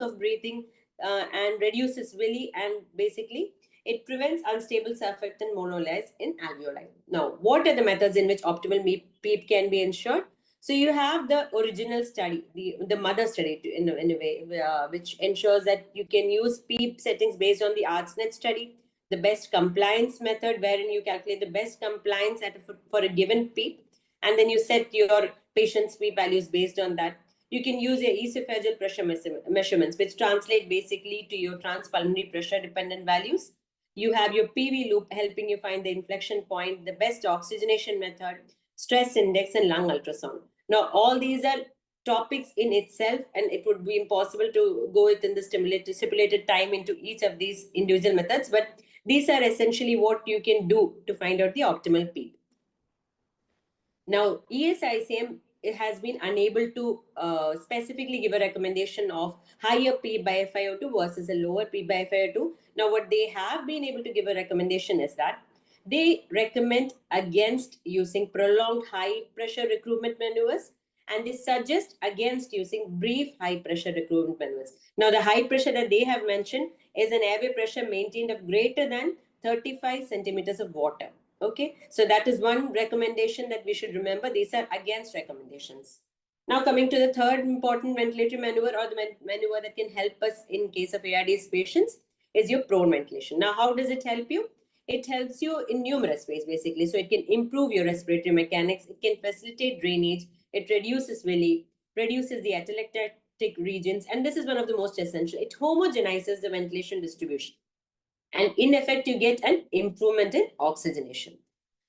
of breathing and reduces willy, and basically it prevents unstable surfactant monolayers in alveoli. Now, what are the methods in which optimal PEEP can be ensured? So you have the original study, the mother study in a way, which ensures that you can use PEEP settings based on the ArtsNet study, the best compliance method wherein you calculate the best compliance for a given PEEP, and then you set your patient's PEEP values based on that. You can use your esophageal pressure measurements, which translate basically to your transpulmonary pressure dependent values. You have your PV loop helping you find the inflection point, the best oxygenation method, stress index, and lung ultrasound. Now, all these are topics in itself, and it would be impossible to go within the stipulated time into each of these individual methods, but these are essentially what you can do to find out the optimal PEEP. Now, ESICM has been unable to specifically give a recommendation of higher P by FiO2 versus a lower P by FiO2. Now, what they have been able to give a recommendation is that they recommend against using prolonged high pressure recruitment maneuvers, and they suggest against using brief high pressure recruitment maneuvers. Now, the high pressure that they have mentioned is an airway pressure maintained of greater than 35 centimeters of water. Okay, so that is one recommendation that we should remember. These are against recommendations. Now, coming to the third important ventilatory maneuver, or the maneuver that can help us in case of ARDS patients, is your prone ventilation. Now, how does it help you? It helps you in numerous ways, basically. So it can improve your respiratory mechanics, it can facilitate drainage, it reduces willy, reduces the atelectatic regions, and this is one of the most essential. It homogenizes the ventilation distribution, and in effect, you get an improvement in oxygenation.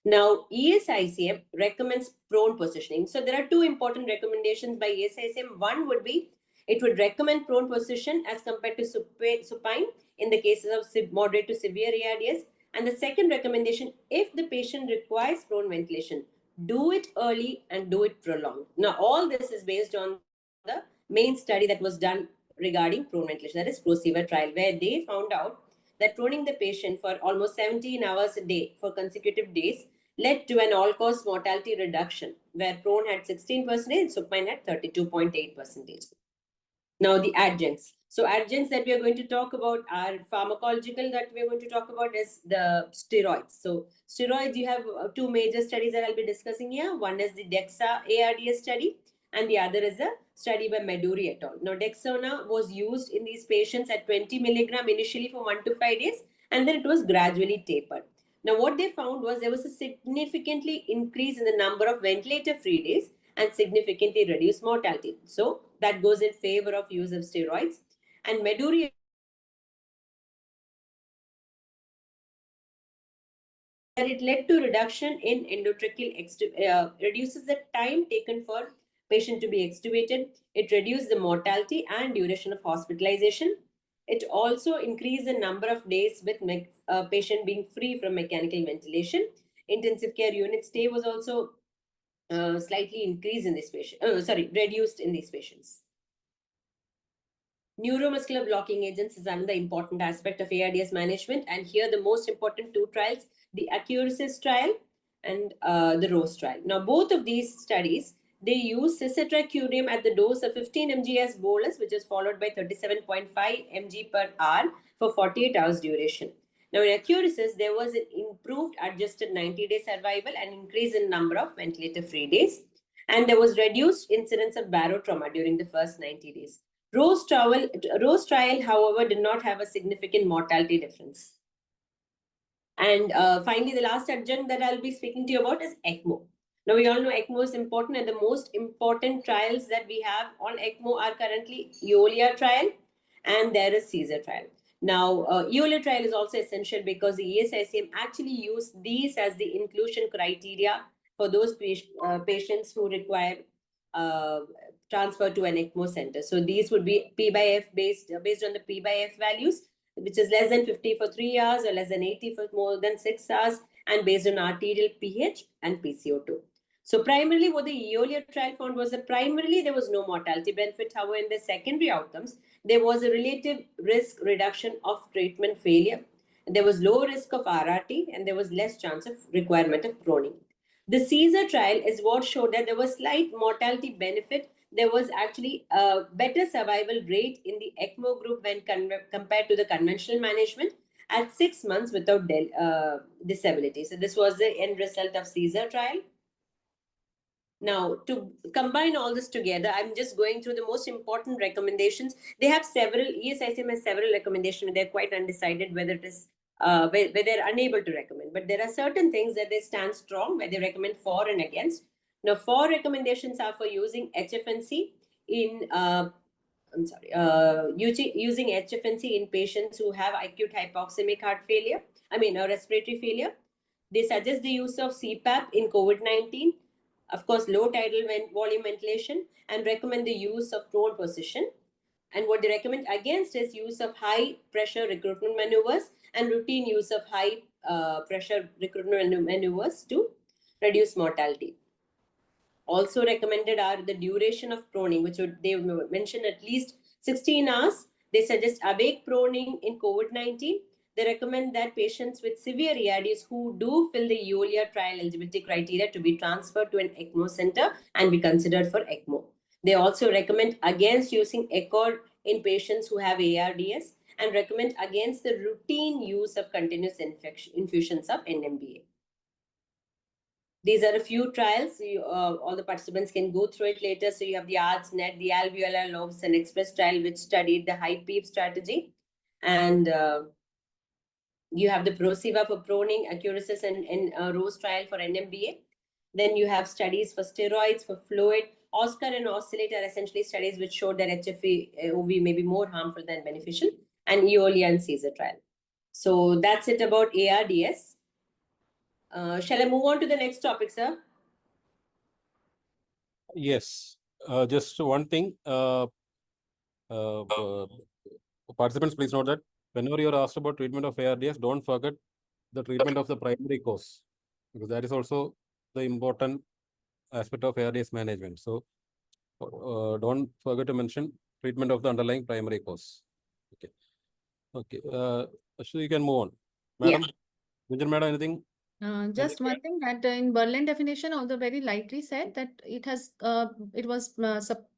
Now, ESICM recommends prone positioning. So there are two important recommendations by ESICM. One would be, it would recommend prone position as compared to supine in the cases of moderate to severe ARDS. And the second recommendation, if the patient requires prone ventilation, do it early and do it prolonged. Now, all this is based on the main study that was done regarding prone ventilation, that is PROSEVER trial, where they found out that proning the patient for almost 17 hours a day for consecutive days led to an all-cause mortality reduction, where prone had 16%, supine had 32.8%. Now, the adjuncts. So adjuncts that we are going to talk about are pharmacological, that we are going to talk about is the steroids. So steroids, you have two major studies that I'll be discussing here. One is the DEXA ARDS study, and the other is a study by Meduri et al. Now, Dexona was used in these patients at 20 milligram initially for 1 to 5 days, and then it was gradually tapered. Now, what they found was there was a significantly increase in the number of ventilator-free days and significantly reduced mortality. So that goes in favor of use of steroids. And Meduri, it led to reduction in endotracheal reduces the time taken for patient to be extubated. It reduced the mortality and duration of hospitalization. It also increased the number of days with patient being free from mechanical ventilation. Intensive care unit stay was also slightly increased in this patient, reduced in these patients. Neuromuscular blocking agents is another important aspect of ARDS management, and here the most important two trials, the Accuracies trial and the ROSE trial. Now, both of these studies, they use cisatracurium at the dose of 15 mg as bolus, which is followed by 37.5 mg per hour for 48 hours duration. Now, in Accuracies, there was an improved adjusted 90-day survival and increase in number of ventilator-free days, and there was reduced incidence of barotrauma during the first 90 days. ROSE trial, however, did not have a significant mortality difference. And finally, the last adjunct that I'll be speaking to you about is ECMO. Now, we all know ECMO is important, and the most important trials that we have on ECMO are currently EOLIA trial, and there is CAESAR trial. Now, EOLIA trial is also essential because the ESICM actually use these as the inclusion criteria for those patients who require transfer to an ECMO center. So these would be P by F based on the P by F values, which is less than 50 for 3 hours or less than 80 for more than 6 hours, and based on arterial pH and PCO2. So primarily what the EOLIA trial found was that primarily there was no mortality benefit. However, in the secondary outcomes, there was a relative risk reduction of treatment failure. There was low risk of RRT, and there was less chance of requirement of proning. The CAESAR trial is what showed that there was slight mortality benefit there was actually a better survival rate in the ECMO group when compared to the conventional management at 6 months without disability. So this was the end result of Caesar trial. Now, to combine all this together, I'm just going through the most important recommendations. They have several, ESICM has several recommendations. They're quite undecided whether it is, where they're unable to recommend. But there are certain things that they stand strong, where they recommend for and against. Now, 4 recommendations are for using HFNC in, using HFNC in patients who have acute hypoxemic heart failure, respiratory failure. They suggest the use of CPAP in COVID-19, of course, low tidal volume ventilation, and recommend the use of prone position. And what they recommend against is use of high pressure recruitment maneuvers and routine use of high pressure recruitment maneuvers to reduce mortality. Also recommended are the duration of proning, which they mention at least 16 hours. They suggest awake proning in COVID-19. They recommend that patients with severe ARDS who do fill the EOLIA trial eligibility criteria to be transferred to an ECMO center and be considered for ECMO. They also recommend against using ECHO in patients who have ARDS and recommend against the routine use of continuous infusions of NMBA. These are a few trials. All the participants can go through it later. So you have the ARDS-NET, the alveolar lobes and express trial, which studied the high PEEP strategy. And you have the ProSiva for proning, Accurasis and ROSE trial for NMBA. Then you have studies for steroids, for fluid. OSCAR and OSCILLATE are essentially studies which showed that HFE-OV may be more harmful than beneficial, and EOLIA and Caesar trial. So that's it about ARDS. Shall I move on to the next topic, sir? Yes. Just one thing. Participants, please note that whenever you are asked about treatment of ARDS, don't forget the treatment of the primary cause, because that is also the important aspect of ARDS management. So don't forget to mention treatment of the underlying primary cause. Okay. Okay. So you can move on. Madam, Yeah. Madam, anything? Just one thing that in Berlin definition, although very lightly said, that it was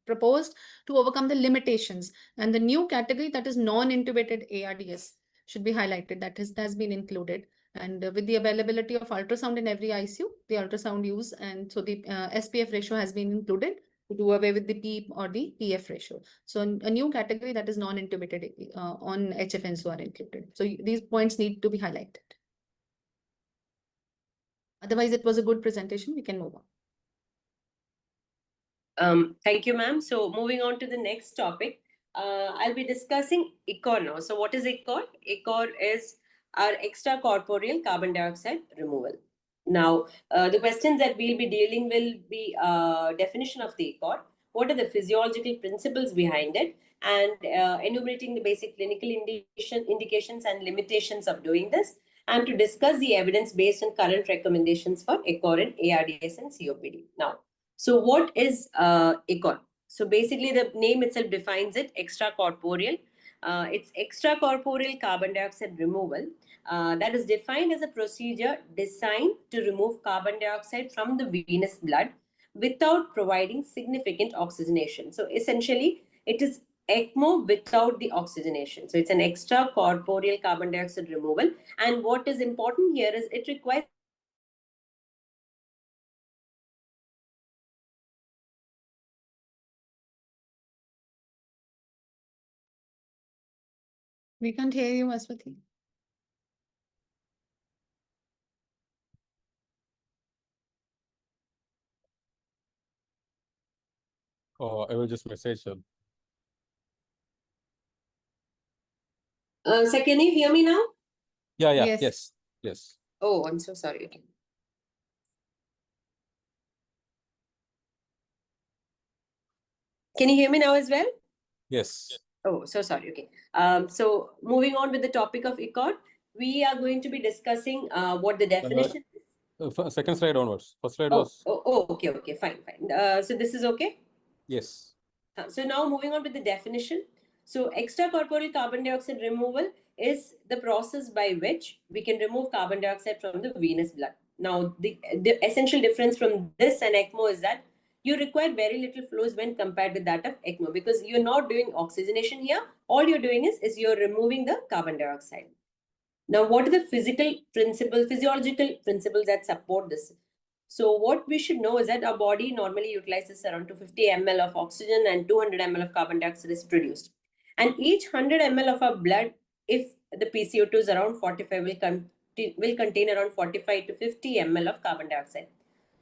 proposed to overcome the limitations, and the new category, that is non-intubated ARDS, should be highlighted. That has been included, and with the availability of ultrasound in every ICU, the ultrasound use, and so the SPF ratio has been included to do away with the PEEP or the PF ratio. So a new category, that is non-intubated on HFNs, are included. So these points need to be highlighted. Otherwise, it was a good presentation. We can move on. Thank you, ma'am. So moving on to the next topic, I'll be discussing ECHO now. So what is ECHO? ECHO is our extracorporeal carbon dioxide removal. Now, the questions that we'll be dealing will be definition of the ECHO, what are the physiological principles behind it, and enumerating the basic clinical indications and limitations of doing this, and to discuss the evidence based on current recommendations for ECHO in ARDS and COPD. Now, so what is ECHO? So basically the name itself defines it, extracorporeal. It's extracorporeal carbon dioxide removal that is defined as a procedure designed to remove carbon dioxide from the venous blood without providing significant oxygenation. So essentially, it is ECMO without the oxygenation. So it's an extracorporeal carbon dioxide removal. And what is important here is it requires We can't hear you, Aswati. Oh, I will just message her. so can you hear me now? Yeah. Yes. Oh, I'm so sorry. Okay. Can you hear me now as well? Yes. Oh, so sorry. Okay. So moving on with the topic of ECHO, we are going to be discussing what the definition is. Second slide onwards. First slide was. Okay, fine. So this is okay? Yes. So now moving on with the definition. So extracorporeal carbon dioxide removal is the process by which we can remove carbon dioxide from the venous blood. Now, the essential difference from this and ECMO is that you require very little flows when compared with that of ECMO, because you're not doing oxygenation here. All you're doing is you're removing the carbon dioxide. Now, what are the physiological principles that support this? So what we should know is that our body normally utilizes around 250 ml of oxygen and 200 ml of carbon dioxide is produced. And each 100 ml of our blood, if the PCO2 is around 45, will contain around 45 to 50 ml of carbon dioxide.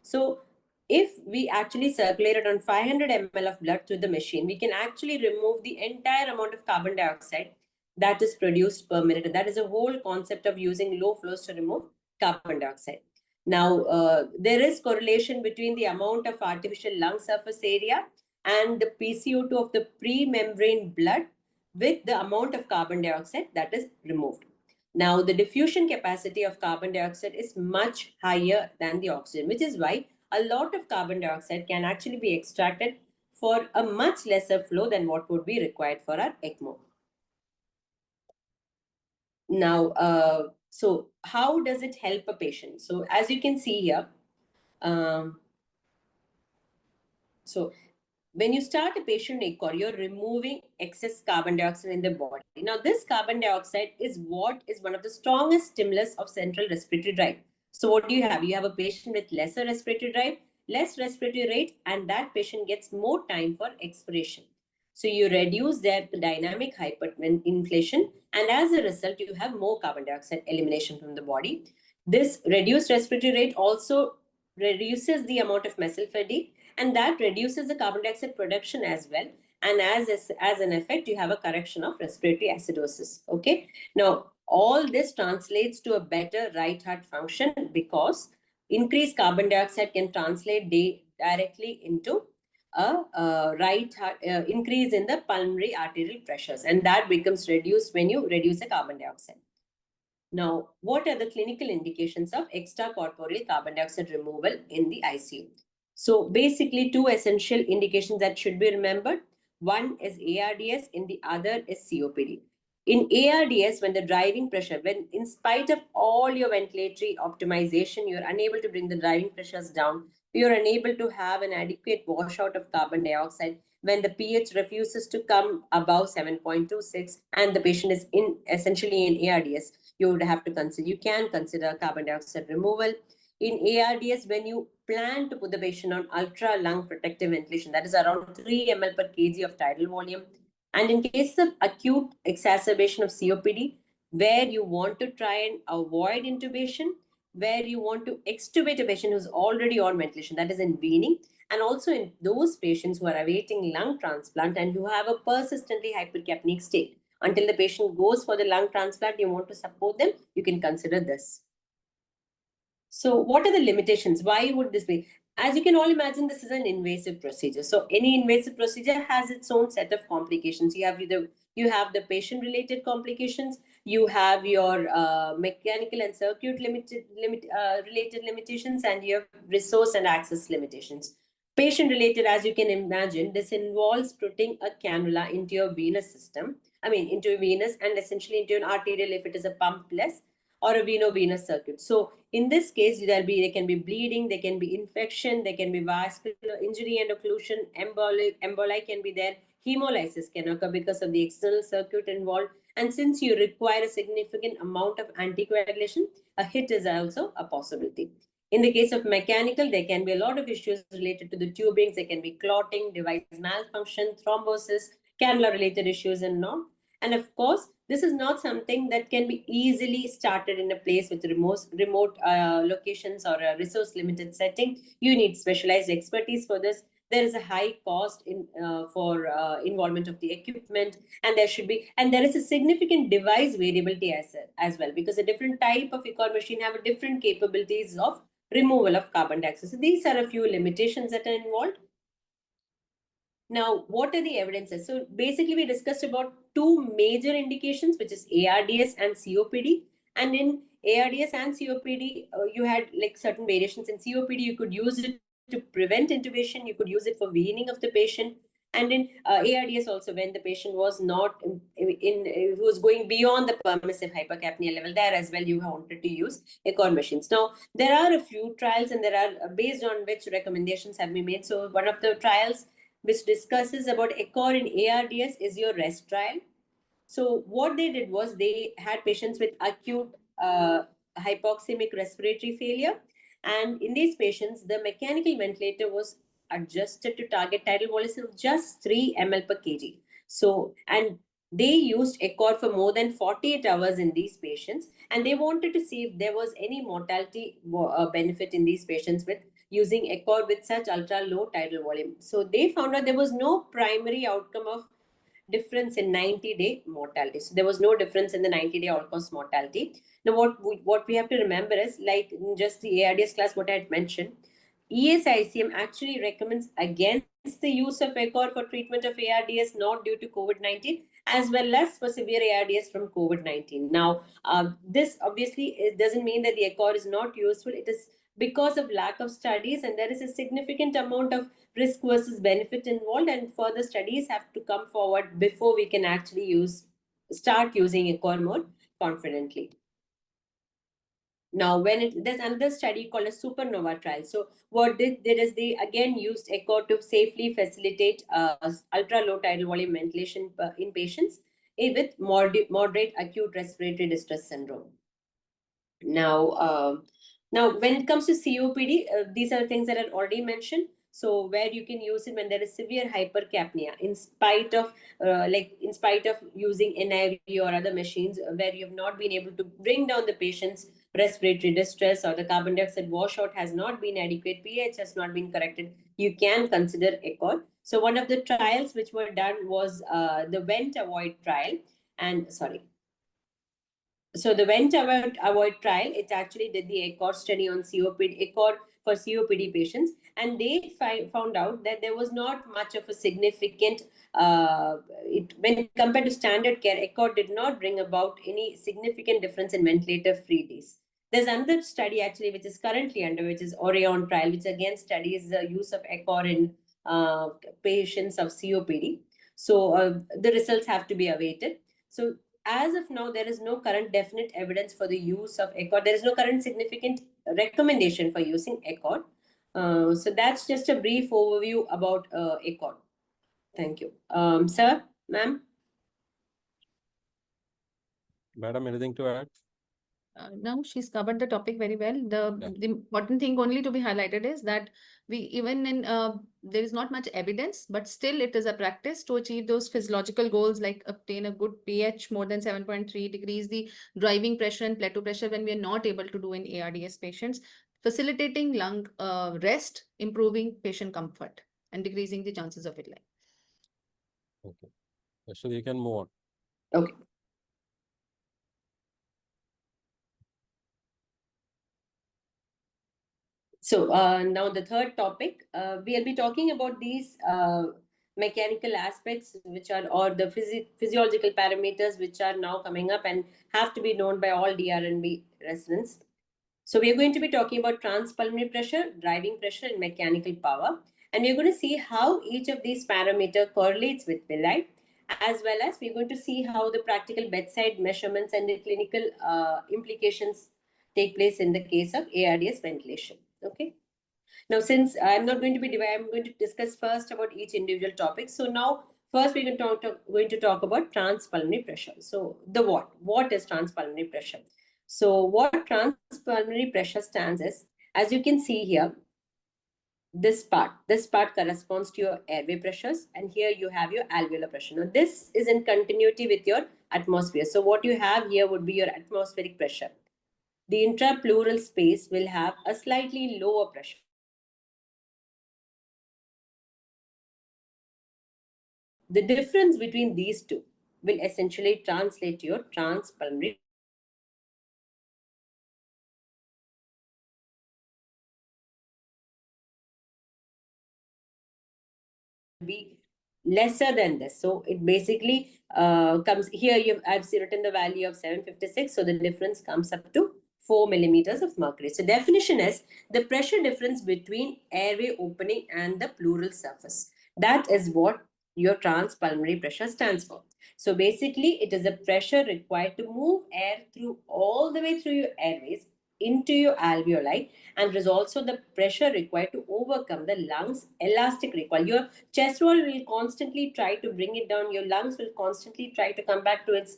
So if we actually circulate around 500 ml of blood through the machine, we can actually remove the entire amount of carbon dioxide that is produced per minute. And that is the whole concept of using low flows to remove carbon dioxide. Now, there is correlation between the amount of artificial lung surface area and the PCO2 of the pre-membrane blood with the amount of carbon dioxide that is removed. Now, the diffusion capacity of carbon dioxide is much higher than the oxygen, which is why a lot of carbon dioxide can actually be extracted for a much lesser flow than what would be required for our ECMO. Now, so how does it help a patient? So as you can see here, so when you start a patient ECOR, you're removing excess carbon dioxide in the body. Now, this carbon dioxide is what is one of the strongest stimulus of central respiratory drive. So what do you have? You have a patient with lesser respiratory drive, less respiratory rate, and that patient gets more time for expiration. So you reduce their dynamic hyperinflation, and as a result, you have more carbon dioxide elimination from the body. This reduced respiratory rate also reduces the amount of muscle fatigue, and that reduces the carbon dioxide production as well. And as an effect, you have a correction of respiratory acidosis. Okay. Now, all this translates to a better right heart function because increased carbon dioxide can translate directly into a right heart increase in the pulmonary arterial pressures, and that becomes reduced when you reduce the carbon dioxide. Now, what are the clinical indications of extracorporeal carbon dioxide removal in the ICU? So basically two essential indications that should be remembered. One is ARDS and the other is COPD. In ARDS, when the driving pressure, when in spite of all your ventilatory optimization, you're unable to bring the driving pressures down, you're unable to have an adequate washout of carbon dioxide, when the pH refuses to come above 7.26 and the patient is essentially in ARDS, you would have to consider, you can consider carbon dioxide removal. In ARDS, when you plan to put the patient on ultra lung protective ventilation, that is around 3 ml per kg of tidal volume. And in case of acute exacerbation of COPD, where you want to try and avoid intubation, where you want to extubate a patient who's already on ventilation, that is in weaning, and also in those patients who are awaiting lung transplant and who have a persistently hypercapnic state. Until the patient goes for the lung transplant, you want to support them, you can consider this. So what are the limitations? Why would this be? As you can all imagine, this is an invasive procedure. So any invasive procedure has its own set of complications. You have the patient-related complications, you have your mechanical and circuit related limitations, and you have resource and access limitations. Patient-related, as you can imagine, this involves putting a cannula into your venous system. Into a venous and essentially into an arterial if it is a pumpless, or a veno-venous circuit. So in this case, there can be bleeding, there can be infection, there can be vascular injury and occlusion, emboli can be there, hemolysis can occur because of the external circuit involved. And since you require a significant amount of anticoagulation, a hit is also a possibility. In the case of mechanical, there can be a lot of issues related to the tubings. There can be clotting, device malfunction, thrombosis, cannula-related issues and all. And of course, this is not something that can be easily started in a place with remote locations or a resource-limited setting. You need specialized expertise for this. There is a high cost for involvement of the equipment, and there is a significant device variability as well, because a different type of ECOR machine have a different capabilities of removal of carbon dioxide. So these are a few limitations that are involved. Now, what are the evidences? So basically, we discussed about two major indications, which is ARDS and COPD. And in ARDS and COPD, you had like certain variations. In COPD, you could use it to prevent intubation. You could use it for weaning of the patient. And in ARDS also, when the patient was not who was going beyond the permissive hypercapnia level, there as well you wanted to use echo machines. Now, there are a few trials, and there are based on which recommendations have been made. So one of the trials which discusses about echo in ARDS is your REST trial. So what they did was they had patients with acute hypoxemic respiratory failure, and in these patients, the mechanical ventilator was adjusted to target tidal volume of just 3 ml per kg. So, and they used ECOR for more than 48 hours in these patients, and they wanted to see if there was any mortality benefit in these patients with using ECOR with such ultra low tidal volume. So they found out there was no primary outcome of difference in 90-day mortality. So there was no difference in the 90-day all-cause mortality. Now, what we have to remember is, like in just the ARDS class, what I had mentioned, ESICM actually recommends against the use of ECOR for treatment of ARDS not due to COVID-19, as well as for severe ARDS from COVID-19. Now, this obviously doesn't mean that the ECOR is not useful. It is because of lack of studies, and there is a significant amount of risk versus benefit involved, and further studies have to come forward before we can actually start using ECOR more confidently. Now, there's another study called a supernova trial. So what they did is they again used ECHO to safely facilitate ultra low tidal volume ventilation in patients with moderate acute respiratory distress syndrome. Now, when it comes to COPD, these are things that I already mentioned. So where you can use it when there is severe hypercapnia, in spite of using NIV or other machines, where you have not been able to bring down the patient's respiratory distress, or the carbon dioxide washout has not been adequate, pH has not been corrected, you can consider ECHO. So one of the trials which were done was the Vent Avoid trial, and sorry. So the Vent Avoid trial, it actually did the ECHO study on COPD, ECHO for COPD patients, and they found out that there was not much of a significant, when compared to standard care, ECHO did not bring about any significant difference in ventilator-free days. There's another study actually which is currently under, which is Orion trial, which again studies the use of ECHO in patients of COPD. So the results have to be awaited. So as of now, there is no current definite evidence for the use of ECHO. There is no current significant recommendation for using ECHO. So that's just a brief overview about ECHO. Thank you. Sir, ma'am? Madam, anything to add? No, she's covered the topic very well. The important thing only to be highlighted is that we even in there is not much evidence, but still it is a practice to achieve those physiological goals, like obtain a good pH more than 7.3 degrees, the driving pressure and plateau pressure, when we are not able to do in ARDS patients, facilitating lung rest, improving patient comfort, and decreasing the chances of it. Okay. So you can move on. Okay. So now the third topic, we'll be talking about these mechanical aspects, which are, or the physiological parameters, which are now coming up and have to be known by all DRNB residents. So we're going to be talking about transpulmonary pressure, driving pressure, and mechanical power. And we're going to see how each of these parameters correlates with villi, as well as we're going to see how the practical bedside measurements and the clinical implications take place in the case of ARDS ventilation. Okay. Now, since I'm not going to be I'm going to discuss first about each individual topic. So now, first we're going to talk about transpulmonary pressure. So the what is transpulmonary pressure? So what transpulmonary pressure stands is, as you can see here, this part corresponds to your airway pressures, and here you have your alveolar pressure. Now this is in continuity with your atmosphere. So what you have here would be your atmospheric pressure. The intrapleural space will have a slightly lower pressure. The difference between these two will essentially translate to your transpulmonary be lesser than this. So it basically comes here. I've written the value of 756. So the difference comes up to 4 millimeters of mercury. So definition is the pressure difference between airway opening and the pleural surface. That is what your transpulmonary pressure stands for. So basically, it is the pressure required to move air through all the way through your airways into your alveoli, and it is also the pressure required to overcome the lungs' elastic recoil. Your chest wall will constantly try to bring it down. Your lungs will constantly try to come back to its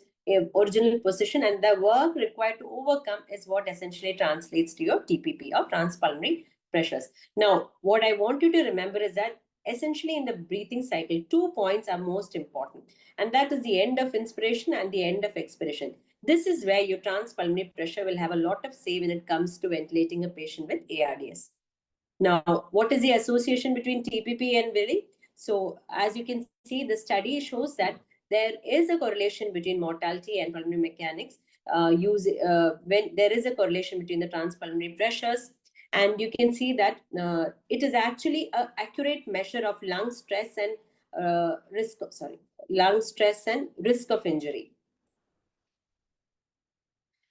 original position, and the work required to overcome is what essentially translates to your TPP or transpulmonary pressures. Now, what I want you to remember is that essentially in the breathing cycle, 2 points are most important, and that is the end of inspiration and the end of expiration. This is where your transpulmonary pressure will have a lot of say when it comes to ventilating a patient with ARDS. Now, what is the association between TPP and VILI? So, as you can see, the study shows that there is a correlation between mortality and pulmonary mechanics. When there is a correlation between the transpulmonary pressures, and you can see that it is actually an accurate measure of lung stress and lung stress and risk of injury.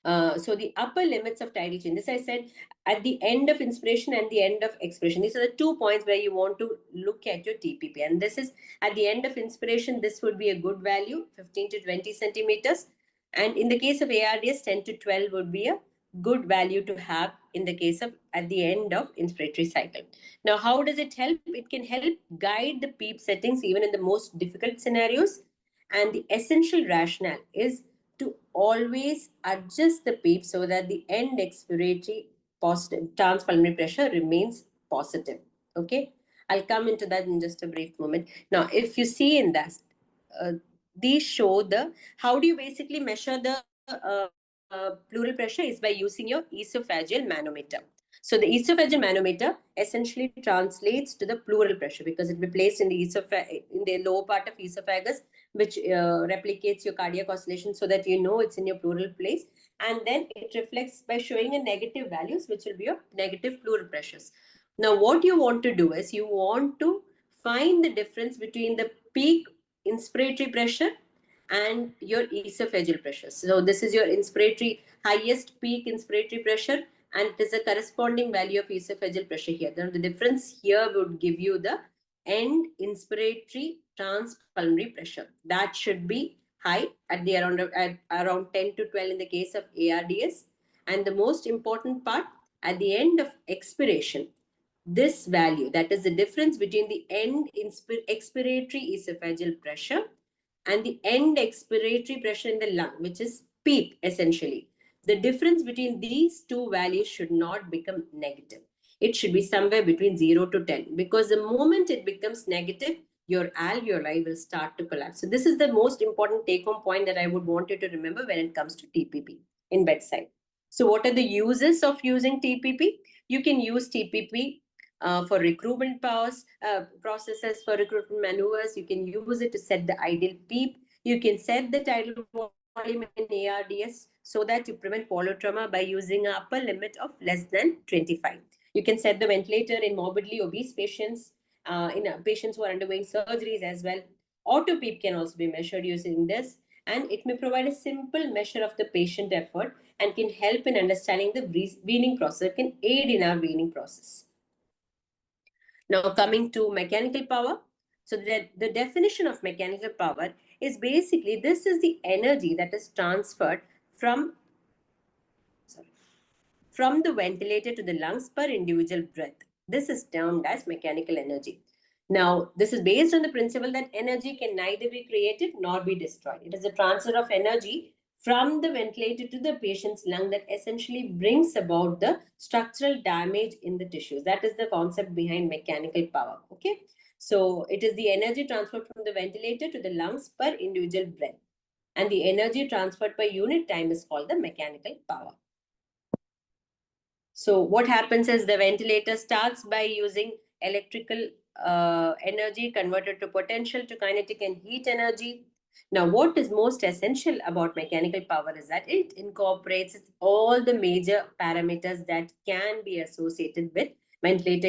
So the upper limits of tidal change, this I said at the end of inspiration and the end of expiration. These are the 2 points where you want to look at your TPP. And this is at the end of inspiration, this would be a good value, 15 to 20 centimeters. And in the case of ARDS, 10 to 12 would be a good value to have in the case of at the end of inspiratory cycle. Now, how does it help? It can help guide the PEEP settings even in the most difficult scenarios. And the essential rationale is to always adjust the PEEP so that the end expiratory positive transpulmonary pressure remains positive. Okay, I'll come into that in just a brief moment. Now, if you see in that, these show the how do you basically measure the pleural pressure is by using your esophageal manometer. So the esophageal manometer essentially translates to the pleural pressure because it will be placed in the in the lower part of esophagus, which replicates your cardiac oscillation so that you know it's in your pleural place. And then it reflects by showing a negative values, which will be your negative pleural pressures. Now, what you want to do is you want to find the difference between the peak inspiratory pressure and your esophageal pressure. So this is your inspiratory highest peak inspiratory pressure, and it is a corresponding value of esophageal pressure here. Then the difference here would give you the end inspiratory transpulmonary pressure. That should be high at around 10 to 12 in the case of ARDS. And the most important part, at the end of expiration, this value, that is the difference between the end expiratory esophageal pressure and the end expiratory pressure in the lung, which is PEEP essentially. The difference between these two values should not become negative. It should be somewhere between 0 to 10, because the moment it becomes negative, your alveoli will start to collapse. So this is the most important take-home point that I would want you to remember when it comes to TPP in bedside. So what are the uses of using TPP? You can use TPP for recruitment processes, for recruitment maneuvers. You can use it to set the ideal PEEP. You can set the tidal volume in ARDS so that you prevent polytrauma by using an upper limit of less than 25. You can set the ventilator in morbidly obese patients, in patients who are undergoing surgeries as well. Auto PEEP can also be measured using this, and it may provide a simple measure of the patient effort and can help in understanding the weaning process. It can aid in our weaning process. Now, coming to mechanical power. So the definition of mechanical power is basically, this is the energy that is transferred from the ventilator to the lungs per individual breath. This is termed as mechanical energy. Now, this is based on the principle that energy can neither be created nor be destroyed. It is a transfer of energy from the ventilator to the patient's lung that essentially brings about the structural damage in the tissues. That is the concept behind mechanical power. Okay. So it is the energy transferred from the ventilator to the lungs per individual breath. And the energy transferred per unit time is called the mechanical power. So what happens is the ventilator starts by using electrical energy converted to potential to kinetic and heat energy. Now, what is most essential about mechanical power is that it incorporates all the major parameters that can be associated with ventilator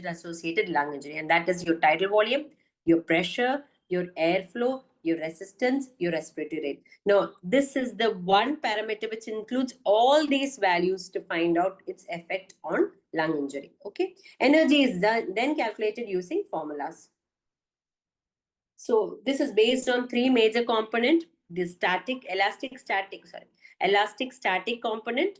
associated lung injury, and that is your tidal volume, your pressure, your airflow, your resistance, your respiratory rate. Now, this is the one parameter which includes all these values to find out its effect on lung injury. Okay. Energy is then calculated using formulas. So this is based on three major components: the elastic static component,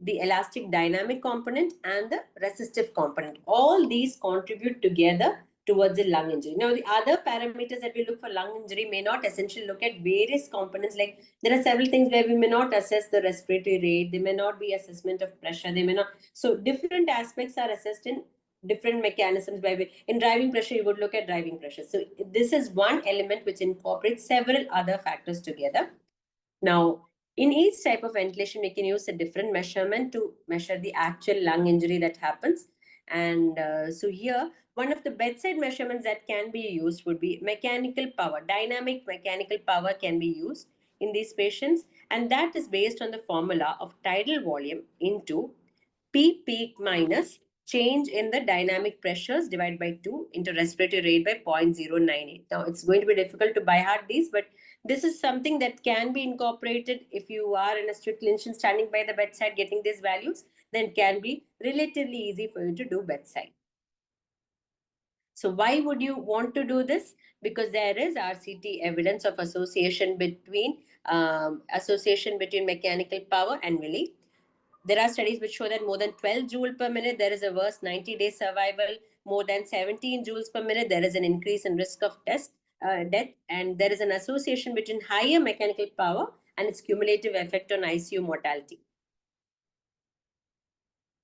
the elastic dynamic component, and the resistive component. All these contribute together towards a lung injury. Now, the other parameters that we look for lung injury may not essentially look at various components. Like there are several things where we may not assess the respiratory rate, there may not be assessment of pressure, they may not. So different aspects are assessed in different mechanisms. By in driving pressure, you would look at driving pressure. So this is one element which incorporates several other factors together. Now, in each type of ventilation, we can use a different measurement to measure the actual lung injury that happens. And so here, one of the bedside measurements that can be used would be mechanical power. Dynamic mechanical power can be used in these patients, and that is based on the formula of tidal volume into P peak minus change in the dynamic pressures divided by 2 into respiratory rate by 0.098. Now, it's going to be difficult to by heart these, but this is something that can be incorporated if you are in a strict clinician standing by the bedside getting these values, then it can be relatively easy for you to do bedside. So why would you want to do this? Because there is RCT evidence of association between mechanical power and relief. There are studies which show that more than 12 joule per minute, there is a worse 90-day survival. More than 17 joules per minute, there is an increase in risk of death. And there is an association between higher mechanical power and its cumulative effect on ICU mortality.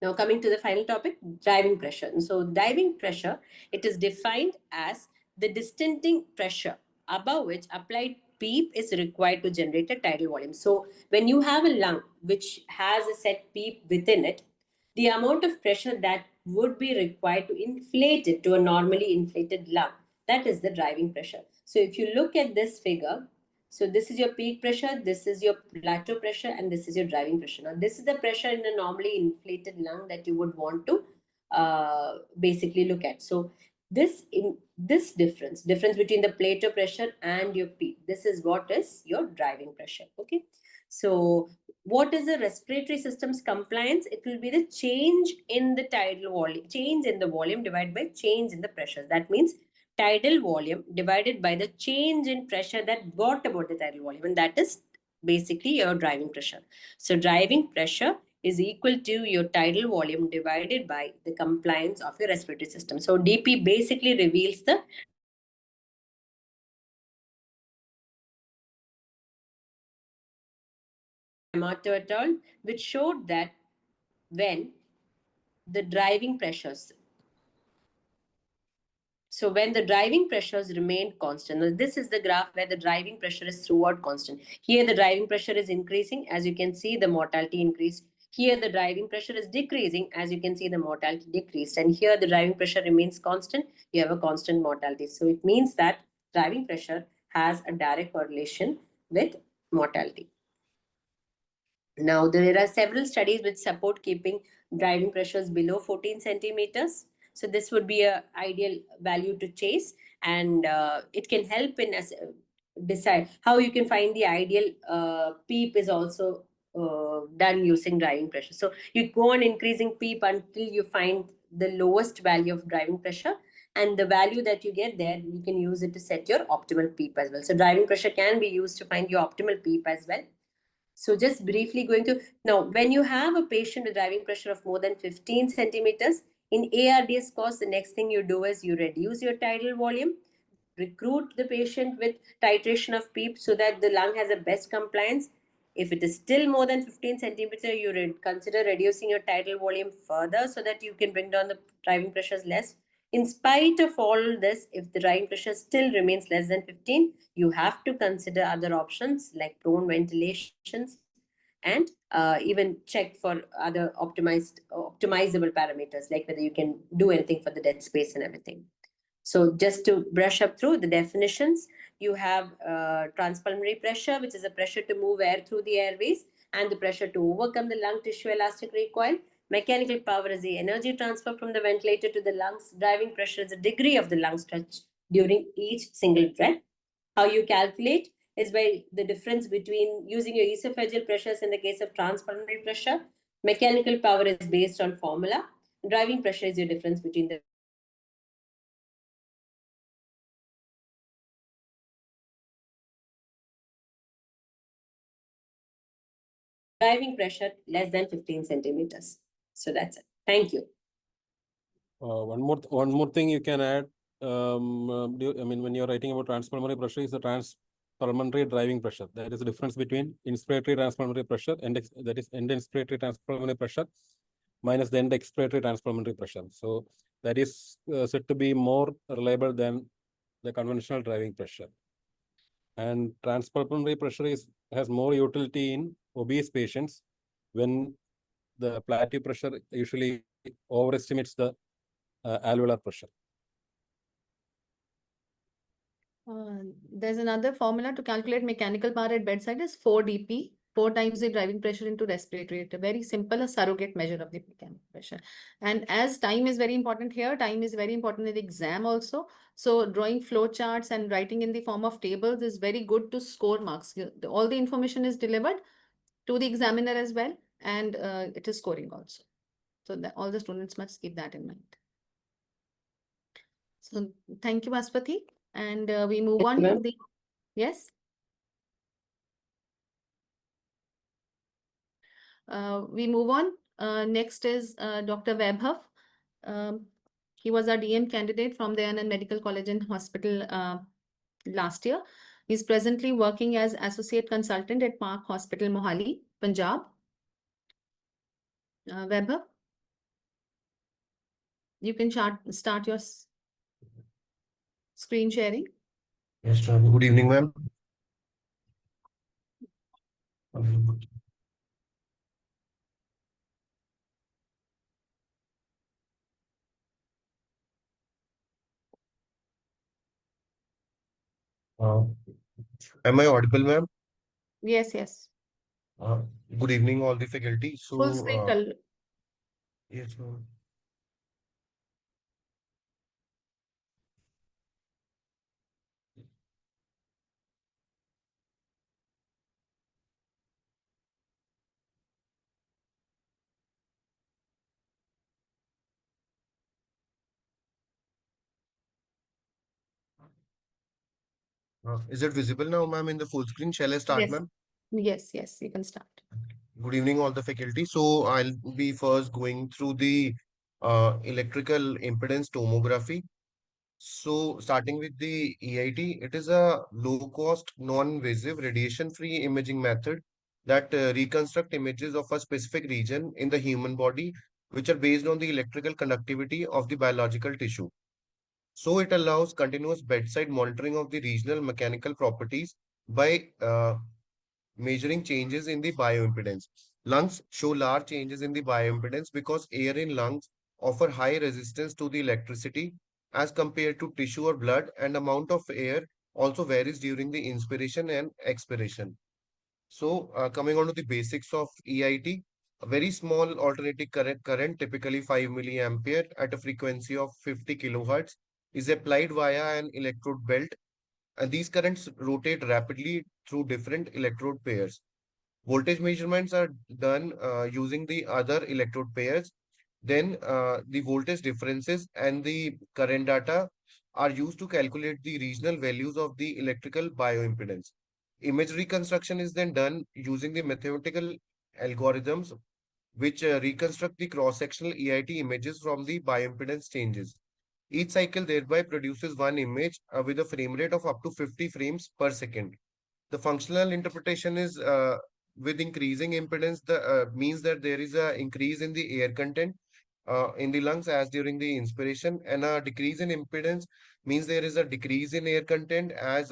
Now coming to the final topic, driving pressure. And so driving pressure, it is defined as the distenting pressure above which applied PEEP is required to generate a tidal volume. So when you have a lung which has a set PEEP within it, the amount of pressure that would be required to inflate it to a normally inflated lung, that is the driving pressure. So if you look at this figure, so this is your peak pressure, this is your plateau pressure, and this is your driving pressure. Now, this is the pressure in a normally inflated lung that you would want to basically look at. So this difference between the plateau pressure and your peak, this is what is your driving pressure. Okay. So what is the respiratory system's compliance? It will be the change in the tidal volume, change in the volume divided by change in the pressures. That means tidal volume divided by the change in pressure that brought about the tidal volume, and that is basically your driving pressure. So driving pressure is equal to your tidal volume divided by the compliance of your respiratory system. So DP basically reveals the Amato et al., which showed that when the driving pressures, so when the driving pressures remained constant, now this is the graph where the driving pressure is throughout constant. Here the driving pressure is increasing. As you can see, the mortality increased. Here the driving pressure is decreasing. As you can see, the mortality decreased. And here the driving pressure remains constant. You have a constant mortality. So it means that driving pressure has a direct correlation with mortality. Now, there are several studies which support keeping driving pressures below 14 centimeters. So this would be an ideal value to chase, and it can help in decide how you can find the ideal PEEP is also done using driving pressure. So you go on increasing PEEP until you find the lowest value of driving pressure, and the value that you get there, you can use it to set your optimal PEEP as well. So driving pressure can be used to find your optimal PEEP as well. So just briefly going to, now when you have a patient with driving pressure of more than 15 centimeters, in ARDS course, the next thing you do is you reduce your tidal volume, recruit the patient with titration of PEEP so that the lung has a best compliance. If it is still more than 15 centimeter, you consider reducing your tidal volume further so that you can bring down the driving pressures less. In spite of all this, if the driving pressure still remains less than 15, you have to consider other options like prone ventilations and even check for other optimizable parameters, like whether you can do anything for the dead space and everything. So just to brush up through the definitions, you have transpulmonary pressure, which is a pressure to move air through the airways, and the pressure to overcome the lung tissue elastic recoil. Mechanical power is the energy transfer from the ventilator to the lungs. Driving pressure is the degree of the lung stretch during each single breath. How you calculate is by the difference between using your esophageal pressures in the case of transpulmonary pressure. Mechanical power is based on formula. Driving pressure is your difference between the driving pressure less than 15 centimeters. So that's it. Thank you. One more thing you can add. I mean, when you're writing about transpulmonary pressure, is the transpulmonary driving pressure. There is a difference between inspiratory transpulmonary pressure and that is end inspiratory transpulmonary pressure minus the end expiratory transpulmonary pressure. So that is said to be more reliable than the conventional driving pressure. And transpulmonary pressure has more utility in obese patients when the plateau pressure usually overestimates the alveolar pressure. There's another formula to calculate mechanical power at bedside is 4 dP, 4 times the driving pressure into respiratory rate. A very simple, a surrogate measure of the mechanical pressure. And as time is very important here, time is very important in the exam also. So drawing flow charts and writing in the form of tables is very good to score marks. All the information is delivered to the examiner as well, and it is scoring also. So all the students must keep that in mind. So thank you, Aspati. And we move on to the, yes? We move on. Next is Dr. Vaibhav. He was our DM candidate from the Anand Medical College and Hospital last year. He's presently working as associate consultant at Park Hospital, Mohali, Punjab. Vaibhav, you can start your screen sharing. Yes, ma'am. Good evening, ma'am. Uh, am I audible, ma'am? Yes, yes. Uh, Good evening, all the faculty. Full screen. Yes, ma'am. Is it visible now, ma'am, in the full screen? Shall I start, Yes. ma'am? Yes, yes, you can start. Good evening, all the faculty. So I'll be first going through the electrical impedance tomography. So starting with the EIT, it is a low-cost, non-invasive, radiation-free imaging method that reconstruct images of a specific region in the human body, which are based on the electrical conductivity of the biological tissue. So it allows continuous bedside monitoring of the regional mechanical properties by measuring changes in the bioimpedance. Lungs show large changes in the bioimpedance because air in lungs offer high resistance to the electricity as compared to tissue or blood, and amount of air also varies during the inspiration and expiration. So, coming on to the basics of EIT, a very small alternating current, typically 5 milliampere at a frequency of 50 kilohertz, is applied via an electrode belt, and these currents rotate rapidly through different electrode pairs. Voltage measurements are done using the other electrode pairs. Then the voltage differences and the current data are used to calculate the regional values of the electrical bioimpedance. Image reconstruction is then done using the mathematical algorithms which reconstruct the cross-sectional EIT images from the bioimpedance changes. Each cycle thereby produces one image with a frame rate of up to 50 frames per second. The functional interpretation is with increasing impedance, the means that there is a increase in the air content in the lungs as during the inspiration, and a decrease in impedance means there is a decrease in air content as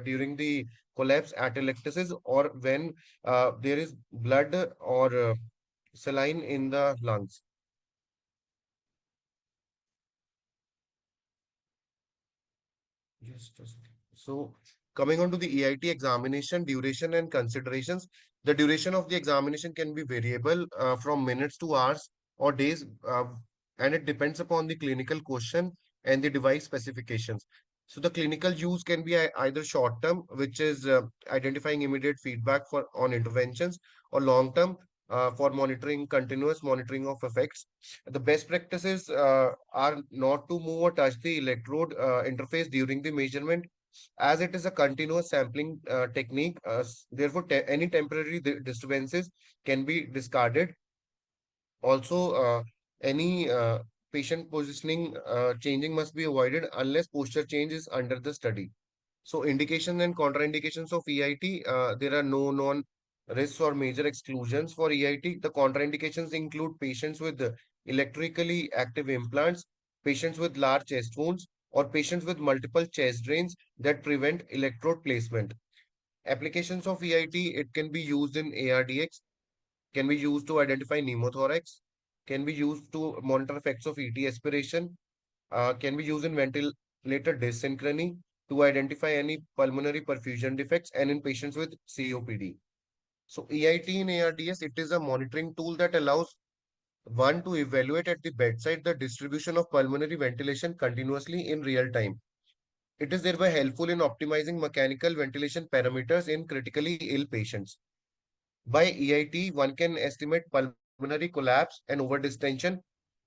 during the collapse atelectasis, or when there is blood or saline in the lungs. Just so coming on to the EIT examination duration and considerations, the duration of the examination can be variable from minutes to hours or days, and it depends upon the clinical question and the device specifications. So the clinical use can be either short term, which is identifying immediate feedback for on interventions, or long term for monitoring, continuous monitoring of effects. The best practices are not to move or touch the electrode interface during the measurement. as it is a continuous sampling technique. Therefore, any temporary disturbances can be discarded. Also, any patient positioning changing must be avoided unless posture change is under the study. So, indications and contraindications of EIT, there are no known risks or major exclusions for EIT. The contraindications include patients with electrically active implants, patients with large chest wounds, or patients with multiple chest drains that prevent electrode placement. Applications of EIT, it can be used in ARDX, can be used to identify pneumothorax, can be used to monitor effects of ET aspiration, can be used in ventilator dysynchrony to identify any pulmonary perfusion defects and in patients with COPD. So EIT in ARDS, it is a monitoring tool that allows one to evaluate at the bedside the distribution of pulmonary ventilation continuously in real time. It is thereby helpful in optimizing mechanical ventilation parameters in critically ill patients. By EIT, one can estimate pulmonary collapse and overdistension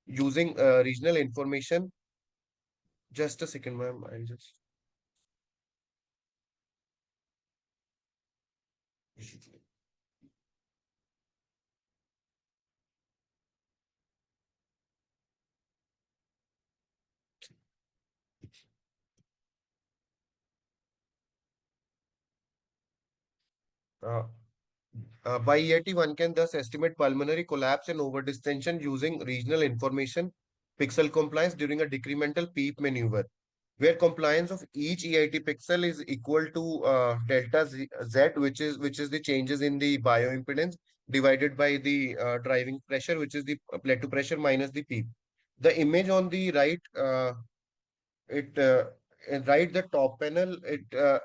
using regional information. Just a second, ma'am. I'll just. Uh, by EIT, one can thus estimate pulmonary collapse and overdistension using regional information, pixel compliance during a decremental PEEP maneuver, where compliance of each EIT pixel is equal to delta Z, which is the changes in the bioimpedance divided by the driving pressure, which is the plateau pressure minus the PEEP. The image on the right, it right the top panel, it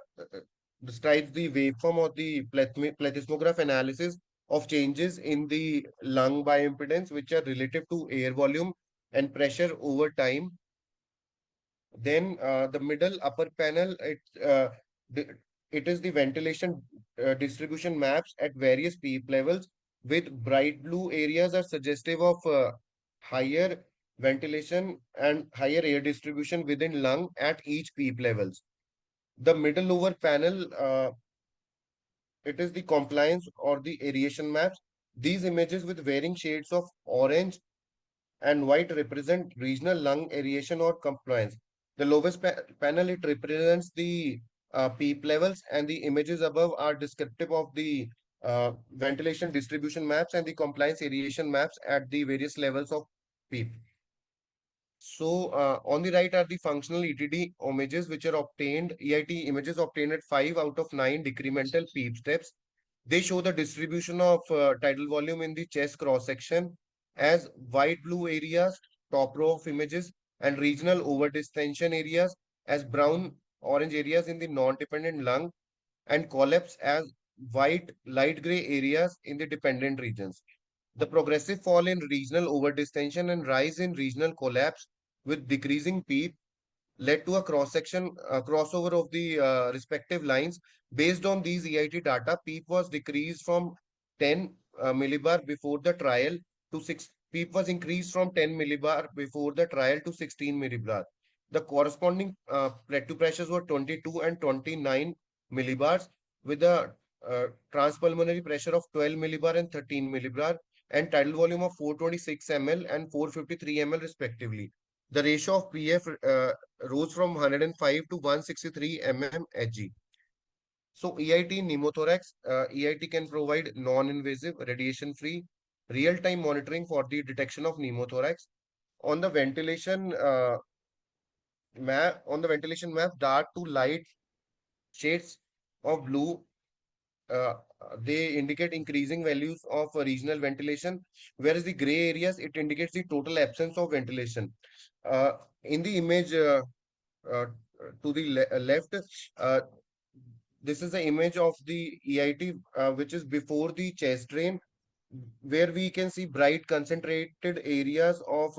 describes the waveform or the plethysmograph analysis of changes in the lung bioimpedance, which are relative to air volume and pressure over time. Then the middle upper panel, the, it is the ventilation distribution maps at various PEEP levels, with bright blue areas are suggestive of higher ventilation and higher air distribution within lung at each PEEP levels. The middle lower panel, it is the compliance or the aeration maps. These images with varying shades of orange and white represent regional lung aeration or compliance. The lowest panel, it represents the PEEP levels, and the images above are descriptive of the ventilation distribution maps and the compliance aeration maps at the various levels of PEEP. So on the right are the functional ETD images which are obtained, EIT images obtained at 5 out of 9 decremental PEEP steps. They show the distribution of tidal volume in the chest cross section as white blue areas, top row of images, and regional overdistension areas as brown orange areas in the non-dependent lung, and collapse as white light gray areas in the dependent regions. The progressive fall in regional overdistension and rise in regional collapse with decreasing PEEP led to a cross-section crossover of the respective lines. Based on these EIT data, PEEP was decreased from 10 millibar before the trial to 6. PEEP was increased from 10 millibar before the trial to 16 millibar. The corresponding plateau pressures were 22 and 29 millibars, with a transpulmonary pressure of 12 millibar and 13 millibar, and tidal volume of 426 ml and 453 ml respectively. The ratio of PF rose from 105 to 163 mmHg. So EIT pneumothorax, EIT can provide non-invasive, radiation-free, real-time monitoring for the detection of pneumothorax. On the ventilation map, dark to light shades of blue, uh, they indicate increasing values of regional ventilation, whereas the gray areas, it indicates the total absence of ventilation. Uh, in the image uh, to the left, uh, this is the image of the EIT, which is before the chest drain, where we can see bright concentrated areas of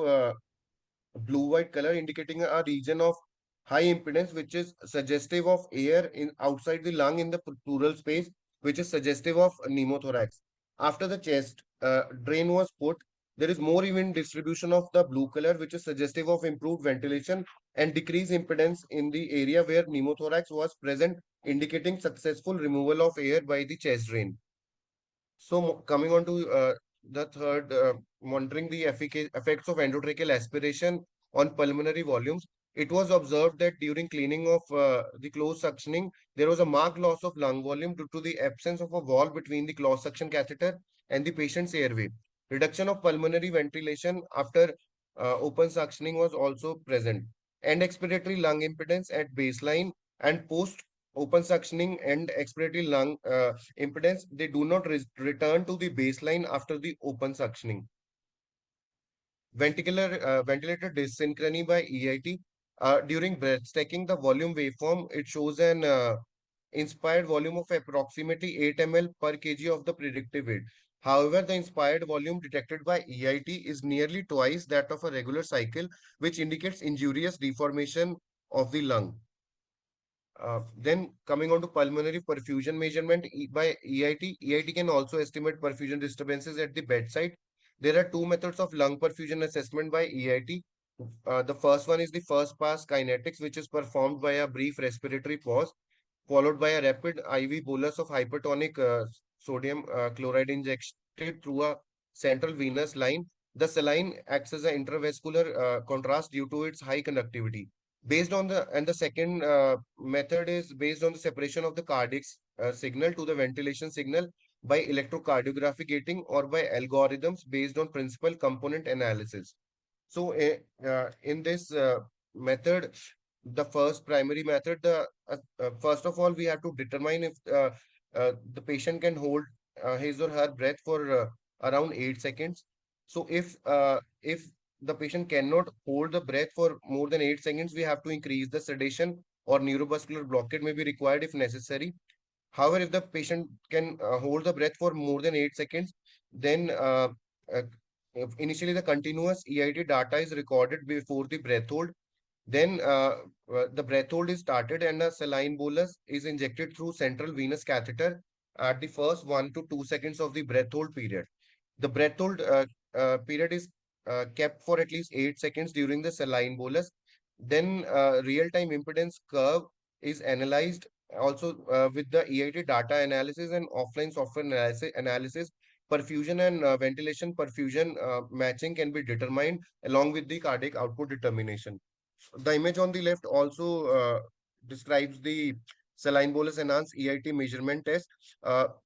blue-white color indicating a region of high impedance, which is suggestive of air in outside the lung in the pleural space, which is suggestive of pneumothorax. After the chest drain was put, there is more even distribution of the blue color, which is suggestive of improved ventilation and decrease impedance in the area where pneumothorax was present, indicating successful removal of air by the chest drain. So coming on to the third, monitoring the effects of endotracheal aspiration on pulmonary volumes, it was observed that during cleaning of the closed suctioning, there was a marked loss of lung volume due to the absence of a wall between the closed suction catheter and the patient's airway. Reduction of pulmonary ventilation after open suctioning was also present. And expiratory lung impedance at baseline and post open suctioning and expiratory lung impedance, they do not return to the baseline after the open suctioning. Ventilator dysynchrony by EIT. During breath taking, the volume waveform, it shows an inspired volume of approximately 8 ml per kg of the predicted weight. However, the inspired volume detected by EIT is nearly twice that of a regular cycle, which indicates injurious deformation of the lung. Then coming on to pulmonary perfusion measurement by EIT. EIT can also estimate perfusion disturbances at the bedside. There are two methods of lung perfusion assessment by EIT. The first one is the first pass kinetics, which is performed by a brief respiratory pause, followed by a rapid IV bolus of hypertonic sodium chloride injected through a central venous line. The saline acts as an intravascular contrast due to its high conductivity. Based on the second method is based on the separation of the cardiac signal to the ventilation signal by electrocardiographic gating or by algorithms based on principal component analysis. So in this method, the first primary method, first of all, we have to determine if the patient can hold his or her breath for around 8 seconds. So if the patient cannot hold the breath for more than 8 seconds, we have to increase the sedation or neurovascular blockade may be required if necessary. However, if the patient can hold the breath for more than 8 seconds, then uh, initially the continuous EIT data is recorded before the breath hold. Then the breath hold is started and a saline bolus is injected through central venous catheter at the first 1 to 2 seconds of the breath hold period. The breath hold period is kept for at least 8 seconds during the saline bolus. Then real-time impedance curve is analyzed also with the EIT data analysis and offline software analysis. Perfusion and ventilation perfusion matching can be determined along with the cardiac output determination. The image on the left also describes the saline bolus enhanced EIT measurement test.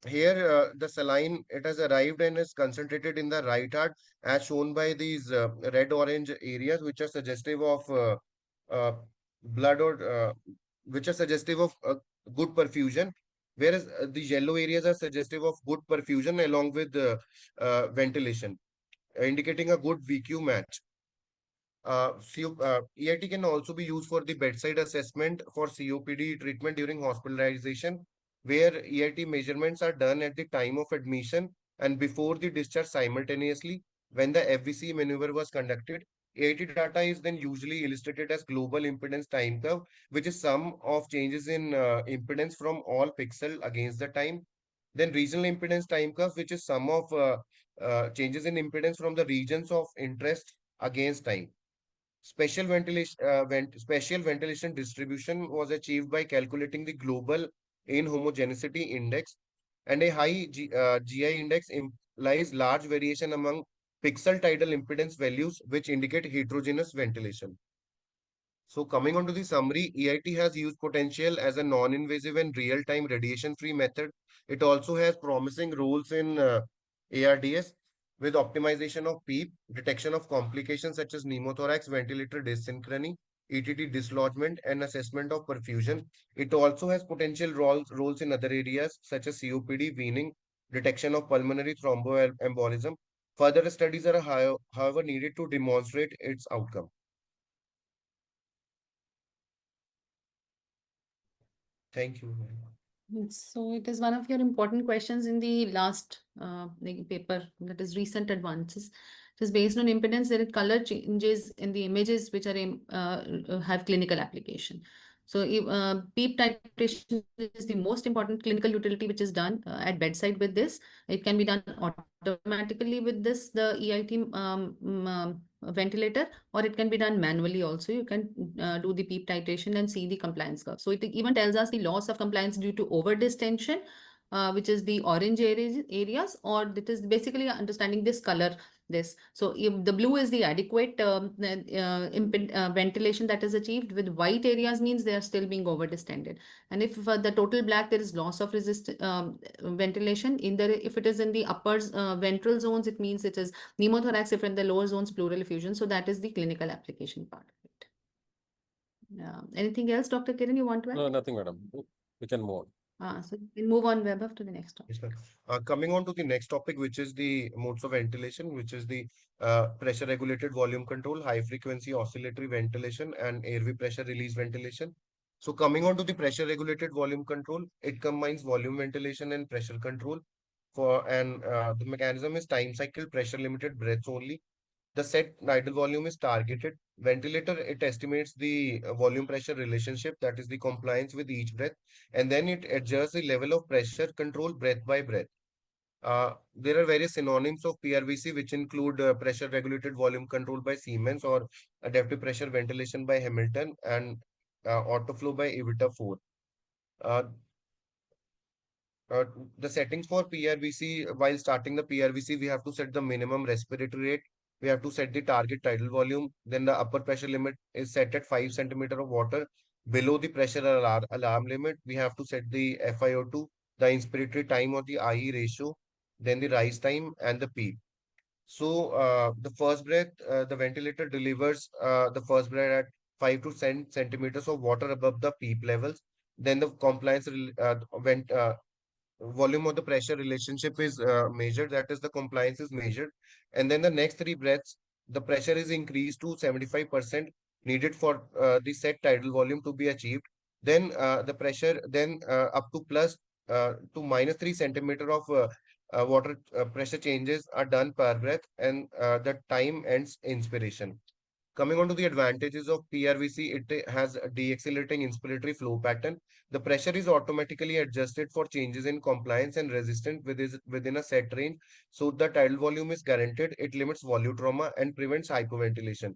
Here, the saline, it has arrived and is concentrated in the right heart as shown by these red-orange areas, which are suggestive of uh, blood or which are suggestive of good perfusion, whereas the yellow areas are suggestive of good perfusion along with ventilation, indicating a good VQ match. EIT can also be used for the bedside assessment for COPD treatment during hospitalization, where EIT measurements are done at the time of admission and before the discharge simultaneously. When the FVC maneuver was conducted, EIT data is then usually illustrated as global impedance time curve, which is sum of changes in impedance from all pixel against the time. Then regional impedance time curve, which is sum of changes in impedance from the regions of interest against time. Spatial ventilation distribution was achieved by calculating the global inhomogeneity index, and a high GI index implies large variation among pixel tidal impedance values, which indicate heterogeneous ventilation. So coming on to the summary, EIT has huge potential as a non-invasive and real-time radiation-free method. It also has promising roles in ARDS with optimization of PEEP, detection of complications such as pneumothorax, ventilator dysynchrony, ETT dislodgement, and assessment of perfusion. It also has potential roles in other areas such as COPD, weaning, detection of pulmonary thromboembolism. Further studies are however needed to demonstrate its outcome. Thank you. So it is one of your important questions in the last paper, that is recent advances. It is based on impedance. There are color changes in the images which are have clinical application. So PEEP titration is the most important clinical utility which is done at bedside with this. It can be done automatically with this, the EIT ventilator, or it can be done manually also. You can do the PEEP titration and see the compliance curve. So it even tells us the loss of compliance due to over distension, which is the orange areas, or it is basically understanding this color. This, so if the blue is the adequate ventilation that is achieved, with white areas means they are still being over distended. And if the total black, there is loss of ventilation in the, if it is in the upper ventral zones, it means it is pneumothorax. If in the lower zones, pleural effusion. So that is the clinical application part of it. Anything else, Dr. Kiran, you want to add? No, nothing, madam. We can move on. So we'll move on, Vaibhav, to the next topic. Yes, ma'am. Coming on to the next topic, which is the modes of ventilation, which is the pressure regulated volume control, high frequency oscillatory ventilation, and airway pressure release ventilation. So coming on to the pressure regulated volume control, it combines volume ventilation and pressure control and the mechanism is time cycle pressure limited breaths only. The set tidal volume is targeted. Ventilator, it estimates the volume pressure relationship, that is the compliance with each breath, and then it adjusts the level of pressure control breath by breath. There are various synonyms of PRVC, which include pressure regulated volume control by Siemens, or adaptive pressure ventilation by Hamilton, and autoflow by Evita 4. Uh, uh, the settings for PRVC, while starting the PRVC, we have to set the minimum respiratory rate. We have to set the target tidal volume. Then the upper pressure limit is set at 5 centimeter of water. Below the pressure alarm limit, we have to set the FiO2, the inspiratory time or the IE ratio, then the rise time and the PEEP. So the first breath, the ventilator delivers the first breath at 5 to 10 centimeters of water above the PEEP levels. Then the compliance volume of the pressure relationship is measured, that is the compliance is measured, and then the next three breaths the pressure is increased to 75% needed for the set tidal volume to be achieved. Then the pressure then up to plus to minus 3 centimeter of water pressure changes are done per breath, and the time ends inspiration. Coming on to the advantages of PRVC, it has a deaccelerating inspiratory flow pattern. The pressure is automatically adjusted for changes in compliance and resistance within a set range. So the tidal volume is guaranteed. It limits volume and prevents hyperventilation.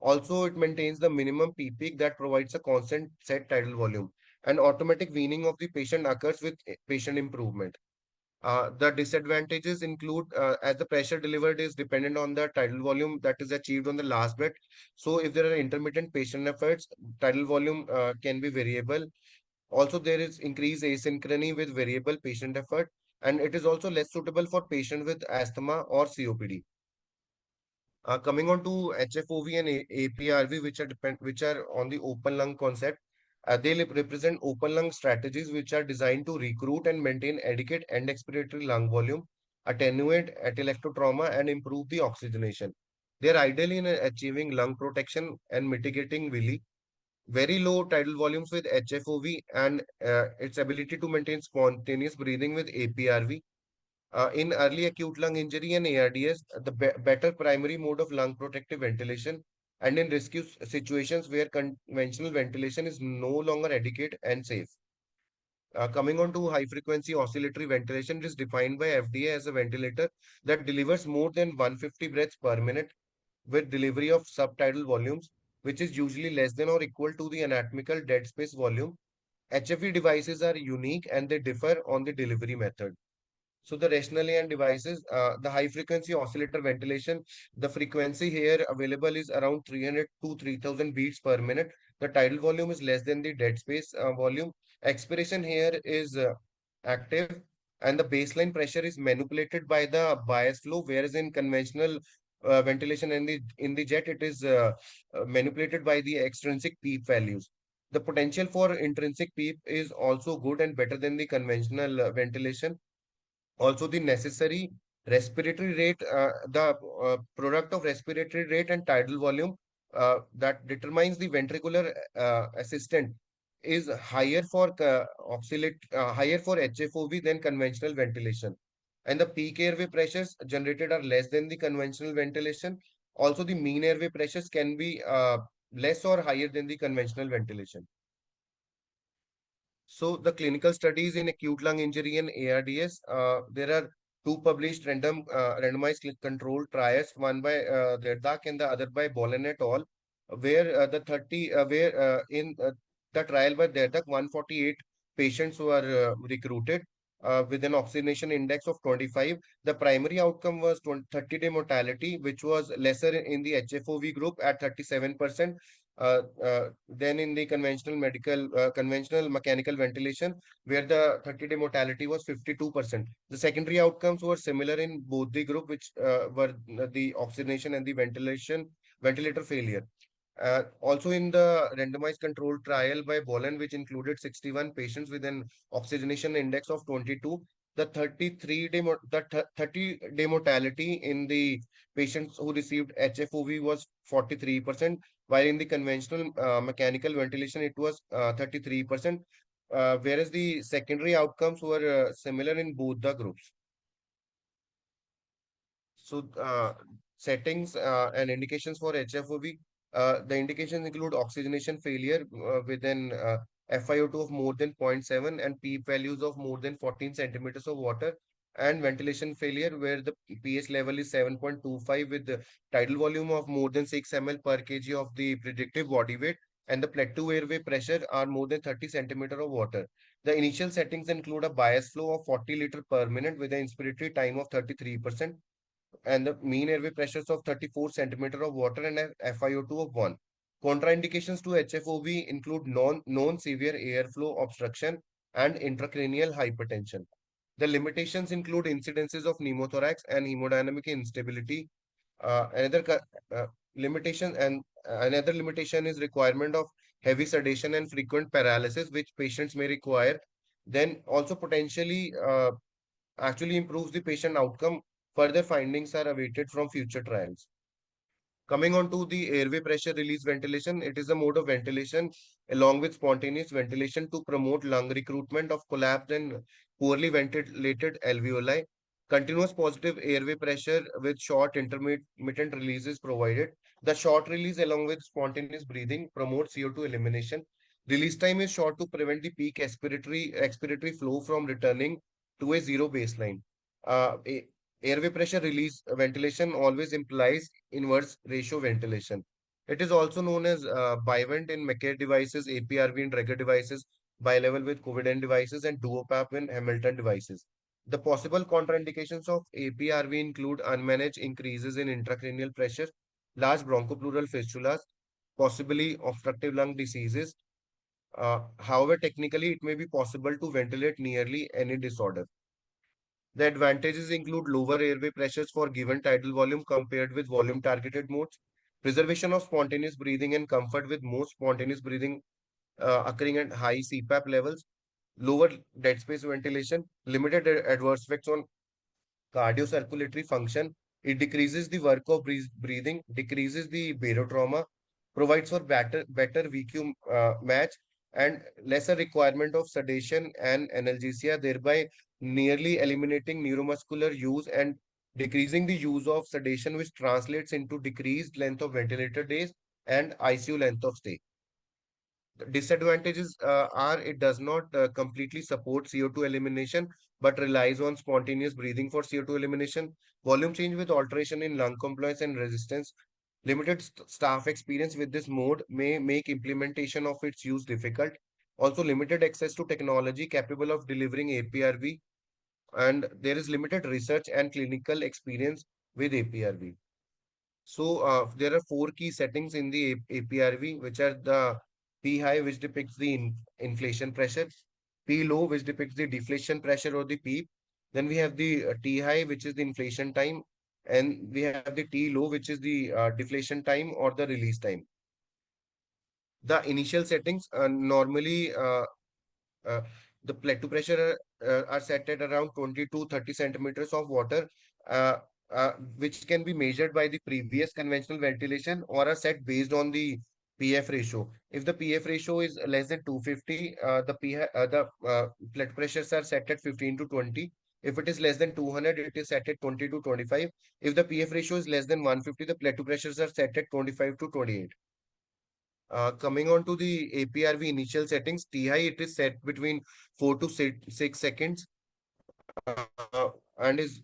Also, it maintains the minimum P peak that provides a constant set tidal volume. And automatic weaning of the patient occurs with patient improvement. The disadvantages include as the pressure delivered is dependent on the tidal volume that is achieved on the last breath. So if there are intermittent patient efforts, tidal volume can be variable. Also, there is increased asynchrony with variable patient effort, and it is also less suitable for patients with asthma or COPD. Coming on to HFOV and APRV, which are on the open lung concept, they represent open lung strategies which are designed to recruit and maintain adequate end expiratory lung volume, attenuate atelectotrauma, and improve the oxygenation. They are ideal in achieving lung protection and mitigating villi. Very low tidal volumes with HFOV and its ability to maintain spontaneous breathing with APRV in early acute lung injury and ARDS, the better primary mode of lung protective ventilation, and in rescue situations where conventional ventilation is no longer adequate and safe. Coming on to high frequency oscillatory ventilation, it is defined by FDA as a ventilator that delivers more than 150 breaths per minute with delivery of subtidal volumes, which is usually less than or equal to the anatomical dead space volume. HFV devices are unique and they differ on the delivery method. So the rationale and devices, the high frequency oscillator ventilation, the frequency here available is around 300 to 3000 beats per minute. The tidal volume is less than the dead space volume. Expiration here is active and the baseline pressure is manipulated by the bias flow, whereas in conventional ventilation in the jet, it is manipulated by the extrinsic PEEP values. The potential for intrinsic PEEP is also good and better than the conventional ventilation. Also the necessary respiratory rate, the product of respiratory rate and tidal volume that determines the ventricular assistant is higher for higher for HFOV than conventional ventilation. And the peak airway pressures generated are less than the conventional ventilation. Also, the mean airway pressures can be less or higher than the conventional ventilation. So the clinical studies in acute lung injury and ARDS, there are two published randomized controlled trials, one by Derdak and the other by Bolen et al., where where in the trial by Derdak, 148 patients were recruited with an oxygenation index of 25. The primary outcome was 30-day mortality, which was lesser in the HFOV group at 37%. Than in the conventional mechanical ventilation, where the 30-day mortality was 52%. The secondary outcomes were similar in both the group, which were the oxygenation and the ventilator failure. Also in the randomized controlled trial by Bolen, which included 61 patients with an oxygenation index of 22, the 30-day mortality in the patients who received HFOV was 43%, while in the conventional mechanical ventilation it was 33%, whereas the secondary outcomes were similar in both the groups. So, settings and indications for HFOV. The indications include oxygenation failure with an FiO2 of more than zero point 0.7 and peak values of more than 14 centimeters of water, and ventilation failure where the pH level is 7.25 with the tidal volume of more than 6 ml per kg of the predictive body weight, and the plateau airway pressure are more than 30 centimeter of water. The initial settings include a bias flow of 40 liter per minute with an inspiratory time of 33%, and the mean airway pressures of 34 centimeter of water and a FiO2 of 1. Contraindications to HFOV include known severe airflow obstruction and intracranial hypertension. The limitations include incidences of pneumothorax and hemodynamic instability. Another limitation and another limitation is requirement of heavy sedation and frequent paralysis, which patients may require. Then also potentially actually improves the patient outcome. Further findings are awaited from future trials. Coming on to the airway pressure release ventilation, it is a mode of ventilation along with spontaneous ventilation to promote lung recruitment of collapsed and poorly ventilated alveoli. Continuous positive airway pressure with short intermittent releases provided. The short release along with spontaneous breathing promotes CO2 elimination. Release time is short to prevent the peak expiratory flow from returning to a zero baseline. Uh, a- Airway pressure release ventilation always implies inverse ratio ventilation. It is also known as bivent in Macaire devices, APRV in Traeger devices, bilevel with Covident devices, and duopap in Hamilton devices. The possible contraindications of APRV include unmanaged increases in intracranial pressure, large bronchopleural fistulas, possibly obstructive lung diseases. However, technically, it may be possible to ventilate nearly any disorder. The advantages include lower airway pressures for given tidal volume compared with volume targeted modes, preservation of spontaneous breathing and comfort with most spontaneous breathing occurring at high CPAP levels, lower dead space ventilation, limited adverse effects on cardiocirculatory function. It decreases the work of breathing, decreases the barotrauma, provides for better VQ match, and lesser requirement of sedation and analgesia, thereby nearly eliminating neuromuscular use and decreasing the use of sedation, which translates into decreased length of ventilator days and ICU length of stay. The disadvantages are it does not completely support CO2 elimination, but relies on spontaneous breathing for CO2 elimination. Volume change with alteration in lung compliance and resistance. Limited staff experience with this mode may make implementation of its use difficult. Also, limited access to technology capable of delivering APRV, and there is limited research and clinical experience with APRV. So there are four key settings in the APRV, which are the P high, which depicts the inflation pressure, P low, which depicts the deflation pressure or the PEEP. Then we have the T high, which is the inflation time, and we have the T low, which is the deflation time or the release time. The initial settings normally uh, the plateau pressure are set at around 20 to 30 centimeters of water, uh, which can be measured by the previous conventional ventilation or are set based on the PF ratio. If the PF ratio is less than 250, the plateau pressures are set at 15 to 20. If it is less than 200, it is set at 20 to 25. If the PF ratio is less than 150, the plateau pressures are set at 25 to 28. Coming on to the APRV initial settings, TI it is set between 4 to 6 seconds, and and is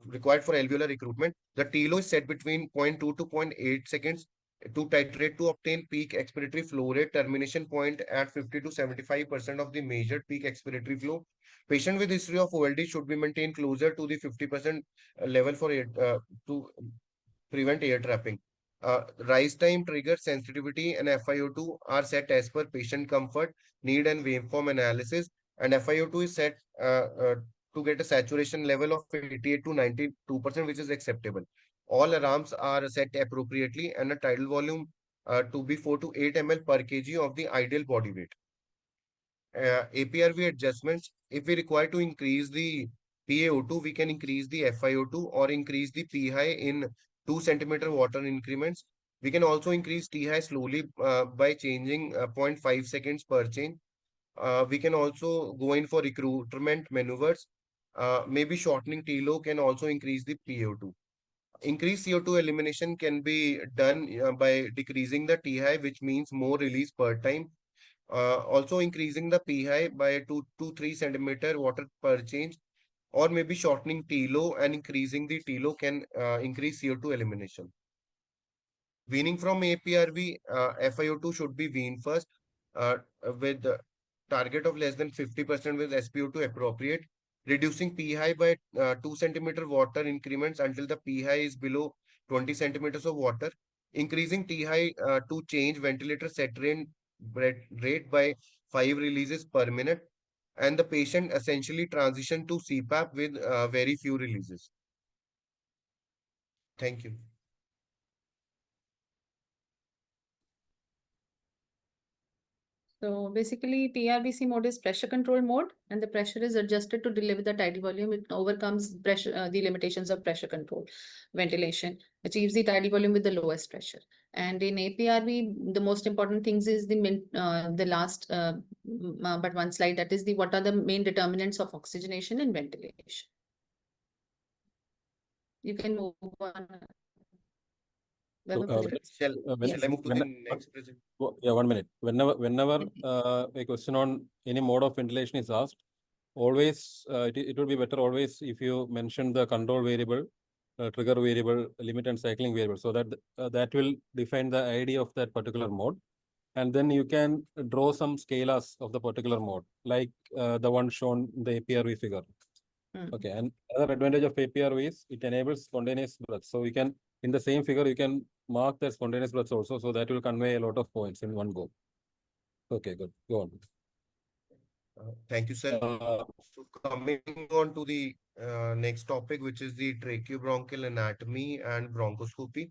required for alveolar recruitment. The TLO is set between 0.2 to 0.8 seconds to titrate to obtain peak expiratory flow rate. Termination point at 50 to 75% of the measured peak expiratory flow. Patient with history of OLD should be maintained closer to the 50% level for it to prevent air trapping. Rise time, trigger, sensitivity, and FiO2 are set as per patient comfort, need, and waveform analysis. And FiO2 is set to get a saturation level of 88 to 92%, which is acceptable. All alarms are set appropriately, and a tidal volume to be 4 to 8 ml per kg of the ideal body weight. APRV adjustments, if we require to increase the PaO2, we can increase the FiO2 or increase the P high in 2 centimeter water increments. We can also increase T high slowly by changing 0.5 seconds per change. We can also go in for recruitment maneuvers. Maybe shortening T low can also increase the PaO2. Increased CO2 elimination can be done by decreasing the T high, which means more release per time. Also increasing the P high by 2 to 3 centimeter water per change, or maybe shortening T low and increasing the T low can increase CO2 elimination. Weaning from APRV, FiO2 should be weaned first with target of less than 50% with SpO2 appropriate. Reducing P high by 2 centimeter water increments until the P high is below 20 centimeters of water. Increasing T high to change ventilator saturate rate by 5 releases per minute. And the patient essentially transition to CPAP with very few releases. Thank you. So basically, PRVC mode is pressure control mode, and the pressure is adjusted to deliver the tidal volume. It overcomes pressure, the limitations of pressure control. Ventilation achieves the tidal volume with the lowest pressure. And in APRV, the most important things is the last, but one slide, that is the what are the main determinants of oxygenation and ventilation. You can move on. So, Shall Yes. I move to the next present? Yeah, 1 minute. Whenever a question on any mode of ventilation is asked, always it would be better always if you mention the control variable, trigger variable, limit and cycling variable, so that that will define the ID of that particular mode, and then you can draw some scalars of the particular mode, like the one shown in the APRV figure. Okay, and another advantage of APRV is it enables spontaneous breath. So you can, in the same figure, you can mark the spontaneous breaths also, so that will convey a lot of points in one go. Okay, good. Go on. Thank you, sir. So coming on to the next topic, which is the tracheobronchial anatomy and bronchoscopy.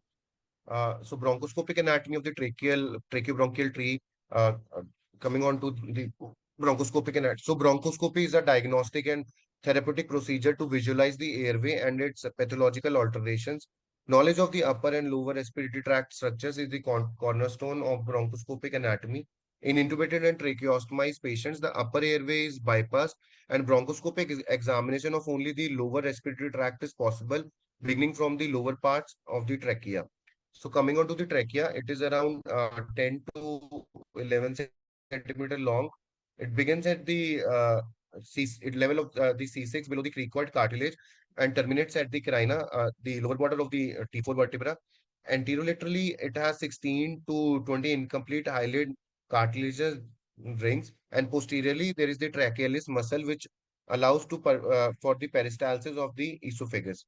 So bronchoscopic anatomy of the tracheobronchial tree. Coming on to the bronchoscopic anatomy. So bronchoscopy is a diagnostic and therapeutic procedure to visualize the airway and its pathological alterations. Knowledge of the upper and lower respiratory tract structures is the cornerstone of bronchoscopic anatomy. In intubated and tracheostomized patients, the upper airway is bypassed, and bronchoscopic examination of only the lower respiratory tract is possible, beginning from the lower parts of the trachea. So coming on to the trachea, it is around 10 to 11 centimeter long. It begins at the level of the C6 below the cricoid cartilage and terminates at the carina, the lower border of the T4 vertebra. Anterolaterally, it has 16 to 20 incomplete hyoid cartilaginous rings, and posteriorly there is the trachealis muscle, which allows for the peristalsis of the esophagus.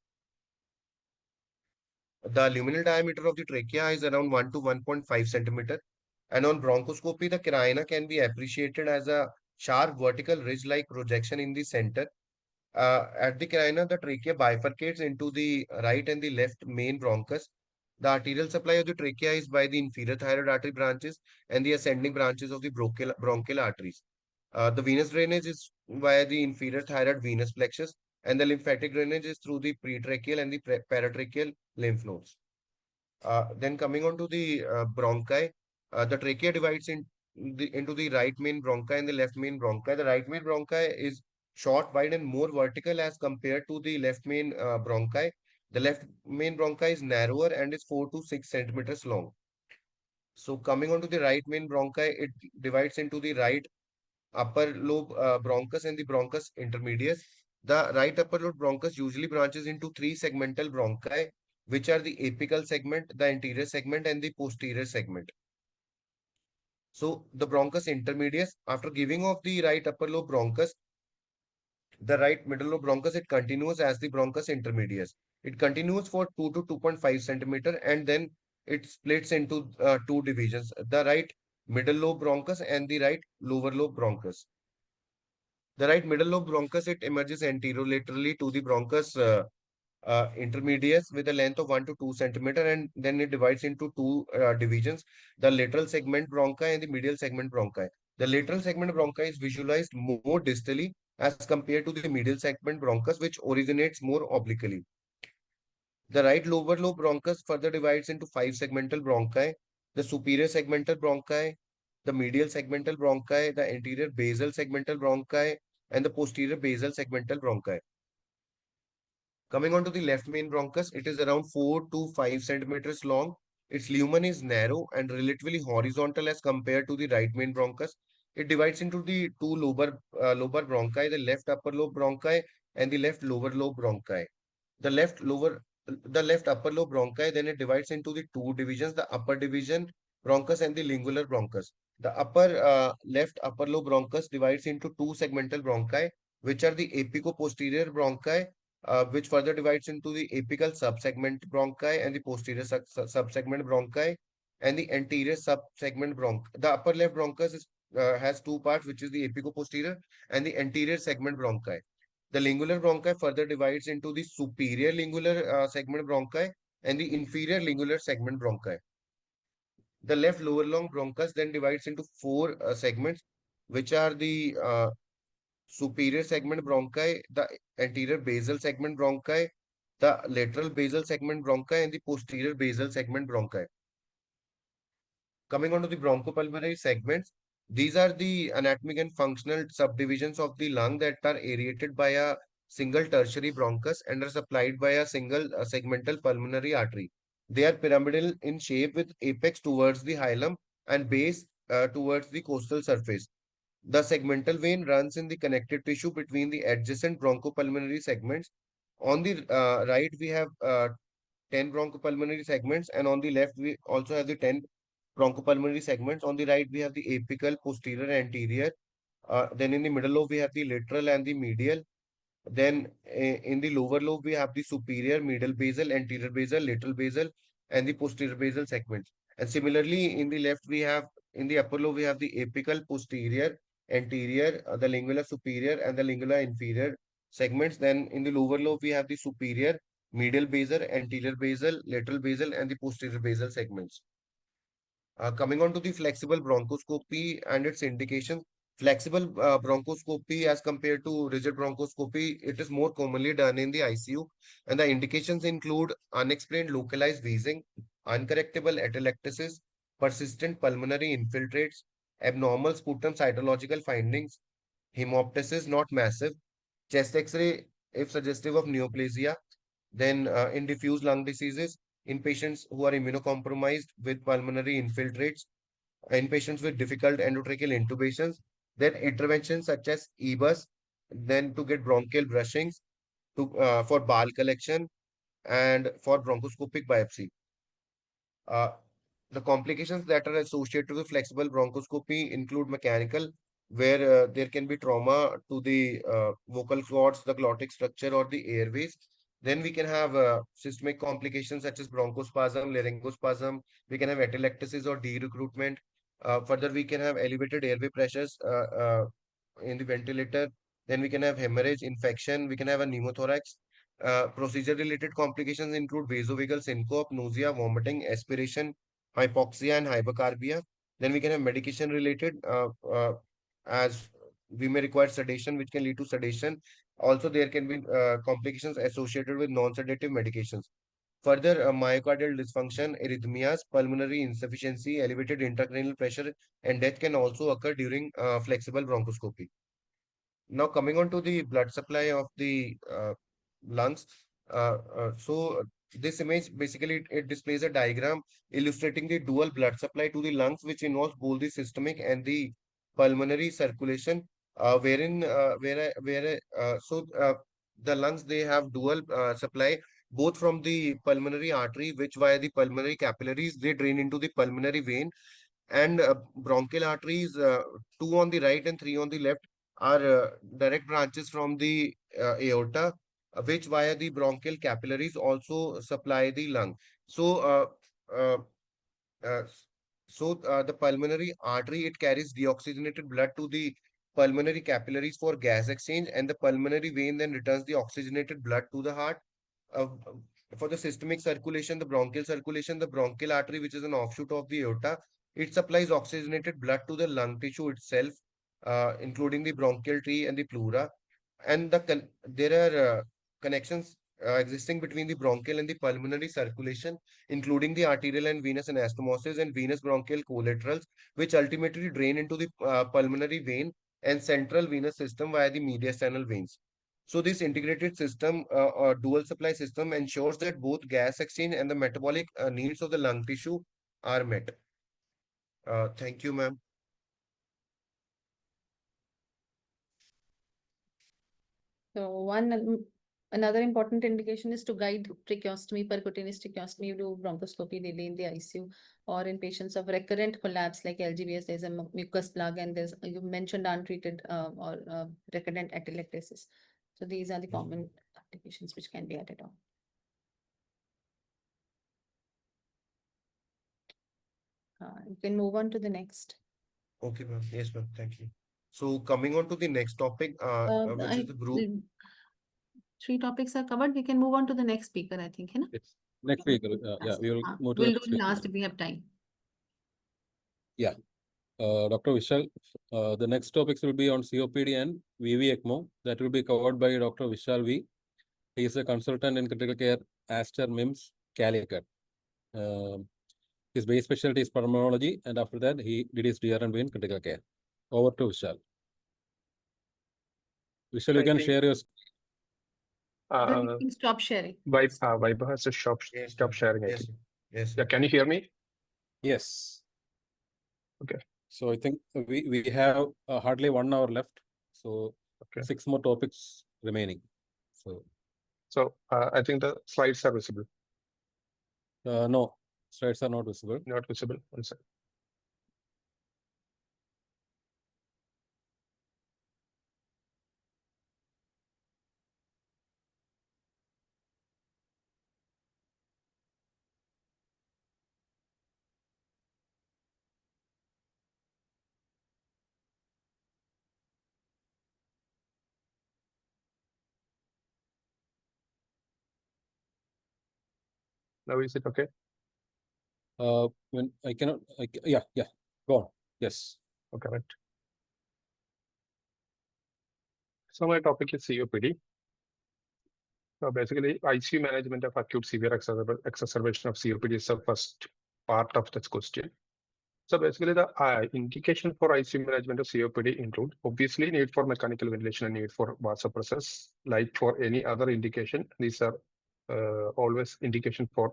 The luminal diameter of the trachea is around 1 to 1.5 centimeter. And on bronchoscopy, the carina can be appreciated as a sharp vertical ridge-like projection in the center. At the carina, the trachea bifurcates into the right and the left main bronchus. The arterial supply of the trachea is by the inferior thyroid artery branches and the ascending branches of the bronchial arteries. The venous drainage is via the inferior thyroid venous plexus, and the lymphatic drainage is through the pretracheal and the paratracheal lymph nodes. Then coming on to the bronchi, the trachea divides into the right main bronchi and the left main bronchi. The right main bronchi is short, wide, and more vertical as compared to the left main bronchi. The left main bronchi is narrower and is 4 to 6 centimeters long. So coming on to the right main bronchi, it divides into the right upper lobe bronchus and the bronchus intermedius. The right upper lobe bronchus usually branches into three segmental bronchi, which are the apical segment, the anterior segment, and the posterior segment. So the bronchus intermedius, after giving off the right upper lobe bronchus, the right middle lobe bronchus, it continues as the bronchus intermedius. It continues for 2 to 2.5 centimeter, and then it splits into two divisions, the right middle lobe bronchus and the right lower lobe bronchus. The right middle lobe bronchus, it emerges anterolaterally to the bronchus intermedius with a length of 1 to 2 centimeter, and then it divides into two divisions, the lateral segment bronchi and the medial segment bronchi. The lateral segment bronchi is visualized more distally as compared to the medial segment bronchus, which originates more obliquely. The right lower lobe bronchus further divides into five segmental bronchi: the superior segmental bronchi, the medial segmental bronchi, the anterior basal segmental bronchi, and the posterior basal segmental bronchi. Coming on to the left main bronchus, it is around 4 to 5 centimeters long. Its lumen is narrow and relatively horizontal as compared to the right main bronchus. It divides into the two lobar bronchi, the left upper lobe bronchi and the left lower lobe bronchi. The left lower, the left upper lobe bronchi, then it divides into the two divisions, the upper division bronchus and the lingular bronchus. The upper left upper lobe bronchus divides into two segmental bronchi, which are the apico-posterior bronchi, which further divides into the apical subsegment bronchi and the posterior subsegment bronchi and the anterior subsegment bronchi. The upper left bronchus has two parts, which is the apico-posterior and the anterior segment bronchi. The lingular bronchi further divides into the superior lingular segment bronchi and the inferior lingular segment bronchi. The left lower long bronchus then divides into four segments, which are the superior segment bronchi, the anterior basal segment bronchi, the lateral basal segment bronchi, and the posterior basal segment bronchi. Coming on to the bronchopulmonary segments, these are the anatomic and functional subdivisions of the lung that are aerated by a single tertiary bronchus and are supplied by a single segmental pulmonary artery. They are pyramidal in shape with apex towards the hilum and base towards the costal surface. The segmental vein runs in the connective tissue between the adjacent bronchopulmonary segments. On the right, we have 10 bronchopulmonary segments, and on the left, we also have the 10 bronchopulmonary segments. On the right, we have the apical, posterior, anterior. Then in the middle lobe, we have the lateral and the medial. Then in the lower lobe, we have the superior, middle basal, anterior basal, lateral basal, and the posterior basal segments. And similarly, in the left, we have in the upper lobe, we have the apical, posterior, anterior, the lingular superior, and the lingular inferior segments. Then in the lower lobe, we have the superior, medial basal, anterior basal, lateral basal, and the posterior basal segments. Coming on to the flexible bronchoscopy and its indications. Flexible bronchoscopy as compared to rigid bronchoscopy, it is more commonly done in the ICU, and the indications include unexplained localized wheezing, uncorrectable atelectasis, persistent pulmonary infiltrates, abnormal sputum cytological findings, hemoptysis not massive, chest X-ray if suggestive of neoplasia, then in diffuse lung diseases, in patients who are immunocompromised with pulmonary infiltrates, in patients with difficult endotracheal intubations, then interventions such as EBUS, then to get bronchial brushings, for bile collection, and for bronchoscopic biopsy. Uh, the complications that are associated with flexible bronchoscopy include mechanical, where there can be trauma to the vocal cords, the glottic structure, or the airways. Then we can have systemic complications such as bronchospasm, laryngospasm. We can have atelectasis or de-recruitment. Further, we can have elevated airway pressures in the ventilator. Then we can have hemorrhage, infection. We can have a pneumothorax. Procedure-related complications include vasovagal syncope, nausea, vomiting, aspiration, hypoxia, and hypercarbia. Then we can have medication-related, as we may require sedation, which can lead to sedation. Also, there can be complications associated with non-sedative medications. Further, myocardial dysfunction, arrhythmias, pulmonary insufficiency, elevated intracranial pressure, and death can also occur during flexible bronchoscopy. Now, coming on to the blood supply of the lungs. This image basically it displays a diagram illustrating the dual blood supply to the lungs, which involves both the systemic and the pulmonary circulation. the lungs, they have dual supply, both from the pulmonary artery, which via the pulmonary capillaries, they drain into the pulmonary vein, and bronchial arteries, two on the right and three on the left, are direct branches from the aorta, which via the bronchial capillaries also supply the lung. So, uh, uh, the pulmonary artery, it carries deoxygenated blood to the pulmonary capillaries for gas exchange, and the pulmonary vein then returns the oxygenated blood to the heart. Uh, for the systemic circulation, the bronchial artery, which is an offshoot of the aorta, it supplies oxygenated blood to the lung tissue itself, including the bronchial tree and the pleura. And there are connections existing between the bronchial and the pulmonary circulation, including the arterial and venous anastomosis and venous bronchial collaterals, which ultimately drain into the pulmonary vein and central venous system via the mediastinal veins. So this integrated system, or dual supply system, ensures that both gas exchange and the metabolic needs of the lung tissue are met. Thank you, ma'am. So another important indication is to guide tracheostomy, percutaneous tracheostomy, do bronchoscopy daily in the ICU, or in patients of recurrent collapse like LGBS, there's a mucus plug, and there's, you mentioned untreated or recurrent atelectasis. So these are the common applications which can be added on. You can move on to the next. Okay, ma'am. Yes, ma'am. Thank you. So coming on to the next topic, which is the group. 3 topics are covered. We can move on to the next speaker, I think. Yes. Next speaker. Yeah, we will move to We'll the do next last speaker. if we have time. Yeah. Dr. Vishal, the next topics will be on COPD and VV ECMO. That will be covered by Dr. Vishal V. He is a consultant in critical care, Aster MIMS, Calicut. His base specialty is pulmonology, and after that, he did his DRNB in critical care. Over to Vishal. Vishal, you can share your. Then you can stop sharing. Viber has to stop Ma'am. sharing. I Yes, think. yes. Yeah, can you hear me? Yes. Okay. So I think we have hardly 1 hour left. So Okay. 6 more topics remaining. So I think the slides are visible. No, slides are not visible. Not visible. One second. Now is it okay? When I cannot, yeah, go on. Yes. Okay, right. So my topic is COPD. So basically, ICU management of acute severe exacerbation of COPD is the first part of this question. So basically, the indication for ICU management of COPD include obviously need for mechanical ventilation and need for vasopressors. Like for any other indication, these are always indication for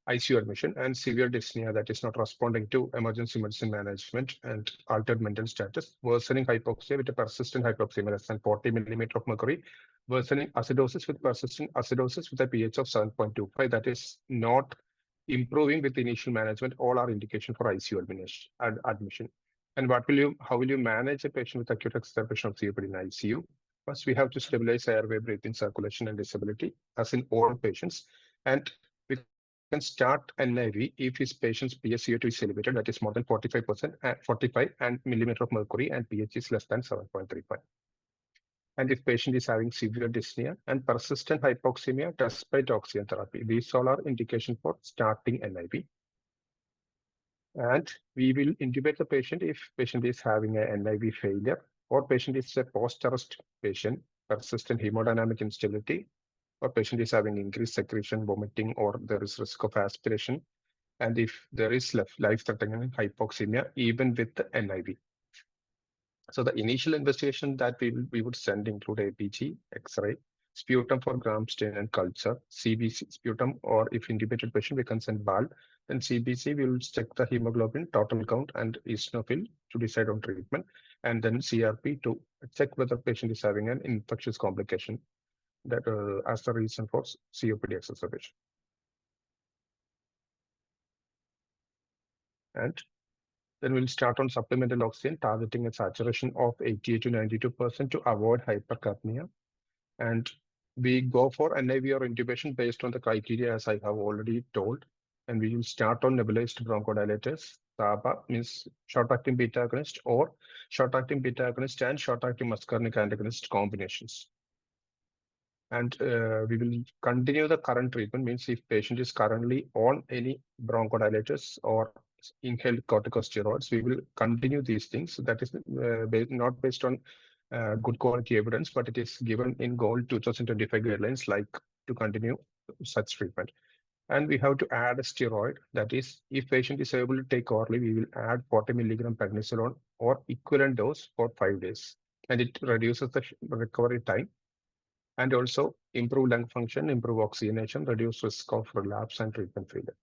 ICU admission, and severe dyspnea that is not responding to emergency medicine management, and altered mental status, worsening hypoxia with a persistent hypoxia less than 40 millimeter of mercury, worsening acidosis with persistent acidosis with a pH of 7.25 that is not improving with initial management. All are indication for ICU admission. And how will you manage a patient with acute exacerbation of COPD in ICU? First, we have to stabilize airway, breathing, circulation, and disability, as in all patients. And we can start NIV if his patient's PSCO2 is elevated, that is more than 45%, 45 and millimeter of mercury, and pH is less than 7.35. And if patient is having severe dyspnea and persistent hypoxemia despite oxygen therapy, these all are indication for starting NIV. And we will intubate the patient if patient is having a NIV failure, or patient is a post-arrest patient, persistent hemodynamic instability, or patient is having increased secretion, vomiting, or there is risk of aspiration, and if there is life-threatening hypoxemia, even with the NIV. So the initial investigation that we would send include APG, X-ray, sputum for gram stain and culture, CBC sputum, or if intubated patient, we can send BAL. Then CBC, we will check the hemoglobin, total count, and eosinophil to decide on treatment, and then CRP to check whether patient is having an infectious complication. that as the reason for COPD exacerbation. And then we'll start on supplemental oxygen, targeting a saturation of 88 to 92% to avoid hypercapnia. And we go for NIV or intubation based on the criteria as I have already told. And we will start on nebulized bronchodilators. SABA means short-acting beta agonist or short-acting beta agonist and short-acting muscarinic antagonist combinations. And we will continue the current treatment, means if patient is currently on any bronchodilators or inhaled corticosteroids, we will continue these things. That is not based on good quality evidence, but it is given in GOLD 2025 guidelines, like to continue such treatment. And we have to add a steroid. That is, if patient is able to take orally, we will add 40 milligram prednisolone or equivalent dose for 5 days. And it reduces the recovery time and also improve lung function, improve oxygenation, reduce risk of relapse and treatment failure.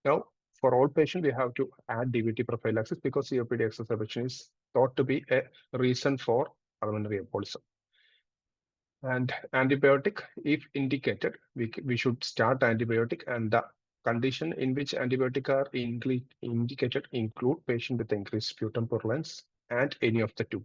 Now, for all patients, we have to add DVT prophylaxis because COPD exacerbation is thought to be a reason for pulmonary embolism. And antibiotic, if indicated, we should start antibiotic, and the condition in which antibiotic are indicated include patient with increased sputum purulence and any of the 2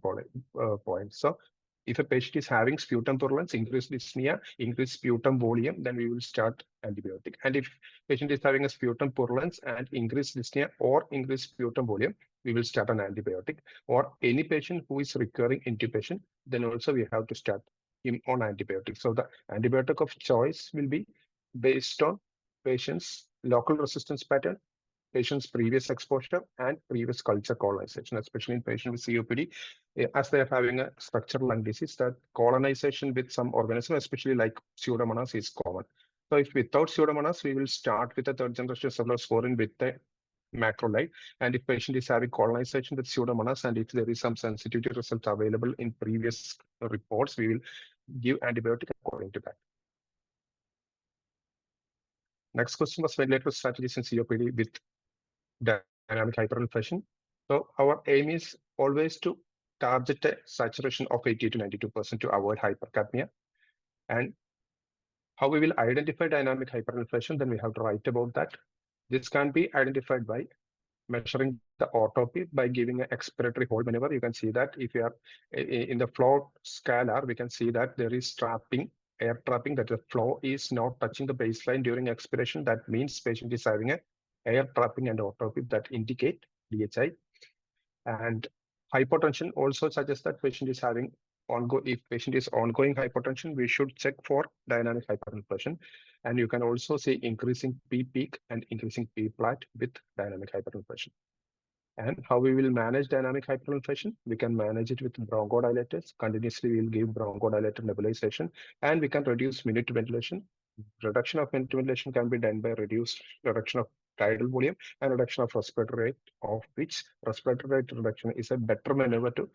points. So if a patient is having sputum purulence, increased dyspnea, increased sputum volume, then we will start antibiotic. And if patient is having a sputum purulence and increased dyspnea or increased sputum volume, we will start an antibiotic. Or any patient who is requiring intubation, then also we have to start him on antibiotics. So the antibiotic of choice will be based on patient's local resistance pattern, patient's previous exposure, and previous culture colonization, especially in patients with COPD, as they are having a structural lung disease, that colonization with some organism, especially like Pseudomonas, is common. So if without Pseudomonas, we will start with a third generation cephalosporin with the macrolide. And if patient is having colonization with Pseudomonas, and if there is some sensitivity result available in previous reports, we will give antibiotic according to that. Next question was ventilator strategies in COPD with dynamic hyperinflation. So our aim is always to target a saturation of 80 to 92% to avoid hypercapnia. And how we will identify dynamic hyperinflation, then we have to write about that. This can be identified by measuring the autopy by giving an expiratory hold. Whenever you can see that if you are in the flow scalar, we can see that there is trapping, air trapping, that the flow is not touching the baseline during expiration. That means patient is having a air trapping and autopy that indicate DHI. And hypotension also suggests that patient is having if patient is ongoing hypotension, we should check for dynamic hyperinflation. And you can also see increasing P peak and increasing P plat with dynamic hyperinflation. And how we will manage dynamic hyperinflation? We can manage it with bronchodilators. Continuously, we will give bronchodilator nebulization, and we can reduce minute ventilation. Reduction of minute ventilation can be done by reduction of tidal volume and reduction of respiratory rate, of which respiratory rate reduction is a better maneuver to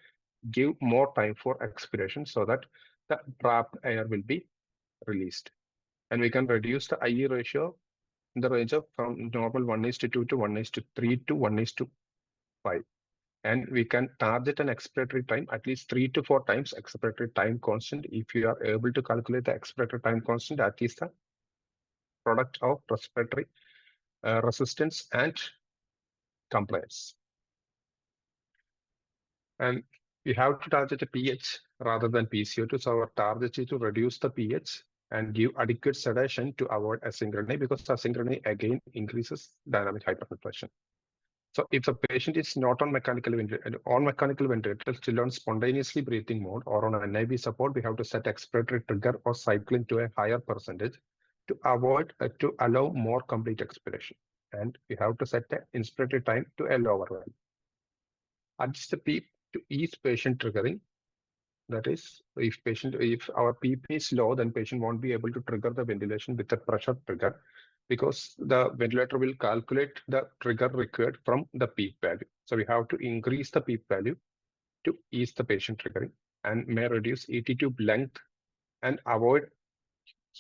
give more time for expiration so that the trapped air will be released. And we can reduce the IE ratio in the range of from normal 1:2 to 1:3 to 1:5. And we can target an expiratory time at least 3 to 4 times expiratory time constant. If you are able to calculate the expiratory time constant, that is the product of respiratory resistance and compliance. And we have to target a pH rather than PCO2. So our target is to reduce the pH and give adequate sedation to avoid asynchrony, because asynchrony again increases dynamic hyperinflation. So if the patient is not on mechanical ventilator, still on spontaneously breathing mode or on an NIV support, we have to set expiratory trigger or cycling to a higher percentage to allow more complete expiration. And we have to set the inspiratory time to a lower value. Adjust the PEEP to ease patient triggering. That is, if our PEEP is low, then patient won't be able to trigger the ventilation with a pressure trigger, because the ventilator will calculate the trigger required from the PEEP value. So we have to increase the PEEP value to ease the patient triggering, and may reduce ET tube length and avoid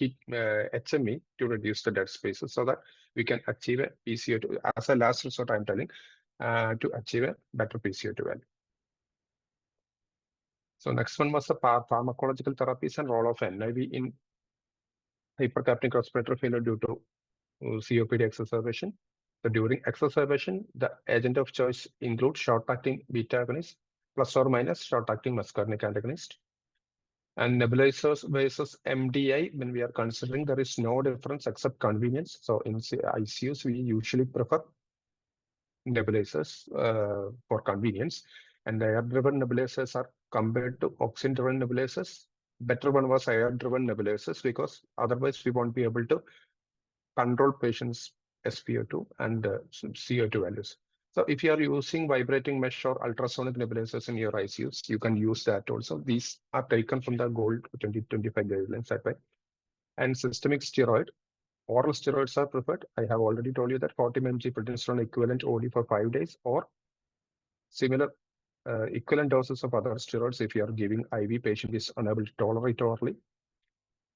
HME to reduce the dead spaces, so that we can achieve a PCO2 as a last resort. I'm telling to achieve a better PCO2 value. So next one was the pharmacological therapies and role of NIV in hypercapnic respiratory failure due to COPD exacerbation. So during exacerbation, the agent of choice includes short-acting beta agonist plus or minus short-acting muscarinic antagonist. And nebulizers versus MDI, when we are considering, there is no difference except convenience. So in ICUs, we usually prefer nebulizers for convenience. And air-driven nebulizers are compared to oxygen-driven nebulizers. Better one was air-driven nebulizers because otherwise we won't be able to control patients' SpO2 and CO2 values. So if you are using vibrating mesh or ultrasonic nebulizers in your ICUs, you can use that also. These are taken from the GOLD 2025 guidelines that way. And systemic steroid, oral steroids are preferred. I have already told you that 40 mg prednisolone equivalent OD for 5 days or similar equivalent doses of other steroids if you are giving IV, patient is unable to tolerate orally.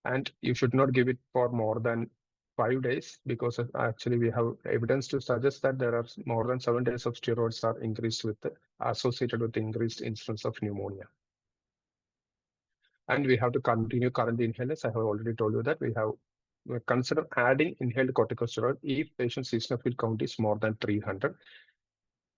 And you should not give it for more than 5 days because actually we have evidence to suggest that there are more than 7 days of steroids are increased with associated with increased incidence of pneumonia. And we have to continue current inhalers. I have already told you that we consider adding inhaled corticosteroid if patient's eosinophil count is more than 300.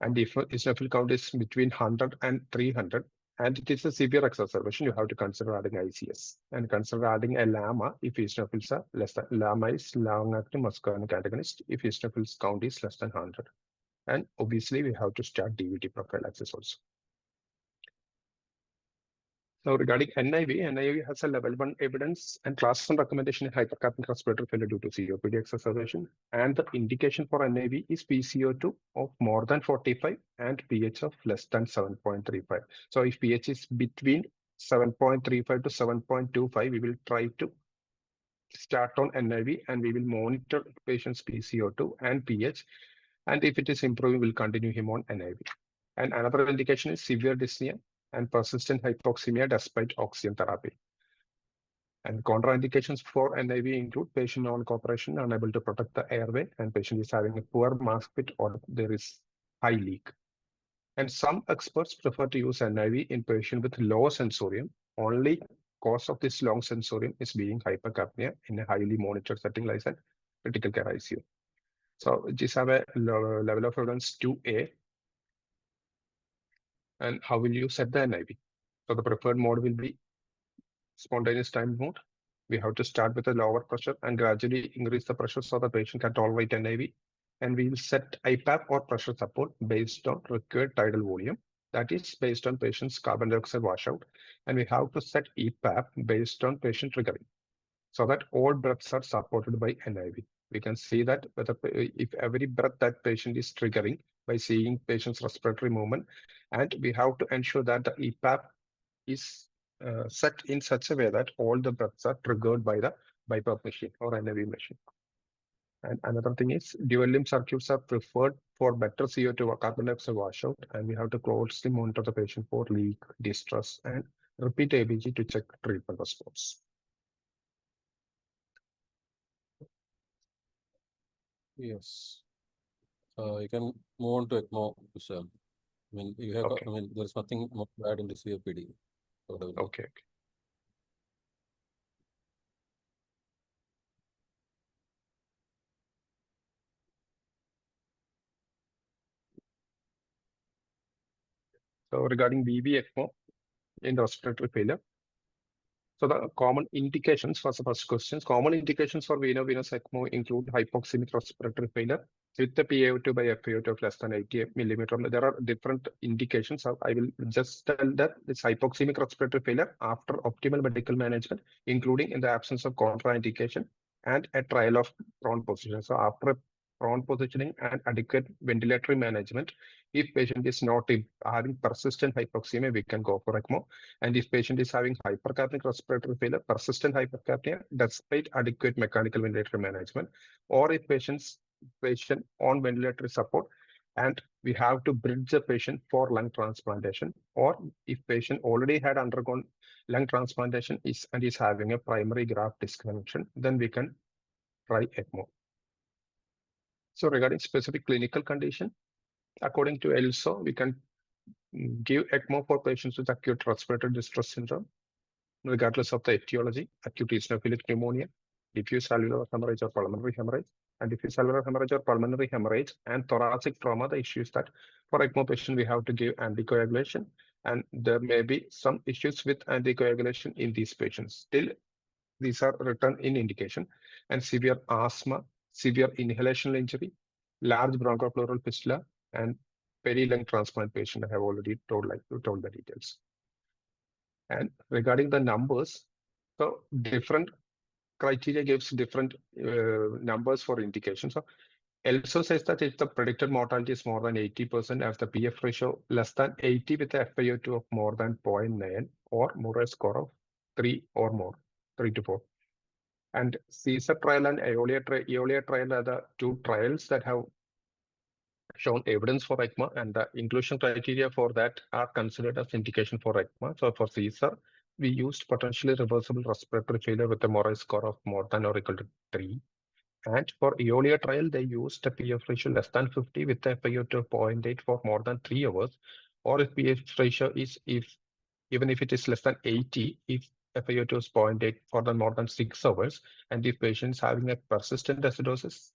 And if eosinophil count is between 100 and 300, and it is a severe exacerbation, you have to consider adding ICS and consider adding a LAMA if eosinophils are less than. LAMA is long-acting muscarinic antagonist if eosinophils count is less than 100. And obviously, we have to start DVT prophylaxis also. So regarding NIV has a level 1 evidence and class 1 recommendation in hypercapnic respiratory failure due to COPD exacerbation. And the indication for NIV is PCO2 of more than 45 and pH of less than 7.35. So if pH is between 7.35 to 7.25, we will try to start on NIV and we will monitor patient's PCO2 and pH. And if it is improving, we'll continue him on NIV. And another indication is severe dyspnea and persistent hypoxemia despite oxygen therapy. And contraindications for NIV include patient non-cooperation, unable to protect the airway, and patient is having a poor mask fit or there is high leak. And some experts prefer to use NIV in patient with low sensorium. Only cause of this long sensorium is being hypercapnia in a highly monitored setting like a critical care ICU. So just have a level of evidence 2A. And how will you set the NIV? So the preferred mode will be spontaneous time mode. We have to start with a lower pressure and gradually increase the pressure so the patient can tolerate NIV. And we will set IPAP or pressure support based on required tidal volume. That is based on patient's carbon dioxide washout. And we have to set EPAP based on patient recovery so that all breaths are supported by NIV. We can see that whether if every breath that patient is triggering by seeing patient's respiratory movement, and we have to ensure that the EPAP is set in such a way that all the breaths are triggered by the BiPAP machine or NIV machine. And another thing is dual limb circuits are preferred for better CO2 carbon dioxide washout, and we have to closely monitor the patient for leak, distress, and repeat ABG to check treatment response. Yes. You can move on to ECMO, Vishal. I mean, you have. Okay. I mean, there's nothing more to add in the COPD. Okay. So regarding VV ECMO in respiratory failure. So the common indications for the first questions. Common indications for veno-venous ECMO include hypoxemic respiratory failure with the PaO2 by FaO2 of less than 80 millimeter. There are different indications. I will just tell that it's hypoxemic respiratory failure after optimal medical management, including in the absence of contraindication and a trial of prone position. So after prone positioning and adequate ventilatory management, if patient is not having persistent hypoxemia, we can go for ECMO. And if patient is having hypercapnic respiratory failure, persistent hypercapnia, despite adequate mechanical ventilatory management, or if patient on ventilatory support, and we have to bridge the patient for lung transplantation, or if patient already had undergone lung transplantation and is having a primary graft dysfunction, then we can try ECMO. So regarding specific clinical condition, according to ELSO, we can give ECMO for patients with acute respiratory distress syndrome, regardless of the etiology, acute eosinophilic pneumonia, diffuse cellular hemorrhage or pulmonary hemorrhage, and diffuse cellular hemorrhage or pulmonary hemorrhage and thoracic trauma. The issue is that for ECMO patient, we have to give anticoagulation, and there may be some issues with anticoagulation in these patients. Still, these are written in indication, and severe asthma, severe inhalational injury, large bronchopleural fistula, and peri-lung transplant patient. I have already told the details. And regarding the numbers, so different criteria gives different numbers for indication. So ELSO says that if the predicted mortality is more than 80%, as the PF ratio less than 80 with a FiO2 of more than 0.9 or Murray score of 3 or more, 3 to 4. And CSER trial and EOLIA trial are the two trials that have shown evidence for ECMO, and the inclusion criteria for that are considered as indication for ECMO. So for CSER, we used potentially reversible respiratory failure with a Murray score of more than or equal to 3. And for EOLIA trial, they used a PF ratio less than 50 with a FiO2 of 0.8 for more than 3 hours. Or if PF ratio is even if it is less than 80, if FiO2 is 0.8 for more than 6 hours, and if patients having a persistent acidosis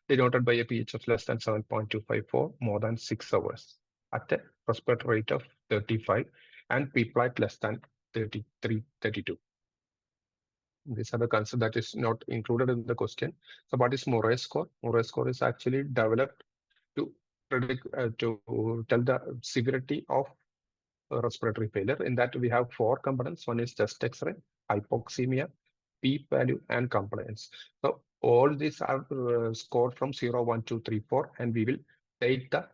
denoted by a pH of less than 7.25 for more than 6 hours at a respiratory rate of 35 and p-plot less than 33, 32. These are the concept that is not included in the question. So what is Murray score? Murray score is actually developed to predict to tell the severity of respiratory failure. In that we have 4 components. One is chest X-ray, hypoxemia, PEEP value, and compliance. So all these are scored from 0, 1, 2, 3, 4, and we will take the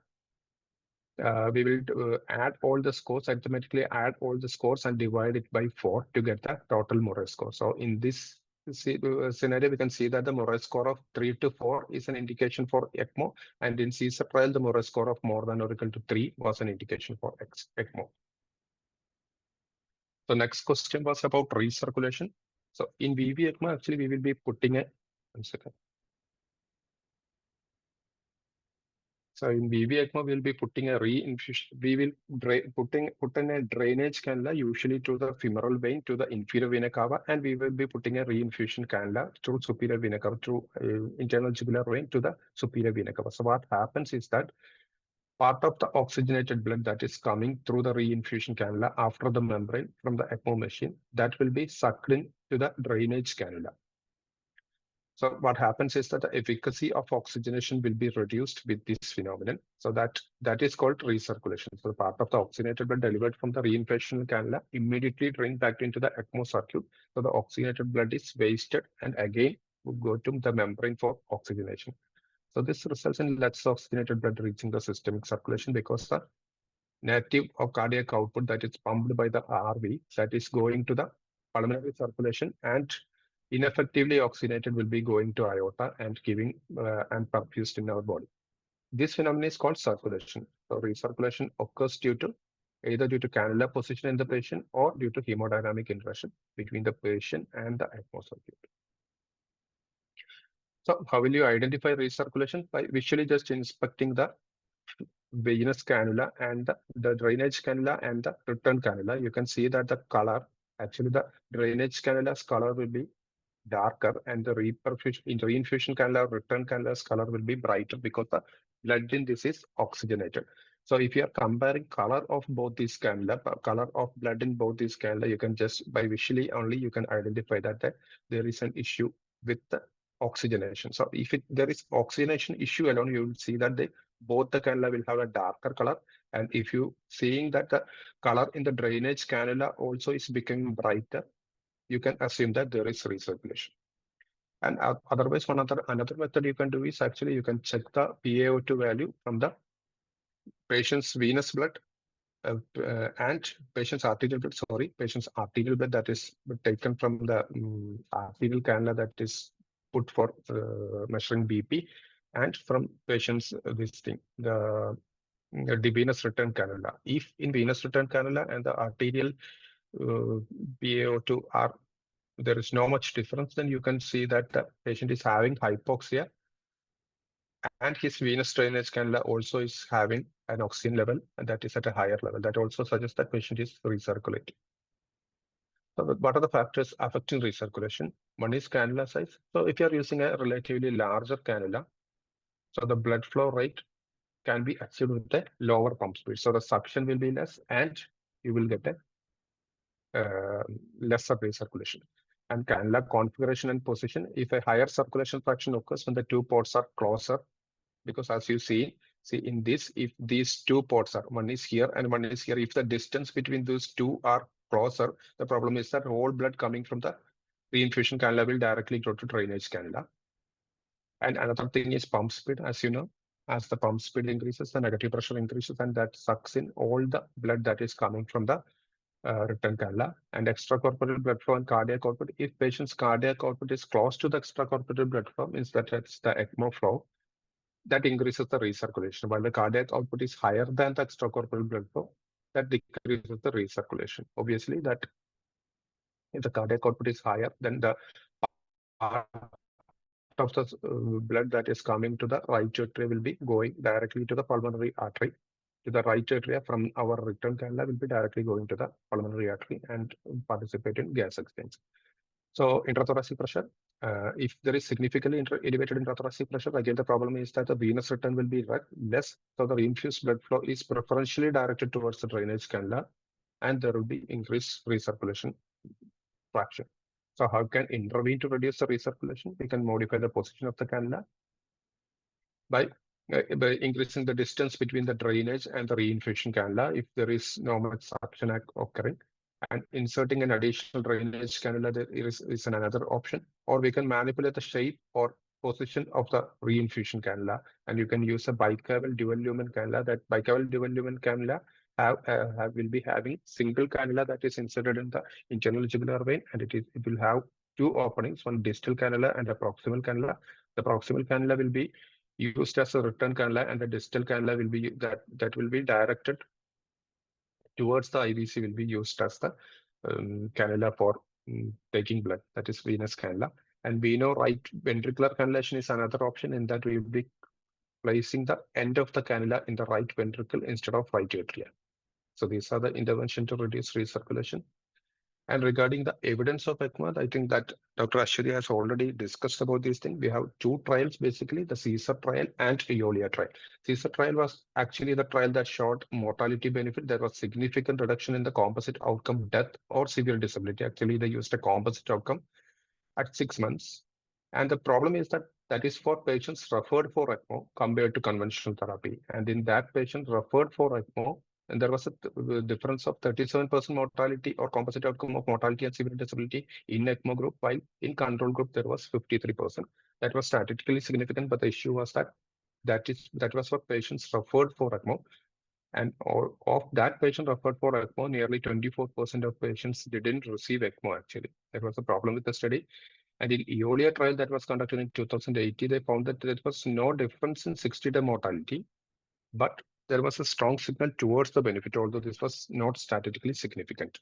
add all the scores, arithmetically add all the scores and divide it by 4 to get the total Murray score. So in this scenario, we can see that the Murray score of 3 to 4 is an indication for ECMO, and in CSER trial, the Murray score of more than or equal to 3 was an indication for ECMO. The next question was about recirculation. So in VV ECMO, actually, we will be putting a 1 second. So in VV ECMO, we'll be putting a re-infusion. We will put in a drainage cannula, usually to the femoral vein, to the inferior vena cava, and we will be putting a re-infusion cannula through superior vena cava, through internal jugular vein to the superior vena cava. So what happens is that part of the oxygenated blood that is coming through the re-infusion cannula after the membrane from the ECMO machine, that will be sucked in to the drainage cannula. So what happens is that the efficacy of oxygenation will be reduced with this phenomenon. So that is called recirculation. So part of the oxygenated blood delivered from the re-infusion cannula immediately drain back into the ECMO circuit. So the oxygenated blood is wasted and again would go to the membrane for oxygenation. So this results in less oxygenated blood reaching the systemic circulation because the native or cardiac output that is pumped by the RV that is going to the pulmonary circulation and ineffectively oxygenated will be going to aorta and giving and perfused in our body. This phenomenon is called circulation. So recirculation occurs either due to cannula position in the patient or due to hemodynamic interaction between the patient and the ECMO circuit. So how will you identify recirculation? By visually just inspecting the venous cannula and the drainage cannula and the return cannula. You can see that the color, actually the drainage cannula's color will be darker and the re-infusion cannula, return cannula's color will be brighter because the blood in this is oxygenated. So if you are comparing color of both these cannula, color of blood in both these cannula, you can just by visually only you can identify that there is an issue with the oxygenation. So if there is oxygenation issue alone, you will see that both the cannula will have a darker color. And if you seeing that the color in the drainage cannula also is becoming brighter, you can assume that there is recirculation. And otherwise, another method you can do is actually you can check the PaO2 value from the patient's venous blood and patient's arterial blood. Sorry, patient's arterial blood that is taken from the arterial cannula that is put for measuring BP, and from patient's the venous return cannula. If in venous return cannula and the arterial PaO2 are there is no much difference, then you can see that the patient is having hypoxia and his venous drainage cannula also is having an oxygen level, and that is at a higher level. That also suggests that patient is recirculating. So what are the factors affecting recirculation? One is cannula size. So if you are using a relatively larger cannula, so the blood flow rate can be achieved with a lower pump speed. So the suction will be less and you will get a lesser recirculation. And cannula configuration and position, if a higher circulation fraction occurs when the two ports are closer, because as you see in this, if these two ports are, one is here and one is here, if the distance between those two are closer, the problem is that whole blood coming from the reinfusion cannula will directly go to drainage cannula. And another thing is pump speed, as you know. As the pump speed increases, the negative pressure increases, and that sucks in all the blood that is coming from the return cannula. And extracorporeal blood flow and cardiac output. If patient's cardiac output is close to the extracorporeal blood flow, means that it's the ECMO flow, that increases the recirculation. While the cardiac output is higher than the extracorporeal blood flow, that decreases the recirculation. Obviously, that if the cardiac output is higher, then the part of the blood that is coming to the right atria will be going directly to the pulmonary artery. To the right atria from our return cannula will be directly going to the pulmonary artery and participate in gas exchange. So intrathoracic pressure, if there is significantly elevated intrathoracic pressure, again the problem is that the venous return will be less. So the reinfused blood flow is preferentially directed towards the drainage cannula, and there will be increased recirculation fraction. So how can intervene to reduce the recirculation? We can modify the position of the cannula by increasing the distance between the drainage and the reinfusion cannula if there is no much suction occurring, and inserting an additional drainage cannula there is another option, or we can manipulate the shape or position of the reinfusion cannula, and you can use a bicaval dual lumen cannula. That bicaval dual lumen cannula will be having single cannula that is inserted in the internal jugular vein, and it will have two openings, one distal cannula and a proximal cannula. The proximal cannula will be used as a return cannula, and the distal cannula will be that will be directed towards the IVC, will be used as the cannula for taking blood, that is venous cannula. And we know right ventricular cannulation is another option, in that we will be placing the end of the cannula in the right ventricle instead of right atria. So these are the intervention to reduce recirculation. And regarding the evidence of ECMO, I think that Dr. Ashwari has already discussed about these things. We have two trials, basically, the CESAR trial and EOLIA trial. CESAR trial was actually the trial that showed mortality benefit. There was significant reduction in the composite outcome, death or severe disability. Actually, they used a composite outcome at 6 months. And the problem is that that is for patients referred for ECMO compared to conventional therapy. And in that patient referred for ECMO, and there was a difference of 37% mortality or composite outcome of mortality and severe disability in ECMO group, while in control group there was 53%. That was statistically significant, but the issue was that that was for patients referred for ECMO. And of that patient referred for ECMO, nearly 24% of patients didn't receive ECMO actually. That was a problem with the study. And in EOLIA trial that was conducted in 2018, they found that there was no difference in 60-day mortality, but there was a strong signal towards the benefit, although this was not statistically significant.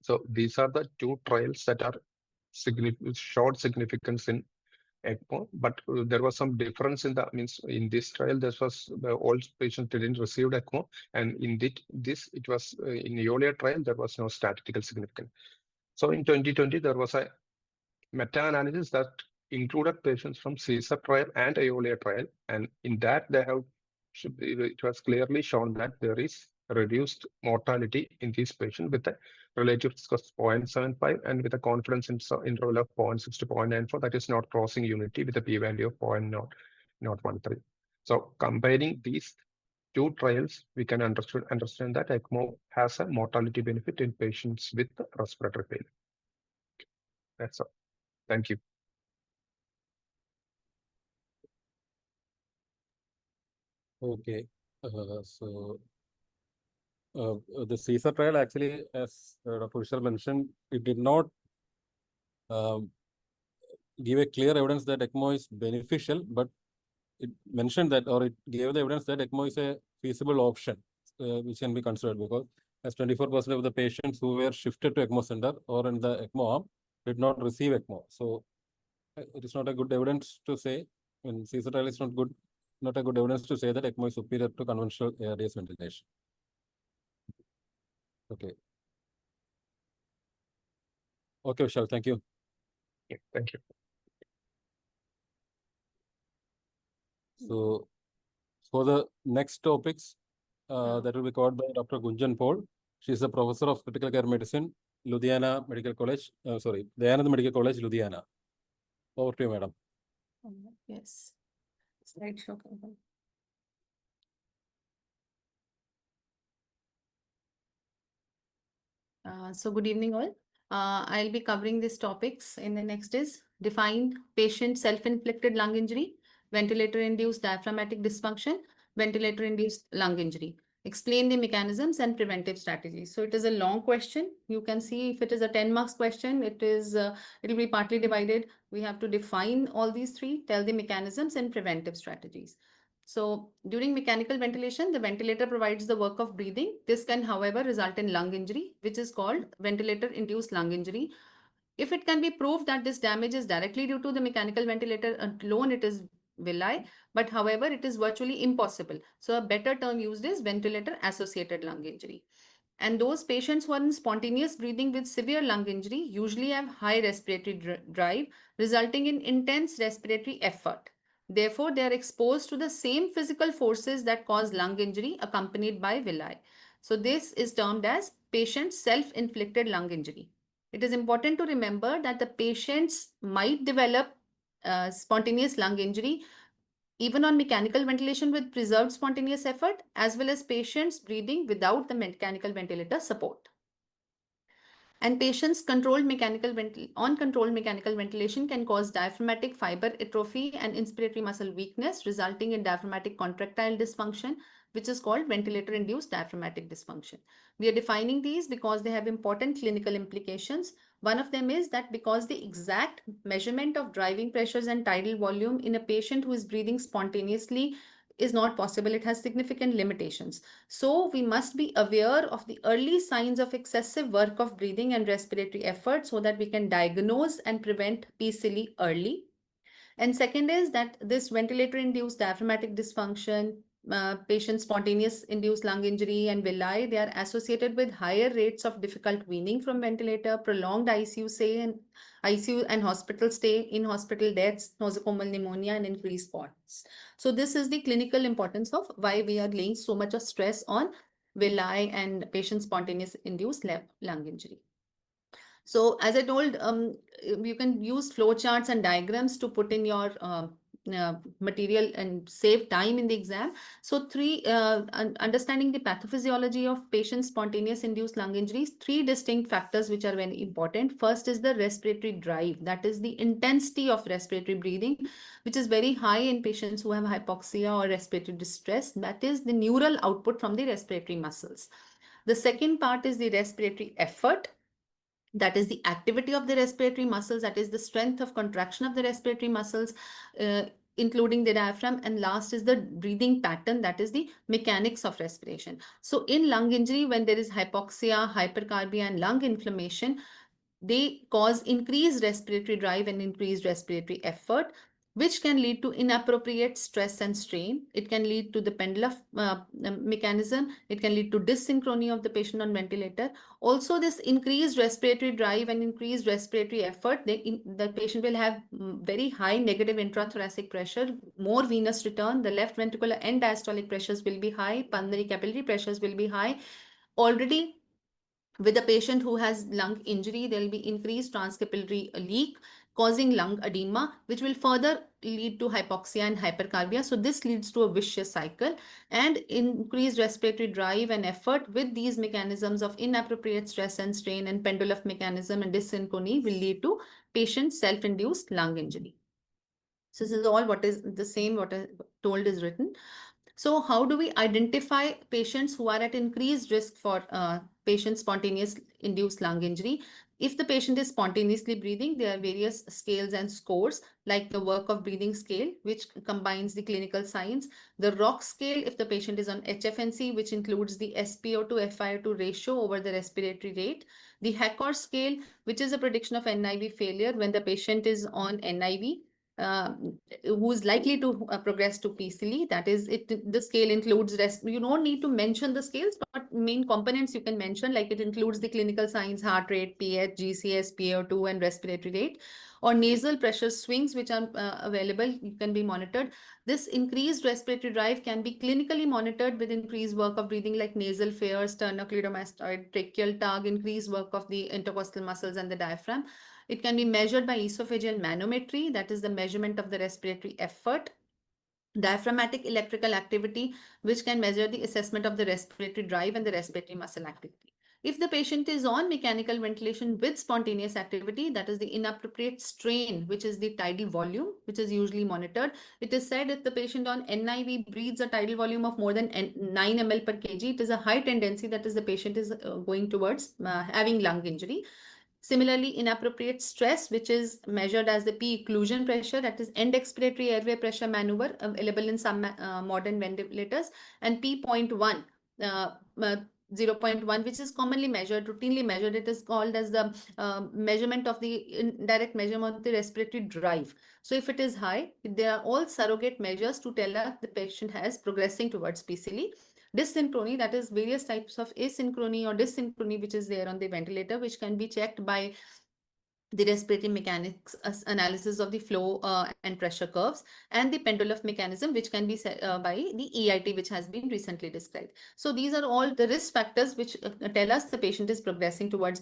So these are the two trials that are showed significance in ECMO, but there was some difference in the in this trial. This was all patients didn't receive ECMO, and in this it was in the EOLIA trial there was no statistical significance. So in 2020 there was a meta-analysis that included patients from CESAR trial and EOLIA trial, and in that it was clearly shown that there is reduced mortality in these patients with a relative risk of 0.75 and with a confidence interval of 0.6 to 0.94, that is not crossing unity, with a p-value of 0.013. So comparing these two trials, we can understand that ECMO has a mortality benefit in patients with respiratory failure. That's all. Thank you. Okay, so the CESAR trial actually, as Dr. Vishal mentioned, it did not give a clear evidence that ECMO is beneficial, but it mentioned that, or it gave the evidence that ECMO is a feasible option which can be considered, because as 24% of the patients who were shifted to ECMO center or in the ECMO arm did not receive ECMO. So it is not a good evidence to say, when CESAR trial is not good not a good evidence to say that ECMO is superior to conventional ARDS ventilation. Okay. Okay, Vishal, thank you. Yeah, thank you. So for the next topics, that will be covered by Dr. Gunjan Paul. She is a professor of critical care medicine, Ludhiana Medical College. Dayanand Medical College, Ludhiana. Over to you, madam. Yes. Slideshow. So good evening all. I'll be covering these topics in the next is define patient self-inflicted lung injury, ventilator-induced diaphragmatic dysfunction, ventilator-induced lung injury. Explain the mechanisms and preventive strategies. So it is a long question. You can see if it is a 10 marks question, it'll be partly divided. We have to define all these three, tell the mechanisms and preventive strategies. So during mechanical ventilation, the ventilator provides the work of breathing. This can, however, result in lung injury, which is called ventilator-induced lung injury. If it can be proved that this damage is directly due to the mechanical ventilator alone, it is villi, but however, it is virtually impossible. So a better term used is ventilator-associated lung injury. And those patients who are in spontaneous breathing with severe lung injury usually have high respiratory drive, resulting in intense respiratory effort. Therefore, they are exposed to the same physical forces that cause lung injury accompanied by villi. So this is termed as patient self-inflicted lung injury. It is important to remember that the patients might develop spontaneous lung injury even on mechanical ventilation with preserved spontaneous effort, as well as patients breathing without the mechanical ventilator support. And patients controlled uncontrolled mechanical ventilation can cause diaphragmatic fiber atrophy and inspiratory muscle weakness, resulting in diaphragmatic contractile dysfunction, which is called ventilator-induced diaphragmatic dysfunction. We are defining these because they have important clinical implications. One of them is that because the exact measurement of driving pressures and tidal volume in a patient who is breathing spontaneously is not possible. It has significant limitations. So we must be aware of the early signs of excessive work of breathing and respiratory effort so that we can diagnose and prevent PCL early. And second is that this ventilator-induced diaphragmatic dysfunction, patient spontaneous induced lung injury and villi, they are associated with higher rates of difficult weaning from ventilator, prolonged ICU and hospital stay, in hospital deaths, nosocomial pneumonia, and increased spots. So this is the clinical importance of why we are laying so much of stress on villi and patient spontaneous induced lung injury. So as I told, you can use flowcharts and diagrams to put in your material and save time in the exam. So understanding the pathophysiology of patient spontaneous induced lung injuries, three distinct factors which are very important. First is the respiratory drive, that is the intensity of respiratory breathing, which is very high in patients who have hypoxia or respiratory distress. That is the neural output from the respiratory muscles. The second part is the respiratory effort. That is the activity of the respiratory muscles, that is the strength of contraction of the respiratory muscles, including the diaphragm. And last is the breathing pattern, that is the mechanics of respiration. So in lung injury, when there is hypoxia, hypercarbia, and lung inflammation, they cause increased respiratory drive and increased respiratory effort, which can lead to inappropriate stress and strain. It can lead to the pendulum mechanism. It can lead to dyssynchrony of the patient on ventilator. Also, this increased respiratory drive and increased respiratory effort, the patient will have very high negative intrathoracic pressure, more venous return. The left ventricular and diastolic pressures will be high. Pulmonary capillary pressures will be high. Already, with a patient who has lung injury, there will be increased transcapillary leak causing lung edema, which will further lead to hypoxia and hypercarbia. So this leads to a vicious cycle, and increased respiratory drive and effort with these mechanisms of inappropriate stress and strain and pendulum mechanism and dyssynchrony will lead to patient self-induced lung injury. So this is all what is the same what I told is written. So how do we identify patients who are at increased risk for patient spontaneous induced lung injury? If the patient is spontaneously breathing, there are various scales and scores, like the work of breathing scale, which combines the clinical signs. The ROC scale, if the patient is on HFNC, which includes the SpO2 FiO2 ratio over the respiratory rate. The HACR scale, which is a prediction of NIV failure when the patient is on NIV. who's likely to progress to PCL. That is, the scale includes you don't need to mention the scales, but main components you can mention, like it includes the clinical signs, heart rate, pH, GCS, PO2, and respiratory rate, or nasal pressure swings, which are available, you can be monitored. This increased respiratory drive can be clinically monitored with increased work of breathing, like nasal flares, sternocleidomastoid, tracheal tug, increased work of the intercostal muscles and the diaphragm. It can be measured by esophageal manometry, that is the measurement of the respiratory effort. Diaphragmatic electrical activity, which can measure the assessment of the respiratory drive and the respiratory muscle activity. If the patient is on mechanical ventilation with spontaneous activity, that is the inappropriate strain, which is the tidal volume, which is usually monitored. It is said if the patient on NIV breathes a tidal volume of more than 9 ml per kg, it is a high tendency that is the patient is going towards having lung injury. Similarly, inappropriate stress, which is measured as the P occlusion pressure, that is end expiratory airway pressure maneuver, available in some modern ventilators, and P.1, 0.1, which is commonly measured, routinely measured. It is called as the measurement of the indirect measurement of the respiratory drive. So if it is high, there are all surrogate measures to tell us the patient has progressing towards PCL. Dysynchrony, that is various types of asynchrony or dysynchrony, which is there on the ventilator, which can be checked by the respiratory mechanics analysis of the flow and pressure curves, and the pendulum mechanism, which can be set by the EIT, which has been recently described. So these are all the risk factors which tell us the patient is progressing towards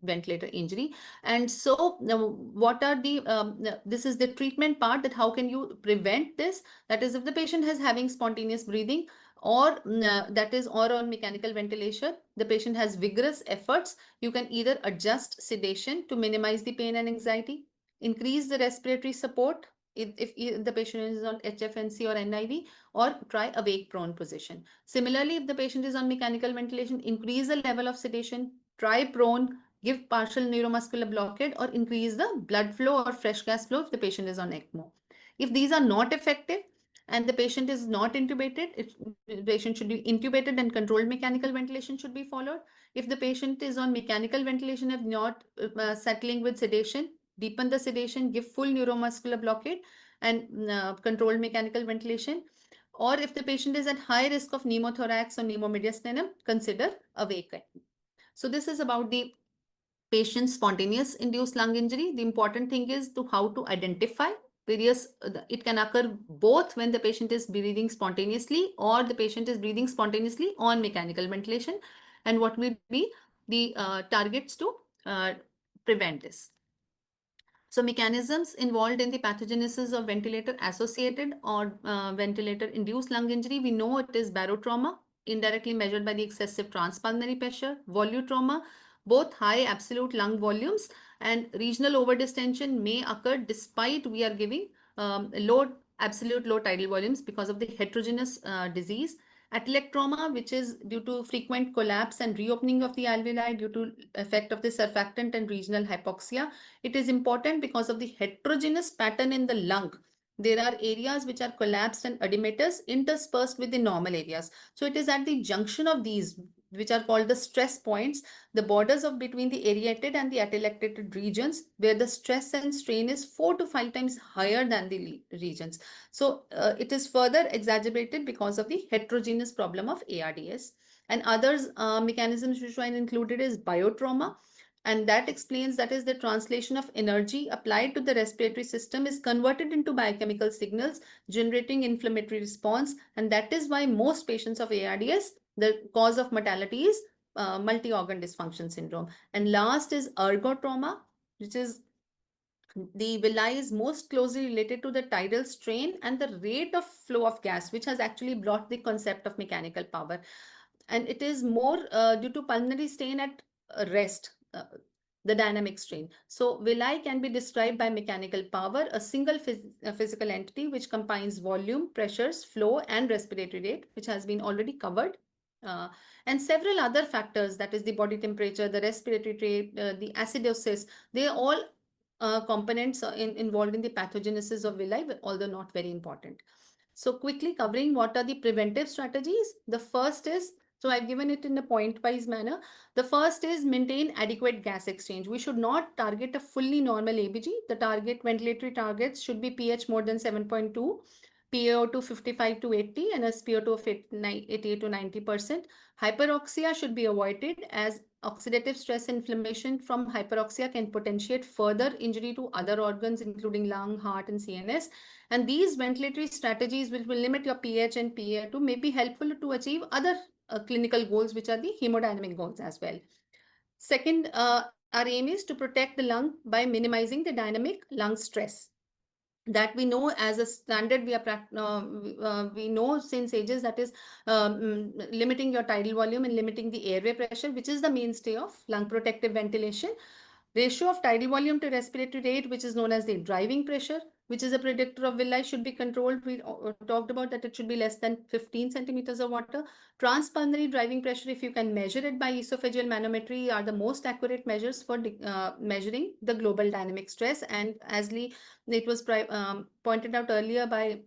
ventilator injury. And so what are the this is the treatment part, that how can you prevent this? That is, if the patient is having spontaneous breathing, or that is, or on mechanical ventilation, the patient has vigorous efforts, you can either adjust sedation to minimize the pain and anxiety, increase the respiratory support if the patient is on HFNC or NIV, or try awake prone position. Similarly, if the patient is on mechanical ventilation, increase the level of sedation, try prone, give partial neuromuscular blockade, or increase the blood flow or fresh gas flow if the patient is on ECMO. If these are not effective and the patient is not intubated, the patient should be intubated and controlled mechanical ventilation should be followed. If the patient is on mechanical ventilation, if not settling with sedation, deepen the sedation, give full neuromuscular blockade and controlled mechanical ventilation. Or if the patient is at high risk of pneumothorax or pneumomediastinum, consider awake. So this is about the patient's spontaneous induced lung injury. The important thing is to how to identify various, it can occur both when the patient is breathing spontaneously or the patient is breathing spontaneously on mechanical ventilation, and what will be the targets to prevent this. So mechanisms involved in the pathogenesis of ventilator associated or ventilator induced lung injury, we know it is barotrauma, indirectly measured by the excessive transpulmonary pressure, volutrauma, both high absolute lung volumes and regional overdistension may occur despite we are giving absolute low tidal volumes because of the heterogeneous disease. Atelectrauma, which is due to frequent collapse and reopening of the alveoli due to effect of the surfactant and regional hypoxia. It is important because of the heterogeneous pattern in the lung. There are areas which are collapsed and edematous interspersed with the normal areas. So it is at the junction of these, which are called the stress points, the borders of between the aerated and the atelectated regions, where the stress and strain is 4 to 5 times higher than the regions. So it is further exacerbated because of the heterogeneous problem of ARDS. And others mechanisms which are included is biotrauma, and that explains, that is, the translation of energy applied to the respiratory system is converted into biochemical signals, generating inflammatory response. And that is why most patients of ARDS, the cause of mortality is multi-organ dysfunction syndrome. And last is ergotrauma, which is the villi is most closely related to the tidal strain and the rate of flow of gas, which has actually brought the concept of mechanical power. And it is more due to pulmonary strain at rest, the dynamic strain. So villi can be described by mechanical power, a single physical entity which combines volume, pressures, flow, and respiratory rate, which has been already covered. And several other factors, that is the body temperature, the respiratory rate, the acidosis, they are all components involved in the pathogenesis of villi, although not very important. So quickly covering what are the preventive strategies. The first is So I've given it in a point-wise manner. The first is maintain adequate gas exchange. We should not target a fully normal ABG. The target ventilatory targets should be pH more than 7.2, PaO2 55 to 80, and a SpO2 of 88 to 90%. Hyperoxia should be avoided, as oxidative stress inflammation from hyperoxia can potentiate further injury to other organs, including lung, heart, and CNS. And these ventilatory strategies, which will limit your pH and PaO2, may be helpful to achieve other clinical goals, which are the hemodynamic goals as well. Second, our aim is to protect the lung by minimizing the dynamic lung stress. That we know as a standard, we know since ages, that is limiting your tidal volume and limiting the airway pressure, which is the mainstay of lung protective ventilation. Ratio of tidal volume to respiratory rate, which is known as the driving pressure, which is a predictor of villi, should be controlled. We talked about that it should be less than 15 centimeters of water. Transpulmonary driving pressure, if you can measure it by esophageal manometry, are the most accurate measures for measuring the global dynamic stress. And as it was pointed out earlier by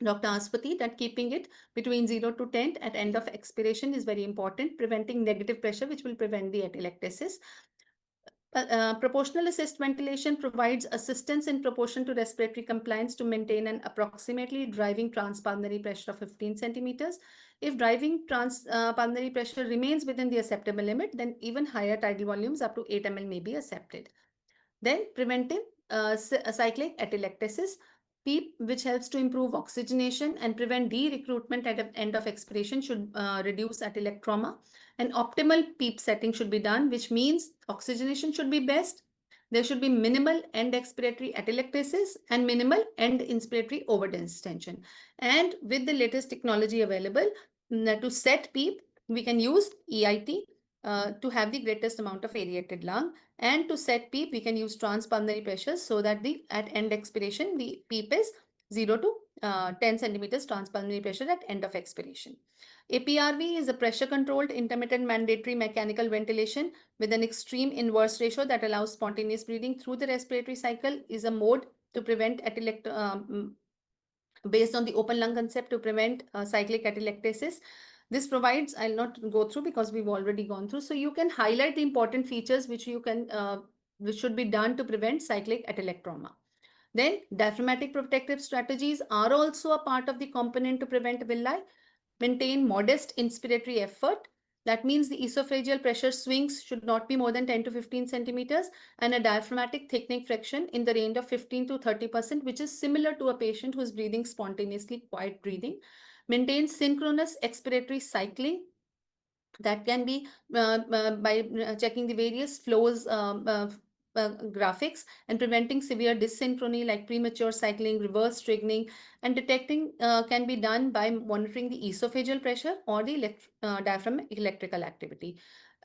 Dr. Aspati, that keeping it between 0 to 10 at end of expiration is very important, preventing negative pressure, which will prevent the atelectasis. Proportional assist ventilation provides assistance in proportion to respiratory compliance to maintain an approximately driving transpulmonary pressure of 15 centimeters. If driving transpulmonary pressure remains within the acceptable limit, then even higher tidal volumes up to 8 ml may be accepted. Then preventive cyclic atelectasis, PEEP, which helps to improve oxygenation and prevent de-recruitment at the end of expiration, should reduce atelect trauma. An optimal PEEP setting should be done, which means oxygenation should be best. There should be minimal end expiratory atelectasis and minimal end inspiratory overdistension. And with the latest technology available, to set PEEP, we can use EIT to have the greatest amount of aerated lung. And to set PEEP, we can use transpulmonary pressure, so that the at end expiration, the PEEP is 0 to 10 centimeters transpulmonary pressure at end of expiration. APRV is a pressure-controlled intermittent mandatory mechanical ventilation with an extreme inverse ratio that allows spontaneous breathing through the respiratory cycle. Is a mode to prevent based on the open lung concept to prevent cyclic atelectasis. This provides, I'll not go through because we've already gone through. So you can highlight the important features which you can, which should be done to prevent cyclic atelect trauma. Then diaphragmatic protective strategies are also a part of the component to prevent villi. Maintain modest inspiratory effort. That means the esophageal pressure swings should not be more than 10 to 15 centimeters, and a diaphragmatic thickening fraction in the range of 15 to 30%, which is similar to a patient who is breathing spontaneously, quiet breathing. Maintain synchronous expiratory cycling. That can be by checking the various flows graphics and preventing severe dyssynchrony like premature cycling, reverse triggering, and detecting can be done by monitoring the esophageal pressure or the diaphragm electrical activity.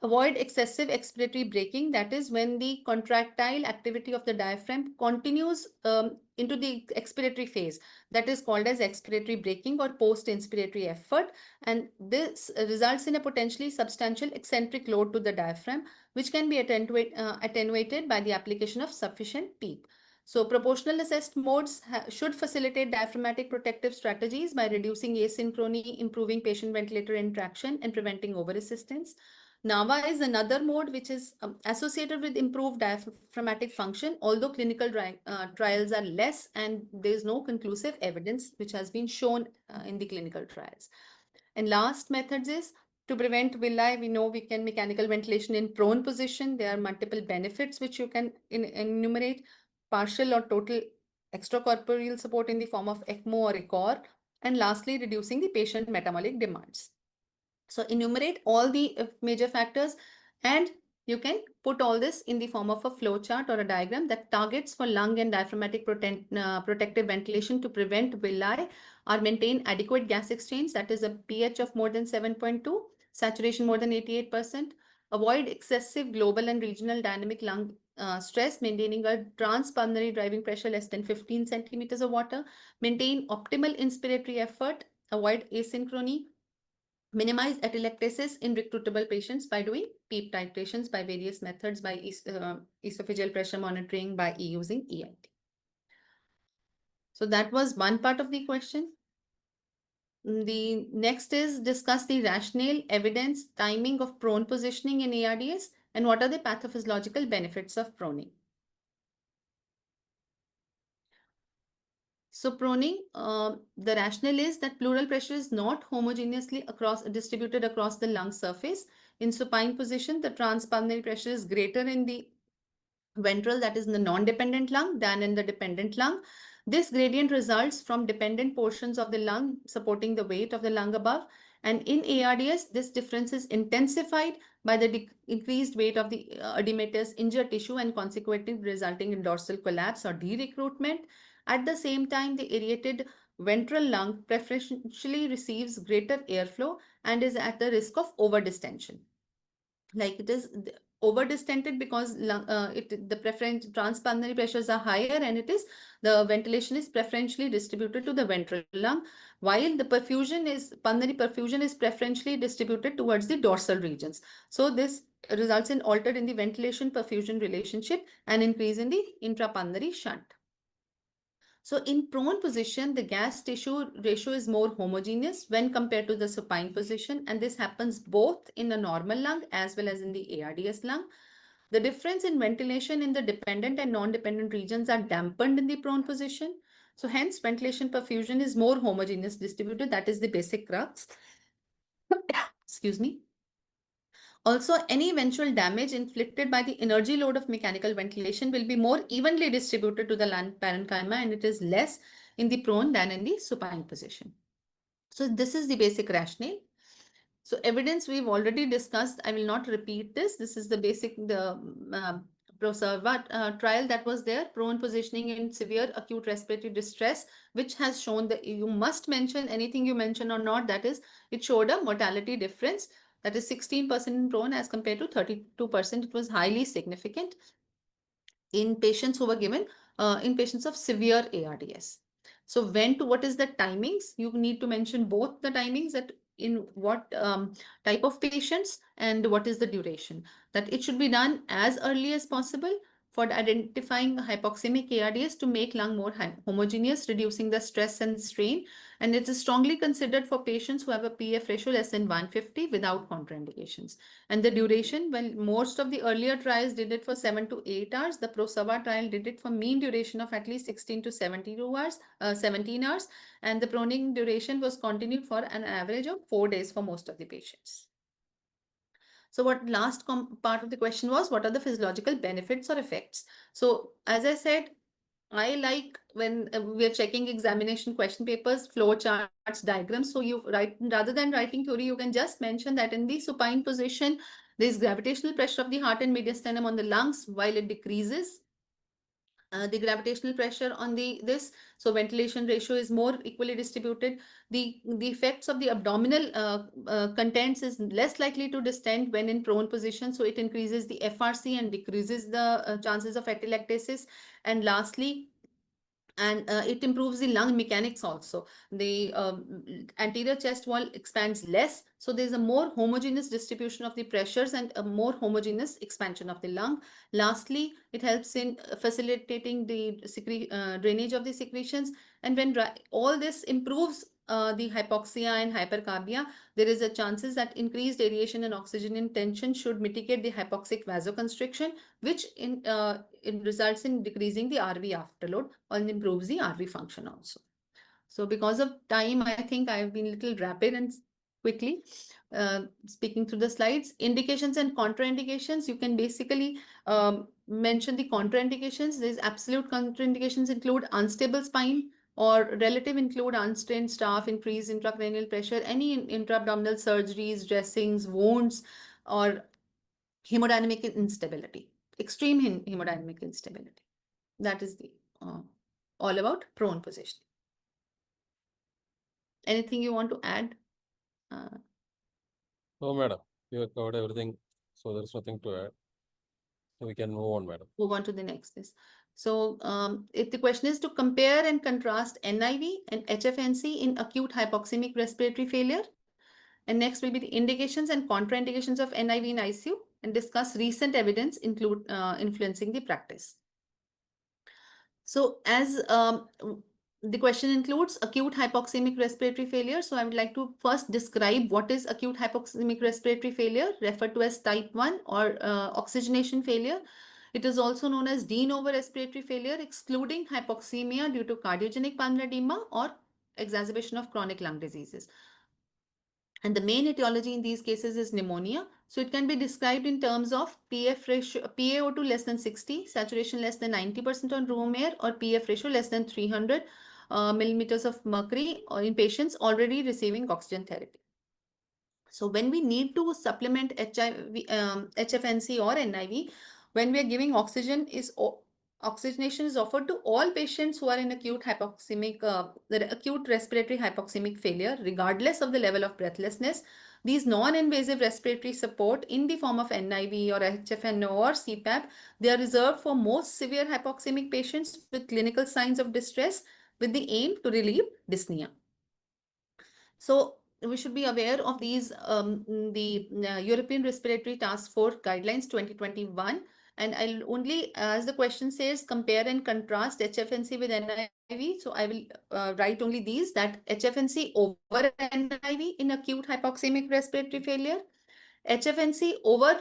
Avoid excessive expiratory braking. That is when the contractile activity of the diaphragm continues into the expiratory phase. That is called as expiratory braking or post-inspiratory effort. And this results in a potentially substantial eccentric load to the diaphragm, which can be attenuated by the application of sufficient PEEP. So proportional assessed modes should facilitate diaphragmatic protective strategies by reducing asynchrony, improving patient ventilator interaction, and preventing over-assistance. NAVA is another mode which is associated with improved diaphragmatic function, although clinical trials are less and there is no conclusive evidence which has been shown in the clinical trials. And last methods is to prevent villi. We know we can mechanical ventilation in prone position. There are multiple benefits which you can enumerate. Partial or total extracorporeal support in the form of ECMO or ECOR. And lastly, reducing the patient metabolic demands. So enumerate all the major factors, and you can put all this in the form of a flow chart or a diagram that targets for lung and diaphragmatic protective ventilation to prevent villi are maintain adequate gas exchange, that is a pH of more than 7.2, saturation more than 88%, avoid excessive global and regional dynamic lung stress, maintaining a transpulmonary driving pressure less than 15 centimeters of water, maintain optimal inspiratory effort, avoid asynchrony, minimize atelectasis in recruitable patients by doing PEEP titrations by various methods, by esophageal pressure monitoring, by using EIT. So that was one part of the question. The next is discuss the rationale, evidence, timing of prone positioning in ARDS, and what are the pathophysiological benefits of proning. So proning, the rationale is that pleural pressure is not homogeneously distributed across the lung surface. In supine position, the transpulmonary pressure is greater in the ventral, that is in the non-dependent lung, than in the dependent lung. This gradient results from dependent portions of the lung supporting the weight of the lung above. And in ARDS, this difference is intensified by the increased weight of the edematous injured tissue and consequently resulting in dorsal collapse or de-recruitment. At the same time, the aerated ventral lung preferentially receives greater airflow and is at the risk of overdistension. Like it is overdistended because the preference transpulmonary pressures are higher, and the ventilation is preferentially distributed to the ventral lung, while the pulmonary perfusion is preferentially distributed towards the dorsal regions. So this results in altered in the ventilation perfusion relationship and increase in the intrapulmonary shunt. So in prone position, the gas tissue ratio is more homogeneous when compared to the supine position, and this happens both in a normal lung as well as in the ARDS lung. The difference in ventilation in the dependent and non-dependent regions are dampened in the prone position. So hence ventilation perfusion is more homogeneous distributed. That is the basic crux. Excuse me. Also, any eventual damage inflicted by the energy load of mechanical ventilation will be more evenly distributed to the lung parenchyma, and it is less in the prone than in the supine position. So this is the basic rationale. So evidence we've already discussed. I will not repeat this. This is the basic, the PROSERVA trial that was there, prone positioning in severe acute respiratory distress, which has shown that you must mention anything you mention or not. That is, it showed a mortality difference. That is 16% in prone as compared to 32%. It was highly significant in patients who were given in patients of severe ARDS. So what is the timings? You need to mention both the timings, that in what type of patients and what is the duration. That it should be done as early as possible for identifying hypoxemic ARDS to make lung more homogeneous, reducing the stress and strain. And it is strongly considered for patients who have a PF ratio less than 150 without contraindications. And the duration, well, most of the earlier trials did it for 7 to 8 hours. The PROSERVA trial did it for mean duration of at least 16 to 72 hours, 17 hours. And the proning duration was continued for an average of 4 days for most of the patients. So what last part of the question was, what are the physiological benefits or effects? So as I said, I like when we are checking examination question papers, flow charts, diagrams. So you write, rather than writing theory, you can just mention that in the supine position, there is gravitational pressure of the heart and mediastinum on the lungs while it decreases. The gravitational pressure on this, so ventilation ratio is more equally distributed. The effects of the abdominal contents is less likely to distend when in prone position, so it increases the FRC and decreases the chances of atelectasis. And lastly, it improves the lung mechanics also. The anterior chest wall expands less, so there's a more homogeneous distribution of the pressures and a more homogeneous expansion of the lung. Lastly, it helps in facilitating the drainage of the secretions. And when all this improves the hypoxia and hypercarbia, there is a chances that increased aeration and oxygen intention should mitigate the hypoxic vasoconstriction, which it results in decreasing the RV afterload and improves the RV function also. So because of time, I think I've been a little rapid and quickly speaking through the slides. Indications and contraindications, you can basically mention the contraindications. There's absolute contraindications include unstable spine, or relative include unstrained staff, increased intracranial pressure, any intra-abdominal surgeries, dressings, wounds, or hemodynamic instability, extreme hemodynamic instability. That is the all about prone positioning. Anything you want to add? No, madam, you have covered everything, so there's nothing to add. So we can move on, madam. Move on to the next list. So if the question is to compare and contrast NIV and HFNC in acute hypoxemic respiratory failure. And next will be the indications and contraindications of NIV in ICU, and discuss recent evidence influencing the practice. So as the question includes acute hypoxemic respiratory failure. So I would like to first describe what is acute hypoxemic respiratory failure, referred to as type 1 or oxygenation failure. It is also known as de novo respiratory failure, excluding hypoxemia due to cardiogenic pulmonary edema or exacerbation of chronic lung diseases. And the main etiology in these cases is pneumonia. So it can be described in terms of PF ratio, PaO2 less than 60, saturation less than 90% on room air, or PF ratio less than 300 millimeters of mercury in patients already receiving oxygen therapy. So when we need to supplement HFNC or NIV, when we are giving oxygenation is offered to all patients who are in acute acute respiratory hypoxemic failure, regardless of the level of breathlessness. These non-invasive respiratory support in the form of NIV or HFNO or CPAP, they are reserved for most severe hypoxemic patients with clinical signs of distress with the aim to relieve dyspnea. So we should be aware of these, the European Respiratory Task Force Guidelines 2021. And I'll only, as the question says, compare and contrast HFNC with NIV. So I will write only these, that HFNC over NIV in acute hypoxemic respiratory failure, HFNC over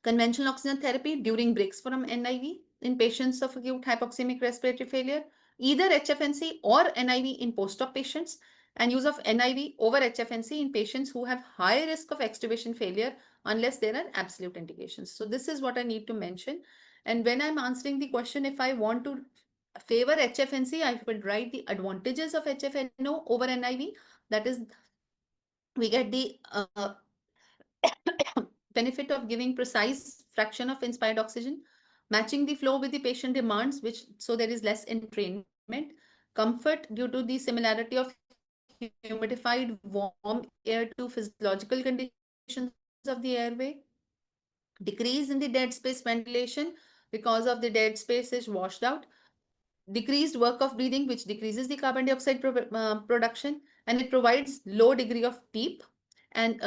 conventional oxygen therapy during breaks from NIV in patients of acute hypoxemic respiratory failure, either HFNC or NIV in post-op patients, and use of NIV over HFNC in patients who have high risk of extubation failure unless there are absolute indications. So this is what I need to mention. And when I'm answering the question, if I want to favor HFNC, I will write the advantages of HFNO over NIV. That is, we get the benefit of giving precise fraction of inspired oxygen, matching the flow with the patient demands, which so there is less entrainment, comfort due to the similarity of humidified warm air to physiological conditions of the airway, decrease in the dead space ventilation because of the dead space is washed out, decreased work of breathing, which decreases the carbon dioxide production, and it provides low degree of PEEP and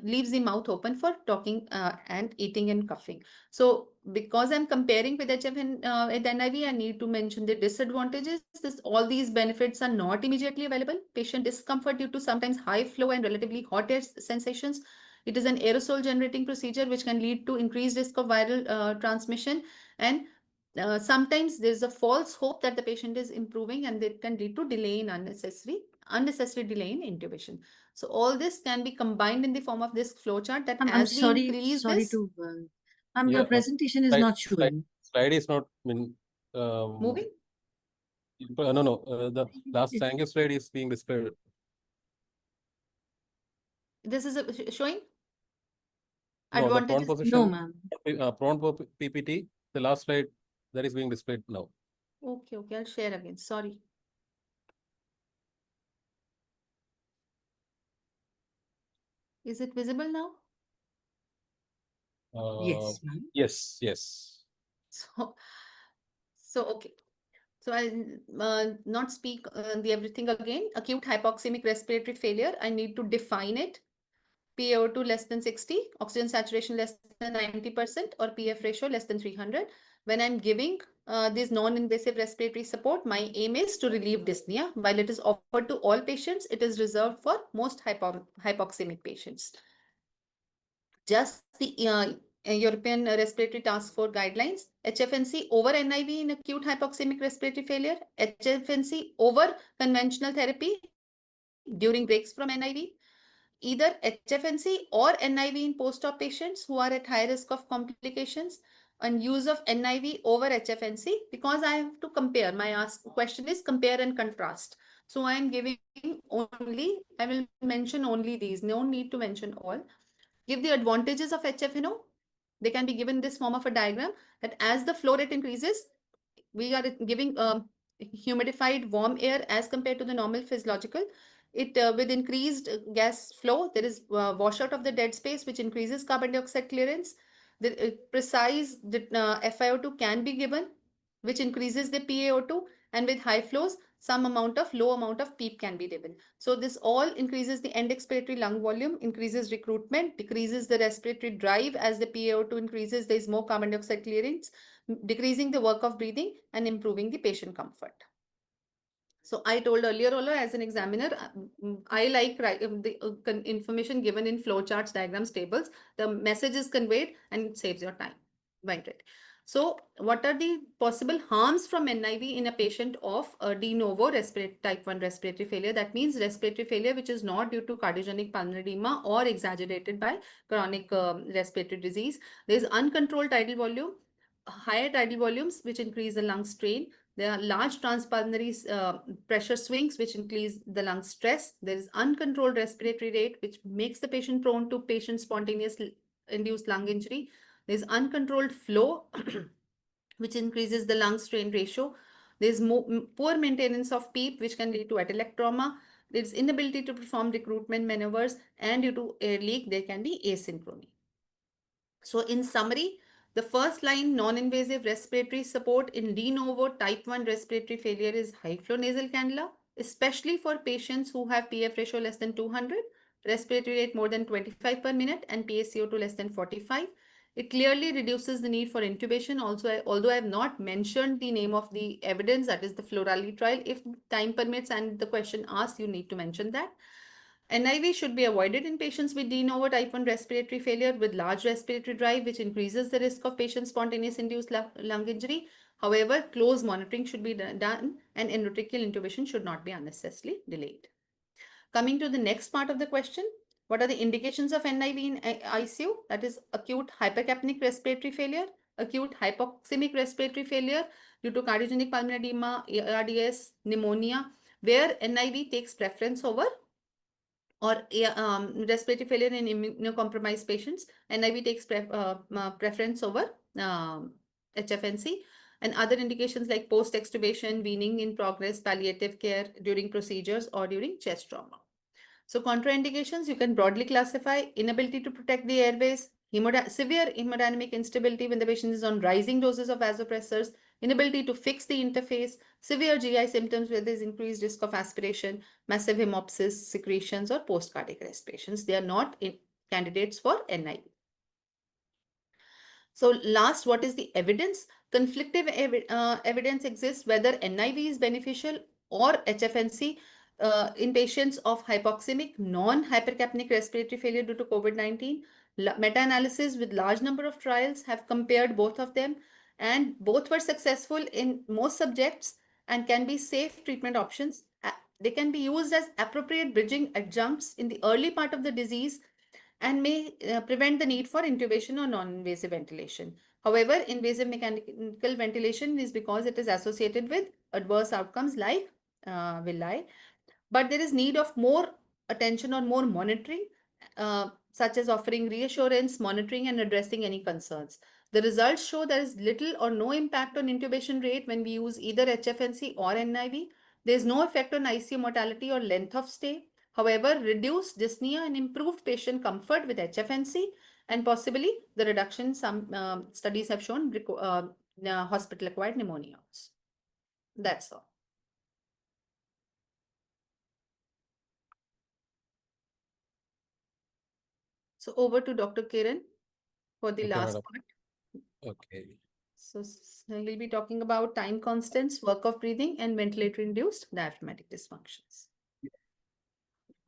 leaves the mouth open for talking and eating and coughing. So because I'm comparing with HF and NIV, I need to mention the disadvantages. All these benefits are not immediately available. Patient discomfort due to sometimes high flow and relatively hot air sensations. It is an aerosol generating procedure which can lead to increased risk of viral transmission, and sometimes there's a false hope that the patient is improving, and it can lead to delay in unnecessary delay in intubation. So all this can be combined in the form of this flowchart that I'm as we sorry, increase sorry this to. Yeah, Your but presentation is slide, not slide, showing. slide is not, moving. no, the last It- thank you slide is being displayed. This is showing No, the prone advantages. No, position, ma'am. prone PPT, the last slide that is being displayed now. Okay, I'll share again. Sorry. Is it visible now? Yes, ma'am. Yes. So okay. So I'll not speak the everything again. Acute hypoxemic respiratory failure, I need to define it. PaO2 less than 60, oxygen saturation less than 90%, or PF ratio less than 300. When I'm giving this non-invasive respiratory support, my aim is to relieve dyspnea. While it is offered to all patients, it is reserved for most hypoxemic patients. Just the European Respiratory Task Force guidelines, HFNC over NIV in acute hypoxemic respiratory failure, HFNC over conventional therapy during breaks from NIV, either HFNC or NIV in post-op patients who are at high risk of complications, and use of NIV over HFNC, because I have to compare. My question is compare and contrast. So I am giving only, I will mention only these, no need to mention all. Give the advantages of HFNO. They can be given this form of a diagram, that as the flow rate increases, we are giving humidified warm air as compared to the normal physiological. It with increased gas flow, there is washout of the dead space, which increases carbon dioxide clearance. The precise FiO2 can be given, which increases the PaO2, and with high flows, some amount of low amount of PEEP can be given. So this all increases the end expiratory lung volume, increases recruitment, decreases the respiratory drive. As the PaO2 increases, there is more carbon dioxide clearance, decreasing the work of breathing and improving the patient comfort. So I told earlier, also as an examiner, I like the information given in flowcharts, diagrams, tables. The message is conveyed and it saves your time. Right. So what are the possible harms from NIV in a patient of de novo type 1 respiratory failure? That means respiratory failure which is not due to cardiogenic pulmonary edema or exaggerated by chronic respiratory disease. There is uncontrolled tidal volume, higher tidal volumes which increase the lung strain. There are large transpulmonary pressure swings which increase the lung stress. There is uncontrolled respiratory rate which makes the patient prone to patient spontaneous induced lung injury. There is uncontrolled flow which increases the lung strain ratio. There is poor maintenance of PEEP which can lead to atelectrauma. There is inability to perform recruitment maneuvers, and due to air leak there can be asynchrony. So in summary, the first line non-invasive respiratory support in de novo type 1 respiratory failure is high flow nasal cannula, especially for patients who have PF ratio less than 200, respiratory rate more than 25 per minute, and PaCO2 less than 45. It clearly reduces the need for intubation. Also, although I have not mentioned the name of the evidence, that is the Florali trial, if time permits and the question asked, you need to mention that. NIV should be avoided in patients with de novo type 1 respiratory failure with large respiratory drive, which increases the risk of patient spontaneous induced lung injury. However, close monitoring should be done and endotracheal intubation should not be unnecessarily delayed. Coming to the next part of the question, what are the indications of NIV in ICU? That is acute hypercapnic respiratory failure, acute hypoxemic respiratory failure due to cardiogenic pulmonary edema, ARDS, pneumonia, where NIV takes preference over, or respiratory failure in immunocompromised patients, NIV takes preference over HFNC, and other indications like post-extubation, weaning in progress, palliative care during procedures or during chest trauma. So contraindications, you can broadly classify inability to protect the airways, severe hemodynamic instability when the patient is on rising doses of vasopressors, inability to fix the interface, severe GI symptoms where there is increased risk of aspiration, massive hemopsis, secretions, or post-cardiac respirations. They are not candidates for NIV. So last, what is the evidence? Conflictive evidence exists whether NIV is beneficial or HFNC in patients of hypoxemic non-hypercapnic respiratory failure due to COVID-19. Meta-analysis with large number of trials have compared both of them, and both were successful in most subjects and can be safe treatment options. They can be used as appropriate bridging adjuncts in the early part of the disease and may prevent the need for intubation or non-invasive ventilation. However, invasive mechanical ventilation is because it is associated with adverse outcomes like villi, but there is need of more attention or more monitoring, such as offering reassurance, monitoring, and addressing any concerns. The results show there is little or no impact on intubation rate when we use either HFNC or NIV. There is no effect on ICU mortality or length of stay. However, reduced dyspnea and improved patient comfort with HFNC, and possibly the reduction, some studies have shown hospital-acquired pneumonia. That's all. So over to Dr. Kiran for the last madam. part. Okay. So he'll be talking about time constants, work of breathing, and ventilator-induced diaphragmatic dysfunctions.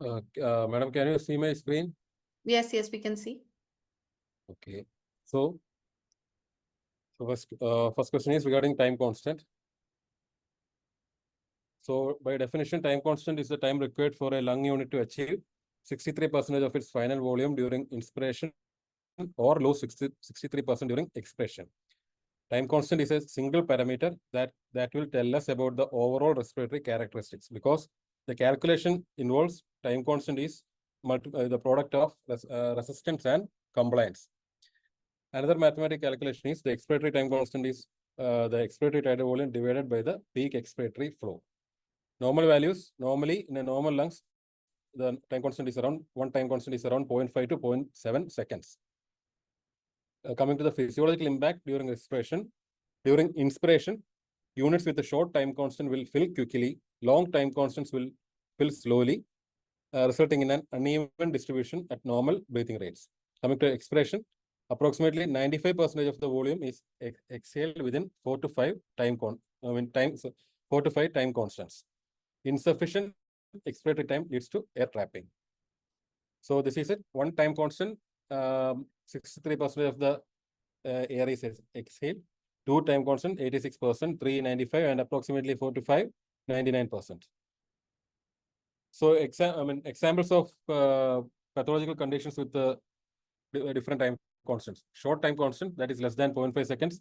Madam, can you see my screen? Yes, yes, we can see. Okay. So first question is regarding time constant. So by definition, time constant is the time required for a lung unit to achieve 63% of its final volume during inspiration or lose 63% during expiration. Time constant is a single parameter that will tell us about the overall respiratory characteristics, because the calculation involves time constant is the product of resistance and compliance. Another mathematical calculation is the expiratory time constant is the expiratory tidal volume divided by the peak expiratory flow. Normal values, normally in a normal lungs, the time constant is around 0.5 to 0.7 seconds. Coming to the physiological impact during respiration, during inspiration, units with a short time constant will fill quickly, long time constants will fill slowly, resulting in an uneven distribution at normal breathing rates. Coming to expiration, approximately 95% of the volume is exhaled within 4 to 5 time constants. insufficient expiratory time leads to air trapping. So this is it. One time constant, 63% of the air is exhaled. Two time constant, 86%, 395, and approximately 4 to 5, 99%. So examples of pathological conditions with the different time constants. Short time constant, that is less than 0.5 seconds.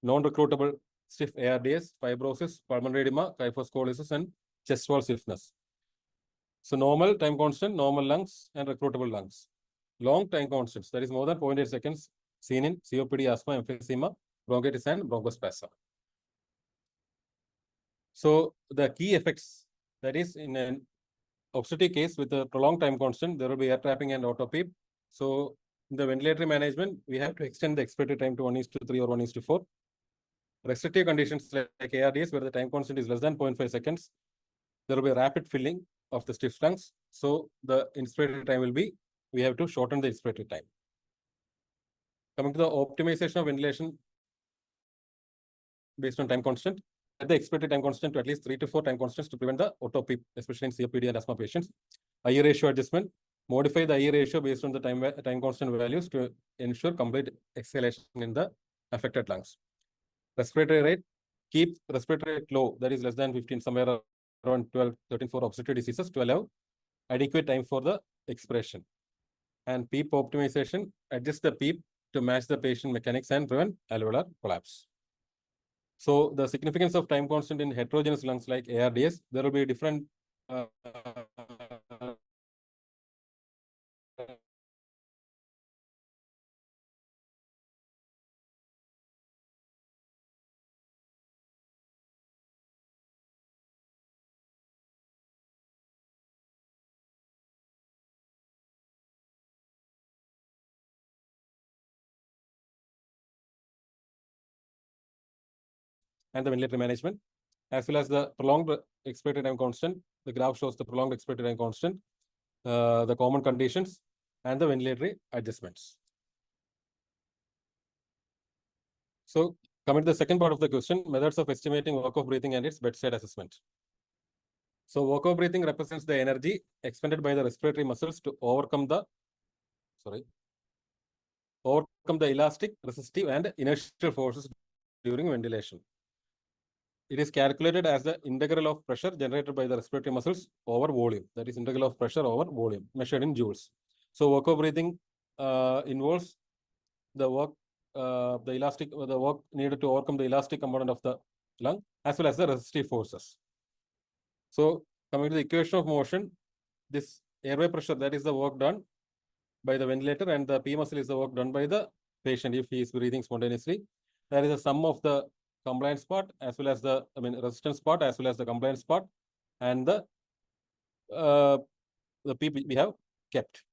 Non-recruitable stiff ARDS, fibrosis, pulmonary edema, kyphoscoliosis, and chest wall stiffness. So normal time constant, normal lungs, and recruitable lungs. Long time constants, that is more than 0.8 seconds, seen in COPD, asthma, emphysema, bronchitis, and bronchospasm. So the key effects, that is in an obstetric case with a prolonged time constant, there will be air trapping and auto-PEEP. So in the ventilatory management, we have to extend the expected time to 1:3 or 1:4. Restrictive conditions like ARDS, where the time constant is less than 0.5 seconds, there will be rapid filling of the stiff lungs. So the inspiratory time will be, we have to shorten the inspiratory time. Coming to the optimization of ventilation based on time constant, set the expected time constant to at least 3 to 4 time constants to prevent the auto-PEEP, especially in COPD and asthma patients. IE ratio adjustment, modify the IE ratio based on the time constant values to ensure complete exhalation in the affected lungs. Respiratory rate, keep respiratory rate low, that is less than 15, somewhere around 12, 13 for obstetric diseases to allow adequate time for the expiration. And PEEP optimization, adjust the PEEP to match the patient mechanics and prevent alveolar collapse. So the significance of time constant in heterogeneous lungs like ARDS, there will be different and the ventilatory management, as well as the prolonged expected time constant. The graph shows the prolonged expected time constant, the common conditions, and the ventilatory adjustments. So coming to the second part of the question, methods of estimating work of breathing and its bedside assessment. So work of breathing represents the energy expended by the respiratory muscles to overcome the elastic, resistive, and inertial forces during ventilation. It is calculated as the integral of pressure generated by the respiratory muscles over volume. That is integral of pressure over volume measured in joules. So work of breathing involves the work needed to overcome the elastic component of the lung as well as the resistive forces. So coming to the equation of motion, this airway pressure, that is the work done by the ventilator, and the P muscle is the work done by the patient if he is breathing spontaneously. There is a sum of the compliance part as well as the resistance part as well as the compliance part, and the P we have kept.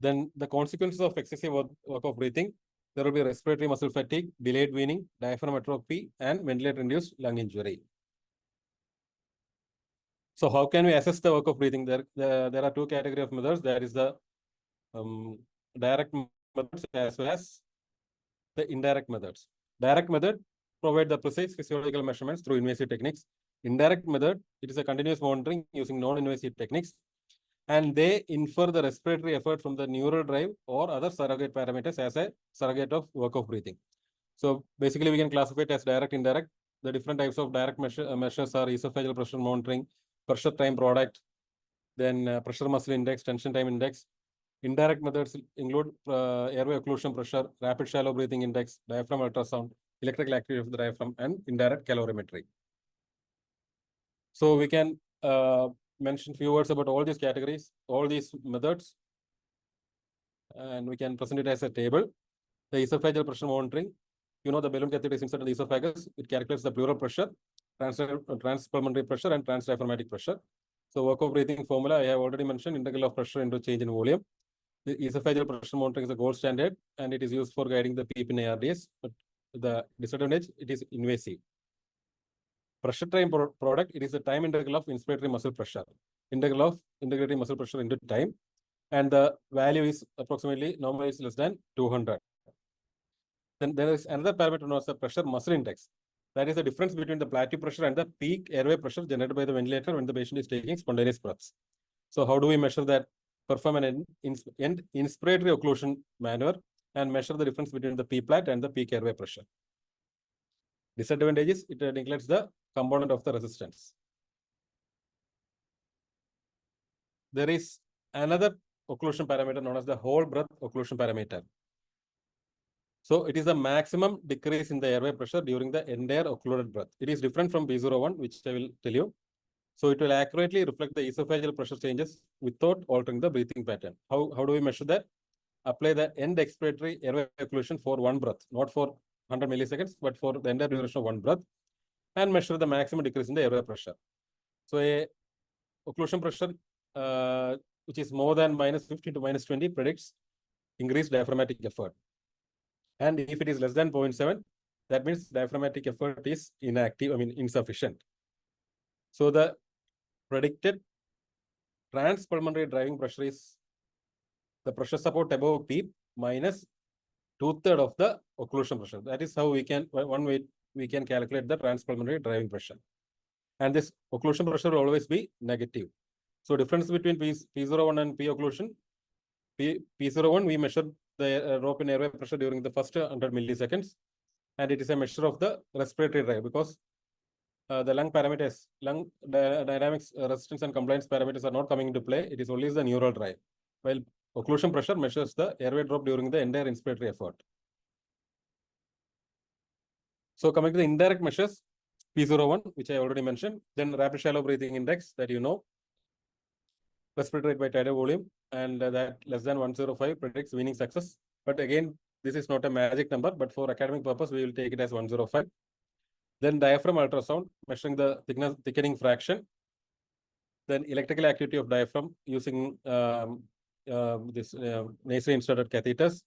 Then the consequences of excessive work of breathing, there will be respiratory muscle fatigue, delayed weaning, diaphragm atrophy, and ventilator-induced lung injury. So how can we assess the work of breathing? There are two categories of methods. There is the direct methods as well as the indirect methods. Direct method provide the precise physiological measurements through invasive techniques. Indirect method, it is a continuous monitoring using non-invasive techniques, and they infer the respiratory effort from the neural drive or other surrogate parameters as a surrogate of work of breathing. So basically, we can classify it as direct, indirect. The different types of direct measures are esophageal pressure monitoring, pressure time product, then pressure muscle index, tension time index. Indirect methods include airway occlusion pressure, rapid shallow breathing index, diaphragm ultrasound, electrical activity of the diaphragm, and indirect calorimetry. So we can mention few words about all these categories, all these methods, and we can present it as a table. The esophageal pressure monitoring, the balloon catheter is inserted in the esophagus. It calculates the pleural pressure, transpulmonary pressure, and transdiaphragmatic pressure. So work of breathing formula, I have already mentioned, integral of pressure into change in volume. The esophageal pressure monitoring is a gold standard, and it is used for guiding the PEEP in ARDS, but the disadvantage, it is invasive. Pressure time product, it is the time integral of inspiratory muscle pressure, integral of integrating muscle pressure into time, and the value is approximately, normally is less than 200. Then there is another parameter known as the pressure muscle index. That is the difference between the plateau pressure and the peak airway pressure generated by the ventilator when the patient is taking spontaneous breaths. So how do we measure that? Perform an end inspiratory occlusion maneuver and measure the difference between the P-plat and the peak airway pressure. Disadvantage is it neglects the component of the resistance. There is another occlusion parameter known as the whole breath occlusion parameter. So it is the maximum decrease in the airway pressure during the entire occluded breath. It is different from P01, which I will tell you. So it will accurately reflect the esophageal pressure changes without altering the breathing pattern. How do we measure that? Apply the end expiratory airway occlusion for one breath, not for 100 milliseconds, but for the entire duration of one breath, and measure the maximum decrease in the airway pressure. So a occlusion pressure, which is more than -15 to -20, predicts increased diaphragmatic effort. And if it is less than 0.7, that means diaphragmatic effort is inactive, insufficient. So the predicted transpulmonary driving pressure is the pressure support above PEEP minus 2/3 of the occlusion pressure. That is how one way we can calculate the transpulmonary driving pressure. And this occlusion pressure will always be negative. So difference between P01 and P occlusion, P01, we measure the drop in airway pressure during the first 100 milliseconds. And it is a measure of the respiratory drive because the lung parameters, lung dynamics, resistance and compliance parameters are not coming into play. It is only the neural drive. While occlusion pressure measures the airway drop during the entire inspiratory effort. So coming to the indirect measures, P01, which I already mentioned, then rapid shallow breathing index that you know, respiratory rate by tidal volume, and that less than 105 predicts weaning success. But again, this is not a magic number, but for academic purpose, we will take it as 105. Then diaphragm ultrasound, measuring the thickening fraction. Then electrical activity of diaphragm using this nasally inserted catheters.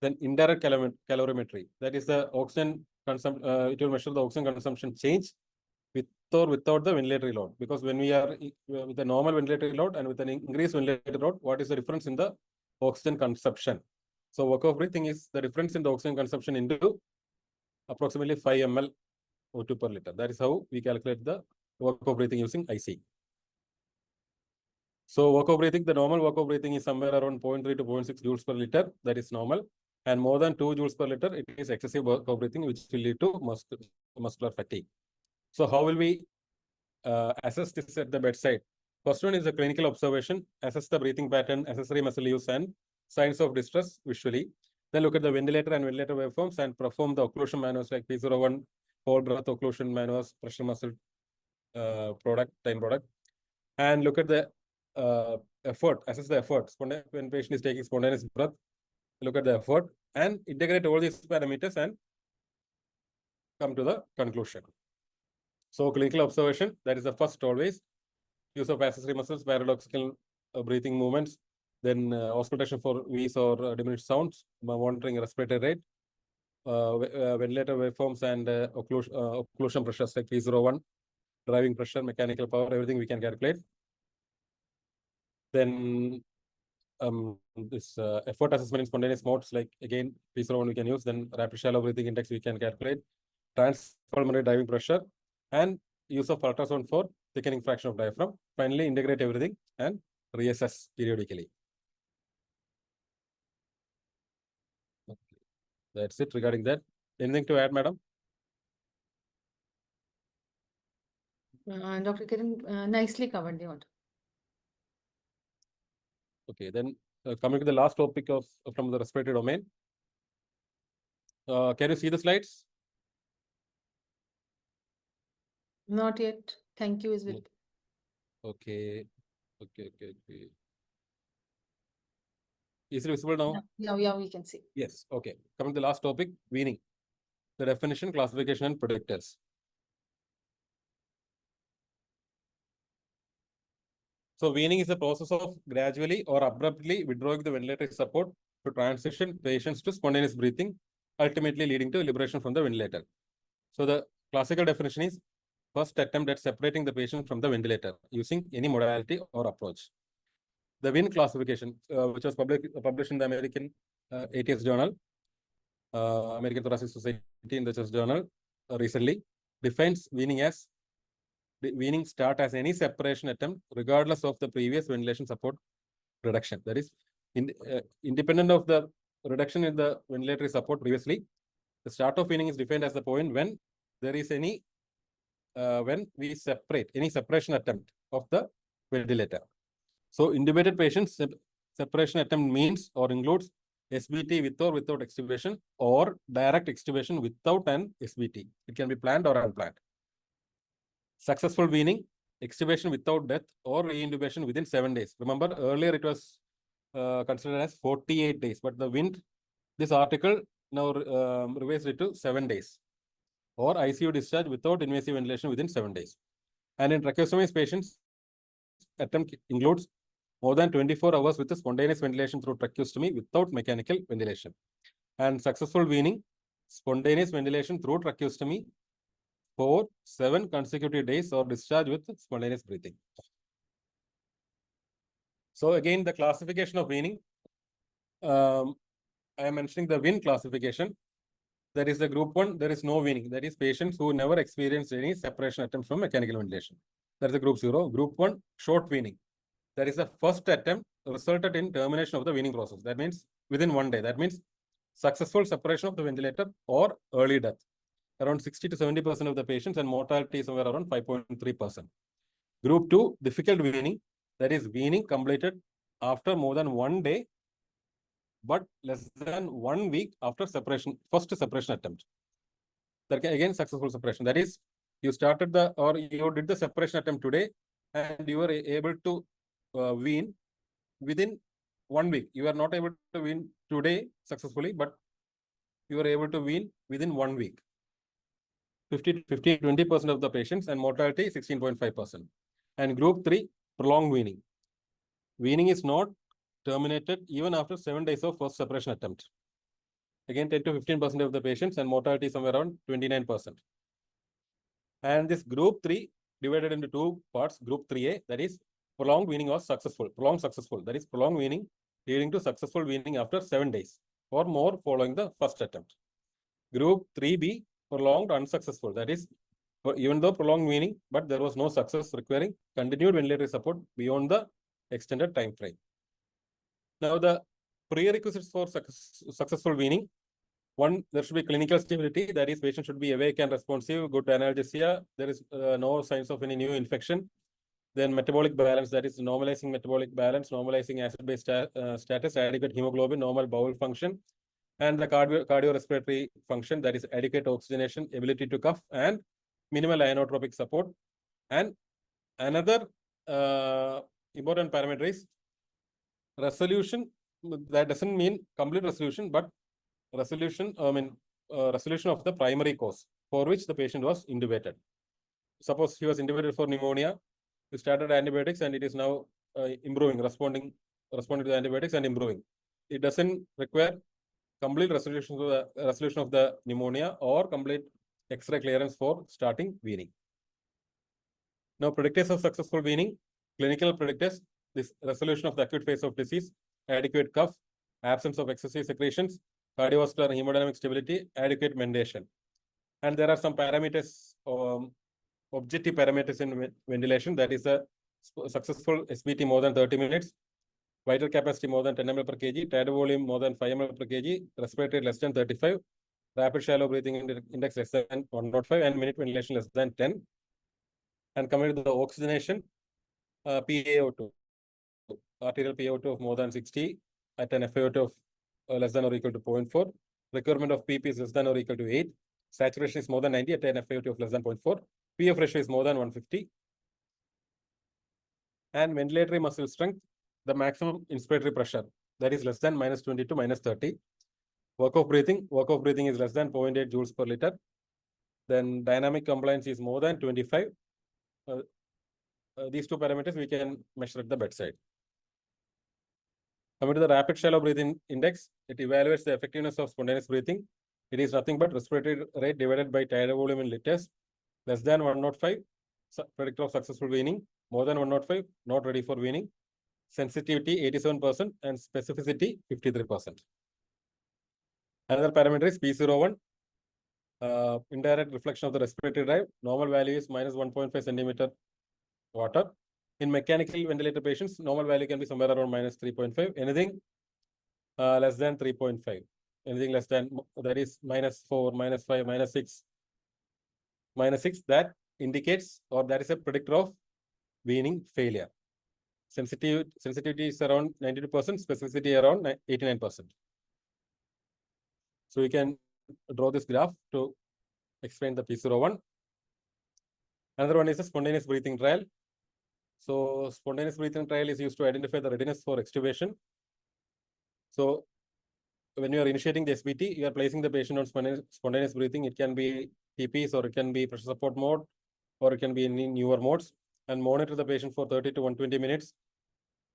Then indirect calorimetry, that is the oxygen consumption. It will measure the oxygen consumption change with or without the ventilatory load. Because when we are with a normal ventilatory load and with an increased ventilatory load, what is the difference in the oxygen consumption? So work-off breathing is the difference in the oxygen consumption into approximately 5 ml O2 per liter. That is how we calculate the work-off breathing using IC. So work-off breathing, the normal work-off breathing is somewhere around 0.3 to 0.6 joules per liter. That is normal. And more than 2 joules per liter, it is excessive work-off breathing, which will lead to muscular fatigue. So how will we assess this at the bedside? First one is the clinical observation, assess the breathing pattern, accessory muscle use, and signs of distress visually. Then look at the ventilator and ventilator waveforms and perform the occlusion maneuvers like P01, whole breath occlusion maneuvers, pressure muscle time product. And look at the effort, assess the effort. When patient is taking spontaneous breath, look at the effort and integrate all these parameters and come to the conclusion. So clinical observation, that is the first always. Use of accessory muscles, paradoxical breathing movements, then auscultation for wheeze or diminished sounds, monitoring respiratory rate, ventilator waveforms and occlusion pressures like P01, driving pressure, mechanical power, everything we can calculate. Then this effort assessment in spontaneous modes, like again, P01 we can use, then rapid shallow breathing index we can calculate, transpulmonary driving pressure, and use of ultrasound for thickening fraction of diaphragm. Finally, integrate everything and reassess periodically. Okay. That's it regarding that. Anything to add, madam? Dr. Kiran nicely covered the order. Okay, then coming to the last topic from the respiratory domain. Can you see the slides? Not yet. Thank you, is with. Okay. Is it visible now? Yeah, we can see. Yes. Okay. Coming to the last topic, weaning. The definition, classification, and predictors. So weaning is the process of gradually or abruptly withdrawing the ventilatory support to transition patients to spontaneous breathing, ultimately leading to liberation from the ventilator. So the classical definition is first attempt at separating the patient from the ventilator using any modality or approach. The WIN classification, which was published in the American ATS journal, American Thoracic Society in the Chest journal, recently, defines weaning as weaning start as any separation attempt regardless of the previous ventilation support reduction. That is, independent of the reduction in the ventilatory support previously, the start of weaning is defined as the point when there is any when we separate any separation attempt of the ventilator. So intubated patients separation attempt means or includes SBT with or without extubation or direct extubation without an SBT. It can be planned or unplanned. Successful weaning, extubation without death or reintubation within 7 days. Remember earlier it was considered as 48 days, but this article now revised it to 7 days or ICU discharge without invasive ventilation within 7 days. And in tracheostomy patients, attempt includes more than 24 hours with the spontaneous ventilation through tracheostomy without mechanical ventilation. And successful weaning, spontaneous ventilation through tracheostomy for 7 consecutive days or discharge with spontaneous breathing. So again, the classification of weaning, I am mentioning the WIN classification. There is the group 1, there is no weaning. That is patients who never experienced any separation attempt from mechanical ventilation. That is the group 0. Group 1, short weaning. That is the first attempt resulted in termination of the weaning process. That means within 1 day. That means successful separation of the ventilator or early death. Around 60 to 70% of the patients, and mortality is somewhere around 5.3%. Group 2, difficult weaning. That is weaning completed after more than 1 day, but less than 1 week after separation, first separation attempt. That again successful separation. That is, you started you did the separation attempt today, and you were able to wean within 1 week. You are not able to wean today successfully, but you are able to wean within 1 week. 20% of the patients, and mortality 16.5%. And group 3, prolonged weaning. Weaning is not terminated even after 7 days of first separation attempt. Again, 10 to 15% of the patients, and mortality is somewhere around 29%. And this group 3 divided into 2 parts. Group 3A, that is prolonged weaning or successful. Prolonged successful, that is prolonged weaning leading to successful weaning after 7 days or more following the first attempt. Group 3B, prolonged unsuccessful, that is even though prolonged weaning, but there was no success, requiring continued ventilatory support beyond the extended time frame. Now, the prerequisites for successful weaning: 1, there should be clinical stability, that is patient should be awake and responsive, good analgesia, there is no signs of any new infection. Then metabolic balance, that is normalizing metabolic balance, normalizing acid-base status, adequate hemoglobin, normal bowel function, and the cardiorespiratory function, that is adequate oxygenation, ability to cough, and minimal inotropic support. And another important parameter is resolution. That doesn't mean complete resolution, but resolution of the primary cause for which the patient was intubated. Suppose he was intubated for pneumonia, we started antibiotics, and it is now improving, responding to the antibiotics and improving. It doesn't require complete resolution of the pneumonia or complete X-ray clearance for starting weaning. Now, predictors of successful weaning: clinical predictors, this resolution of the acute phase of disease, adequate cough, absence of excessive secretions, cardiovascular and hemodynamic stability, adequate mentation. And there are some parameters, objective parameters in ventilation, that is a successful SBT more than 30 minutes, vital capacity more than 10 ml per kg, tidal volume more than 5 ml per kg, respiratory less than 35, rapid shallow breathing index less than 105, and minute ventilation less than 10. And coming to the oxygenation, PaO2, arterial PaO2 of more than 60 at an FiO2 of less than or equal to 0.4. Requirement of PP is less than or equal to 8. Saturation is more than 90 at an FiO2 of less than 0.4. PF ratio is more than 150. And ventilatory muscle strength, the maximum inspiratory pressure, that is less than -20 to -30. Work of breathing is less than 0.8 joules per liter. Then dynamic compliance is more than 25. These 2 parameters we can measure at the bedside. Coming to the rapid shallow breathing index, it evaluates the effectiveness of spontaneous breathing. It is nothing but respiratory rate divided by tidal volume in liters. Less than 105, predictor of successful weaning. More than 105, not ready for weaning. Sensitivity 87% and specificity 53%. Another parameter is P01. indirect reflection of the respiratory drive. Normal value is minus 1.5 centimeter water. In mechanical ventilator patients, normal value can be somewhere around minus 3.5. Anything less than 3.5. Anything less than, that is minus 4, minus 5, minus 6. Minus 6, that indicates, or that is a predictor of weaning failure. Sensitivity is around 92%, specificity around 89%. So we can draw this graph to explain the P01. Another one is a spontaneous breathing trial. So spontaneous breathing trial is used to identify the readiness for extubation. So when you are initiating the SBT, you are placing the patient on spontaneous breathing. It can be TPs, or it can be pressure support mode, or it can be in newer modes, and monitor the patient for 30 to 120 minutes.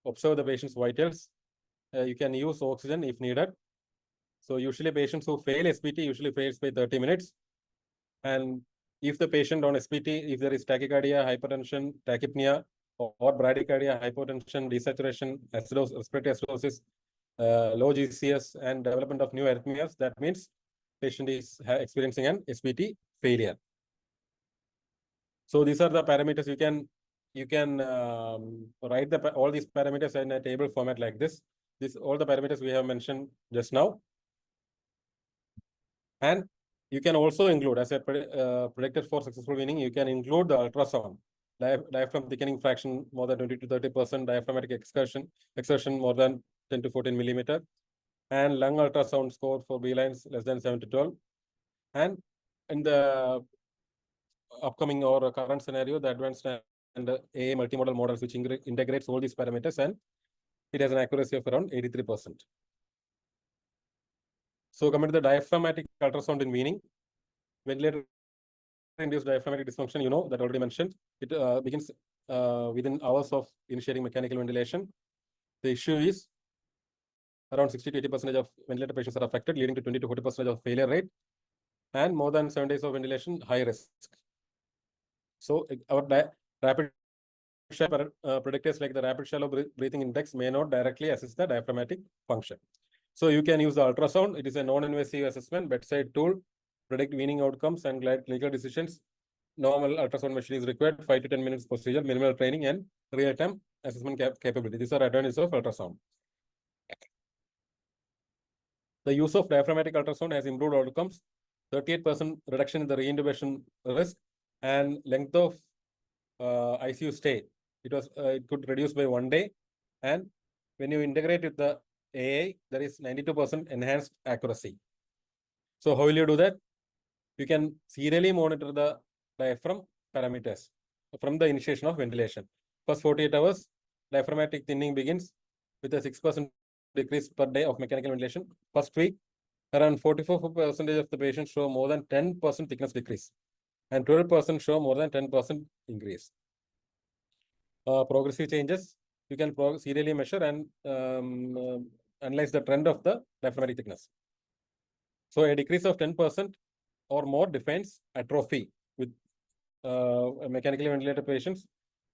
Observe the patient's vitals. You can use oxygen if needed. So usually patients who fail SBT usually fails by 30 minutes. And if the patient on SBT, if there is tachycardia, hypertension, tachypnea, or bradycardia, hypotension, desaturation, respiratory acidosis, low GCS, and development of new arrhythmias, that means patient is experiencing an SBT failure. So these are the parameters. You can write all these parameters in a table format like this. All the parameters we have mentioned just now. And you can also include, as a predictor for successful weaning, you can include the ultrasound, diaphragm thickening fraction more than 20 to 30%, diaphragmatic exertion more than 10 to 14 millimeter, and lung ultrasound score for B lines less than 7 to 12. And in the upcoming or current scenario, the advanced and AA multimodal models, which integrates all these parameters, and it has an accuracy of around 83%. So coming to the diaphragmatic ultrasound in weaning, ventilator-induced diaphragmatic dysfunction, you know, that already mentioned. It begins within hours of initiating mechanical ventilation. The issue is around 60 to 80% of ventilator patients are affected, leading to 20 to 40% of failure rate, and more than 7 days of ventilation, high risk. So our rapid predictors like the rapid shallow breathing index may not directly assess the diaphragmatic function. So you can use the ultrasound. It is a non-invasive assessment, bedside tool, predict weaning outcomes and guide clinical decisions. Normal ultrasound machine is required, 5 to 10 minutes procedure, minimal training, and real-time assessment capability. These are advantages of ultrasound. The use of diaphragmatic ultrasound has improved outcomes, 38% reduction in the reintubation risk, and length of ICU stay. It could reduce by 1 day, and when you integrate with the AI, there is 92% enhanced accuracy. So how will you do that? You can serially monitor the diaphragm parameters from the initiation of ventilation. First 48 hours, diaphragmatic thinning begins with a 6% decrease per day of mechanical ventilation. First week, around 44% of the patients show more than 10% thickness decrease, and 12% show more than 10% increase. Progressive changes, you can serially measure and analyze the trend of the diaphragmatic thickness. So a decrease of 10% or more defines atrophy with mechanically ventilated patients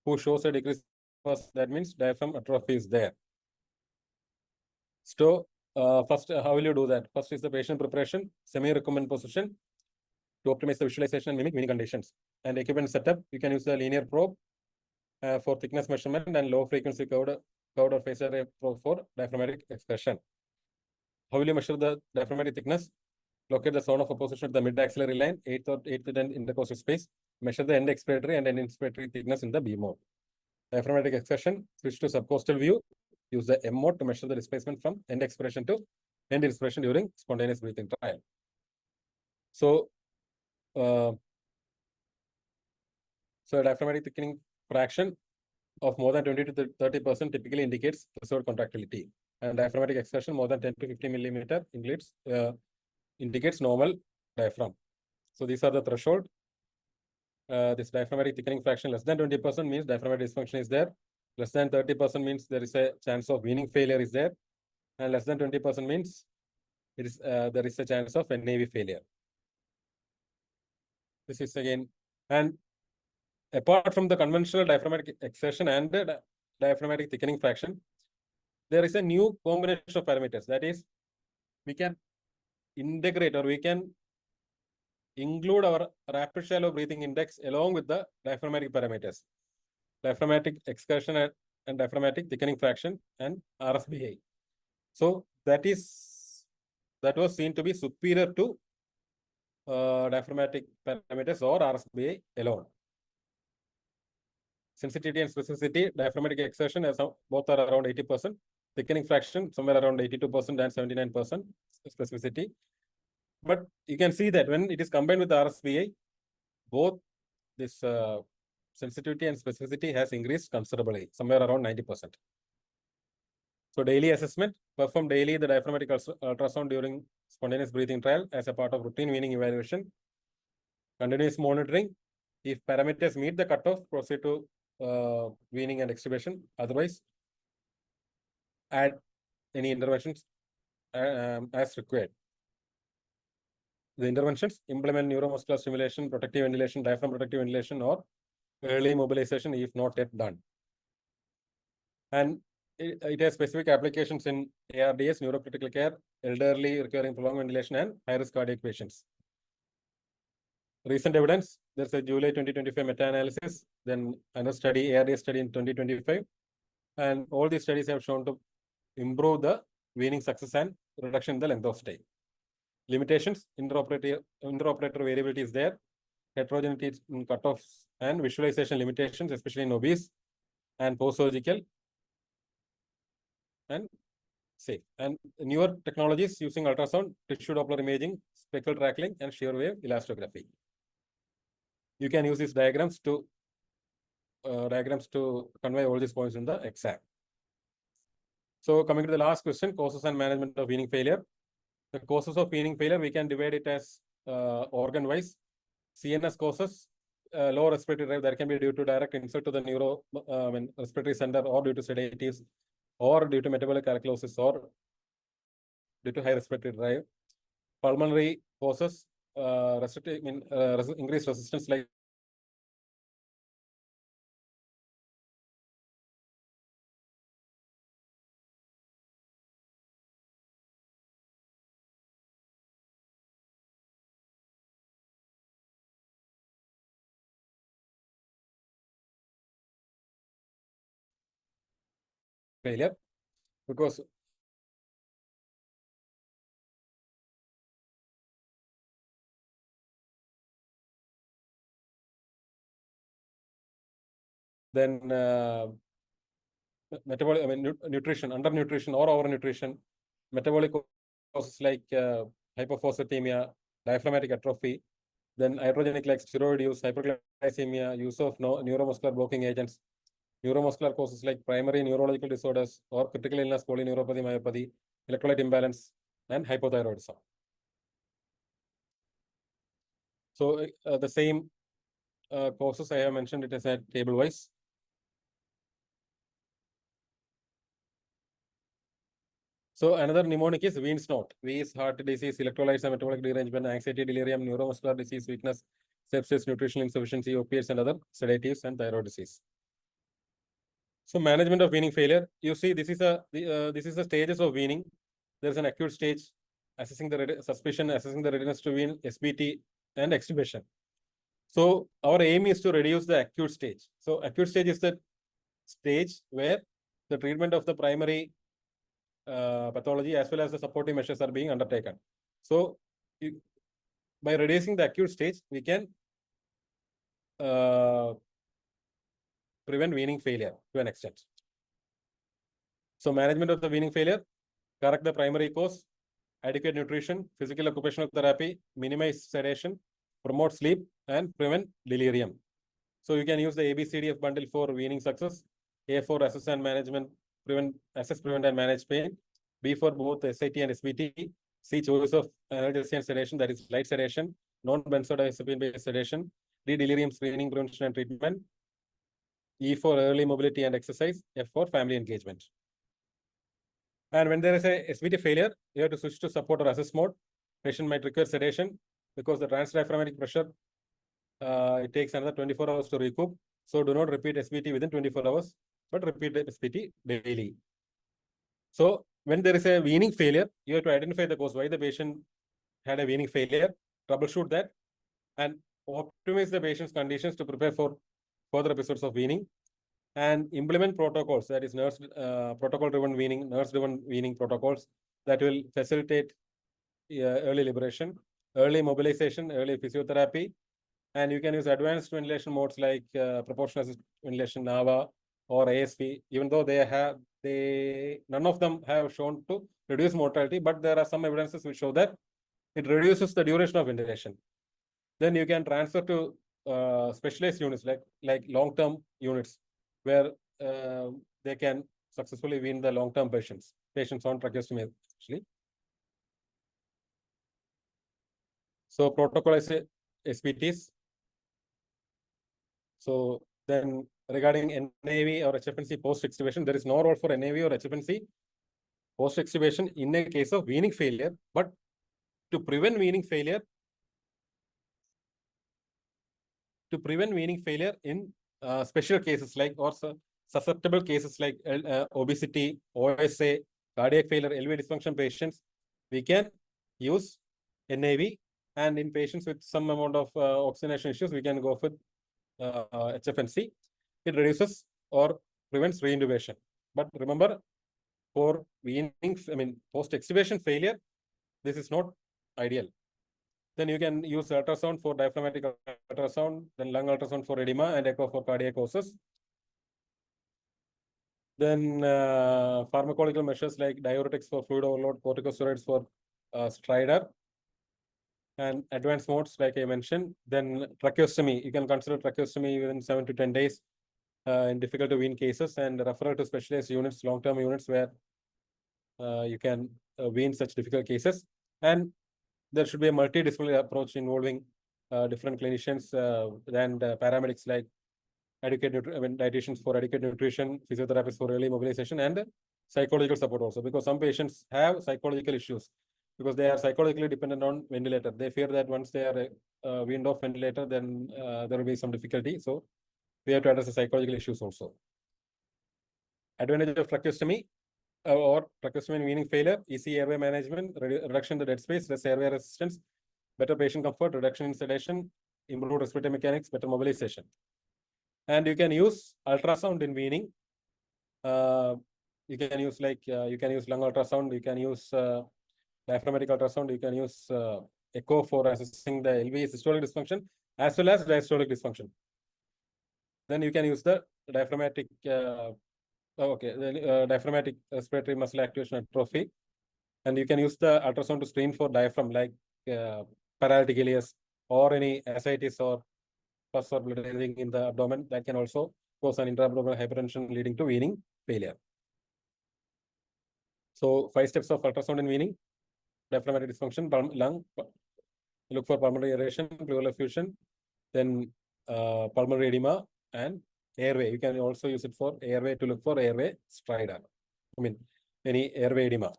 who shows a decrease. That means diaphragm atrophy is there. So first, how will you do that? First is the patient preparation, semi-recumbent position to optimize the visualization and mimic weaning conditions. And equipment setup, you can use the linear probe for thickness measurement and low frequency curved or phased array probe for diaphragmatic expression. How will you measure the diaphragmatic thickness? Locate the zone of opposition at the mid-axillary line, 8th to 10th intercostal space. Measure the end expiratory and end inspiratory thickness in the B mode. Diaphragmatic expression, switch to subcostal view. Use the M mode to measure the displacement from end expiration to end inspiration during spontaneous breathing trial. So, diaphragmatic thickening fraction of more than 20 to 30% typically indicates preserved contractility, and diaphragmatic expression more than 10 to 50 millimeter indicates normal diaphragm. So these are the threshold. This diaphragmatic thickening fraction less than 20% means diaphragmatic dysfunction is there. Less than 30% means there is a chance of weaning failure is there, and less than 20% means it is there is a chance of NAV failure. This is again, and apart from the conventional diaphragmatic exertion and the diaphragmatic thickening fraction, there is a new combination of parameters. That is, we can integrate or we can include our rapid shallow breathing index along with the diaphragmatic parameters, diaphragmatic excursion and diaphragmatic thickening fraction and RSBI. So that was seen to be superior to diaphragmatic parameters or RSBI alone. Sensitivity and specificity, diaphragmatic exertion, both are around 80%. Thickening fraction, somewhere around 82% and 79% specificity. But you can see that when it is combined with the RSBI, both this sensitivity and specificity has increased considerably, somewhere around 90%. So daily assessment, perform daily the diaphragmatic ultrasound during spontaneous breathing trial as a part of routine weaning evaluation. Continuous monitoring. If parameters meet the cutoff, proceed to weaning and extubation. Otherwise, add any interventions as required. The interventions implement neuromuscular stimulation, protective ventilation, diaphragm protective ventilation, or early mobilization if not yet done. And it has specific applications in ARDS, neurocritical care, elderly requiring prolonged ventilation, and high-risk cardiac patients. Recent evidence, there's a July 2025 meta-analysis, then another study, ARDS study in 2025. And all these studies have shown to improve the weaning success and reduction in the length of stay. Limitations, interoperator variability is there, heterogeneity in cutoffs and visualization limitations, especially in obese and post-surgical and safe. And newer technologies using ultrasound, tissue Doppler imaging, spectral tracking, and shear wave elastography. You can use these diagrams to convey all these points in the exam. So coming to the last question, causes and management of weaning failure. The causes of weaning failure, we can divide it as organ-wise. CNS causes, low respiratory drive, that can be due to direct insult to the respiratory center, or due to sedatives, or due to metabolic alkalosis, or due to high respiratory drive. Pulmonary causes, increased resistance like failure, because then metabolic, nutrition, undernutrition or overnutrition, metabolic causes like hypophosphatemia, diaphragmatic atrophy, then iatrogenic like steroid use, hyperglycemia, use of neuromuscular blocking agents, neuromuscular causes like primary neurological disorders or critical illness, polyneuropathy, myopathy, electrolyte imbalance, and hypothyroidism. So the same causes I have mentioned it as a table wise. So another mnemonic is Ween's knot. V is heart disease, electrolytes and metabolic derangement, anxiety, delirium, neuromuscular disease, weakness, sepsis, nutritional insufficiency, opiates, and other sedatives, and thyroid disease. So management of weaning failure. You see, this is the stages of weaning. There's an acute stage, assessing the suspicion, assessing the readiness to wean, SBT, and extubation. So our aim is to reduce the acute stage. So acute stage is the stage where the treatment of the primary pathology as well as the supportive measures are being undertaken. So by reducing the acute stage, we can prevent weaning failure to an extent. So management of the weaning failure, correct the primary cause, adequate nutrition, physical occupational therapy, minimize sedation, promote sleep, and prevent delirium. So you can use the ABCDF bundle for weaning success. A for assess and management, assess, prevent, and manage pain. B for both SIT and SBT. C, choice of analgesia and sedation, that is light sedation, non-benzodiazepine-based sedation. D, delirium screening, prevention, and treatment. E for early mobility and exercise. F for family engagement. And when there is a SBT failure, you have to switch to support or assess mode. Patient might require sedation because the transdiaphragmatic pressure, it takes another 24 hours to recoup. So do not repeat SBT within 24 hours, but repeat the SBT daily. So when there is a weaning failure, you have to identify the cause, why the patient had a weaning failure, troubleshoot that, and optimize the patient's conditions to prepare for further episodes of weaning, and implement protocols, that is nurse protocol-driven weaning, nurse-driven weaning protocols that will facilitate early liberation, early mobilization, early physiotherapy, and you can use advanced ventilation modes like proportional assisted ventilation, NAVA, or ASV. Even though none of them have shown to reduce mortality, but there are some evidences which show that it reduces the duration of ventilation. Then you can transfer to specialized units like long-term units, where they can successfully wean the long-term patients on tracheostomy actually. So protocolized SPTs. So then regarding NAV or HFNC post-extubation, there is no role for NAV or HFNC post-extubation in a case of weaning failure, but to prevent weaning failure, in special cases like or susceptible cases like obesity, OSA, cardiac failure, LV dysfunction patients, we can use NAV, and in patients with some amount of oxygenation issues, we can go with HFNC. It reduces or prevents reintubation. But remember, for weaning, post-extubation failure, this is not ideal. Then you can use ultrasound for diaphragmatic ultrasound, then lung ultrasound for edema, and echo for cardiac causes. Then pharmacological measures like diuretics for fluid overload, corticosteroids for stridor, and advanced modes like I mentioned. Then tracheostomy, you can consider tracheostomy within 7 to 10 days in difficult to wean cases, and refer to specialized units, long-term units, where you can wean such difficult cases. And there should be a multidisciplinary approach involving different clinicians and paramedics like dietitians for adequate nutrition, physiotherapists for early mobilization, and psychological support also, because some patients have psychological issues because they are psychologically dependent on ventilator. They fear that once they are weaned off ventilator, then there will be some difficulty. So we have to address the psychological issues also. Advantage of tracheostomy or tracheostomy and weaning failure: easy airway management, reduction in the dead space, less airway resistance, better patient comfort, reduction in sedation, improved respiratory mechanics, better mobilization. And you can use ultrasound in weaning. You can use lung ultrasound, you can use diaphragmatic ultrasound, you can use echo for assessing the LV systolic dysfunction as well as diastolic dysfunction. Then you can use the diaphragmatic diaphragmatic respiratory muscle activation atrophy, and you can use the ultrasound to screen for diaphragm like paralytic ileus or any ascites or pus or blood anything in the abdomen that can also cause an intra-abdominal hypertension leading to weaning failure. So 5 steps of ultrasound in weaning: diaphragmatic dysfunction, lung, look for pulmonary aeration, pleural effusion, then pulmonary edema, and airway. You can also use it for airway to look for airway stridor. Any airway edema.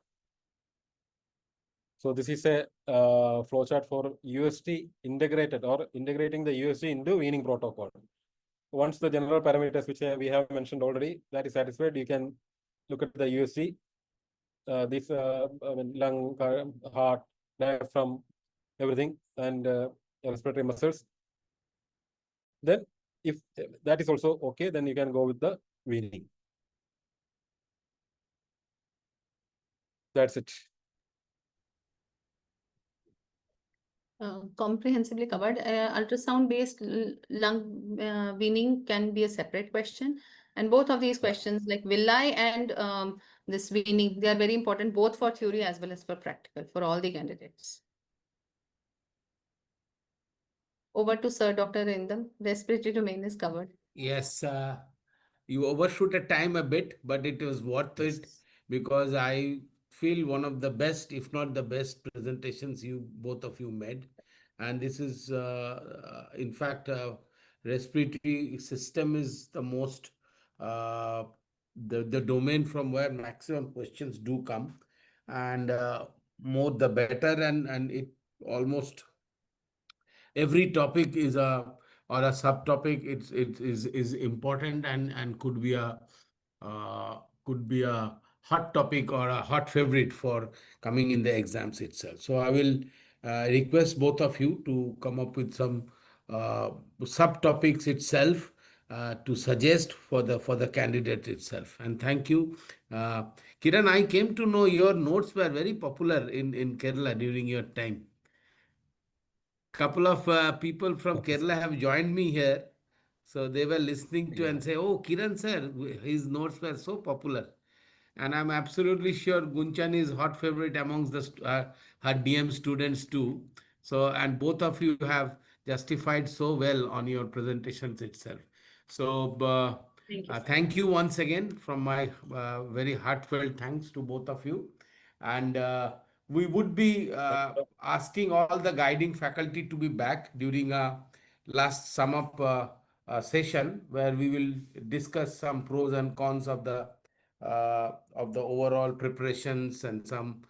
So this is a flowchart for UST integrated or integrating the UST into weaning protocol. Once the general parameters which we have mentioned already, that is satisfied, you can look at the UST, this lung, heart, diaphragm, everything, and respiratory muscles. Then if that is also okay, then you can go with the weaning. That's it. Comprehensively covered. Ultrasound-based lung weaning can be a separate question. And both of these questions, like villi and this weaning, they are very important both for theory as well as for practical for all the candidates. Over to Sir Dr. Rindam. Respiratory domain is covered. Yes, you overshoot a time a bit, but it was worth it because I feel one of the best, if not the best, presentations you both of you made. And this is, in fact, respiratory system is the most the domain from where maximum questions do come, and more the better. And it almost every topic is a or a subtopic. It is important and could be a hot topic or a hot favorite for coming in the exams itself. So I will request both of you to come up with some uh, subtopics itself to suggest for the candidate itself. And thank you, uh, Kiran. I came to know your notes were very popular in Kerala during your time. Couple of people from Okay, sir. Kerala have joined me here. So they were listening to Yeah. and say, "Oh, Kiran sir, his notes were so popular." And I'm absolutely sure Gunchan is hot favorite amongst her DM students too. So, and both of you have justified so well on your presentations itself. So, Thank you, sir. thank you once again from my very heartfelt thanks to both of you. And we would be asking all the guiding faculty to be back during a last sum up session where we will discuss some pros and cons of the overall preparations and some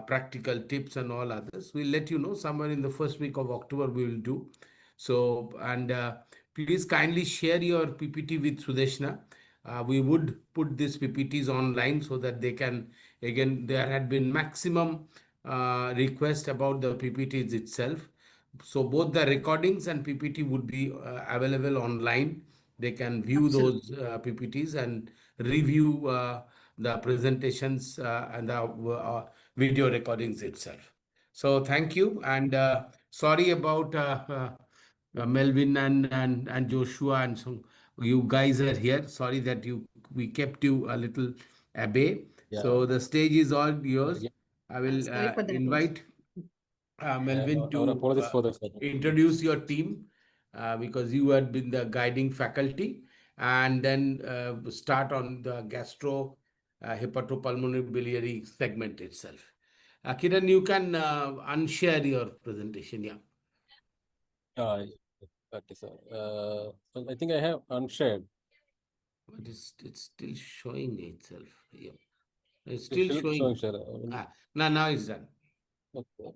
practical tips and all others. We'll let you know somewhere in the first week of October we will do. So, and please kindly share your PPT with Sudeshna. We would put these PPTs online so that they can, again, there had been maximum request about the PPTs itself. So both the recordings and PPT would be available online. They can view Absolutely. those PPTs and review the presentations and the video recordings itself. So thank you, and sorry about Melvin and Joshua, and so you guys are here. Sorry that we kept you a little at bay. Yeah. So the stage is all yours. Again, I will Sorry for that also. invite Melvin our to apologies for this. introduce your team because you had been the guiding faculty, and then start on the gastro hepatopulmonary biliary segment itself. Kiran, you can unshare your presentation. Yeah. Uh, okay, sir. I think I have unshared. But it's still showing itself. Yeah. It's It's still still showing. showing, sir. Now it's done. Okay.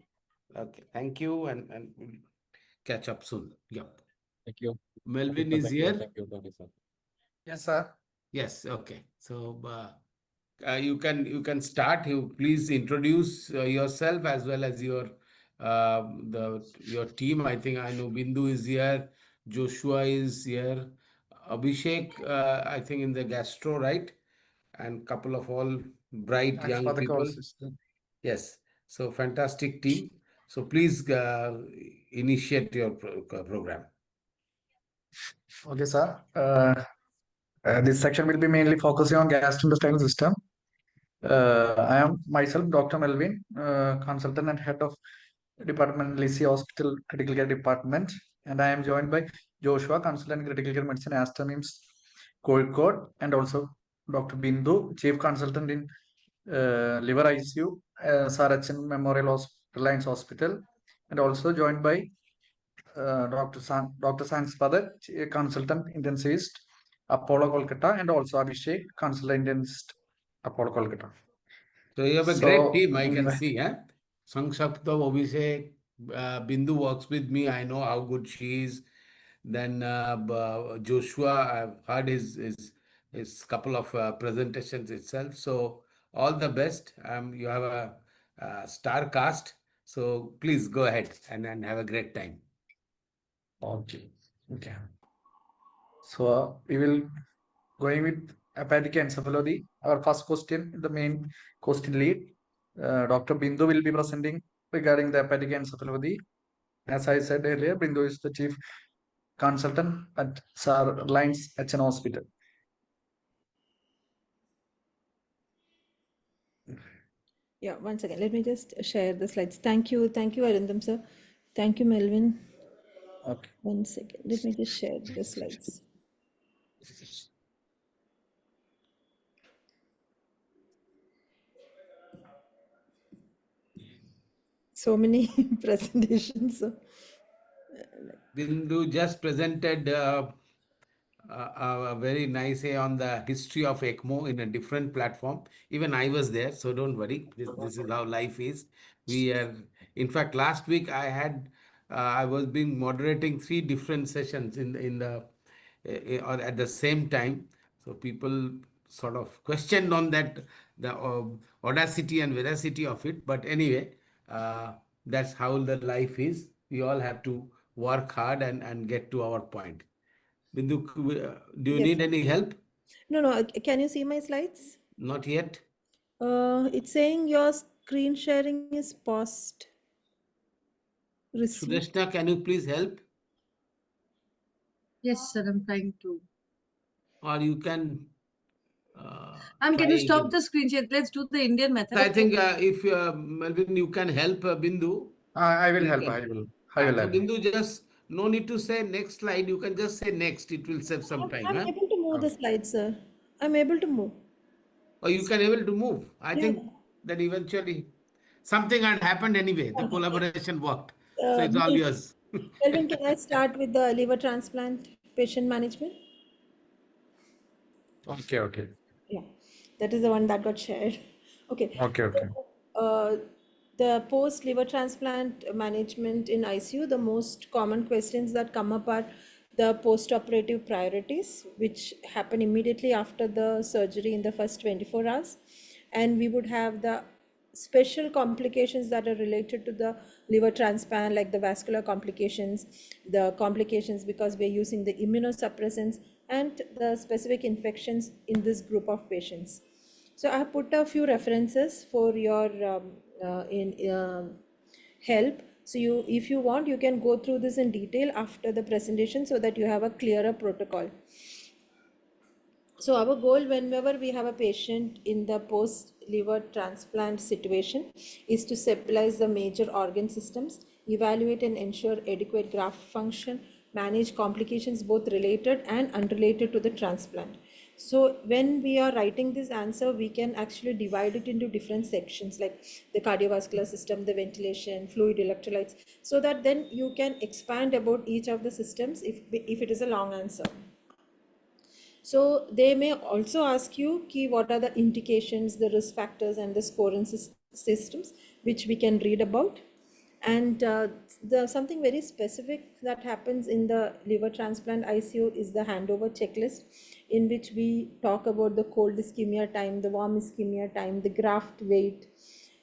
Okay. Thank you, and we'll catch up soon. Yep. Thank you. Melvin Thank is you, sir. here. Thank you, sir. Yes, sir. Yes. Okay. So you can start. You please introduce yourself as well as your team. I think I know Bindu is here. Joshua is here. Abhishek, I think in the gastro, right? And couple of all bright Thanks for young the call, people. sister. Yes. So fantastic team. So please initiate your program. Okay, sir. This section will be mainly focusing on gastrointestinal system. I am myself Dr. Melvin, consultant and head of Department Lisi Hospital Critical Care Department, and I am joined by Joshua, consultant Critical Care Medicine, Aster MIMS, Kozhikode, and also Dr. Bindu, chief consultant in liver ICU, Sarachan Memorial Reliance Hospital, and also joined by Dr. Sangspada, consultant intensivist, Apollo Kolkata, and also Abhishek, consultant intensivist, Apollo Kolkata. So you have a great So, team, I can see, huh? Sangsapta, Abhishek, Bindu works with me. I know how good she is. Then Joshua, I've heard his couple of presentations itself. So all the best. You have a star cast. So please go ahead and have a great time. okay. Okay. So we will going with hepatic encephalopathy. Our first question, the main question lead, Dr. Bindu will be presenting regarding the hepatic encephalopathy. As I said earlier, Bindu is the chief consultant at Sir Reliance HN Hospital. Yeah, one second. Let me just share the slides. Thank you, Arindam sir. Thank you, Melvin. Okay. One second. Let me just share the slides. So many presentations. So, Bindu just presented a very nice say on the history of ECMO in a different platform. Even I was there, so don't worry. This is how life is. We are, in fact, last week I was being moderating three different sessions or at the same time. So people sort of questioned on that the audacity and veracity of it. But anyway, That's how the life is. We all have to work hard and get to our point. Bindu, do you Yes, need sir. any help? No, can you see my slides? Not yet. It's saying your screen sharing is paused. Resume. Sudeshna, can you please help? Yes, sir, I'm trying to. Or you can Can try you stop again. the screen share? Let's do the Indian method. So I think if Melvin, you can help Bindu. I will You help. can. I will So help. Bindu, just no need to say next slide. You can just say next. It will save some time. I'm Huh? able to move the slides, sir. I'm able to move. Or you can able to move. I Yeah. think that eventually something had happened anyway. The collaboration worked. So it's all Melvin, yours. Melvin, can I start with the liver transplant patient management? Okay, okay. Yeah, that is the one that got shared. Okay. Okay, okay. Uh, the post liver transplant management in ICU, the most common questions that come up are the post operative priorities, which happen immediately after the surgery in the first 24 hours. And we would have the special complications that are related to the liver transplant, like the vascular complications, the complications because we're using the immunosuppressants, and the specific infections in this group of patients. So I have put a few references for your in help. So you, if you want, you can go through this in detail after the presentation so that you have a clearer protocol. So our goal whenever we have a patient in the post liver transplant situation is to stabilize the major organ systems, evaluate and ensure adequate graft function, manage complications both related and unrelated to the transplant. So when we are writing this answer, we can actually divide it into different sections like the cardiovascular system, the ventilation, fluid, electrolytes, so that then you can expand about each of the systems if it is a long answer. So they may also ask you key what are the indications, the risk factors and the scoring systems which we can read about. And the something very specific that happens in the liver transplant ICU is the handover checklist, in which we talk about the cold ischemia time, the warm ischemia time, the graft weight.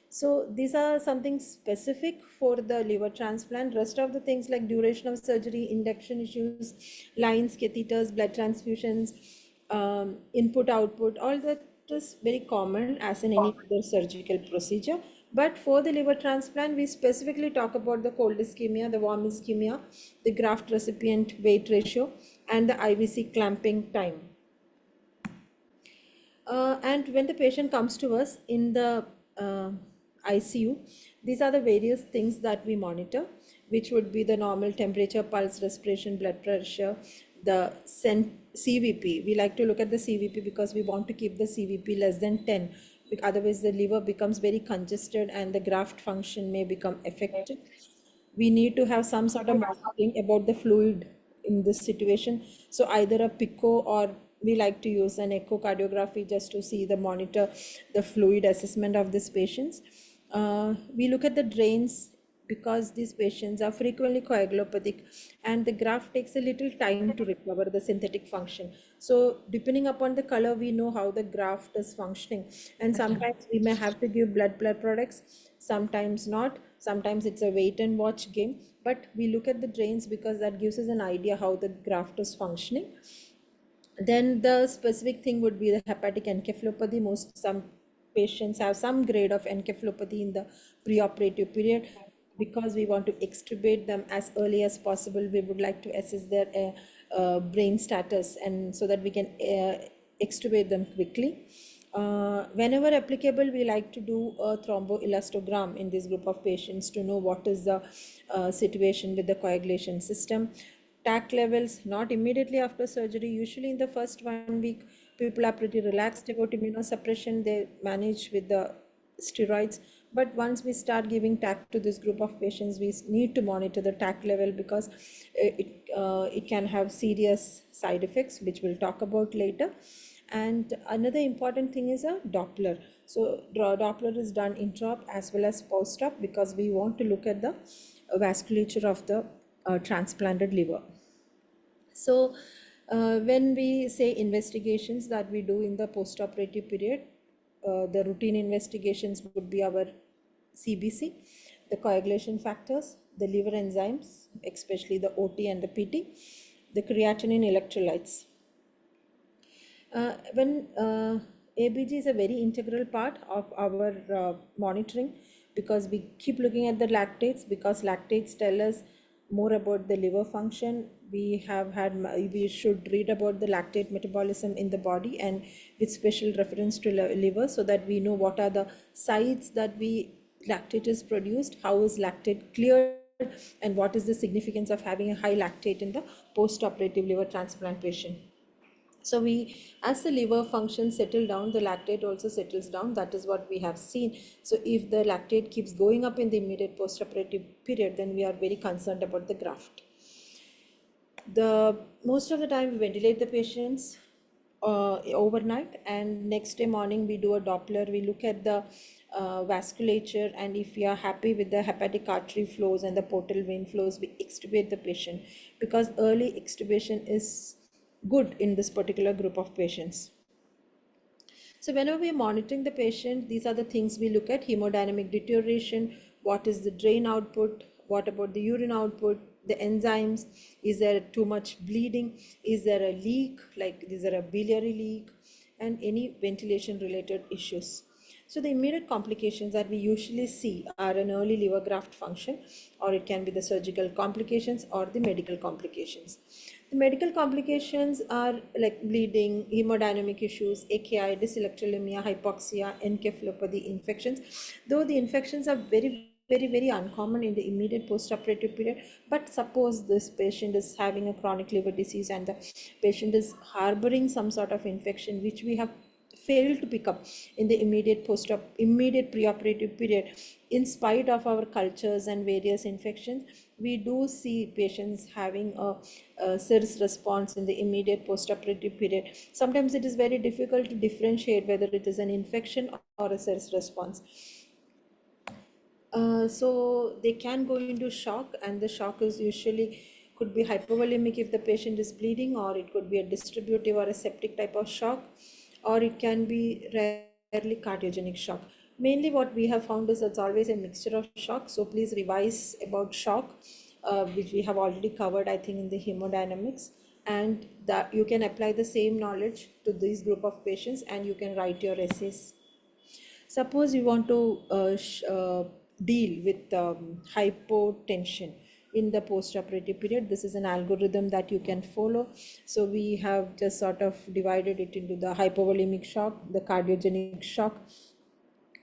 So these are something specific for the liver transplant. Rest of the things like duration of surgery, induction issues, lines, catheters, blood transfusions, input, output, all that is very common as in any other surgical procedure. But for the liver transplant, we specifically talk about the cold ischemia, the warm ischemia, the graft recipient weight ratio, and the IVC clamping time. And when the patient comes to us in the ICU, these are the various things that we monitor, which would be the normal temperature, pulse, respiration, blood pressure, the CVP. We like to look at the CVP because we want to keep the CVP less than 10. Otherwise, the liver becomes very congested and the graft function may become affected. We need to have some sort of monitoring about the fluid in this situation. So either a pico, or we like to use an echocardiography just to see the monitor the fluid assessment of these patients. We look at the drains because these patients are frequently coagulopathic and the graft takes a little time to recover the synthetic function. So depending upon the color, we know how the graft is functioning, and sometimes we may have to give blood products, sometimes not, sometimes it's a wait and watch game, but we look at the drains because that gives us an idea how the graft is functioning. Then the specific thing would be the hepatic encephalopathy. Some patients have some grade of encephalopathy in the preoperative period. Because we want to extubate them as early as possible, we would like to assess their brain status, and so that we can extubate them quickly. Whenever applicable, we like to do a thromboelastogram in this group of patients to know what is the situation with the coagulation system. TAC levels, not immediately after surgery. Usually in the first 1 week, people are pretty relaxed about immunosuppression. They manage with the steroids. But once we start giving TAC to this group of patients, we need to monitor the TAC level because it can have serious side effects, which we'll talk about later. And another important thing is a Doppler. So Doppler is done intra-op as well as post-op because we want to look at the vasculature of the transplanted liver. So when we say investigations that we do in the post-operative period, the routine investigations would be our CBC. the coagulation factors, the liver enzymes, especially the OT and the PT, the creatinine electrolytes. When ABG is a very integral part of our monitoring, because we keep looking at the lactates, because lactates tell us more about the liver function. We should read about the lactate metabolism in the body and with special reference to liver, so that we know what are the sites that lactate is produced, how is lactate cleared, and what is the significance of having a high lactate in the post-operative liver transplant patient. So as the liver function settle down, the lactate also settles down. That is what we have seen. So if the lactate keeps going up in the immediate postoperative period, then we are very concerned about the graft. Most of the time we ventilate the patients overnight, and next day morning we do a Doppler. We look at the vasculature, and if we are happy with the hepatic artery flows and the portal vein flows, we extubate the patient, because early extubation is good in this particular group of patients. So whenever we are monitoring the patient, these are the things we look at: hemodynamic deterioration, what is the drain output, what about the urine output, the enzymes, is there too much bleeding, is there a leak, like is there a biliary leak, and any ventilation related issues. So the immediate complications that we usually see are an early liver graft function, or it can be the surgical complications or the medical complications. The medical complications are like bleeding, hemodynamic issues, AKI, dyselectrolemia, hypoxia, encephalopathy, infections. Though the infections are very uncommon in the immediate post-operative period, but suppose this patient is having a chronic liver disease and the patient is harboring some sort of infection which we have failed to pick up in the immediate preoperative period, in spite of our cultures and various infections, we do see patients having a CIRS response in the immediate postoperative period. Sometimes it is very difficult to differentiate whether it is an infection or a CIRS response. So they can go into shock, and the shock is usually could be hypovolemic if the patient is bleeding, or it could be a distributive or a septic type of shock, or it can be rarely cardiogenic shock. Mainly what we have found is it's always a mixture of shock. So please revise about shock, which we have already covered, I think, in the hemodynamics, and that you can apply the same knowledge to this group of patients and you can write your essays. Suppose you want to deal with hypotension in the post-operative period. This is an algorithm that you can follow. So we have just sort of divided it into the hypovolemic shock, the cardiogenic shock,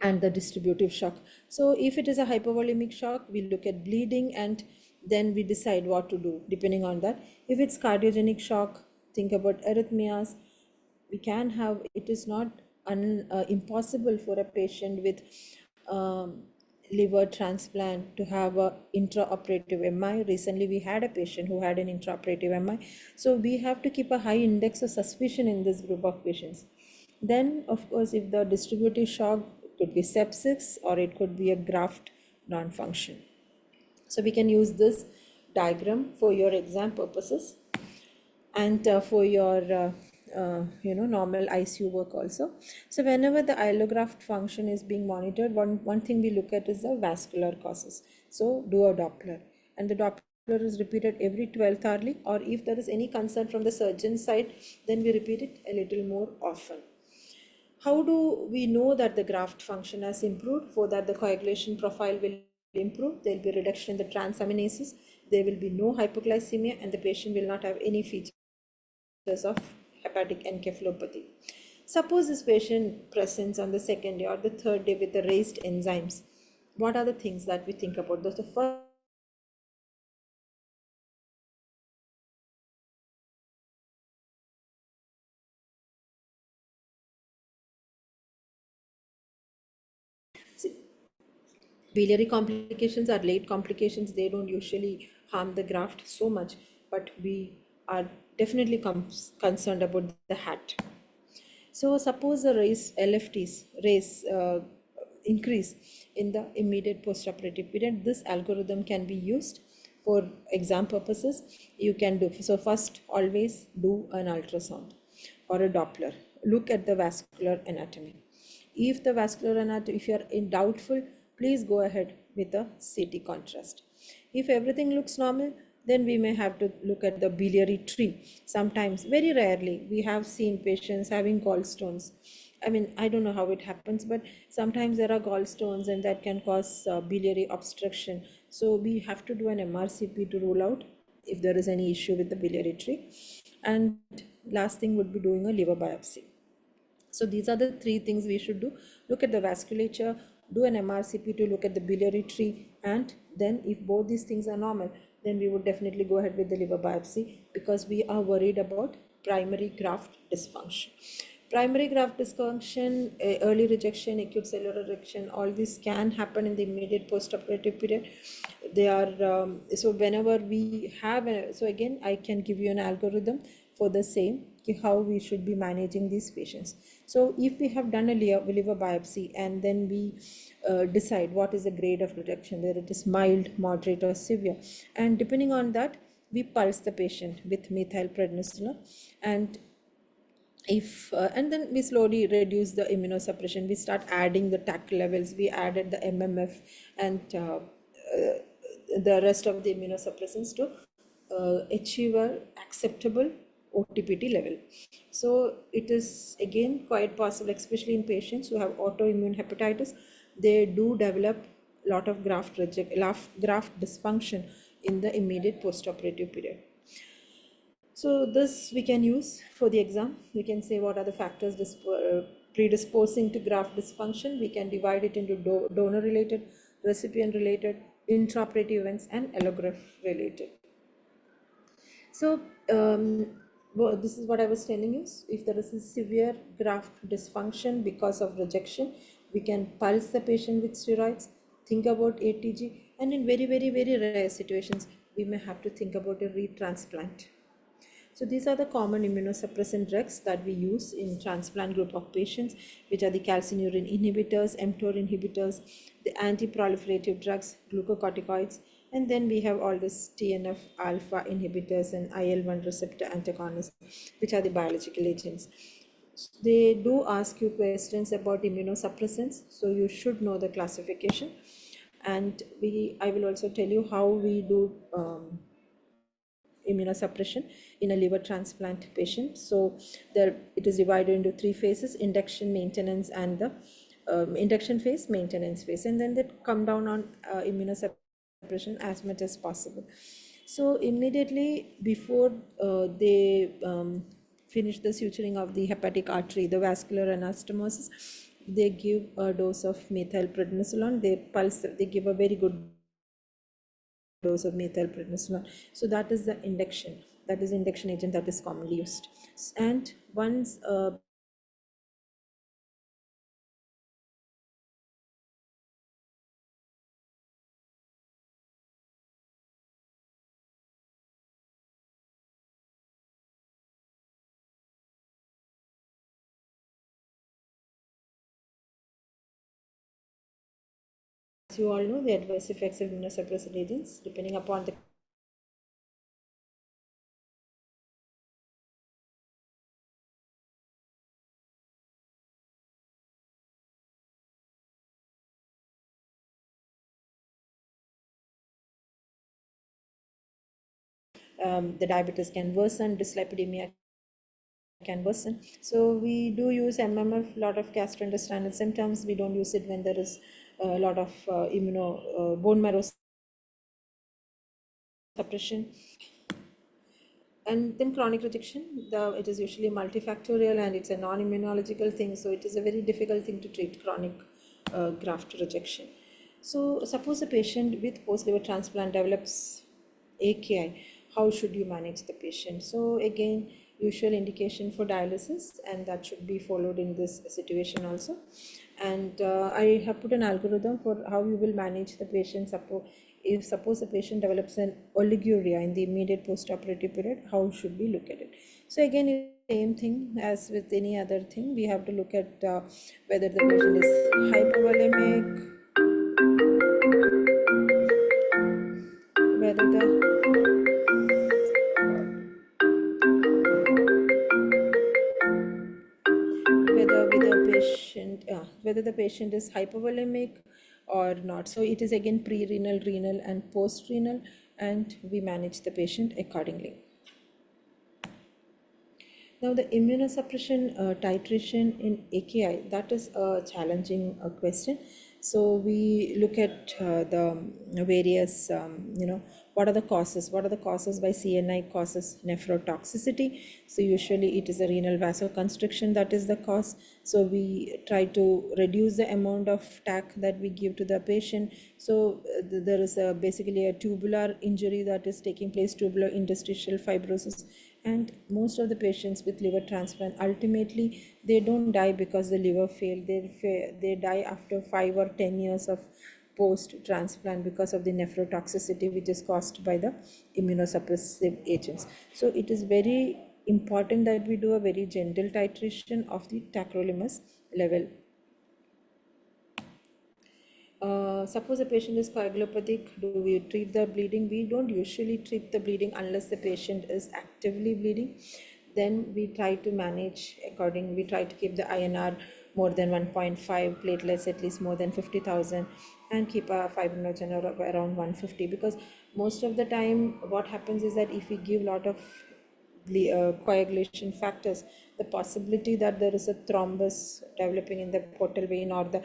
and the distributive shock. So if it is a hypovolemic shock, we look at bleeding and then we decide what to do depending on that. If it's cardiogenic shock, think about arrhythmias. We can have, it is not impossible for a patient with liver transplant to have a intraoperative MI. Recently we had a patient who had an intraoperative MI. So we have to keep a high index of suspicion in this group of patients. Then of course, if the distributive shock, it could be sepsis or it could be a graft non-function. So we can use this diagram for your exam purposes and for your normal ICU work also. So whenever the allograft function is being monitored, one thing we look at is the vascular causes. So do a Doppler, and the Doppler is repeated every 12th hourly, or if there is any concern from the surgeon side, then we repeat it a little more often. How do we know that the graft function has improved? For that, the coagulation profile will improve. There will be reduction in the transaminases. There will be no hypoglycemia, and the patient will not have any features of hepatic encephalopathy. Suppose this patient presents on the second day or the third day with the raised enzymes. What are the things that we think about? The first thing we look at is the vascular function. So we look at the biliary complications are late complications. They don't usually harm the graft so much, but we are definitely concerned about the heart. So suppose the raise increase in the immediate postoperative period. This algorithm can be used for exam purposes. You can do so. First, always do an ultrasound or a Doppler. Look at the vascular anatomy. If the vascular anatomy, if you are in doubtful, please go ahead with a CT contrast. If everything looks normal, then we may have to look at the biliary tree. Sometimes, very rarely, we have seen patients having gallstones. I mean, I don't know how it happens, but sometimes there are gallstones and that can cause biliary obstruction. So we have to do an MRCP to rule out if there is any issue with the biliary tree. And last thing would be doing a liver biopsy. So these are the three things we should do. Look at the vasculature, do an MRCP to look at the biliary tree, and then if both these things are normal, then we would definitely go ahead with the liver biopsy, because we are worried about primary graft dysfunction. Primary graft dysfunction, early rejection, acute cellular rejection, all this can happen in the immediate post-operative period. They are so whenever we have so again I can give you an algorithm for the same, how we should be managing these patients. So if we have done a liver biopsy and then we decide what is the grade of rejection, whether it is mild, moderate or severe, and depending on that we pulse the patient with methylprednisolone, and if and then we slowly reduce the immunosuppression. We start adding the TAC levels, we added the MMF and the rest of the immunosuppressants to achieve a acceptable OTPT level. So it is again quite possible, especially in patients who have autoimmune hepatitis, they do develop lot of graft dysfunction in the immediate postoperative period. So this we can use for the exam. We can say what are the factors predisposing to graft dysfunction. We can divide it into donor related, recipient related, intraoperative events and allograft related. So well, this is what I was telling you. If there is a severe graft dysfunction because of rejection, we can pulse the patient with steroids, think about ATG, and in very rare situations, we may have to think about a retransplant. So these are the common immunosuppressant drugs that we use in transplant group of patients, which are the calcineurin inhibitors, mTOR inhibitors, the anti-proliferative drugs, glucocorticoids, and then we have all this TNF alpha inhibitors and IL-1 receptor antagonists, which are the biological agents. They do ask you questions about immunosuppressants, so you should know the classification. And I will also tell you how we do immunosuppression in a liver transplant patient. So there it is divided into three phases: induction, maintenance, and the induction phase, maintenance phase, and then they come down on immunosuppression as much as possible. So immediately before they finish the suturing of the hepatic artery, the vascular anastomosis, they give a dose of methylprednisolone. They give a very good dose of methylprednisolone. So that is the induction, agent that is commonly used. And once patient is as you all know, the adverse effects of immunosuppressant agents, depending upon the the diabetes can worsen, dyslipidemia can worsen. So we do use MMF, lot of gastrointestinal symptoms. We don't use it when there is a lot of bone marrow suppression. And then chronic rejection, it is usually multifactorial and it's a non-immunological thing, so it is a very difficult thing to treat chronic graft rejection. So suppose a patient with post-liver transplant develops AKI, how should you manage the patient? So again, usual indication for dialysis, and that should be followed in this situation also. And I have put an algorithm for how you will manage the patient. Suppose a patient develops an oliguria in the immediate post-operative period, how should we look at it? So again, it's the same thing as with any other thing. We have to look at whether the patient is hypovolemic, whether the patient is hypovolemic, or not. So it is again pre-renal, renal and post-renal, and we manage the patient accordingly. Now the immunosuppression titration in AKI, that is a challenging question. So we look at the various, what are the causes? What are the causes by CNI causes nephrotoxicity? So usually it is a renal vasoconstriction that is the cause. So we try to reduce the amount of TAC that we give to the patient. So there is basically a tubular injury that is taking place, tubular interstitial fibrosis. And most of the patients with liver transplant, ultimately they don't die because the liver failed. They die after 5 or 10 years of post transplant because of the nephrotoxicity which is caused by the immunosuppressive agents. So it is very important that we do a very gentle titration of the tacrolimus level. Suppose a patient is coagulopathic, do we treat the bleeding? We don't usually treat the bleeding unless the patient is actively bleeding. Then we try to manage according, we try to keep the INR more than 1.5, platelets at least more than 50,000, and keep a fibrinogen around 150, because most of the time what happens is that if we give a lot of coagulation factors, the possibility that there is a thrombus developing in the portal vein or the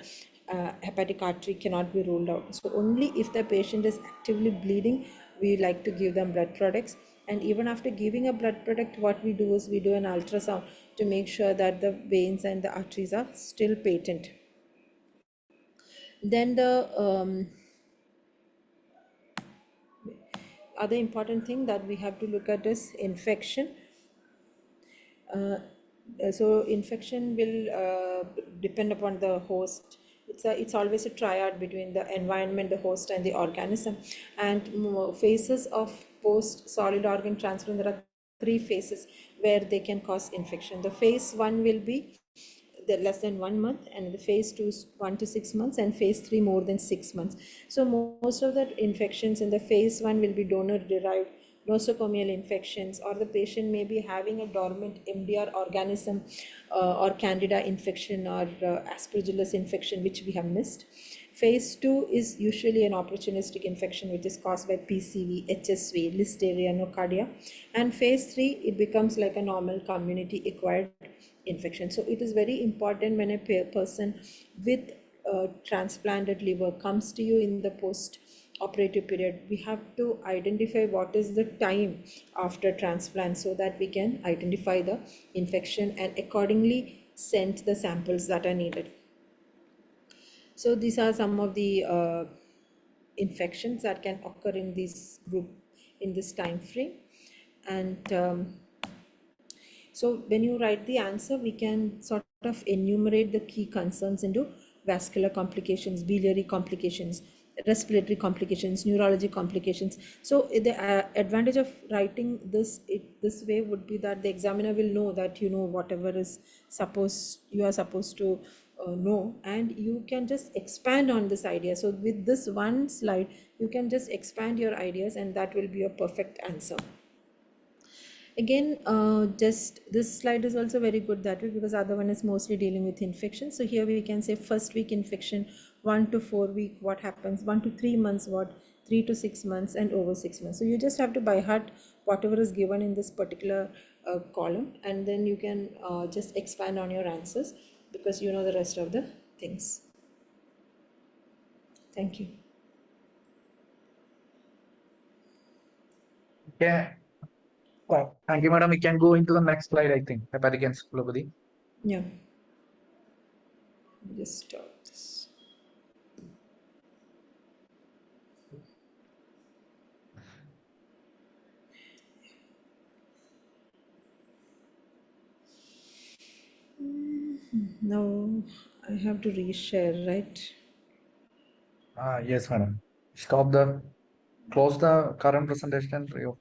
hepatic artery cannot be ruled out. So only if the patient is actively bleeding, we like to give them blood products. And even after giving a blood product, what we do is we do an ultrasound to make sure that the veins and the arteries are still patent. Then the other important thing that we have to look at is infection. So infection will depend upon the host. It's always a triad between the environment, the host, and the organism. And phases of post solid organ transplant, there are 3 phases where they can cause infection. The phase 1 will be the less than 1 month, and the phase 2 is 1 to 6 months, and phase 3 more than 6 months. So most of the infections in the phase 1 will be donor derived nosocomial infections, or the patient may be having a dormant MDR organism or candida infection or aspergillus infection which we have missed. Phase 2 is usually an opportunistic infection which is caused by PCV, HSV, Listeria, Nocardia. And phase 3, it becomes like a normal community acquired infection. So it is very important when a person with transplanted liver comes to you in the post operative period, we have to identify what is the time after transplant so that we can identify the infection and accordingly send the samples that are needed. So these are some of the infections that can occur in this group in this time frame. And so when you write the answer, we can sort of enumerate the key concerns into vascular complications, biliary complications, respiratory complications, neurology complications. So the advantage of writing this way would be that the examiner will know that you know whatever is you are supposed to know, and you can just expand on this idea. So with this one slide, you can just expand your ideas, and that will be a perfect answer. Again, just this slide is also very good that way, because other one is mostly dealing with infection. So here we can say first week infection, 1 to 4 week, what happens, 1 to 3 months, what, 3 to 6 months, and over 6 months. So you just have to by heart whatever is given in this particular column, and then you can just expand on your answers because you know the rest of the things. Thank you. Okay. Well, thank you, madam. We can go into the next slide, I think. Hepatic encephalopathy. Yeah. Just stop this. Now I have to reshare, right? Yes, madam. Close the current presentation and reopen.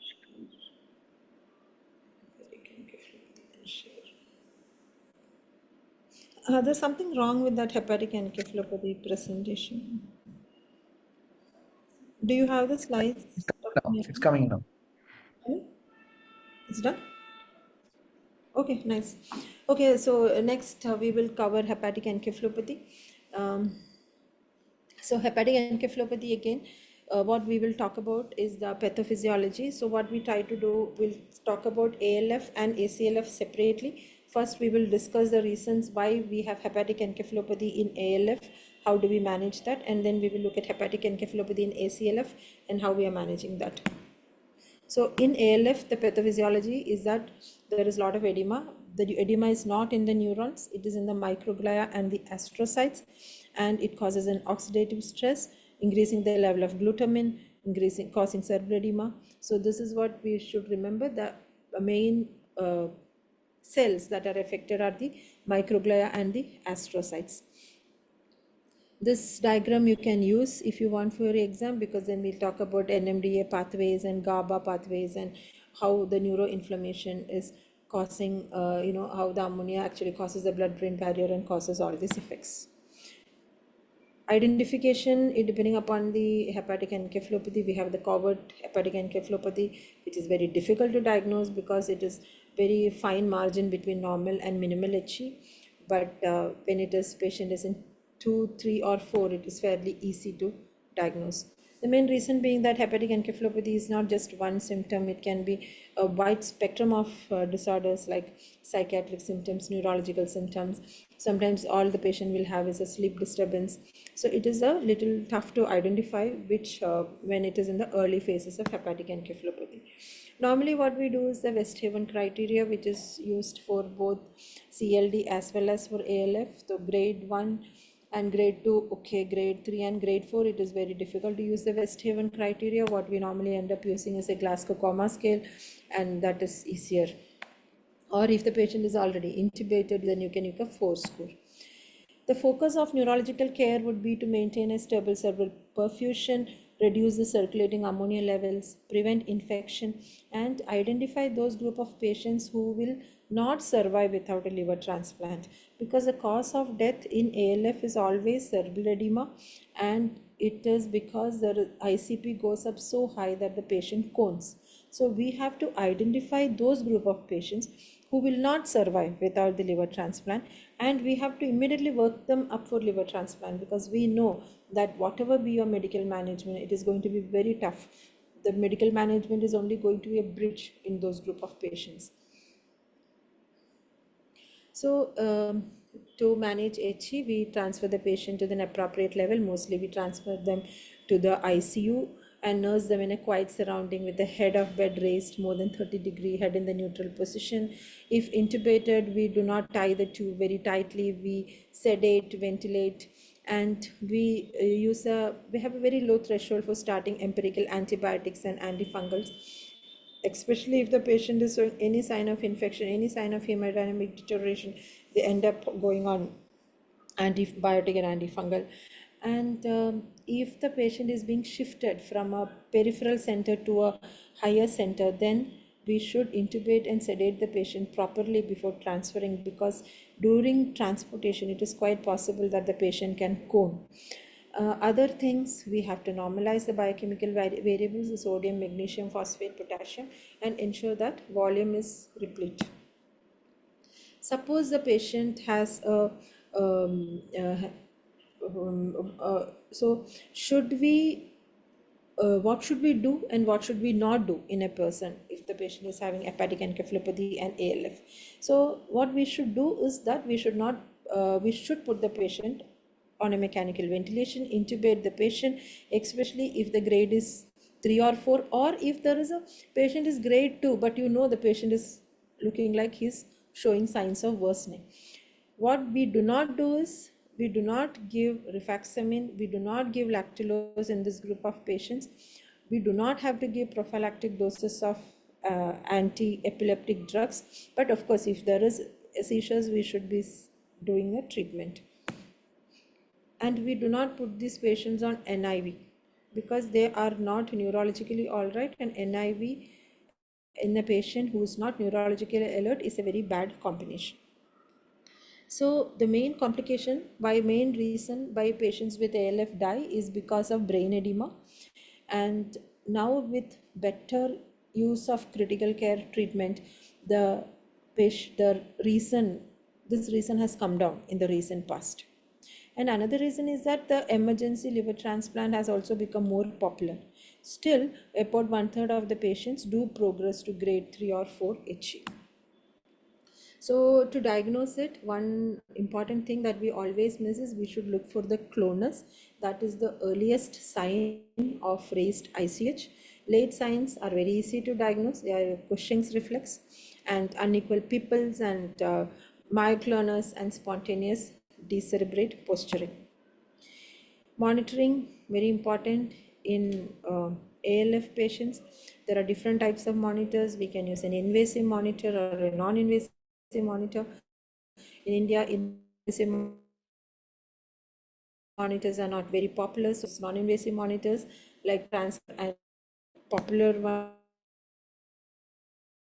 There's something wrong with that hepatic encephalopathy presentation. Do you have the slides? It's coming now. It's done? Okay, nice. Okay, so next we will cover hepatic encephalopathy. So hepatic encephalopathy again, what we will talk about is the pathophysiology. So what we try to do, we'll talk about ALF and ACLF separately. First, we will discuss the reasons why we have hepatic encephalopathy in ALF, how do we manage that, and then we will look at hepatic encephalopathy in ACLF and how we are managing that. So in ALF, the pathophysiology is that there is a lot of edema. The edema is not in the neurons, it is in the microglia and the astrocytes, and it causes an oxidative stress, increasing the level of glutamine, causing cerebral edema. So this is what we should remember. The main cells that are affected are the microglia and the astrocytes. This diagram you can use if you want for your exam, because then we'll talk about NMDA pathways and GABA pathways and how the neuroinflammation is causing, how the ammonia actually causes the blood-brain barrier and causes all these effects. Identification, depending upon the hepatic encephalopathy, we have the covert hepatic encephalopathy, which is very difficult to diagnose because it is very fine margin between normal and minimal HE. But when patient is in 2, 3 or 4, it is fairly easy to diagnose. The main reason being that hepatic encephalopathy is not just one symptom, it can be a wide spectrum of disorders like psychiatric symptoms, neurological symptoms. Sometimes all the patient will have is a sleep disturbance. So it is a little tough to identify which when it is in the early phases of hepatic encephalopathy. Normally what we do is the Westhaven criteria, which is used for both CLD as well as for ALF. So grade 1 and grade 2, okay, grade 3 and grade 4, it is very difficult to use the Westhaven criteria. What we normally end up using is a Glasgow Coma scale, and that is easier. Or if the patient is already intubated, then you can use a 4 score. The focus of neurological care would be to maintain a stable cerebral perfusion, reduce the circulating ammonia levels, prevent infection, and identify those group of patients who will not survive without a liver transplant, because the cause of death in ALF is always cerebral edema, and it is because the ICP goes up so high that the patient cones. So we have to identify those group of patients who will not survive without the liver transplant, and we have to immediately work them up for liver transplant, because we know that whatever be your medical management, it is going to be very tough. The medical management is only going to be a bridge in those group of patients. So to manage HE, we transfer the patient to the appropriate level. Mostly we transfer them to the ICU and nurse them in a quiet surrounding with the head of bed raised more than 30-degree, head in the neutral position. If intubated, we do not tie the tube very tightly. We sedate, ventilate, and we have a very low threshold for starting empirical antibiotics and antifungals, especially if the patient is showing any sign of infection, any sign of hemodynamic deterioration. They end up going on antibiotic and antifungal. And if the patient is being shifted from a peripheral center to a higher center, then we should intubate and sedate the patient properly before transferring, because during transportation it is quite possible that the patient can cone. Other things, we have to normalize the biochemical variables, the sodium, magnesium, phosphate, potassium, and ensure that volume is replete. Suppose the patient has a so should we what should we do and what should we not do in a person if the patient is having hepatic encephalopathy and ALF? So what we should do is that we should put the patient on a mechanical ventilation, intubate the patient, especially if the grade is 3 or 4, or if there is a patient is grade 2, but the patient is looking like he's showing signs of worsening. What we do not do is, we do not give rifaximin, we do not give lactulose in this group of patients. We do not have to give prophylactic doses of anti-epileptic drugs, but of course if there is seizures, we should be doing a treatment. And we do not put these patients on NIV because they are not neurologically all right, and NIV in a patient who is not neurologically alert is a very bad combination. So the main reason why patients with ALF die is because of brain edema. And now with better use of critical care treatment, this reason has come down in the recent past. And another reason is that the emergency liver transplant has also become more popular. Still, about 1/3 of the patients do progress to grade 3 or 4 HE. So to diagnose it, one important thing that we always miss is we should look for the clonus. That is the earliest sign of raised ICH. Late signs are very easy to diagnose. They are Cushing's reflex and unequal pupils and myoclonus and spontaneous decerebrate posturing. Monitoring, very important in ALF patients. There are different types of monitors. We can use an invasive monitor or a non-invasive monitor. In India, invasive monitors are not very popular, so we use non-invasive monitors like transfer and popular ones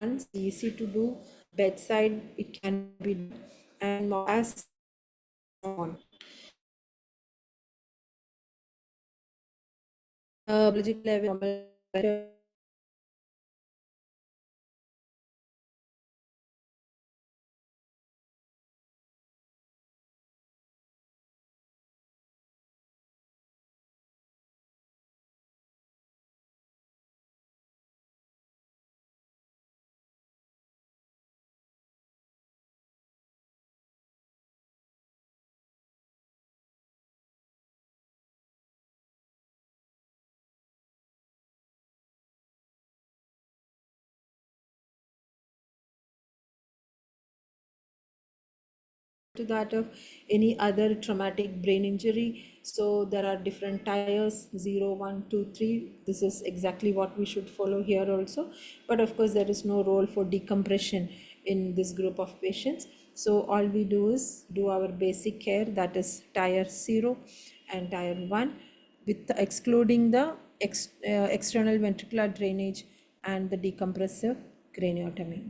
are easy to do, bedside it can be done, and as on. Biological level normal to that of any other traumatic brain injury. So there are different tiers 0, 1, 2, 3. This is exactly what we should follow here also. But of course, there is no role for decompression in this group of patients. So all we do is do our basic care, that is tier 0 and tier 1, with excluding the external ventricular drainage and the decompressive craniotomy.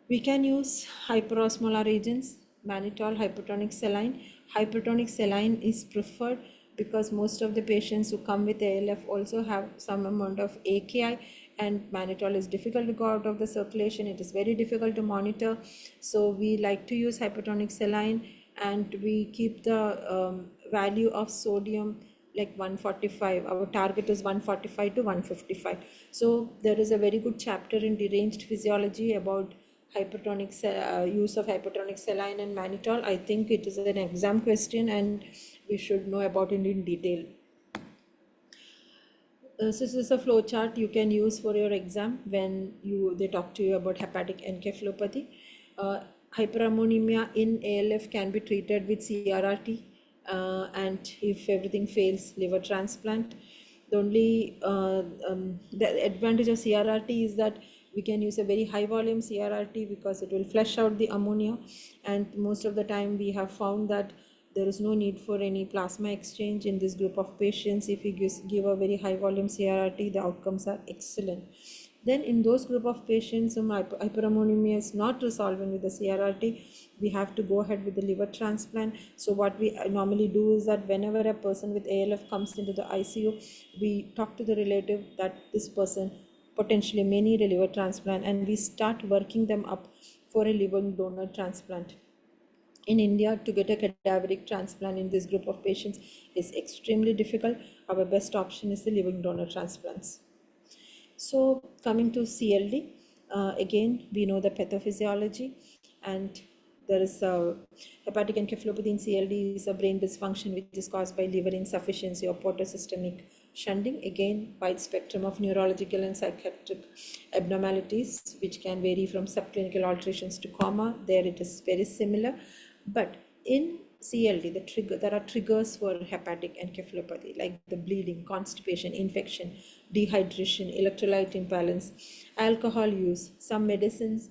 We can use hyperosmolar agents, mannitol, hypertonic saline. Hypertonic saline is preferred because most of the patients who come with ALF also have some amount of AKI, and mannitol is difficult to go out of the circulation. It is very difficult to monitor. So we like to use hypertonic saline, and we keep the value of sodium like 145. Our target is 145 to 155. So there is a very good chapter in deranged physiology about use of hypertonic saline and mannitol. I think it is an exam question and we should know about it in detail. So this is a flow chart you can use for your exam when they talk to you about hepatic encephalopathy. Hyperammonemia in ALF can be treated with CRRT, and if everything fails, liver transplant. The advantage of CRRT is that we can use a very high volume CRRT because it will flush out the ammonia, and most of the time we have found that there is no need for any plasma exchange in this group of patients. If we give a very high volume CRRT, the outcomes are excellent. Then in those group of patients whom hyperammonemia is not resolving with the CRRT, we have to go ahead with the liver transplant. So what we normally do is that whenever a person with ALF comes into the ICU, we talk to the relative that this person potentially may need a liver transplant, and we start working them up for a living donor transplant. In India, to get a cadaveric transplant in this group of patients is extremely difficult. Our best option is the living donor transplants. So coming to CLD, again, we know the pathophysiology, and there is a hepatic encephalopathy in CLD is a brain dysfunction which is caused by liver insufficiency or portosystemic shunting. Again, wide spectrum of neurological and psychiatric abnormalities which can vary from subclinical alterations to coma. There it is very similar, but in CLD, there are triggers for hepatic encephalopathy like the bleeding, constipation, infection, dehydration, electrolyte imbalance, alcohol use, some medicines,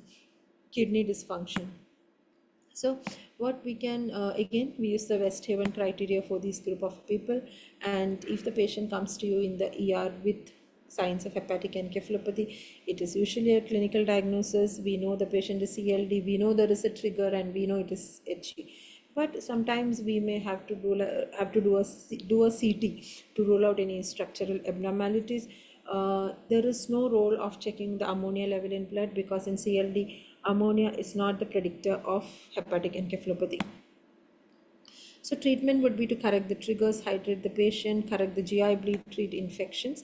kidney dysfunction. So what we can, again, we use the West Haven criteria for this group of people, and if the patient comes to you in the ER with signs of hepatic encephalopathy, it is usually a clinical diagnosis. We know the patient is CLD, we know there is a trigger, and we know it is HE. But sometimes we may have to do a CT to rule out any structural abnormalities. There is no role of checking the ammonia level in blood because in CLD, ammonia is not the predictor of hepatic encephalopathy. So treatment would be to correct the triggers, hydrate the patient, correct the GI bleed, treat infections.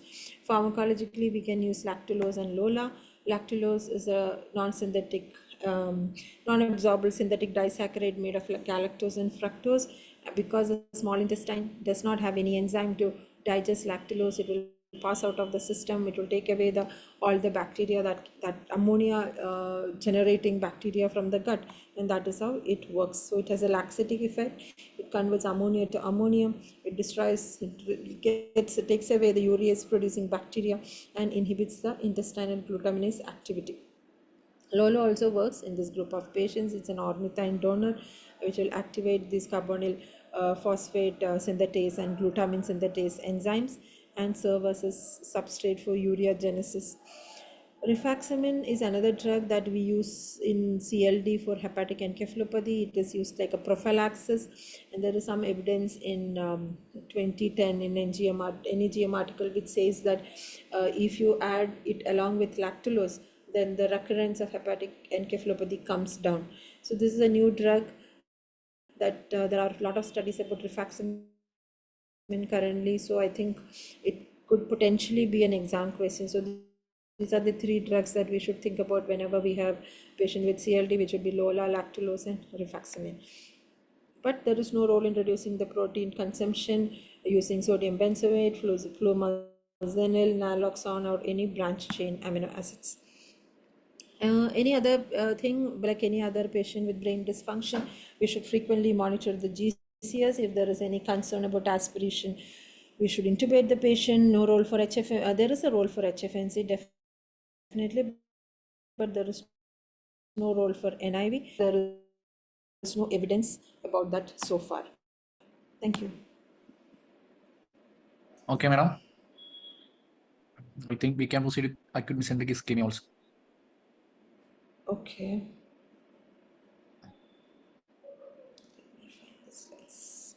Pharmacologically, we can use lactulose and Lola. Lactulose is a non-synthetic, non-absorbable synthetic disaccharide made of galactose and fructose. Because the small intestine does not have any enzyme to digest lactulose, it will pass out of the system. It will take away all the bacteria, that ammonia generating bacteria from the gut, and that is how it works. So it has a laxative effect. It converts ammonia to ammonium. It destroys, it takes away the urease producing bacteria and inhibits the intestinal glutaminase activity. LOLO also works in this group of patients. It's an ornithine donor which will activate these carbonyl phosphate synthetase and glutamine synthetase enzymes and serve as a substrate for ureagenesis. Rifaximin is another drug that we use in CLD for hepatic encephalopathy. It is used like a prophylaxis, and there is some evidence in 2010 in NEGM article which says that if you add it along with lactulose, then the recurrence of hepatic encephalopathy comes down. So this is a new drug that there are a lot of studies about rifaximin currently. So I think it could potentially be an exam question. So these are the three drugs that we should think about whenever we have patient with CLD, which would be Lola, lactulose, and rifaximin. But there is no role in reducing the protein consumption using sodium benzoate, flumazenil, naloxone, or any branch chain amino acids. Any other thing, like any other patient with brain dysfunction, we should frequently monitor the GCS. If there is any concern about aspiration, we should intubate the patient. No role for HFM. There is a role for HFNC definitely, but there is no role for NIV. There is no evidence about that so far. Thank you. Okay, madam. I think we can proceed with acute mesenteric ischemia also. Okay. Let me find the slides.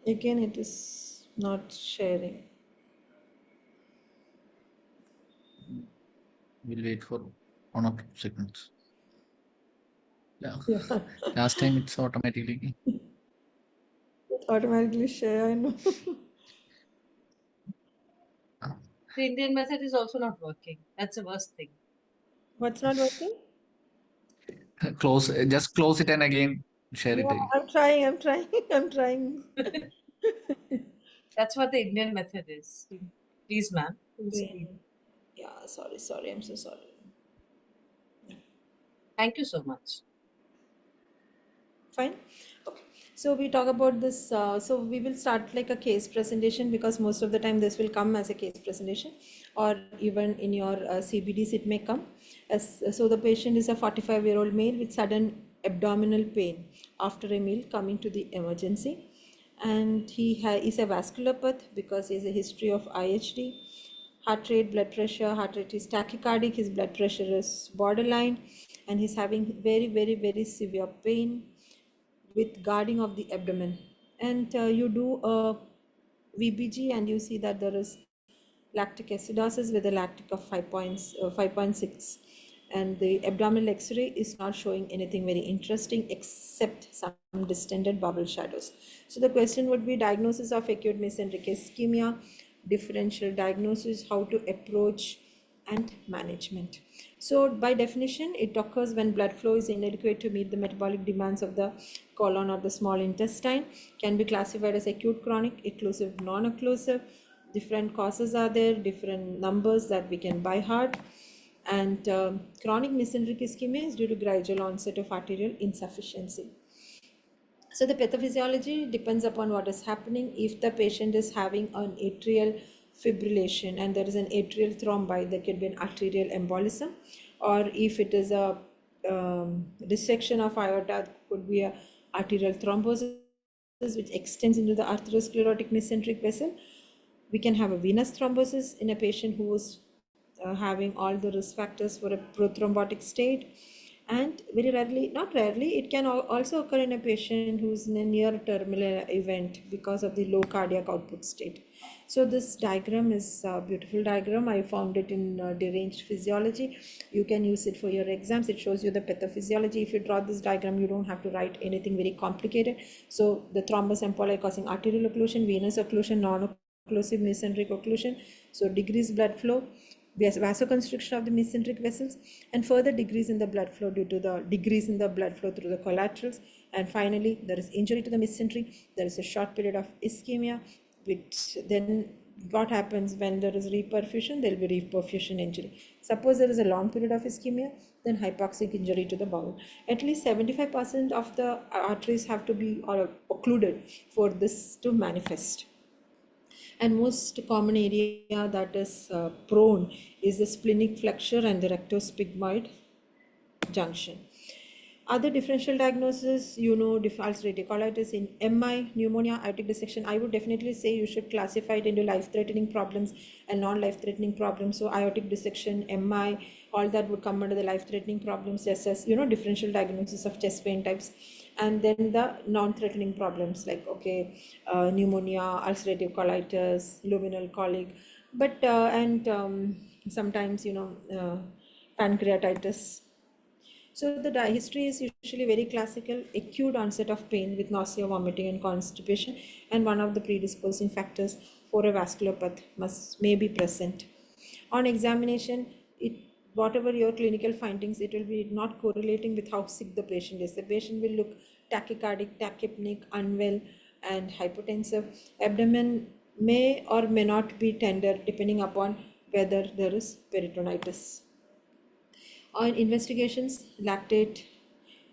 Again, it is not sharing. We'll wait for 1 or 2 seconds. Yeah. Yeah, Last time it's automatically. it automatically share. I know. The Indian method is also not working. That's the worst thing. What's not working? Close, just close it and again share it Yeah, again. I'm trying. I'm trying. That's what the Indian method is. Please, ma'am. Please. Yeah, sorry. I'm so sorry. Thank you so much. Fine. Okay. So we talk about this. So we will start like a case presentation, because most of the time this will come as a case presentation, or even in your CBDs it may come. So the patient is a 45-year-old male with sudden abdominal pain after a meal, coming to the emergency, and he is a vasculopath because he has a history of IHD. Heart rate, blood pressure, heart rate is tachycardic, his blood pressure is borderline, and he's having very severe pain with guarding of the abdomen. And you do a VBG and you see that there is lactic acidosis with a lactic of 5.6, and the abdominal x-ray is not showing anything very interesting except some distended bubble shadows. So the question would be diagnosis of acute mesenteric ischemia, differential diagnosis, how to approach, and management. So by definition, it occurs when blood flow is inadequate to meet the metabolic demands of the colon or the small intestine. Can be classified as acute, chronic, occlusive, non-occlusive. Different causes are there, different numbers that we can by heart. And chronic mesenteric ischemia is due to gradual onset of arterial insufficiency. So the pathophysiology depends upon what is happening. If the patient is having an atrial fibrillation and there is an atrial thrombi, there could be an arterial embolism, or if it is a dissection of aorta, could be a arterial thrombosis which extends into the atherosclerotic mesenteric vessel. We can have a venous thrombosis in a patient who is having all the risk factors for a prothrombotic state. And very rarely, not rarely, it can also occur in a patient who's in a near terminal event because of the low cardiac output state. So this diagram is a beautiful diagram. I found it in deranged physiology. You can use it for your exams. It shows you the pathophysiology. If you draw this diagram, you don't have to write anything very complicated. So the thrombus emboli causing arterial occlusion, venous occlusion, non-occlusive mesenteric occlusion. So decreased blood flow, vasoconstriction of the mesenteric vessels, and further decrease in the blood flow due to the decrease in the blood flow through the collaterals. And finally, there is injury to the mesentery. There is a short period of ischemia, which then what happens when there is reperfusion? There will be reperfusion injury. Suppose there is a long period of ischemia, then hypoxic injury to the bowel. At least 75% of the arteries have to be occluded for this to manifest. And most common area that is prone is the splenic flexure and the rectosphigmoid junction. Other differential diagnosis, ulcerative colitis in MI, pneumonia, aortic dissection. I would definitely say you should classify it into life-threatening problems and non-life-threatening problems. So aortic dissection, MI, all that would come under the life-threatening problems, just as differential diagnosis of chest pain types. And then the non-threatening problems like pneumonia, ulcerative colitis, luminal colic, but sometimes pancreatitis. So the history is usually very classical, acute onset of pain with nausea, vomiting, and constipation, and one of the predisposing factors for a vasculopath may be present. On examination, whatever your clinical findings, it will be not correlating with how sick the patient is. The patient will look tachycardic, tachypneic, unwell, and hypotensive. Abdomen may or may not be tender depending upon whether there is peritonitis. On investigations, lactate,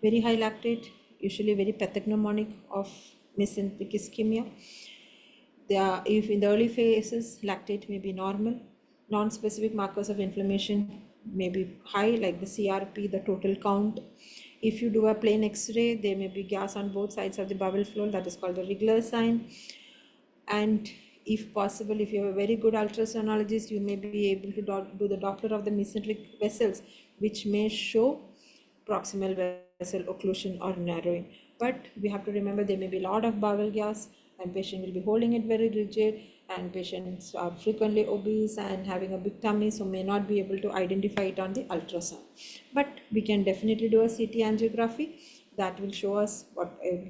very high lactate, usually very pathognomonic of mesenteric ischemia. If in the early phases, lactate may be normal. Non-specific markers of inflammation may be high, like the CRP, the total count. If you do a plain X-ray, there may be gas on both sides of the bowel floor, that is called the Wriggler sign. And if possible, if you have a very good ultrasonologist, you may be able to do the Doppler of the mesenteric vessels, which may show proximal vessel occlusion or narrowing. But we have to remember there may be a lot of bowel gas, and patient will be holding it very rigid, and patients are frequently obese and having a big tummy, so may not be able to identify it on the ultrasound. But we can definitely do a CT angiography that will show us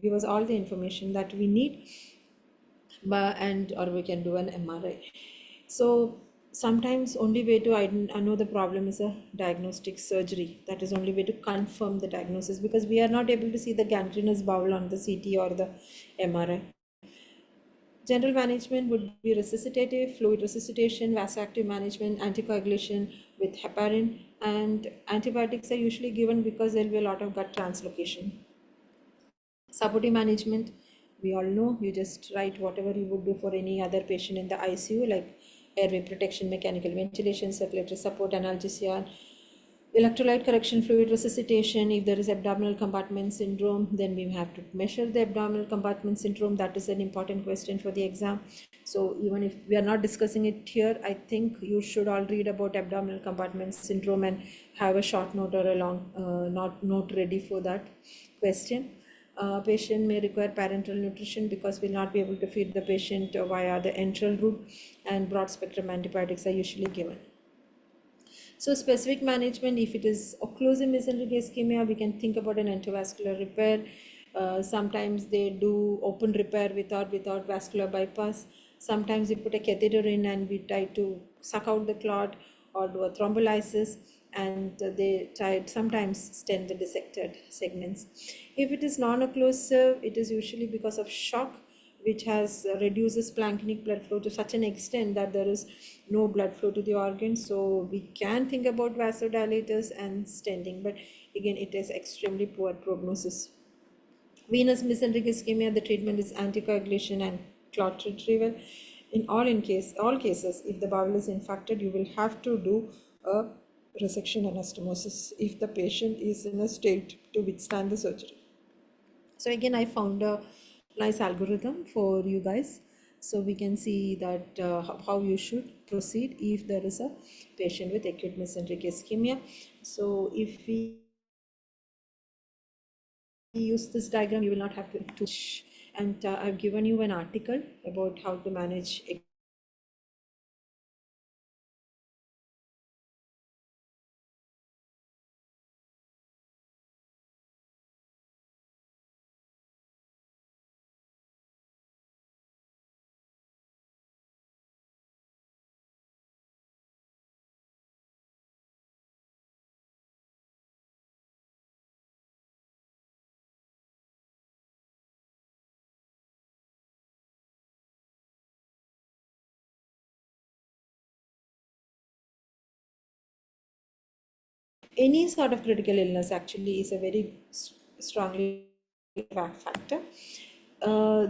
give us all the information that we need, or we can do an MRI. So sometimes only way to know the problem is a diagnostic surgery. That is only way to confirm the diagnosis, because we are not able to see the gangrenous bowel on the CT or the MRI. General management would be resuscitative, fluid resuscitation, vasoactive management, anticoagulation with heparin, and antibiotics are usually given because there will be a lot of gut translocation. Supportive management, we all know, you just write whatever you would do for any other patient in the ICU, like airway protection, mechanical ventilation, circulatory support, analgesia, electrolyte correction, fluid resuscitation. If there is abdominal compartment syndrome, then we have to measure the abdominal compartment syndrome. That is an important question for the exam. So even if we are not discussing it here, I think you should all read about abdominal compartment syndrome and have a short note or a long note ready for that question. Patient may require parenteral nutrition because we'll not be able to feed the patient via the enteral route, and broad spectrum antibiotics are usually given. So specific management, if it is occlusive mesenteric ischemia, we can think about an endovascular repair. Sometimes they do open repair without vascular bypass. Sometimes we put a catheter in and we try to suck out the clot or do a thrombolysis, and they sometimes stent the dissected segments. If it is non-occlusive, it is usually because of shock. which has reduces planktonic blood flow to such an extent that there is no blood flow to the organ. So we can think about vasodilators and stenting, but again, it is extremely poor prognosis. Venous mesenteric ischemia, the treatment is anticoagulation and clot retrieval. In all cases, if the bowel is infected, you will have to do a resection anastomosis if the patient is in a state to withstand the surgery. So again, I found a nice algorithm for you guys, so we can see that how you should proceed if there is a patient with acute mesenteric ischemia. So if we use this diagram, you will not have to too much. And I've given you an article about how to manage acute mesenteric ischemia. So you can see that any sort of critical illness actually is a very strongly factor.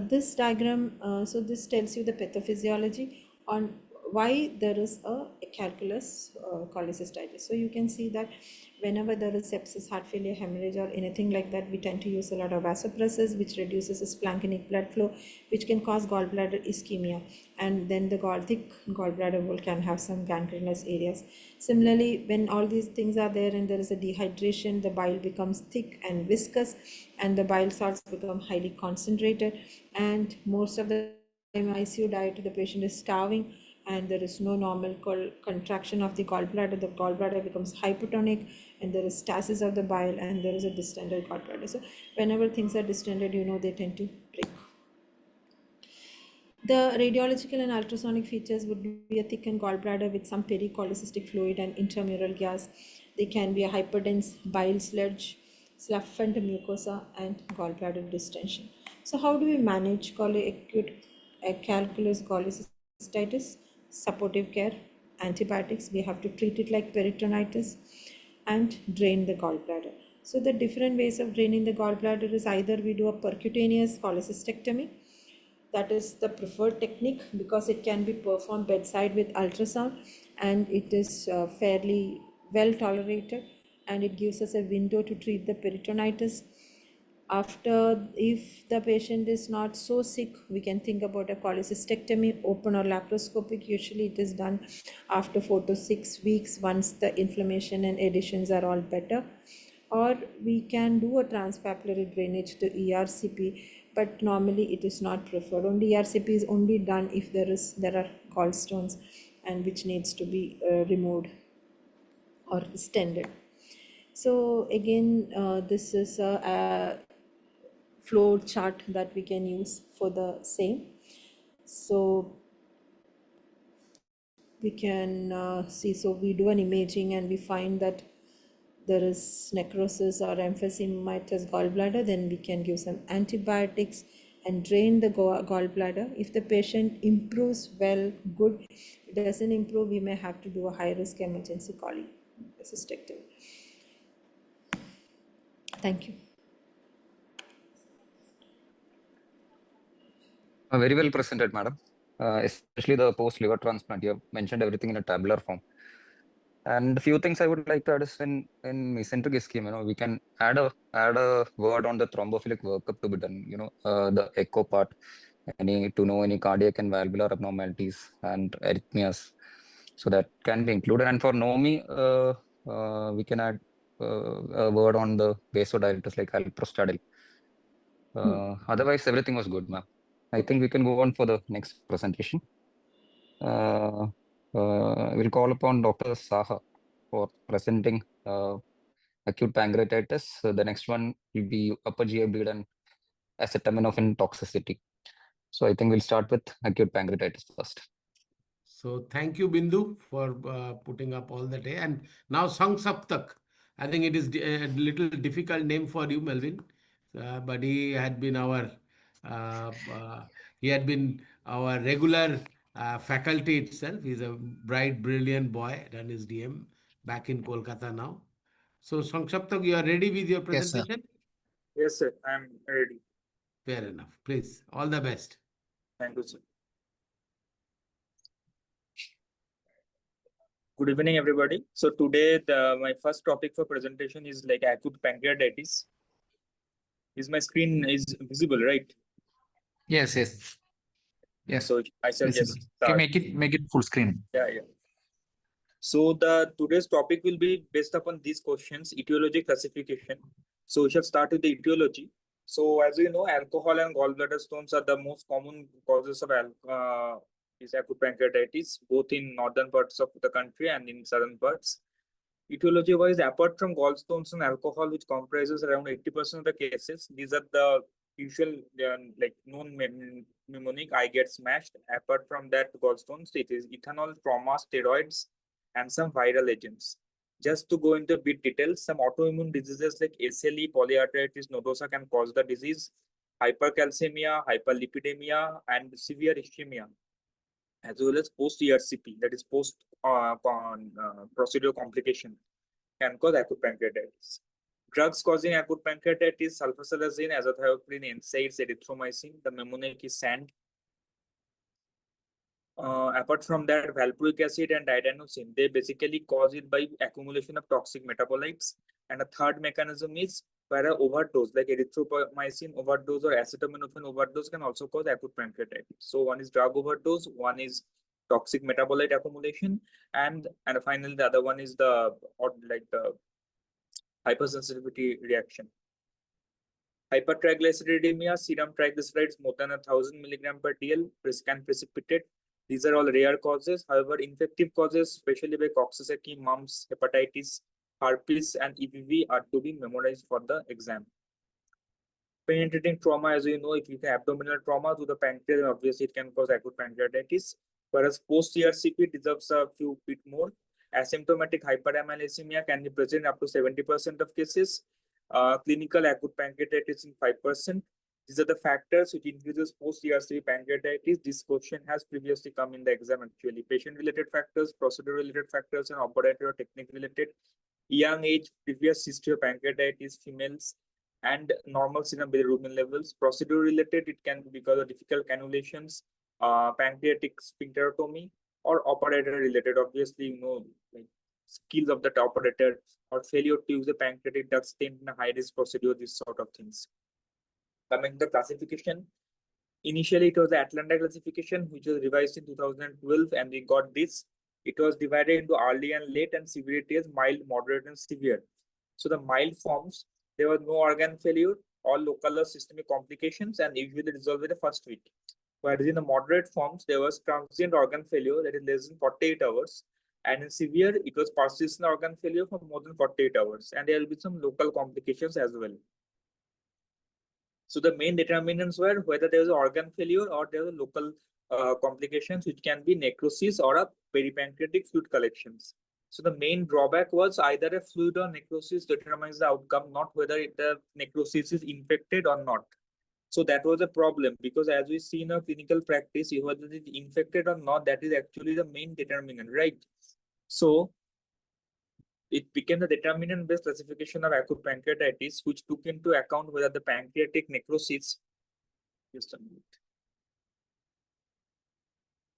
This diagram, so this tells you the pathophysiology on why there is a calculus cholecystitis. So you can see that whenever there is sepsis, heart failure, hemorrhage, or anything like that, we tend to use a lot of vasopressors, which reduces the splanchnic blood flow, which can cause gallbladder ischemia, and then the thick gallbladder wall can have some gangrenous areas. Similarly, when all these things are there and there is a dehydration, the bile becomes thick and viscous, and the bile salts become highly concentrated, and most of the time ICU diet, the patient is starving and there is no normal contraction of the gallbladder becomes hypotonic, and there is stasis of the bile, and there is a distended gallbladder. So whenever things are distended, they tend to break. The radiological and ultrasonic features would be a thickened gallbladder with some pericholecystic fluid and intramural gas. They can be a hyperdense bile sludge, sloughed mucosa, and gallbladder distension. So how do we manage acute calculus cholecystitis? Supportive care, antibiotics. We have to treat it like peritonitis, and drain the gallbladder. So the different ways of draining the gallbladder is either we do a percutaneous cholecystectomy, that is the preferred technique because it can be performed bedside with ultrasound, and it is fairly well tolerated, and it gives us a window to treat the peritonitis. After, if the patient is not so sick, we can think about a cholecystectomy, open or laparoscopic. Usually it is done after 4 to 6 weeks once the inflammation and adhesions are all better. Or we can do a transpapillary drainage to ERCP, but normally it is not preferred. Only ERCP is only done if there are gallstones and which needs to be removed or stented. So again, this is a flow chart that we can use for the same. So we can see, so we do an imaging and we find that there is necrosis or emphysematous gallbladder, then we can give some antibiotics and drain the gallbladder. If the patient improves, well, good. If it doesn't improve, we may have to do a high risk emergency cholecystectomy. Thank you. Very well presented, madam. Especially the post-liver transplant. You have mentioned everything in a tabular form. And a few things I would like to add is in mesenteric ischemia, we can add a word on the thrombophilic workup to be done. The echo part, to know any cardiac and valvular abnormalities and arrhythmias. So that can be included. And for NOMI, we can add a word on the vasodilators like alprostadil. Otherwise, everything was good, ma'am. I think we can go on for the next presentation. We'll call upon Dr. Saha for presenting acute pancreatitis. The next one will be upper GI bleed and acetaminophen toxicity. So I think we'll start with acute pancreatitis first. So thank you, Bindu, for putting up all the day. And now Sang Saptak. I think it is a little difficult name for you, Melvin. But he had been our He had been our regular faculty itself. He's a bright, brilliant boy, done his DM back in Kolkata now. So, Sankshaptak, you are ready with your Yes, sir. presentation? Yes, sir. I'm ready. Fair enough. Please, all the best. Thank you, sir. Good evening, everybody. So today, my first topic for presentation is like acute pancreatitis. Is my screen is visible, right? Yes, yes. Yes. So I shall Visible. just Okay, start. make it full screen. Yeah. So the today's topic will be based upon these questions: etiology, classification. So we shall start with the etiology. So as you know, alcohol and gallbladder stones are the most common causes of is acute pancreatitis, both in northern parts of the country and in southern parts. Etiology wise, apart from gallstones and alcohol, which comprises around 80% of the cases, these are the usual like known mnemonic: I get smashed. Apart from that, gallstones, it is ethanol, trauma, steroids, and some viral agents. Just to go into a bit details, some autoimmune diseases like SLE, polyarteritis nodosa can cause the disease, hypercalcemia, hyperlipidemia, and severe ischemia, as well as post-ERCP, that is post-procedural complication, can cause acute pancreatitis. Drugs causing acute pancreatitis: sulfasalazine, azathioprine, NSAIDs, erythromycin. The mnemonic is SAND. Apart from that, valproic acid and diadenosine, they basically cause it by accumulation of toxic metabolites. And a third mechanism is where an overdose, like erythromycin overdose or acetaminophen overdose, can also cause acute pancreatitis. So one is drug overdose, one is toxic metabolite accumulation, and finally the other one is the hypersensitivity reaction. Hypertriglyceridemia, serum triglycerides more than 1,000 milligram per DL can precipitate. These are all rare causes. However, infective causes, especially by Coxsackie, mumps, hepatitis, herpes, and EBV, are to be memorized for the exam. Penetrating trauma, as you know, if you have abdominal trauma to the pancreas, obviously it can cause acute pancreatitis. Whereas post-ERCP deserves a few bit more. Asymptomatic hyperamylasemia can be present up to 70% of cases. Clinical acute pancreatitis in 5%. These are the factors which increases post-ERCP pancreatitis. This question has previously come in the exam actually. Patient-related factors, procedure-related factors, and operator or technique-related. Young age, previous history of pancreatitis, females, and normal serum bilirubin levels. Procedure-related, it can be because of difficult cannulations, pancreatic sphincterotomy, or operator-related. Obviously, you know, like skills of the operator or failure to use the pancreatic duct stent in a high-risk procedure, these sort of things. Coming to the classification, initially it was the Atlanta classification, which was revised in 2012, and we got this. It was divided into early and late, and severity as mild, moderate, and severe. So the mild forms, there was no organ failure, all local or systemic complications, and usually resolved in the first week. Whereas in the moderate forms, there was transient organ failure, that is less than 48 hours. And in severe, it was persistent organ failure for more than 48 hours. And there will be some local complications as well. So the main determinants were whether there was organ failure or there were local complications, which can be necrosis or a peripancreatic fluid collections. So the main drawback was either a fluid or necrosis determines the outcome, not whether the necrosis is infected or not. So that was a problem, because as we see in our clinical practice, whether it is infected or not, that is actually the main determinant, right? So it became the determinant-based classification of acute pancreatitis, which took into account whether the pancreatic necrosis, just a minute,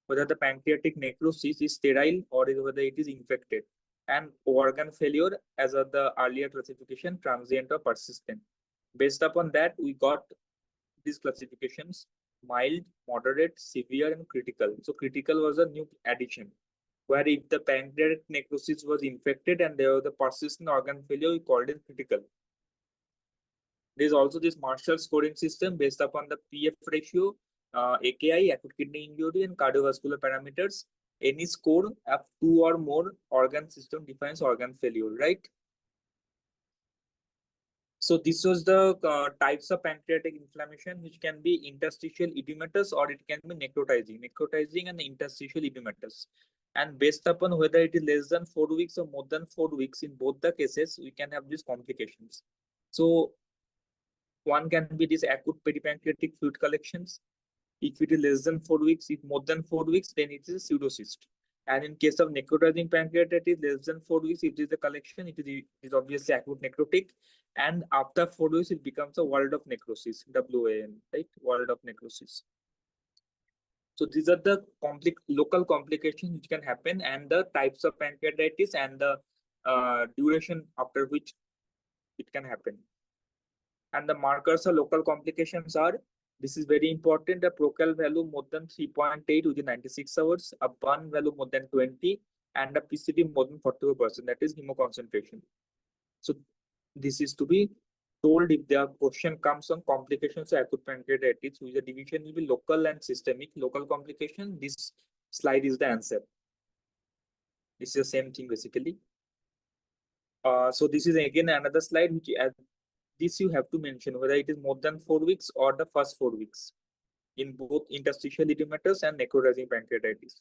whether the pancreatic necrosis is sterile or whether it is infected, and organ failure as of the earlier classification, transient or persistent. Based upon that, we got these classifications: mild, moderate, severe, and critical. So critical was a new addition, where if the pancreatic necrosis was infected and there was a persistent organ failure, we called it critical. There is also this Marshall scoring system based upon the PF ratio, AKI, acute kidney injury, and cardiovascular parameters. Any score of 2 or more organ system defines organ failure, right? So this was the types of pancreatic inflammation, which can be interstitial edematous or it can be necrotizing and interstitial edematous. And based upon whether it is less than 4 weeks or more than 4 weeks, in both the cases, we can have these complications. So one can be this acute peripancreatic fluid collections. If it is less than 4 weeks, if more than 4 weeks, then it is a pseudocyst. And in case of necrotizing pancreatitis, less than 4 weeks, if it is a collection, it is obviously acute necrotic. And after 4 weeks, it becomes a world of necrosis, WAN, right? World of necrosis. So these are the local complications which can happen, and the types of pancreatitis and the duration after which it can happen. And the markers of local complications are, this is very important, a procal value more than 3.8 within 96 hours, a BUN value more than 20, and a PCD more than 44%, that is hemoconcentration. So this is to be told if the question comes on complications of acute pancreatitis, which the division will be local and systemic. Local complication, this slide is the answer. This is the same thing basically. So this is again another slide which this you have to mention whether it is more than 4 weeks or the first 4 weeks in both interstitial edematous and necrotizing pancreatitis.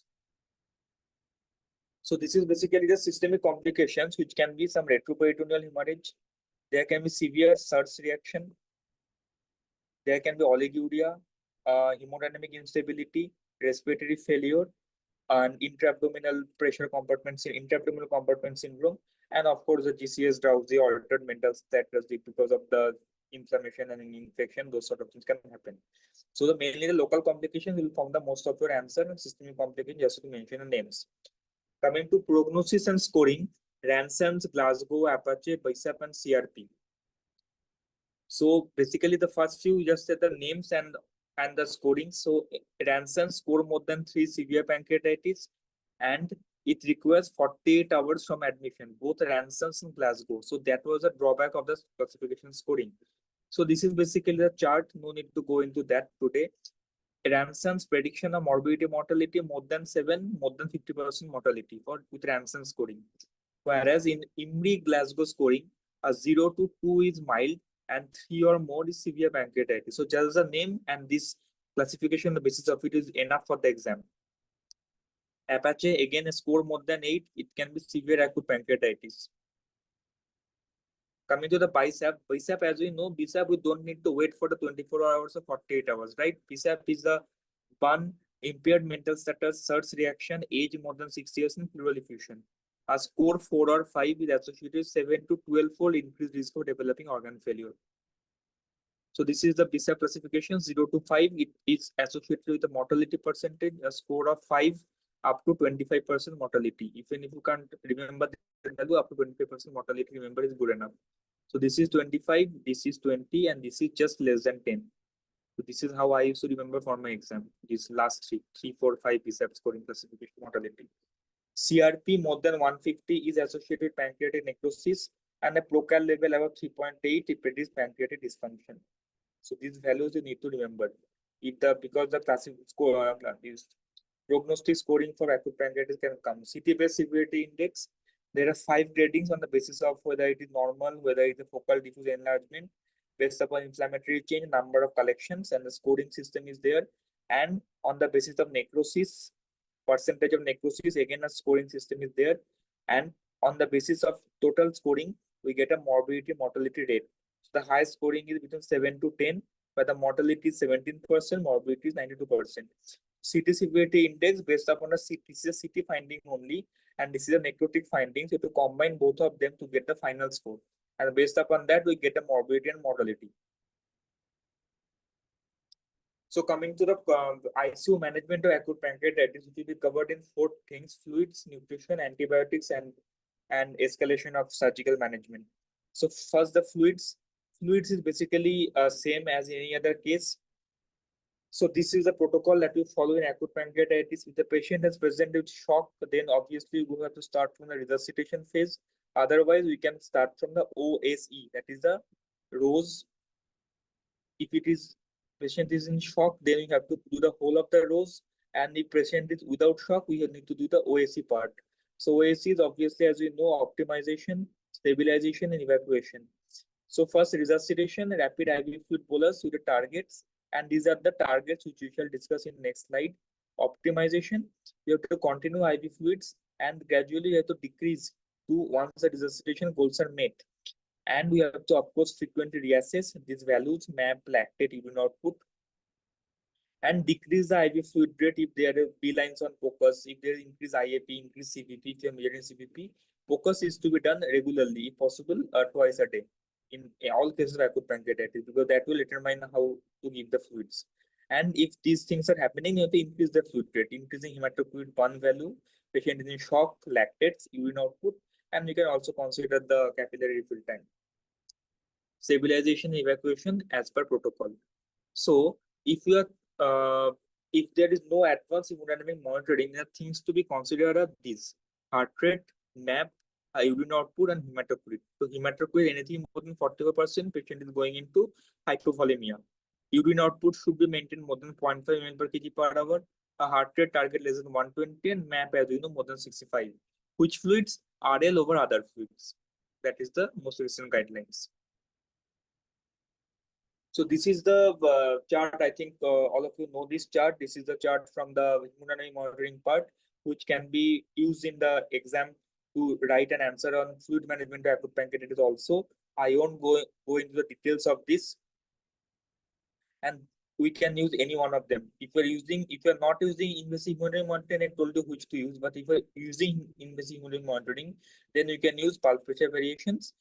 So this is basically the systemic complications, which can be some retroperitoneal hemorrhage. There can be severe SIRS reaction. There can be oliguria, hemodynamic instability, respiratory failure, and intra-abdominal compartment syndrome, and of course the GCS drowsy, altered mental status because of the inflammation and infection. Those sort of things can happen. So mainly the local complications will form the most of your answer, and systemic complications just to mention the names. Coming to prognosis and scoring, Ransom's, Glasgow, Apache, BISAP, and CRP. So basically the first few just said the names and the scoring. So Ransom score more than 3 severe pancreatitis, and it requires 48 hours from admission, both Ransom's and Glasgow. So that was a drawback of the classification scoring. So this is basically the chart. No need to go into that today. Ransom's prediction of morbidity mortality more than 7, more than 50% mortality with Ransom scoring. Whereas in IMRI Glasgow scoring, a 0 to 2 is mild and 3 or more is severe pancreatitis. So just the name and this classification, the basis of it is enough for the exam. Apache, again, a score more than 8, it can be severe acute pancreatitis. Coming to the BISAP, as we know, BISAP, we don't need to wait for the 24 hours or 48 hours, right? BISAP is the BUN, impaired mental status, SIRS reaction, age more than 60 years, and pleural effusion. A score 4 or 5 is associated with 7 to 12-fold increased risk of developing organ failure. So this is the BISAP classification, 0 to 5. It is associated with a mortality percentage, a score of 5 up to 25% mortality. Even if you can't remember the value, up to 25% mortality, remember, is good enough. So this is 25, this is 20, and this is just less than 10. So this is how I used to remember for my exam. These last 3, 4, 5 BISAP scoring classification mortality. CRP more than 150 is associated with pancreatic necrosis, and a procal level above 3.8 it predicts pancreatic dysfunction. So these values you need to remember. Because the classic score prognostic scoring for acute pancreatitis can come. CT-based severity index. There are 5 gradings on the basis of whether it is normal, whether it is a focal diffuse enlargement, based upon inflammatory change, number of collections, and the scoring system is there. And on the basis of necrosis, percentage of necrosis, again a scoring system is there. And on the basis of total scoring, we get a morbidity mortality rate. So the highest scoring is between 7 to 10, where the mortality is 17%, morbidity is 92%. CT severity index based upon this is a CT finding only, and this is a necrotic finding. So to combine both of them to get the final score, and based upon that we get a morbidity and mortality. So coming to the ICU management of acute pancreatitis, which will be covered in 4 things: fluids, nutrition, antibiotics, and escalation of surgical management. So first, the fluids. Fluids is basically same as any other case. So this is the protocol that we follow in acute pancreatitis. If the patient has presented with shock, then obviously we have to start from the resuscitation phase. Otherwise, we can start from the OSE, that is the rose. If it is patient is in shock, then we have to do the whole of the rose. And if patient is without shock, we need to do the OSE part. So OSE is obviously, as we know, optimization, stabilization, and evacuation. So first, resuscitation, rapid IV fluid bolus with the targets. And these are the targets which we shall discuss in next slide. Optimization, you have to continue IV fluids, and gradually you have to decrease to once the resuscitation goals are met. And we have to, of course, frequently reassess these values, map, lactate, urine output, and decrease the IV fluid rate if there are B lines on focus, if there is increased IAP, increased CVP, if you are measuring CVP. Focus is to be done regularly, if possible, twice a day in all cases of acute pancreatitis, because that will determine how to give the fluids. And if these things are happening, you have to increase the fluid rate, increasing hematocrit 1 value, patient is in shock, lactates, urine output, and you can also consider the capillary refill time. Stabilization evacuation as per protocol. So if you are if there is no advanced hemodynamic monitoring, the things to be considered are these: heart rate, MAP, urine output, and hematocrit. So hematocrit, anything more than 45%, patient is going into hypovolemia. Urine output should be maintained more than 0.5 ml per kg per hour. A heart rate target less than 120, and MAP, as you know, more than 65. Which fluids? RL over other fluids. That is the most recent guidelines. So this is the chart. I think all of you know this chart. This is the chart from the hemodynamic monitoring part, which can be used in the exam to write an answer on fluid management of acute pancreatitis also. I won't go into the details of this. And we can use any one of them. If you're not using invasive hemodynamic monitoring, I told you which to use. But if you're using invasive hemodynamic monitoring, then you can use pulse pressure variations,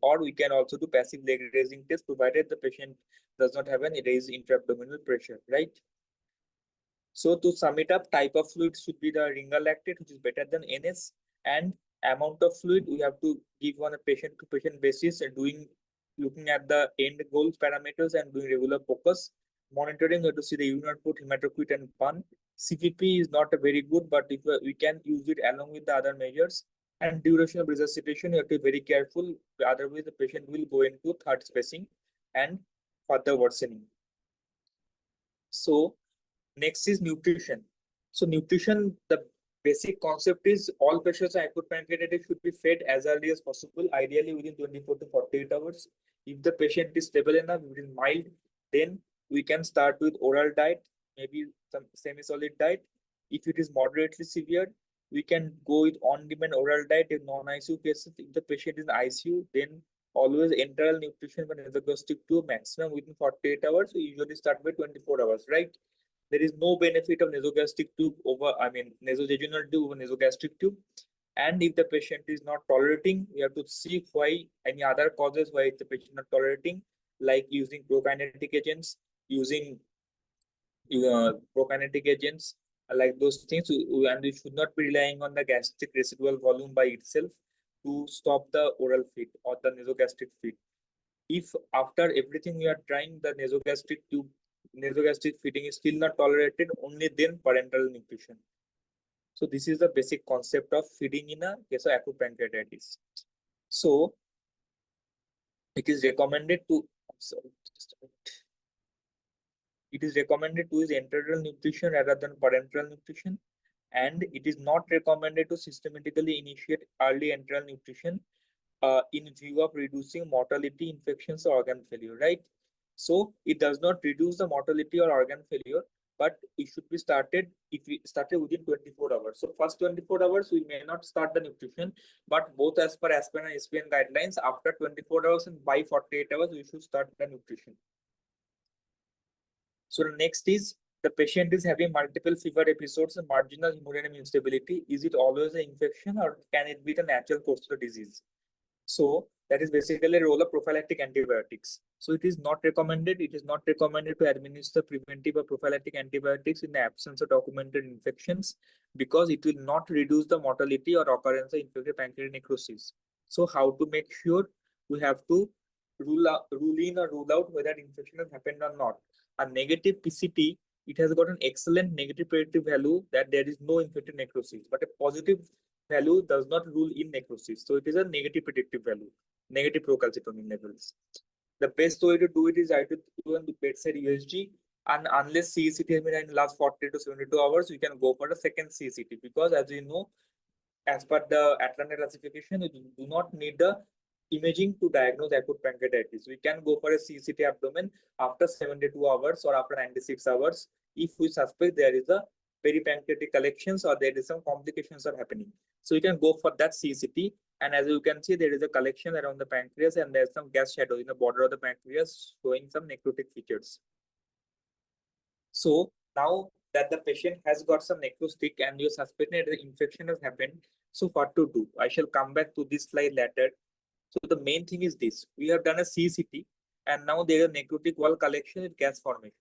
or we can also do passive leg raising test, provided the patient does not have any raised intra-abdominal pressure, right? So to sum it up, type of fluid should be the ringer lactate, which is better than NS, and amount of fluid we have to give on a patient-to-patient basis, and looking at the end goals parameters and doing regular focus. Monitoring, we have to see the urine output, hematocrit, and PAN. CVP is not a very good, but if we can use it along with the other measures. And duration of resuscitation, you have to be very careful. Otherwise, the patient will go into third spacing and further worsening. So next is nutrition. So nutrition, the basic concept is all patients with acute pancreatitis should be fed as early as possible, ideally within 24 to 48 hours. If the patient is stable enough, if it is mild, then we can start with oral diet, maybe some semi-solid diet. If it is moderately severe, we can go with on-demand oral diet in non-ICU cases. If the patient is in ICU, then always enteral nutrition when nasogastric tube maximum within 48 hours. We usually start by 24 hours, right? There is no benefit of nasogastric tube over, nasojejunal tube over nasogastric tube. And if the patient is not tolerating, we have to see why, any other causes why the patient not tolerating, like using prokinetic agents, using prokinetic agents, like those things. And we should not be relying on the gastric residual volume by itself to stop the oral feed or the nasogastric feed. If after everything we are trying, the nasogastric feeding is still not tolerated, only then parenteral nutrition. So this is the basic concept of feeding in a case of acute pancreatitis. So it is recommended to, it is recommended to use enteral nutrition rather than parenteral nutrition, and it is not recommended to systematically initiate early enteral nutrition in view of reducing mortality, infections, or organ failure, right? So it does not reduce the mortality or organ failure, but it should be started if we started within 24 hours. So first 24 hours, we may not start the nutrition, but both as per ASPEN and SPN guidelines, after 24 hours and by 48 hours, we should start the nutrition. So the next is, the patient is having multiple fever episodes and marginal hemodynamic instability. Is it always an infection, or can it be the natural course of the disease? So that is basically a role of prophylactic antibiotics. So it is not recommended. It is not recommended to administer preventive or prophylactic antibiotics in the absence of documented infections, because it will not reduce the mortality or occurrence of infected pancreatic necrosis. So how to make sure? We have to rule in or rule out whether infection has happened or not. A negative PCT, it has got an excellent negative predictive value that there is no infected necrosis, but a positive value does not rule in necrosis. So it is a negative predictive value, negative procalcitonin levels. The best way to do it is either do on the bedside USG, and unless CECT has been in the last 40 to 72 hours, we can go for the second CECT, because as we know, as per the Atlanta classification, we do not need the imaging to diagnose acute pancreatitis. We can go for a CCT abdomen after 72 hours or after 96 hours if we suspect there is a peripancreatic collections or there is some complications are happening. So you can go for that CCT. And as you can see, there is a collection around the pancreas and there's some gas shadow in the border of the pancreas showing some necrotic features. So now that the patient has got some necrotic and you suspect that the infection has happened, so what to do? I shall come back to this slide later. So the main thing is this: we have done a CCT and now there is a necrotic wall collection with gas formation.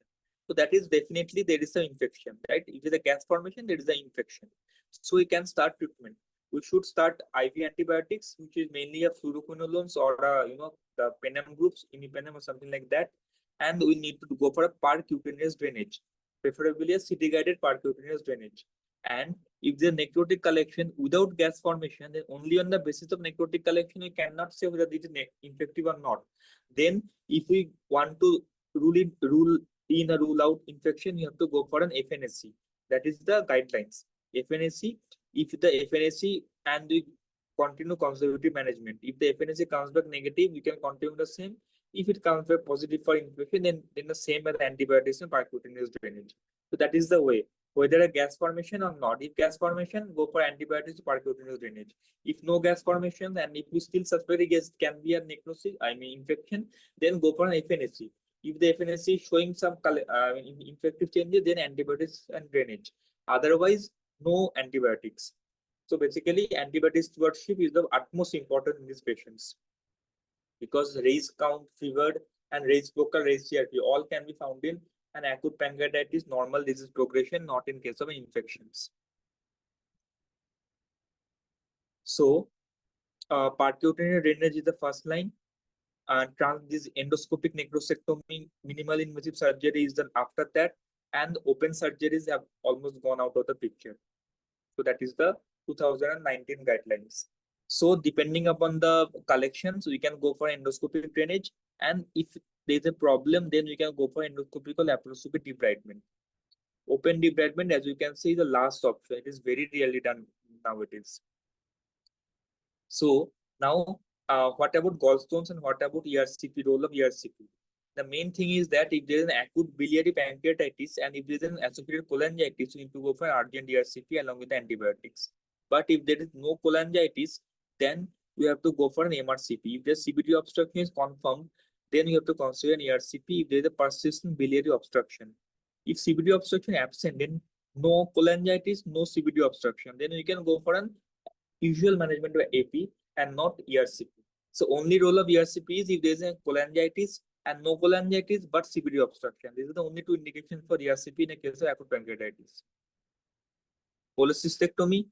So that is definitely there is an infection, right? If it is a gas formation, there is an infection. So we can start treatment. We should start IV antibiotics, which is mainly a fluoroquinolones or the penem groups, imipenem or something like that. And we need to go for a percutaneous drainage, preferably a city-guided percutaneous drainage. And if the necrotic collection without gas formation, then only on the basis of necrotic collection we cannot say whether it is infective or not. Then, if we want to rule in or rule out infection, you have to go for an FNSC. That is the guidelines. FNSC. If the FNSC and we continue conservative management, if the FNSC comes back negative, we can continue the same. If it comes back positive for infection, then the same as antibiotics and percutaneous drainage. So that is the way. Whether a gas formation or not. If gas formation, go for antibiotics, percutaneous drainage. If no gas formation, and if we still suspect it can be a necrosis, infection, then go for an FNSC. If the FNSC is showing some infective changes, then antibiotics and drainage. Otherwise, no antibiotics. So basically, antibiotic stewardship is the utmost important in these patients, because raised count, fever, and raised focal, raised CRP all can be found in an acute pancreatitis normal disease progression, not in case of infections. So, percutaneous drainage is the first line. This endoscopic necrosectomy, minimal invasive surgery is done after that, and open surgeries have almost gone out of the picture. So that is the 2019 guidelines. So depending upon the collections, we can go for endoscopic drainage, and if there is a problem, then we can go for endoscopic or laparoscopic debridement. Open debridement, as you can see, is the last option. It is very rarely done nowadays. So now, what about gallstones and what about ERCP, role of ERCP? The main thing is that if there is an acute biliary pancreatitis and if there is an associated cholangitis, you need to go for urgent ERCP along with the antibiotics. But if there is no cholangitis, then you have to go for an MRCP. If the CBD obstruction is confirmed, then you have to consider an ERCP if there is a persistent biliary obstruction. If CBD obstruction absent, then no cholangitis, no CBD obstruction, then you can go for an usual management of AP and not ERCP. So only role of ERCP is if there is a cholangitis and no cholangitis but CBD obstruction. These are the only two indications for ERCP in a case of acute pancreatitis. Cholecystectomy,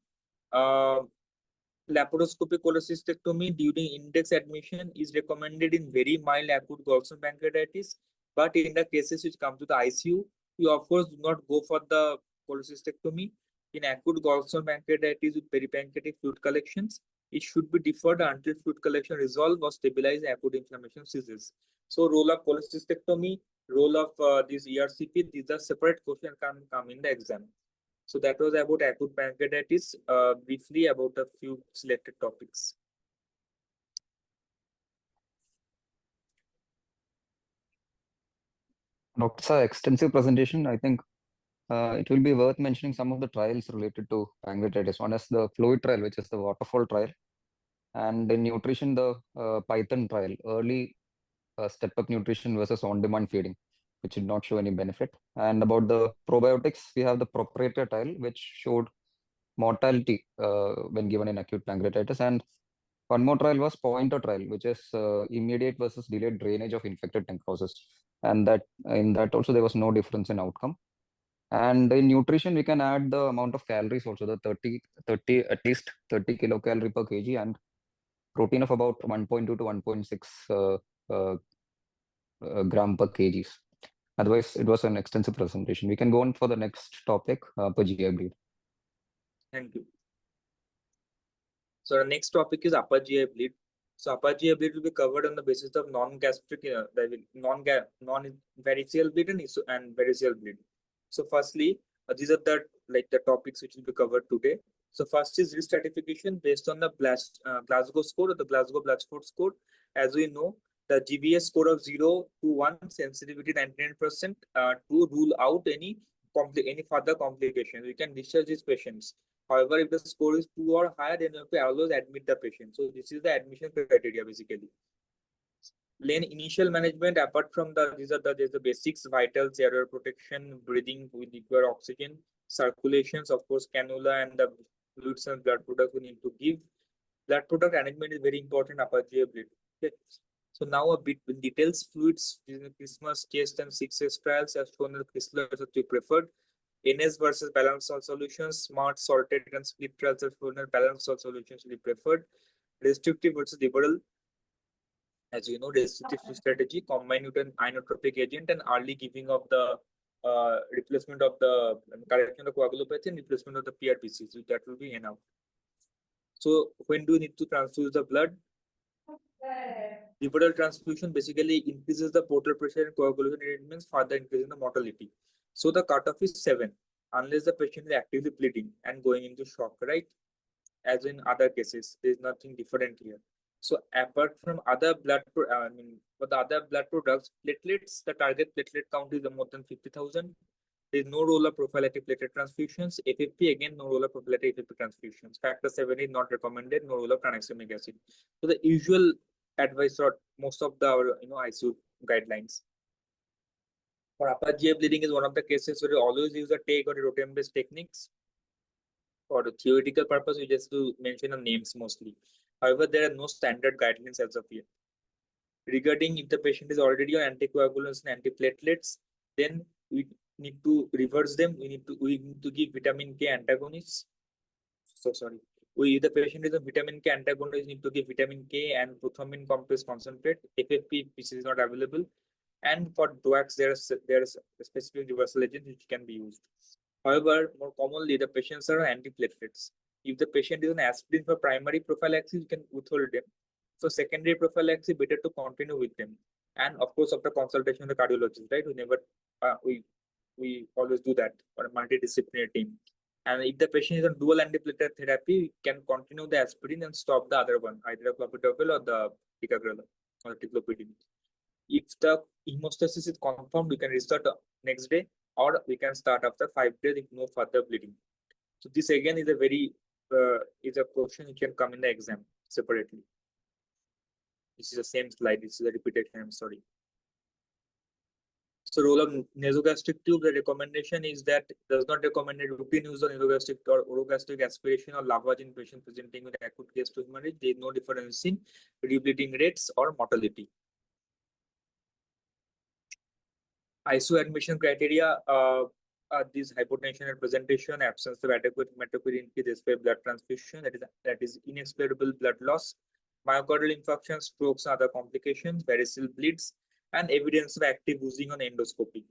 laparoscopic cholecystectomy during index admission is recommended in very mild acute gallstone pancreatitis, but in the cases which come to the ICU, we of course do not go for the cholecystectomy. In acute gallstone pancreatitis with peripancreatic fluid collections, it should be deferred until fluid collection resolve or stabilize acute inflammation ceases. So role of cholecystectomy, role of this ERCP, these are separate questions can come in the exam. So that was about acute pancreatitis, briefly about a few selected topics. Dr. Extensive presentation. I think it will be worth mentioning some of the trials related to pancreatitis. One is the fluid trial, which is the waterfall trial, and in nutrition, the Python trial, early step-up nutrition versus on-demand feeding, which did not show any benefit. And about the probiotics, we have the proprietary trial, which showed mortality when given in acute pancreatitis. And one more trial was pointer trial, which is immediate versus delayed drainage of infected necrosis. And that in that also there was no difference in outcome. And in nutrition, we can add the amount of calories also, the 30 at least 30 kilocalorie per kg, and protein of about 1.2 to 1.6 gram per kgs. Otherwise, it was an extensive presentation. We can go on for the next topic, per GI bleed. Thank you. So the next topic is upper GI bleed. So upper GI bleed will be covered on the basis of non-gastric, non-variceal bleed and variceal bleed. So firstly, these are the topics which will be covered today. So first is risk stratification based on the Glasgow score or the Glasgow Blatchford score. As we know, the GBS score of 0 to 1, sensitivity 99%, to rule out any further complications. We can discharge these patients. However, if the score is 2 or higher, then you have to always admit the patient. So this is the admission criteria basically. Then initial management, apart from there's the basics, vitals, air protection, breathing with require oxygen, circulations, of course, cannula and the fluids and blood products we need to give. Blood product management is very important apart bleed. Okay. So now a bit in details, fluids, Christmas, chest and Succex trials have shown that crystals are to be preferred. NS versus balanced salt solutions, smart salted and split trials have shown that balanced salt solutions will be preferred. Restrictive versus liberal, as you know, restrictive strategy combined with an inotropic agent and early giving of the replacement of the correction of coagulopathy and replacement of the PRPC. So that will be enough. So when do you need to transfuse the blood? Liberal transfusion basically increases the portal pressure and coagulation arrangements, further increasing the mortality. So the cutoff is 7, unless the patient is actively bleeding and going into shock, right? As in other cases, there is nothing different here. So apart from other blood, for the other blood products, platelets, the target platelet count is more than 50,000. There is no role of prophylactic platelet transfusions. FFP, again, no role of prophylactic FFP transfusions. Factor 7 is not recommended, no role of tranexamic acid. So the usual advice or most of the ICU guidelines. For upper GI bleeding is one of the cases where you always use a take or a rotem-based techniques. For the theoretical purpose, we just do mention the names mostly. However, there are no standard guidelines as of yet. Regarding if the patient is already on anticoagulants and antiplatelets, then we need to reverse them. We need to give vitamin K antagonists. So sorry. If the patient is a vitamin K antagonist, need to give vitamin K and prothrombin complex concentrate. FFP, which is not available. And for DOACs, there's a specific reversal agent which can be used. However, more commonly, the patients are antiplatelets. If the patient is on aspirin for primary prophylaxis, you can withhold them. For secondary prophylaxis, better to continue with them. And of course, after consultation with the cardiologist, right? We always do that for a multidisciplinary team. And if the patient is on dual antiplatelet therapy, we can continue the aspirin and stop the other one, either clopidogrel or the ticagrelor or ticlopidine. If the hemostasis is confirmed, we can restart next day, or we can start after 5 days if no further bleeding. So this again is a very is a question which can come in the exam separately. This is the same slide. This is a repetition. I'm sorry. So role of nasogastric tube, the recommendation is that does not recommend routine use of nasogastric or orogastric aspiration or lavage in patients presenting with acute gas hemorrhage. There is no difference in rebleeding rates or mortality. ICU admission criteria are these: hypotension and presentation, absence of adequate hematocrit increase despite blood transfusion, that is inexplicable blood loss, myocardial infarction, strokes, and other complications, varicose bleeds, and evidence of active oozing on endoscopy.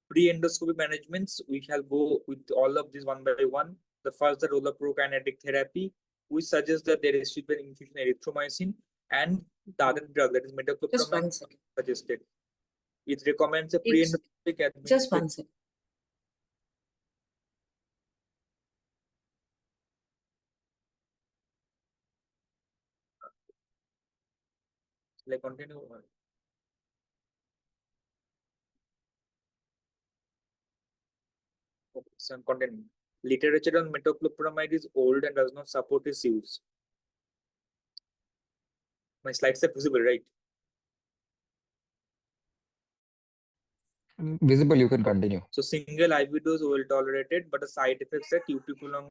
Pre-endoscopy managements, we shall go with all of these one by one. The first, the role of prokinetic therapy, we suggest that there should be an infusion of erythromycin, and the other drug, that is metoclopramide, suggested. It recommends a pre-endoscopic administration. Just one second. Like continue. Okay, so I'm continuing. Literature on metoclopramide is old and does not support its use. My slides are visible, right? Visible, you can continue. So single IV dose well tolerated, but the side effects are QT prolonged.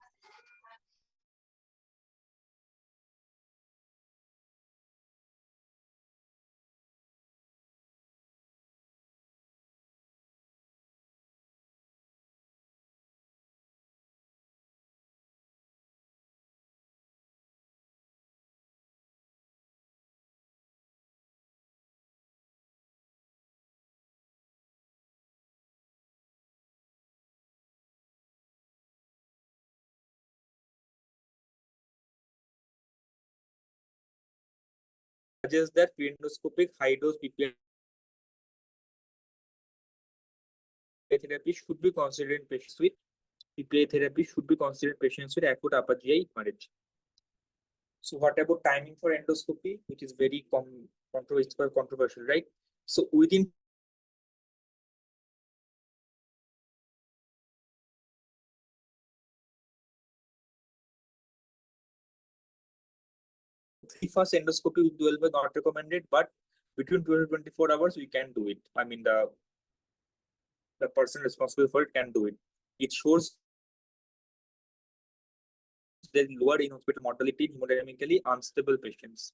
Suggests that pre-endoscopic high-dose PPI therapy should be considered in patients with acute upper GI hemorrhage. So what about timing for endoscopy, which is very controversial, right? So within 3 first endoscopy with 12 are not recommended, but between 12 to 24 hours, we can do it. I mean, the person responsible for it can do it. It shows there is lower in-hospital mortality in hemodynamically unstable patients.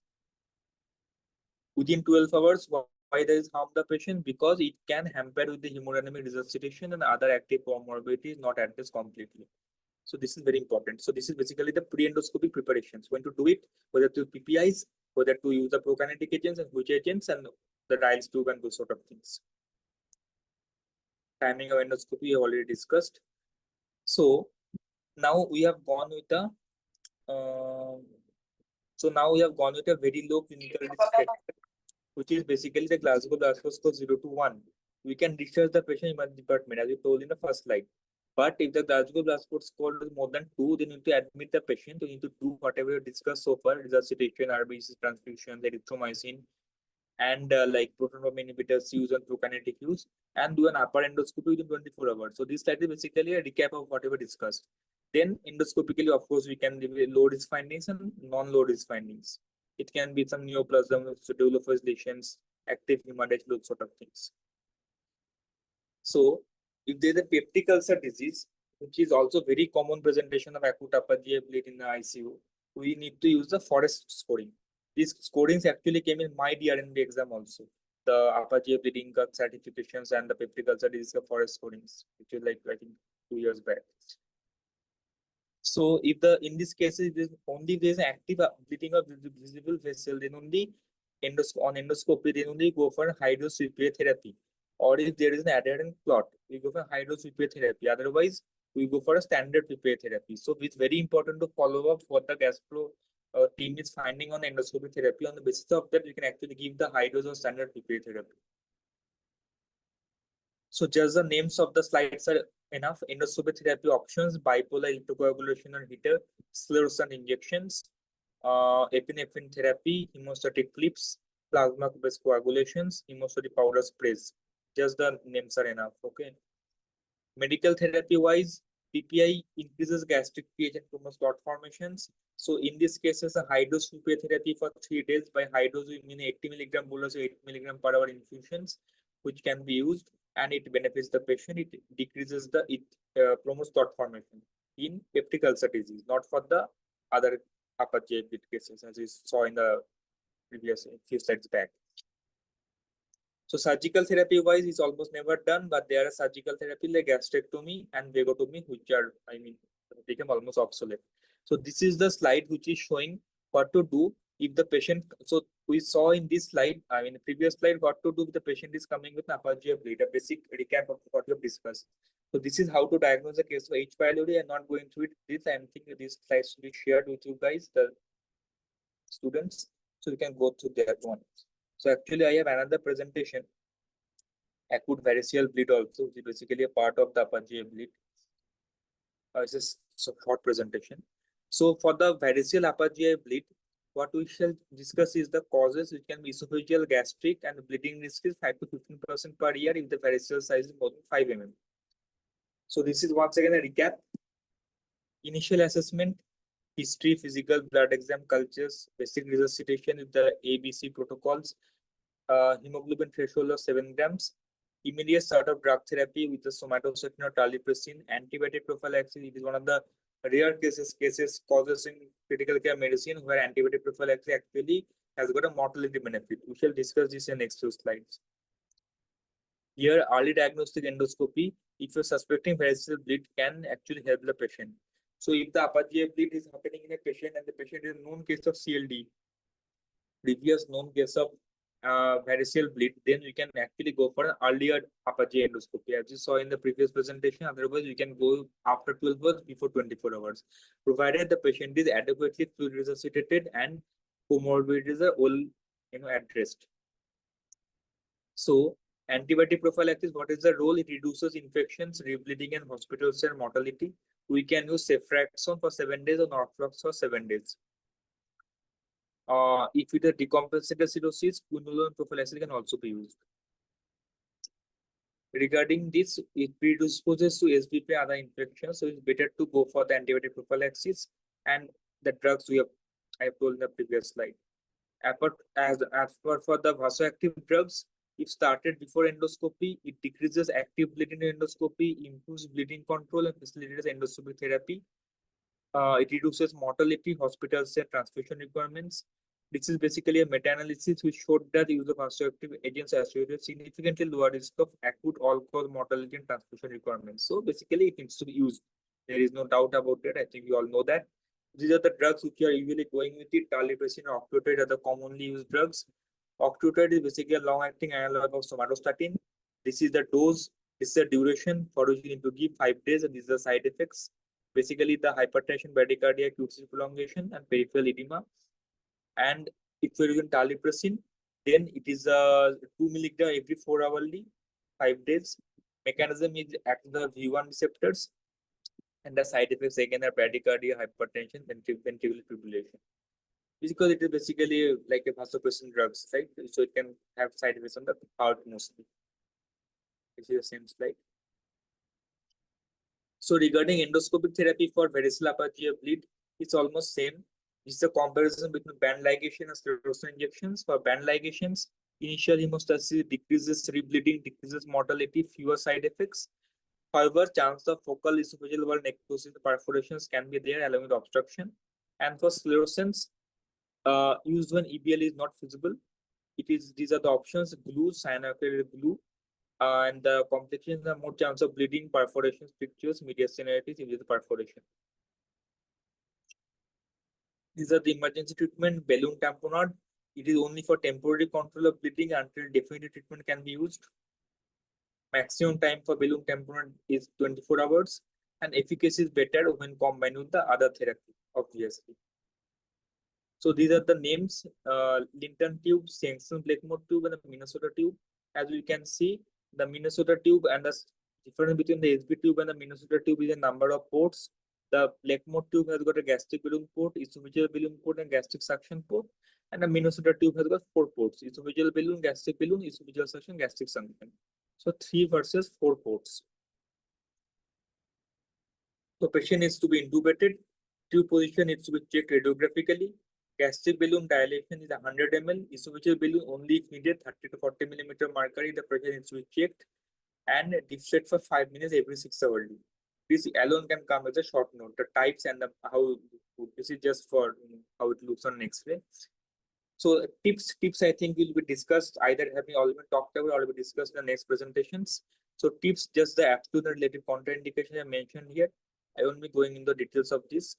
Within 12 hours, why there is harm the patient? Because it can hamper with the hemodynamic resuscitation and other active comorbidities not addressed completely. So this is very important. So this is basically the pre-endoscopic preparations. When to do it, whether to PPIs, whether to use the prokinetic agents and which agents, and the Riles tube and those sort of things. Timing of endoscopy we have already discussed. So now we have gone with the very low clinical risk factor, which is basically the Glasgow score 0 to 1. We can discharge the patient in emergency department, as we told in the first slide. But if the Glasgow score is more than 2, then you need to admit the patient. You need to do whatever we discussed so far: resuscitation, RBC transfusion, erythromycin, and like proton pump inhibitors use and prokinetic use, and do an upper endoscopy within 24 hours. So this slide is basically a recap of whatever discussed. Then endoscopically, of course, we can reveal low risk findings and non-low risk findings. It can be some neoplasm, pseudophilus lesions, active hemorrhage, those sort of things. So if there is a peptic ulcer disease, which is also very common presentation of acute upper GI bleed in the ICU, we need to use the forest scoring. These scorings actually came in my DRNB exam also. The upper GI bleeding certifications and the peptic ulcer disease forest scorings, which is like I think 2 years back. So if in this case only there is an active bleeding of visible vessel, then only on endoscopy, then only go for hydroxyurea therapy. Or if there is an adherent clot, we go for hydroxyurea therapy. Otherwise, we go for a standard PPA therapy. So it's very important to follow up what the gastro team is finding on endoscopy therapy. On the basis of that, we can actually give the hydros or standard PPA therapy. So just the names of the slides are enough. Endoscopy therapy options: bipolar electrocoagulation and heater, sclerosant injections, epinephrine therapy, hemostatic clips, plasma-based coagulations, hemostatic powder sprays. Just the names are enough. Okay. Medical therapy wise, PPI increases gastric pH and promotes clot formations. So in these cases, a high-dose PPI therapy for 3 days. By high-dose, we mean 80 milligram bolus or 8 milligram per hour infusions, which can be used, and it benefits the patient. It decreases promotes clot formation in peptic ulcer disease, not for the other upper GI bleed cases, as we saw in the previous few slides back. So surgical therapy wise is almost never done, but there are surgical therapy like gastrectomy and vagotomy, which are, become almost obsolete. So this is the slide which is showing what to do if the patient. So we saw in this slide, previous slide, what to do if the patient is coming with upper GI bleed, a basic recap of what we have discussed. So this is how to diagnose the case of H. pylori. I'm not going through it. I'm thinking this slide should be shared with you guys, the students, so you can go through that one. So actually, I have another presentation, acute variceal bleed also, which is basically a part of the upper GI bleed. It's just a short presentation. So for the variceal upper GI bleed, what we shall discuss is the causes, which can be esophageal, gastric, and the bleeding risk is 5 to 15% per year if the variceal size is more than 5 mm. So this is once again a recap. Initial assessment: history, physical, blood exam, cultures, basic resuscitation with the ABC protocols, hemoglobin threshold of 7 grams, immediate start of drug therapy with the somatostatin or terlipressin, antibiotic prophylaxis. It is one of the rare cases causes in critical care medicine where antibiotic prophylaxis actually has got a mortality benefit. We shall discuss this in the next 2 slides. Here, early diagnostic endoscopy, if you're suspecting variceal bleed, can actually help the patient. So if the upper GI bleed is happening in a patient and the patient is a known case of CLD, previous known case of variceal bleed, then we can actually go for an earlier upper GI endoscopy, as you saw in the previous presentation. Otherwise, we can go after 12 hours, before 24 hours, provided the patient is adequately fluid resuscitated and comorbidities are all addressed. So antibiotic prophylaxis, what is the role? It reduces infections, rebleeding, and hospital stay mortality. We can use ceftriaxone for 7 days or norflox for 7 days. If it is decompensated cirrhosis, quinolone prophylaxis can also be used. Regarding this, it predisposes to SBP and other infections, so it's better to go for the antibiotic prophylaxis and the drugs I have told in the previous slide. As for the vasoactive drugs, if started before endoscopy, it decreases active bleeding in endoscopy, improves bleeding control, and facilitates endoscopic therapy. It reduces mortality, hospital stay, transfusion requirements. This is basically a meta-analysis which showed that the use of vasoactive agents associated significantly lower risk of acute all-cause mortality and transfusion requirements. So basically, it needs to be used. There is no doubt about it. I think you all know that. These are the drugs which are usually going with it. Terlipressin and octreotide are the commonly used drugs. Octreotide is basically a long-acting analog of somatostatin. This is the dose. This is the duration for which you need to give 5 days, and these are the side effects. Basically, the hypertension, bradycardia, acute prolongation, and peripheral edema. And if you're using terlipressin, then it is 2 milligram every 4 hourly, 5 days. Mechanism is acting the V1 receptors, and the side effects again are bradycardia, hypertension, ventricular fibrillation. Because it is basically like a vasopressin drugs, right? So it can have side effects on the heart mostly. This is the same slide. So regarding endoscopic therapy for varicella apathia bleed, it's almost same. This is a comparison between band ligation and sclerosing injections. For band ligations, initial hemostasis decreases rebleeding, decreases mortality, fewer side effects. However, chance of focal esophageal valve necrosis perforations can be there along with obstruction. And for sclerosants, used when EBL is not feasible. These are the options: glue, cyanoacrylate glue, and the complications are more chance of bleeding, perforations, pictures, mediastinitis if there is perforation. These are the emergency treatment: balloon tamponade. It is only for temporary control of bleeding until definitive treatment can be used. Maximum time for balloon tamponade is 24 hours, and efficacy is better when combined with the other therapy of GST. So these are the names: Linton tube, Sampson Blakemore tube, and the Minnesota tube. As we can see, the Minnesota tube and the difference between the SB tube and the Minnesota tube is a number of ports. The Blakemore tube has got a gastric balloon port, esophageal balloon port, and gastric suction port. And the Minnesota tube has got 4 ports: esophageal balloon, esophageal suction, gastric suction. So 3 versus 4 ports. So patient needs to be intubated. Tube position needs to be checked radiographically. Gastric balloon dilation is 100 ml. Esophageal balloon only if needed, 30 to 40 millimeter mercury. The pressure needs to be checked and deflate for 5 minutes every 6 hours. This alone can come as a short note. The types and the how this is just for how it looks on X-ray. So tips I think will be discussed, either having already been talked about or will be discussed in the next presentations. So tips, just the absolute related contraindication I mentioned here. I won't be going into the details of this.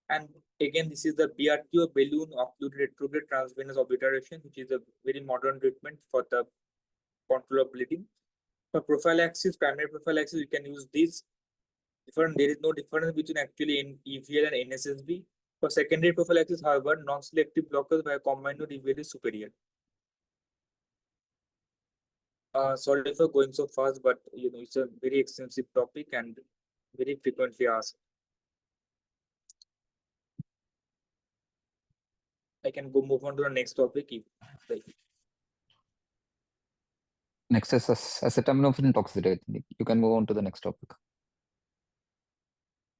And again, this is the BRTO, balloon occluded retrograde transvenous obliteration, which is a very modern treatment for the control of bleeding. For prophylaxis, primary prophylaxis, you can use this. There is no difference between actually in EVL and NSSB. For secondary prophylaxis, however, non-selective blockers by combined with EVL is superior. Sorry for going so fast, but it's a very extensive topic and very frequently asked. I can move on to the next topic if like. Next is acetaminophen toxicity. You can move on to the next topic.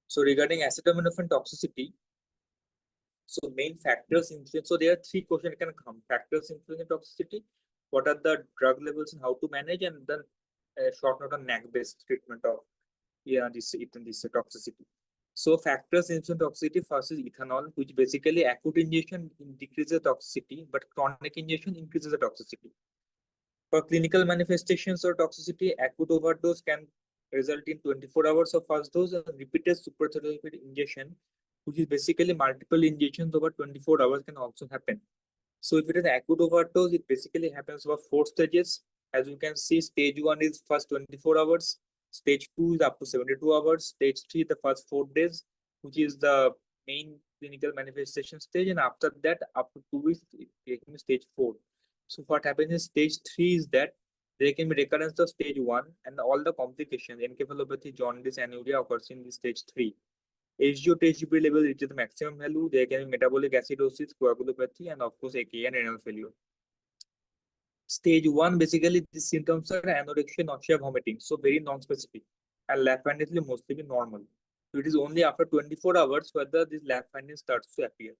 So regarding acetaminophen toxicity, so main factors influence. So there are 3 questions that can come: factors influencing toxicity, what are the drug levels and how to manage, and then short note on NAC-based treatment of this toxicity. So factors influencing toxicity, first is ethanol, which basically acute injection decreases toxicity, but chronic injection increases the toxicity. For clinical manifestations or toxicity, acute overdose can result in 24 hours of first dose and repeated suprachoroidal injection, which is basically multiple injections over 24 hours can also happen. So if it is acute overdose, it basically happens over 4 stages. As you can see, stage 1 is first 24 hours, stage 2 is up to 72 hours, stage 3 the first 4 days, which is the main clinical manifestation stage, and after that up to 2 weeks it becomes stage 4. So what happens in stage 3 is that there can be recurrence of stage 1 and all the complications, encephalopathy, jaundice, anuria occurs in this stage 3. HGO to HGP level reaches the maximum value. There can be metabolic acidosis, coagulopathy, and of course AKI and renal failure. Stage 1, basically these symptoms are anorexia, nausea, vomiting, so very non-specific, and lab findings will mostly be normal. So it is only after 24 hours whether this lab finding starts to appear.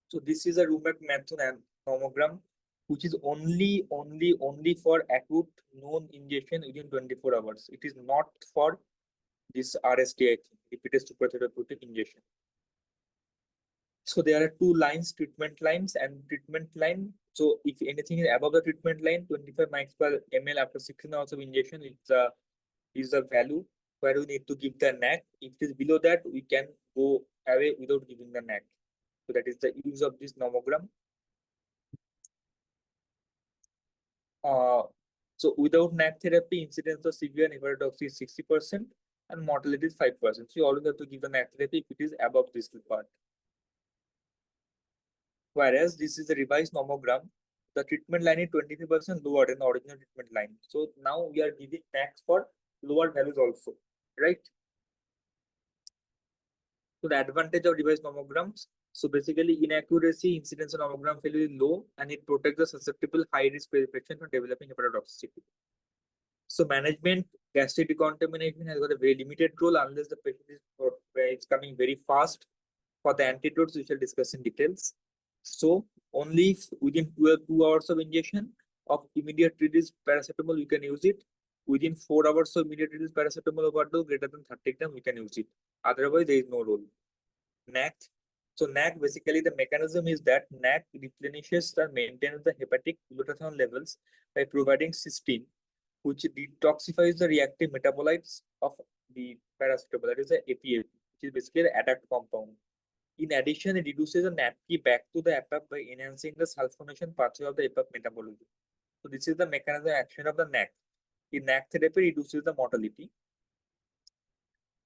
So this is a rheumatoid method nomogram, which is only for acute known injection within 24 hours. It is not for this RSTI, repeated supratherapeutic injection. So there are two lines, treatment lines and treatment line. So if anything is above the treatment line, 25 mics per ml after 16 hours of injection is the value where we need to give the NAC. If it is below that, we can go away without giving the NAC. So that is the use of this nomogram. So without NAC therapy, incidence of severe hepatotoxicity is 60% and mortality is 5%. So you always have to give the NAC therapy if it is above this part. Whereas this is a revised nomogram, the treatment line is 23% lower than the original treatment line. So now we are giving NACs for lower values also, right? So the advantage of revised nomograms. So basically, inaccuracy, incidence of nomogram failure is low, and it protects the susceptible high-risk patient from developing hepatotoxicity. So management, gastric decontamination has got a very limited role unless the patient is coming very fast. For the antidotes, we shall discuss in details. So only within 2 hours of injection of immediate release paracetamol, we can use it. Within 4 hours of immediate release paracetamol overdose greater than 30 grams, we can use it. Otherwise, there is no role. NAC. So NAC, basically the mechanism is that NAC replenishes and maintains the hepatic glutathione levels by providing cysteine, which detoxifies the reactive metabolites of the paracetamol, that is the APA, which is basically the adduct compound. In addition, it reduces the NAPK back to the APAP by enhancing the sulfonation pathway of the APAP metabolism. So this is the mechanism of action of the NAC. In NAC therapy, reduces the mortality.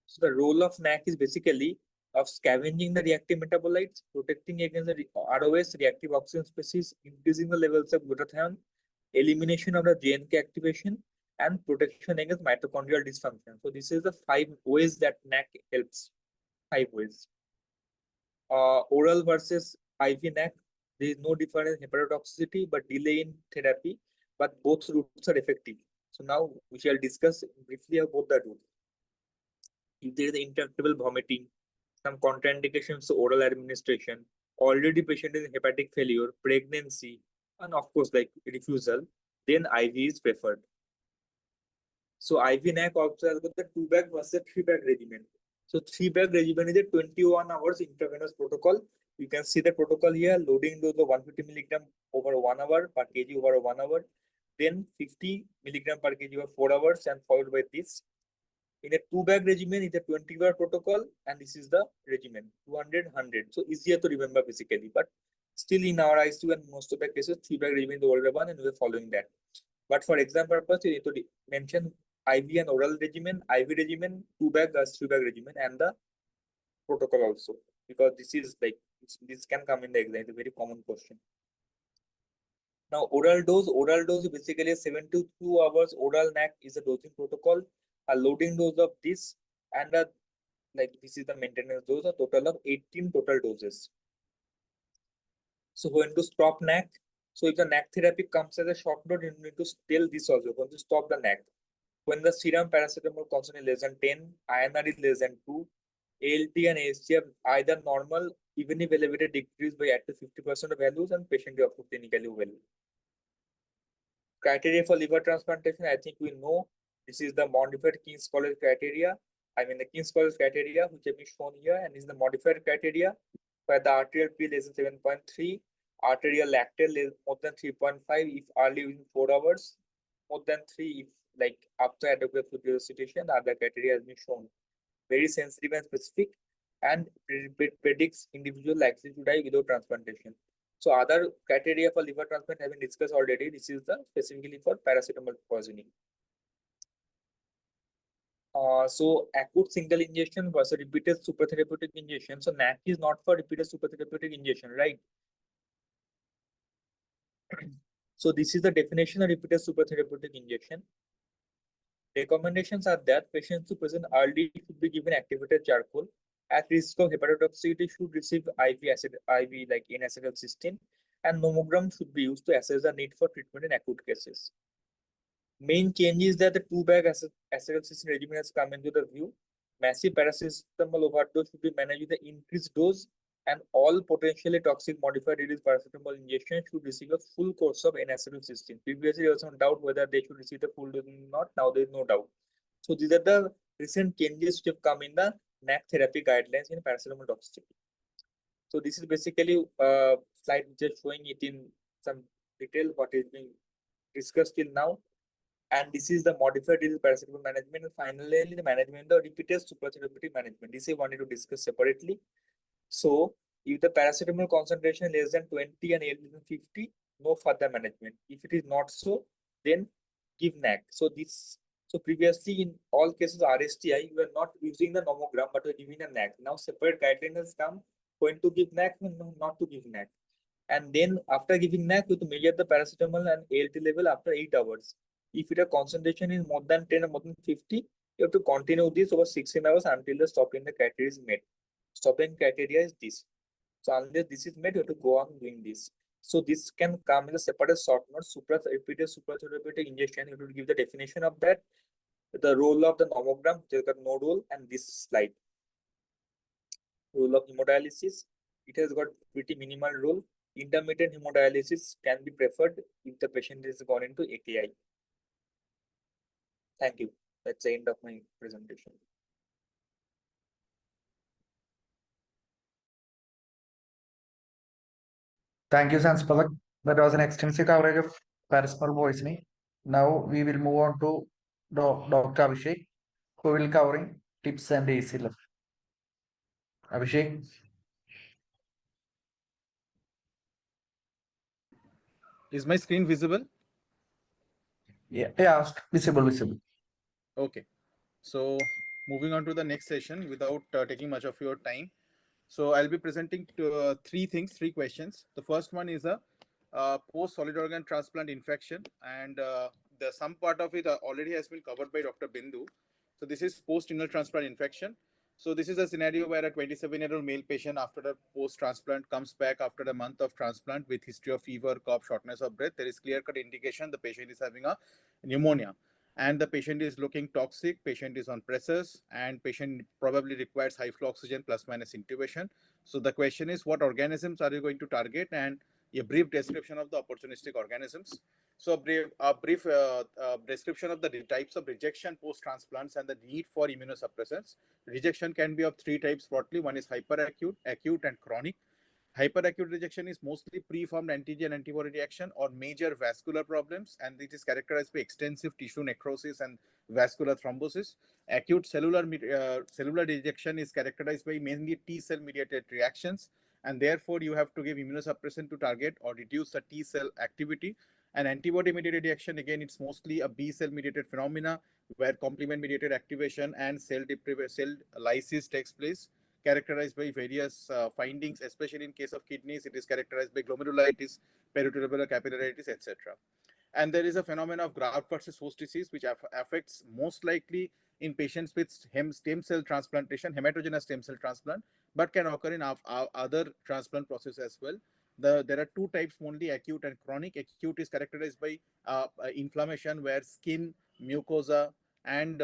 So the role of NAC is basically of scavenging the reactive metabolites, protecting against the ROS, reactive oxygen species, increasing the levels of glutathione, elimination of the JNK activation, and protection against mitochondrial dysfunction. So this is the 5 ways that NAC helps. 5 ways. Oral versus IV NAC, there is no difference in hepatotoxicity but delay in therapy, but both routes are effective. So now we shall discuss briefly about the route. If there is intractable vomiting, some contraindications to oral administration, already patient is hepatic failure, pregnancy, and of course like refusal, then IV is preferred. So IV NAC also has got the 2-bag versus 3-bag regimen. So 3-bag regimen is a 21 hours intravenous protocol. You can see the protocol here, loading dose of 150 milligram over 1 hour per kg over 1 hour, then 50 milligram per kg over 4 hours, and followed by this. In a 2-bag regimen, it's a 20-hour protocol, and this is the regimen 200, 100. So easier to remember basically, but still in our ICU and most of the cases, 3-bag regimen is the older one, and we're following that. But for exam purpose, you need to mention IV and oral regimen, IV regimen, 2-bag as 3-bag regimen, and the protocol also, because this is like this can come in the exam. It's a very common question. Now, oral dose is basically 72 hours oral NAC is a dosing protocol. A loading dose of this and like this is the maintenance dose, a total of 18 total doses. So when to stop NAC? So if the NAC therapy comes as a short dose, you need to tell this also, going to stop the NAC. When the serum paracetamol concentration is less than 10, INR is less than 2, ALT and AST are either normal, even if elevated, decrease by up to 50% of values, and patient is clinically well. Criteria for liver transplantation, I think we know this is the modified King's College criteria. I mean the King's College criteria, which have been shown here, and is the modified criteria where the arterial P less than 7.3, arterial lactate more than 3.5 if early within 4 hours, more than 3 if like after adequate fluid resuscitation. The other criteria has been shown. Very sensitive and specific, and predicts individual likely to die without transplantation. So other criteria for liver transplant have been discussed already. This is the specifically for paracetamol poisoning. So acute single injection versus repeated supratherapeutic injection. So NAC is not for repeated supratherapeutic injection, right? So this is the definition of repeated supratherapeutic injection. Recommendations are that patients who present early should be given activated charcoal. At risk of hepatotoxicity should receive IV like N-acetylcysteine, and nomogram should be used to assess the need for treatment in acute cases. Main change is that the 2-bag acetylcysteine regimen has come into the view. Massive paracetamol overdose should be managed with the increased dose And all potentially toxic modified release paracetamol injection should receive a full course of N-acetylcysteine. Previously, there was some doubt whether they should receive the full dose or not. Now there is no doubt. So these are the recent changes which have come in the NAC therapy guidelines in paracetamol toxicity. So this is basically a slide which is showing it in some detail what is being discussed till now. And this is the modified release paracetamol management. And finally, the management of repeated supratherapeutic management. This I wanted to discuss separately. So if the paracetamol concentration less than 20 and less than 50, no further management. If it is not so, then give NAC. So previously in all cases RSTI, you were not using the nomogram, but you are giving a NAC. Now separate guideline has come when to give NAC and not to give NAC. And then after giving NAC, you have to measure the paracetamol and ALT level after 8 hours. If your concentration is more than 10 or more than 50, you have to continue this over 16 hours until the stopping the criteria is met. Stopping criteria is this. So unless this is met, you have to go on doing this. So this can come in a separate short note, repeated supratherapeutic injection. You have to give the definition of that, the role of the nomogram, no role, and this slide. Role of hemodialysis, it has got pretty minimal role. Intermittent hemodialysis can be preferred if the patient is gone into AKI. Thank you. That's the end of my presentation. Thank you, Sanspalak. That was an extensive coverage of paracetamol poisoning. Now we will move on to Dr. Abhishek, who will covering tips and easy left. Abhishek. Is my screen visible? Yeah, visible. Okay. So moving on to the next session without taking much of your time. So I'll be presenting three questions. The first one is a post solid organ transplant infection, and some part of it already has been covered by Dr. Bindu. So this is post renal transplant infection. So this is a scenario where a 27-year-old male patient after the post transplant comes back after a month of transplant with history of fever, cough, shortness of breath. There is clear-cut indication the patient is having a pneumonia, and the patient is looking toxic, patient is on pressors, and patient probably requires high flow oxygen plus minus intubation. So the question is, what organisms are you going to target, and a brief description of the opportunistic organisms. So a brief description of the types of rejection post-transplants and the need for immunosuppressants. Rejection can be of three types broadly. One is hyperacute, acute, and chronic. Hyperacute rejection is mostly preformed antigen antibody reaction or major vascular problems, and it is characterized by extensive tissue necrosis and vascular thrombosis. Acute cellular rejection is characterized by mainly T cell mediated reactions, and therefore you have to give immunosuppressant to target or reduce the T cell activity. And antibody mediated reaction, again, it's mostly a B cell mediated phenomena where complement mediated activation and cell lysis takes place, characterized by various findings, especially in case of kidneys. It is characterized by glomerulitis, peritubercular capillaritis, etc. And there is a phenomenon of graft versus host disease, which affects most likely in patients with stem cell transplantation, hematogenous stem cell transplant, but can occur in other transplant process as well. There are two types only, acute and chronic. Acute is characterized by inflammation where skin, mucosa, and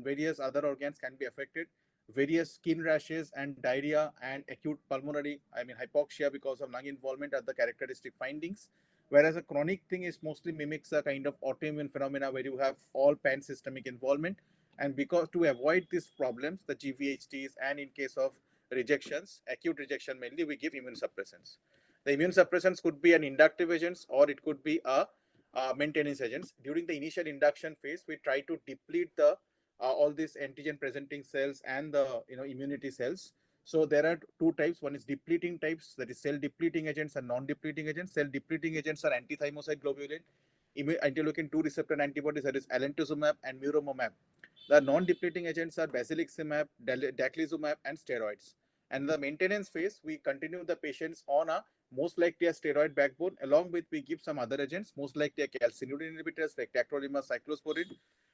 various other organs can be affected. Various skin rashes and diarrhea and acute pulmonary, hypoxia because of lung involvement are the characteristic findings. Whereas a chronic thing is mostly mimics a kind of autoimmune phenomena where you have all pan-systemic involvement. And because to avoid these problems, the GVHTs and in case of rejections, acute rejection mainly, we give immune suppressants. The immune suppressants could be an inductive agents or it could be a maintenance agents. During the initial induction phase, we try to deplete the all these antigen presenting cells and the immunity cells. So there are two types. One is depleting types, that is cell depleting agents and non-depleting agents. Cell depleting agents are anti-thymocyte globulin, interleukin 2 receptor antibodies, that is alemtuzumab and muromomab. The non-depleting agents are basiliximab, daclizumab, and steroids. And the maintenance phase, we continue the patients on a most likely a steroid backbone, along with we give some other agents, most likely a calcineurin inhibitors like tacrolimus, cyclosporin.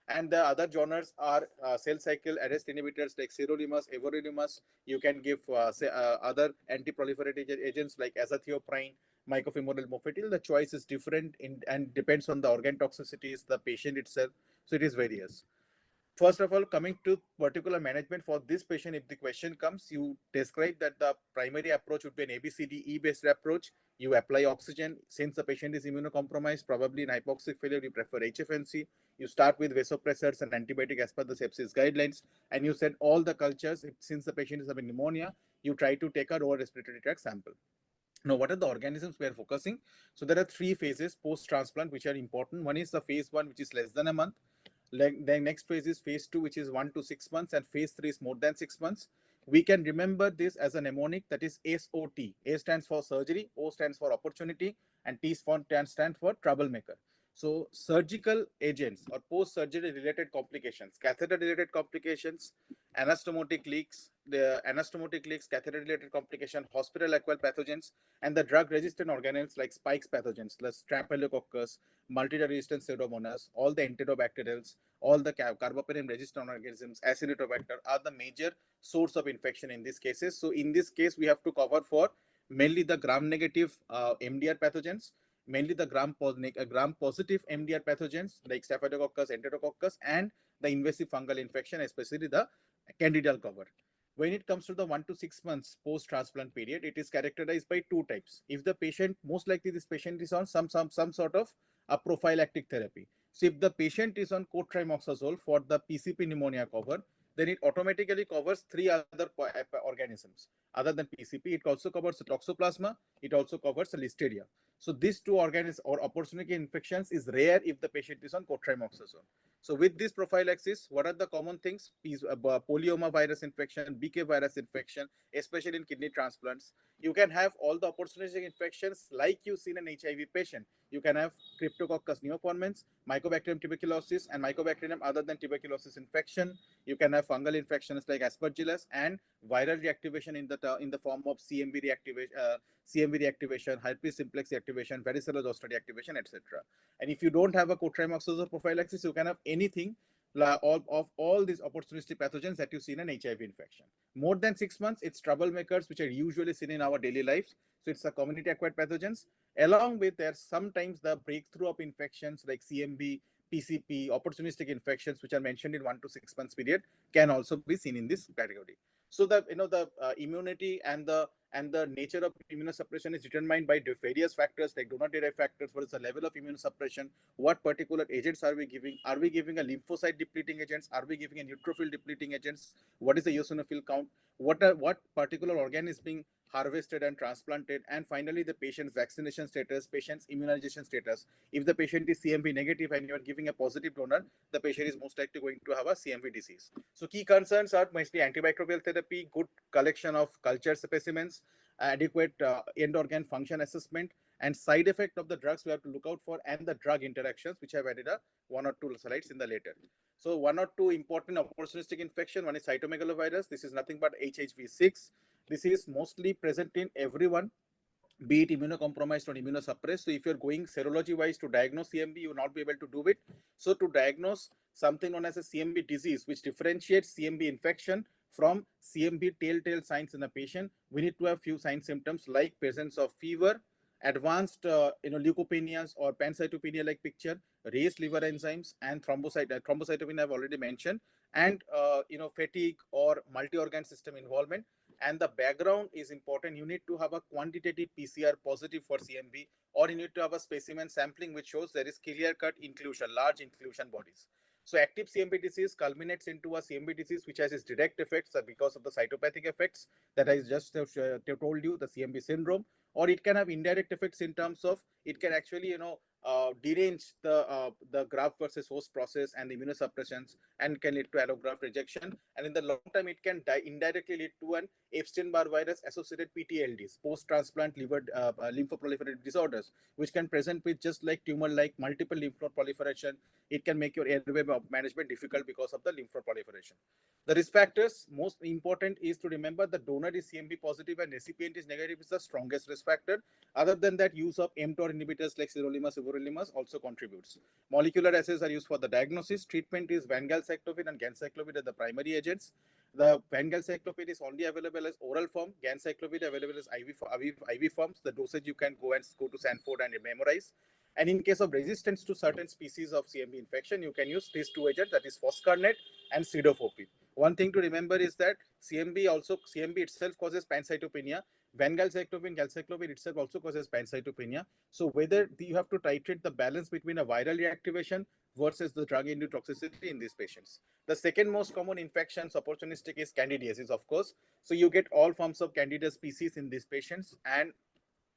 And the other genres are cell cycle arrest inhibitors like sirolimus, everolimus. You can give other anti-proliferative agents like azathioprine, mycophenolate mofetil. The choice is different and depends on the organ toxicities, the patient itself. So it is various. First of all, coming to particular management for this patient, if the question comes, you describe that the primary approach would be an ABCDE based approach. You apply oxygen. Since the patient is immunocompromised, probably in hypoxic failure, you prefer HFNC. You start with vasopressors and antibiotic as per the sepsis guidelines. And you said all the cultures, since the patient is having pneumonia, you try to take a lower respiratory tract sample. Now, what are the organisms we are focusing? So there are three phases post-transplant which are important. One is the phase 1, which is less than a month. The next phase is phase 2, which is 1 to 6 months, and phase 3 is more than 6 months. We can remember this as a mnemonic, that is SOT. A stands for surgery, O stands for opportunity, and T stands for troublemaker. So surgical agents or post-surgery related complications, catheter-related complications, anastomotic leaks, catheter-related complication, hospital-acquired pathogens, and the drug-resistant organelles like spikes pathogens, like Staphylococcus, multi-resistant Pseudomonas, all the enterobacterials, all the carbapenem-resistant organisms, Acinetobacter are the major source of infection in these cases. So in this case, we have to cover for mainly the gram-negative MDR pathogens, mainly the gram-positive MDR pathogens like Staphylococcus, Enterococcus, and the invasive fungal infection, especially the candidal cover. When it comes to the 1 to 6 months post-transplant period, it is characterized by two types. If the patient, most likely this patient is on some sort of a prophylactic therapy. So if the patient is on cotrimoxazole for the PCP pneumonia cover, then it automatically covers three other organisms. Other than PCP, it also covers toxoplasma, it also covers listeria. So these two organisms or opportunistic infections is rare if the patient is on cotrimoxazole. So with this prophylaxis, what are the common things? Polyoma virus infection, BK virus infection, especially in kidney transplants. You can have all the opportunistic infections like you see in an HIV patient. You can have Cryptococcus neoformans, Mycobacterium tuberculosis, and Mycobacterium other than tuberculosis infection. You can have fungal infections like Aspergillus and viral reactivation in the form of CMV reactivation, herpes simplex reactivation, varicella zoster reactivation, etc. And if you don't have a cotrimoxazole prophylaxis, you can have anything of all these opportunistic pathogens that you see in an HIV infection. More than 6 months, it's troublemakers which are usually seen in our daily lives. So it's the community acquired pathogens. Along with there, sometimes the breakthrough of infections like CMV, PCP, opportunistic infections, which are mentioned in 1 to 6 months period, can also be seen in this category. So the immunity and the nature of immunosuppression is determined by various factors like donor-derived factors. What is the level of immunosuppression? What particular agents are we giving? Are we giving a lymphocyte depleting agents? Are we giving a neutrophil depleting agents? What is the eosinophil count? What particular organ is being harvested and transplanted? And finally, the patient's vaccination status, patient's immunization status. If the patient is CMV negative and you are giving a positive donor, the patient is most likely going to have a CMV disease. So key concerns are mostly antimicrobial therapy, good collection of culture specimens, adequate end organ function assessment, and side effect of the drugs we have to look out for, and the drug interactions, which I've added one or two slides in the later. So one or two important opportunistic infection. One is cytomegalovirus. This is nothing but HHV6. This is mostly present in everyone, be it immunocompromised or immunosuppressed. So if you're going serology wise to diagnose CMV, you will not be able to do it. So to diagnose something known as a CMV disease, which differentiates CMV infection from CMV telltale signs in a patient, we need to have few sign symptoms like presence of fever, advanced leukopenias or pancytopenia like picture, raised liver enzymes, and thrombocytopenia I've already mentioned, and fatigue or multi-organ system involvement. And the background is important. You need to have a quantitative PCR positive for CMV, or you need to have a specimen sampling which shows there is clear-cut inclusion, large inclusion bodies. So active CMV disease culminates into a CMV disease which has its direct effects because of the cytopathic effects that I just told you, the CMV syndrome, or it can have indirect effects in terms of it can actually derange the graft versus host process and the immunosuppressions, and can lead to allograft rejection. And in the long term, it can indirectly lead to an Epstein-Barr virus associated PTLDs, post-transplant liver lymphoproliferative disorders, which can present with just like tumor-like multiple lymph node proliferation. It can make your airway management difficult because of the lymph node proliferation. The risk factors, most important is to remember the donor is CMV positive and recipient is negative is the strongest risk factor. Other than that, use of mTOR inhibitors like sirolimus, everolimus also contributes. Molecular assays are used for the diagnosis. Treatment is vangalcyclovir and ganciclovir are the primary agents. The vangalcyclovir is only available as oral form. Ganciclovir available as IV forms. The dosage you can go to Sanford and memorize. And in case of resistance to certain species of CMV infection, you can use these two agents, that is foscarnet and cidofovir. One thing to remember is that CMV itself causes pancytopenia. Valganciclovir itself also causes pancytopenia. So whether you have to titrate the balance between a viral reactivation versus the drug-induced toxicity in these patients. The second most common infections opportunistic is candidiasis, of course. So you get all forms of candida species in these patients, and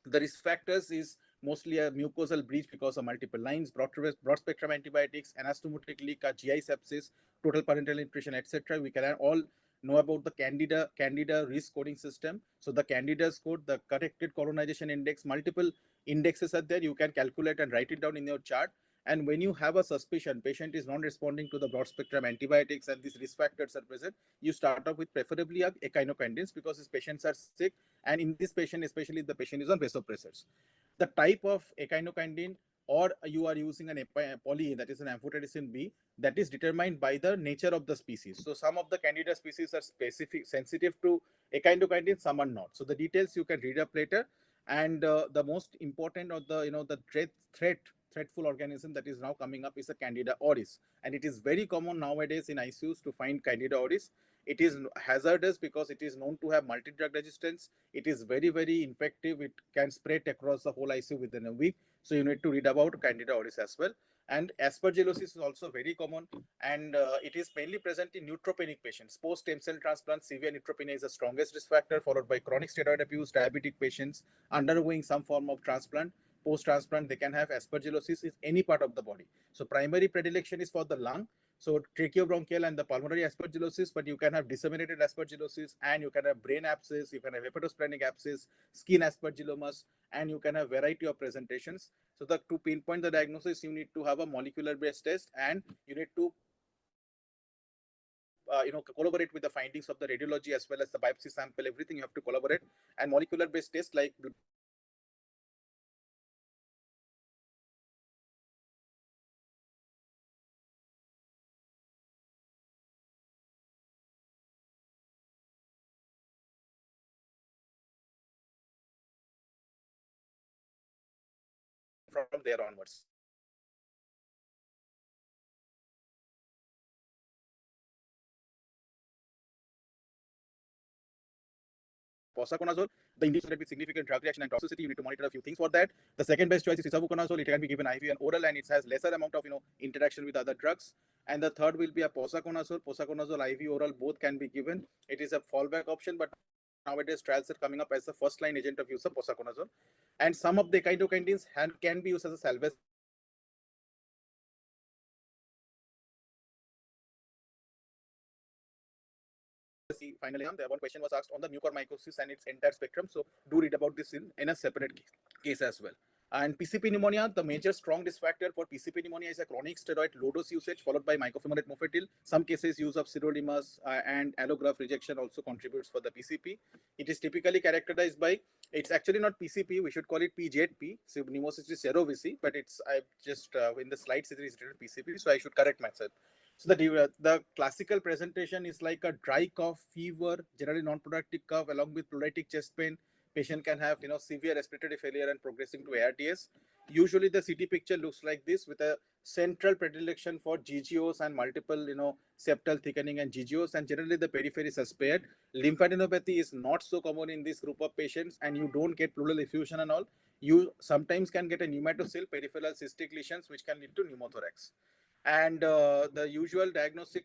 the risk factors is mostly a mucosal breach because of multiple lines, broad spectrum antibiotics, anastomotic leak, GI sepsis, total parenteral nutrition, etc. We can all know about the candida risk coding system. So the candida code, the corrected colonization index, multiple indexes are there. You can calculate and write it down in your chart. And when you have a suspicion, patient is non-responding to the broad spectrum antibiotics and these risk factors are present, you start off with preferably echinocandins because these patients are sick. And in this patient, especially the patient is on vasopressors. The type of echinocandin, or you are using an poly, that is an amphotericin B, that is determined by the nature of the species. So some of the candida species are sensitive to echinocandin, some are not. So the details you can read up later. And the most important of the the threatful organism that is now coming up is a Candida auris, and it is very common nowadays in ICUs to find Candida auris. It is hazardous because it is known to have multi-drug resistance. It is very infective. It can spread across the whole ICU within a week. So you need to read about Candida auris as well. And aspergillosis is also very common, and it is mainly present in neutropenic patients. Post stem cell transplant, severe neutropenia is the strongest risk factor, followed by chronic steroid abuse, diabetic patients undergoing some form of transplant. Post transplant, they can have aspergillosis in any part of the body. So primary predilection is for the lung, so tracheobronchial and the pulmonary aspergillosis, but you can have disseminated aspergillosis, and you can have brain abscess, you can have hepatosplenic abscess, skin aspergillomas, and you can have variety of presentations. So to pinpoint the diagnosis, you need to have a molecular based test, and you need to collaborate with the findings of the radiology as well as the biopsy sample. Everything you have to collaborate, and molecular based tests like from there onwards. Posaconazole, the indication with significant drug reaction and toxicity, you need to monitor a few things for that. The second best choice is isavuconazole. It can be given IV and oral, and it has lesser amount of interaction with other drugs. And the third will be a posaconazole. Posaconazole IV oral, both can be given. It is a fallback option, but nowadays trials are coming up as the first line agent of use of posaconazole. And some of the echinocandins can be used as a salvage therapy. For example, in pregnancy, finally, one question was asked on the mucormycosis and its entire spectrum. So do read about this in a separate case as well. And PCP pneumonia, the major strong risk factor for PCP pneumonia is a chronic steroid low dose usage followed by mycophenolate mofetil. Some cases use of sirolimus and allograft rejection also contributes for the PCP. It is typically characterized by, it's actually not PCP, we should call it PJP, so pneumocystis cerevisiae, but it's I just in the slides it is written PCP, so I should correct myself. So the classical presentation is like a dry cough, fever, generally non-productive cough, along with pleuritic chest pain. Patient can have severe respiratory failure and progressing to ARDS. Usually the CT picture looks like this with a central predilection for GGOs and multiple septal thickening and GGOs, and generally the periphery is spared. Lymphadenopathy is not so common in this group of patients, and you don't get pleural effusion and all. You sometimes can get a pneumatocyl peripheral cystic lesions which can lead to pneumothorax. And the usual diagnosis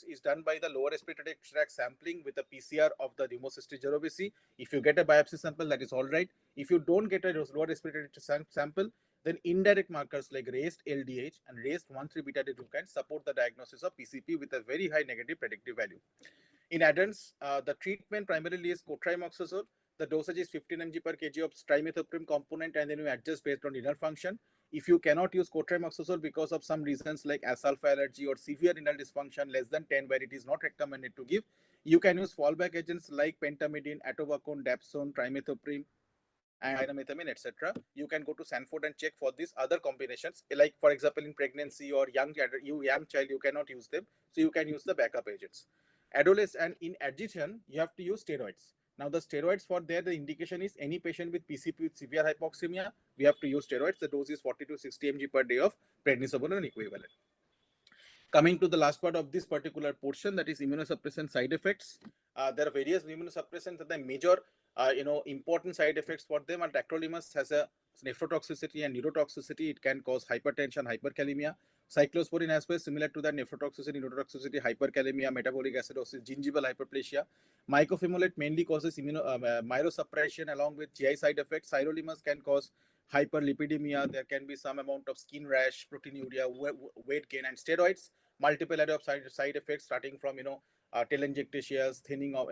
is done by the lower respiratory tract sampling with a PCR of the pneumocystis cerevisiae. If you get a biopsy sample, that is all right. If you don't get a lower respiratory sample, then indirect markers like raised LDH and raised 1,3 beta glucan support the diagnosis of PCP with a very high negative predictive value. In adults, the treatment primarily is cotrimoxazole. The dosage is 15 mg per kg of trimethoprim component, and then you adjust based on renal function. If you cannot use cotrimoxazole because of some reasons like asalfa allergy or severe renal dysfunction less than 10, where it is not recommended to give, you can use fallback agents like pentamidine, atogacone, dapsone, trimethoprim, and pyrimethamine, etc. You can go to Sanford and check for these other combinations. Like for example, in pregnancy or young child, you cannot use them, so you can use the backup agents. Adolescent, and in addition, you have to use steroids. Now the steroids for there, the indication is any patient with PCP with severe hypoxemia, we have to use steroids. The dose is 40 to 60 mg per day of prednisone and equivalent. Coming to the last part of this particular portion, that is immunosuppressant side effects. There are various immunosuppressants that the major, important side effects for them. And tacrolimus has a nephrotoxicity and neurotoxicity. It can cause hypertension, hyperkalemia. Cyclosporin as well, similar to that nephrotoxicity, neurotoxicity, hyperkalemia, metabolic acidosis, gingival hyperplasia. Mycophenolate mainly causes myelosuppression along with GI side effects. Sirolimus can cause hyperlipidemia. There can be some amount of skin rash, proteinuria, weight gain, and steroids. Multiple other side effects starting from telangiectasias, thinning of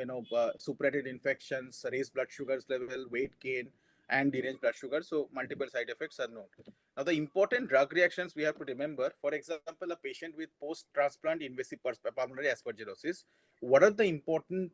suppurated infections, raised blood sugars level, weight gain, and deranged blood sugar. So multiple side effects are known. Now the important drug reactions we have to remember, for example, a patient with post-transplant invasive pulmonary aspergillosis, what are the important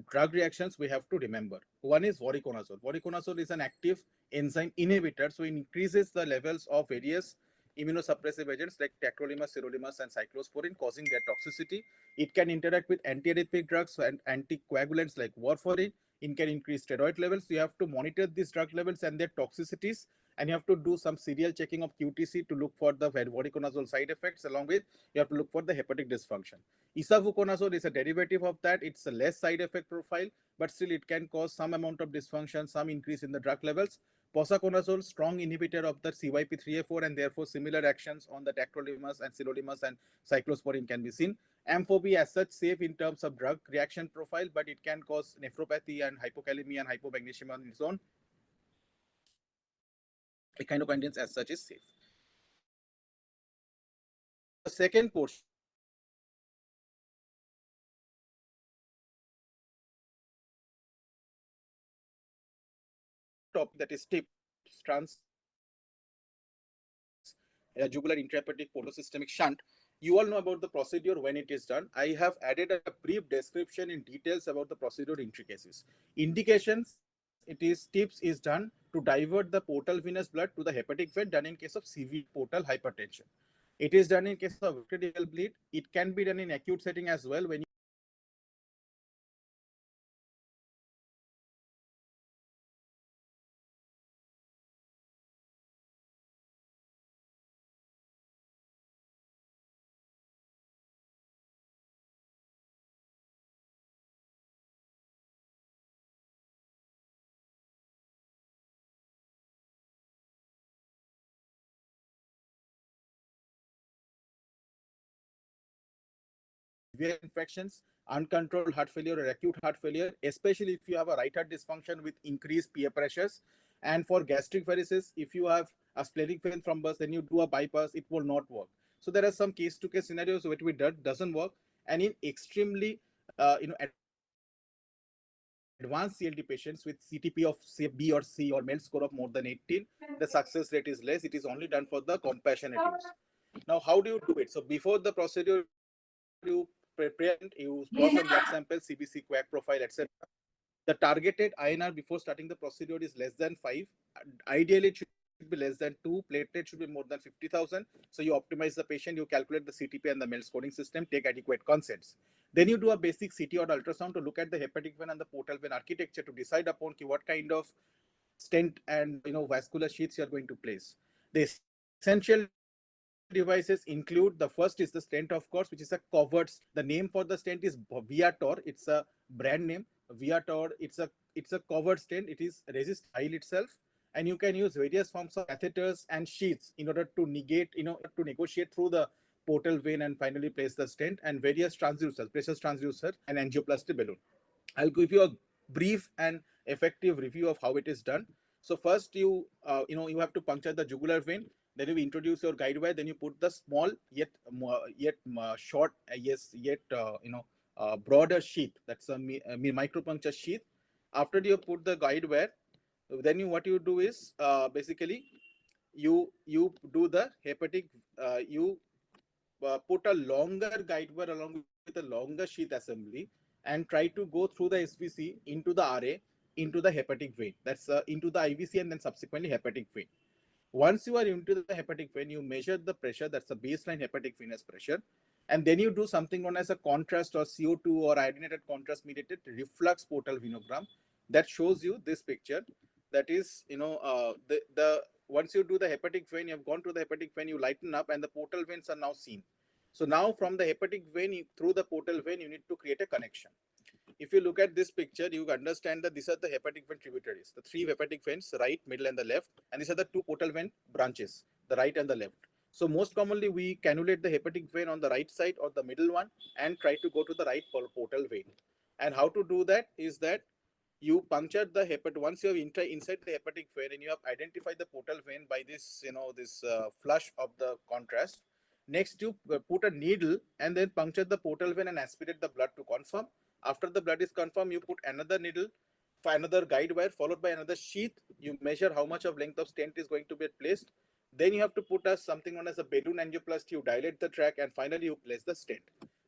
drug reactions we have to remember? One is voriconazole. Voriconazole is an active enzyme inhibitor, so it increases the levels of various immunosuppressive agents like tacrolimus, sirolimus, and cyclosporin, causing their toxicity. It can interact with antiarrhythmic drugs and anticoagulants like warfarin. It can increase steroid levels. You have to monitor these drug levels and their toxicities, and you have to do some serial checking of QTC to look for the voriconazole side effects. Along with, you have to look for the hepatic dysfunction. Isavuconazole is a derivative of that. It's a less side effect profile, but still it can cause some amount of dysfunction, some increase in the drug levels. Posaconazole, strong inhibitor of the CYP3A4, and therefore similar actions on the tacrolimus and sirolimus and cyclosporin can be seen. Amphobi as such safe in terms of drug reaction profile, but it can cause nephropathy and hypokalemia and hypomagnesemia on its own. Echinocandins as such is safe. The second portion topic, that is TIPS, jugular intrahepatic photosystemic shunt. You all know about the procedure when it is done. I have added a brief description in details about the procedure intricacies. Indications, it is TIPS is done to divert the portal venous blood to the hepatic vein, done in case of severe portal hypertension. It is done in case of critical bleed. It can be done in acute setting as well when severe infections, uncontrolled heart failure or acute heart failure, especially if you have a right heart dysfunction with increased peer pressures. And for gastric varices, if you have a splenic vein thrombus, then you do a bypass, it will not work. So there are some case-to-case scenarios where it doesn't work, and in extremely advanced CLD patients with CTP of say B or C or MELD score of more than 18, the success rate is less. It is only done for the compassionate use. Now, how do you do it? So before the procedure, you prepare, you draw some blood samples, CBC, quack profile, etc. The targeted INR before starting the procedure is less than 5. Ideally, it should be less than 2. Platelet should be more than 50,000. So you optimize the patient, you calculate the CTP and the MELD scoring system, take adequate consents. Then you do a basic CT or ultrasound to look at the hepatic vein and the portal vein architecture to decide upon what kind of stent and vascular sheaths you are going to place. The essential devices include, the first is the stent, of course, which is a covered. The name for the stent is Viator. It's a brand name. Viator. It's a covered stent. It is resist oil itself, and you can use various forms of catheters and sheaths in order to to negotiate through the portal vein and finally place the stent, and various transducers, pressure transducer, and angioplasty balloon. I'll give you a brief and effective review of how it is done. So first, you have to puncture the jugular vein. Then you introduce your guide wire. Then you put the small yet short, broader sheath. That's a micropuncture sheath. After you put the guide wire, then what you do is basically you do the hepatic. You put a longer guide wire along with a longer sheath assembly and try to go through the SVC into the RA, into the hepatic vein. That's into the IVC and then subsequently hepatic vein. Once you are into the hepatic vein, you measure the pressure. That's the baseline hepatic venous pressure. And then you do something known as a contrast or CO2 or iodinated contrast mediated reflux portal venogram that shows you this picture. That is, the once you do the hepatic vein, you have gone to the hepatic vein, you lighten up, and the portal veins are now seen. So now from the hepatic vein through the portal vein, you need to create a connection. If you look at this picture, you understand that these are the hepatic vein tributaries, the three hepatic veins, right, middle, and the left, and these are the two portal vein branches, the right and the left. So most commonly, we cannulate the hepatic vein on the right side or the middle one and try to go to the right portal vein. And how to do that is that you puncture the once you have inside the hepatic vein and you have identified the portal vein by this, this flush of the contrast. Next, you put a needle and then puncture the portal vein and aspirate the blood to confirm. After the blood is confirmed, you put another needle, for another guide wire, followed by another sheath. You measure how much of length of stent is going to be placed. Then you have to put something known as a balloon angioplasty. You dilate the tract, and finally you place the stent.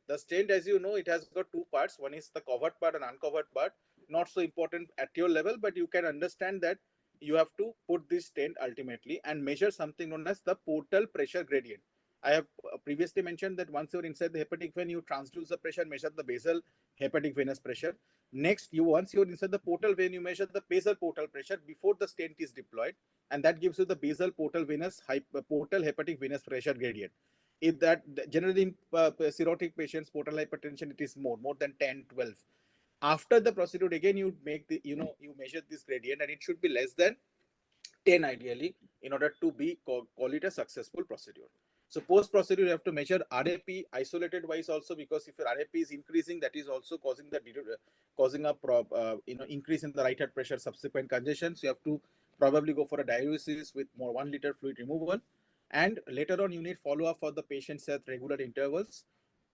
The stent, as you know, it has got two parts. One is the covered part and uncovered part. Not so important at your level, but you can understand that you have to put this stent ultimately and measure something known as the portal pressure gradient. I have previously mentioned that once you're inside the hepatic vein, you transduce the pressure, measure the basal hepatic venous pressure. Next, once you're inside the portal vein, you measure the basal portal pressure before the stent is deployed, and that gives you the basal portal hepatic venous pressure gradient. If that generally in cirrhotic patients, portal hypertension, it is more than 10, 12. After the procedure, again you make the you measure this gradient, and it should be less than 10 ideally in order to be call it a successful procedure. So post procedure, you have to measure RAP isolated wise also, because if your RAP is increasing, that is also causing a increase in the right heart pressure, subsequent congestion. So you have to probably go for a diuresis with more 1 liter fluid removal. And later on, you need follow up for the patients at regular intervals.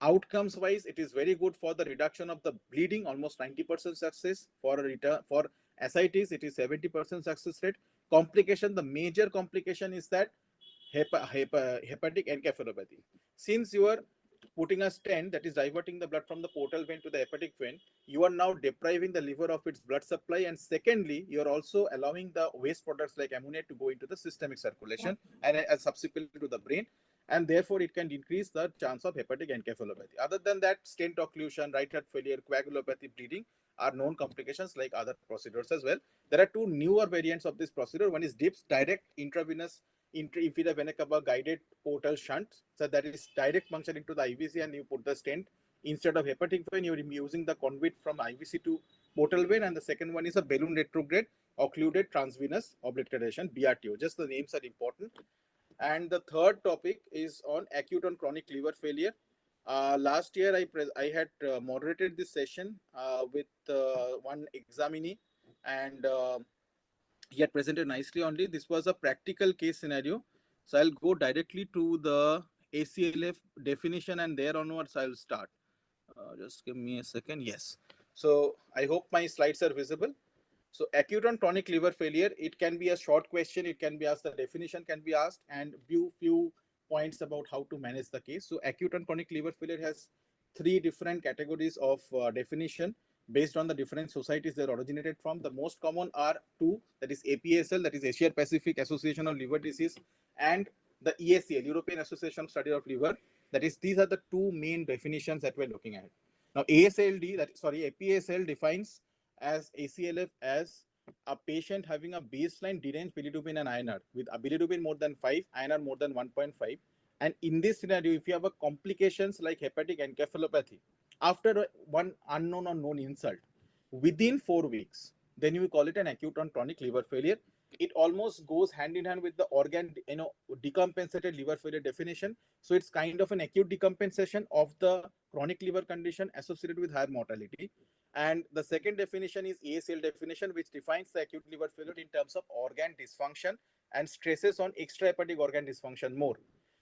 Outcomes wise, it is very good for the reduction of the bleeding, almost 90% success. For ascites, it is 70% success rate. Complication, the major complication is that hepatic encephalopathy. Since you are putting a stent that is diverting the blood from the portal vein to the hepatic vein, you are now depriving the liver of its blood supply, and secondly, you are also allowing the waste products like ammonia to go into the systemic circulation and subsequently to the brain, and therefore it can increase the chance of hepatic encephalopathy. Other than that, stent occlusion, right heart failure, coagulopathy, bleeding are known complications like other procedures as well. There are two newer variants of this procedure. One is DIPS, direct intravenous inferior vena cava guided portal shunt. So that is direct puncture into the IVC and you put the stent. Instead of hepatic vein, you're using the conduit from IVC to portal vein. And the second one is a balloon retrograde occluded transvenous obliteration, BRTO. Just the names are important. And the third topic is on acute and chronic liver failure. Last year, I had moderated this session with one examinee, and he had presented nicely only. This was a practical case scenario. So I'll go directly to the ACLF definition, and there onwards I'll start. Just give me a second. Yes. So I hope my slides are visible. So acute and chronic liver failure, it can be a short question, it can be asked, the definition can be asked, and few points about how to manage the case. So acute and chronic liver failure has three different categories of definition based on the different societies they're originated from. The most common are two, that is APASL, that is Asia Pacific Association of Liver Disease, and the EACL, European Association of Study of Liver. That is, these are the two main definitions that we're looking at. Now APASL defines as ACLF as a patient having a baseline deranged bilirubin and INR with a bilirubin more than 5, INR more than 1.5. And in this scenario, if you have a complications like hepatic encephalopathy, after one unknown or known insult, within 4 weeks, then you call it an acute or chronic liver failure. It almost goes hand in hand with the organ, decompensated liver failure definition. So it's kind of an acute decompensation of the chronic liver condition associated with higher mortality. And the second definition is ACL definition, which defines the acute liver failure in terms of organ dysfunction and stresses on extrahepatic organ dysfunction more.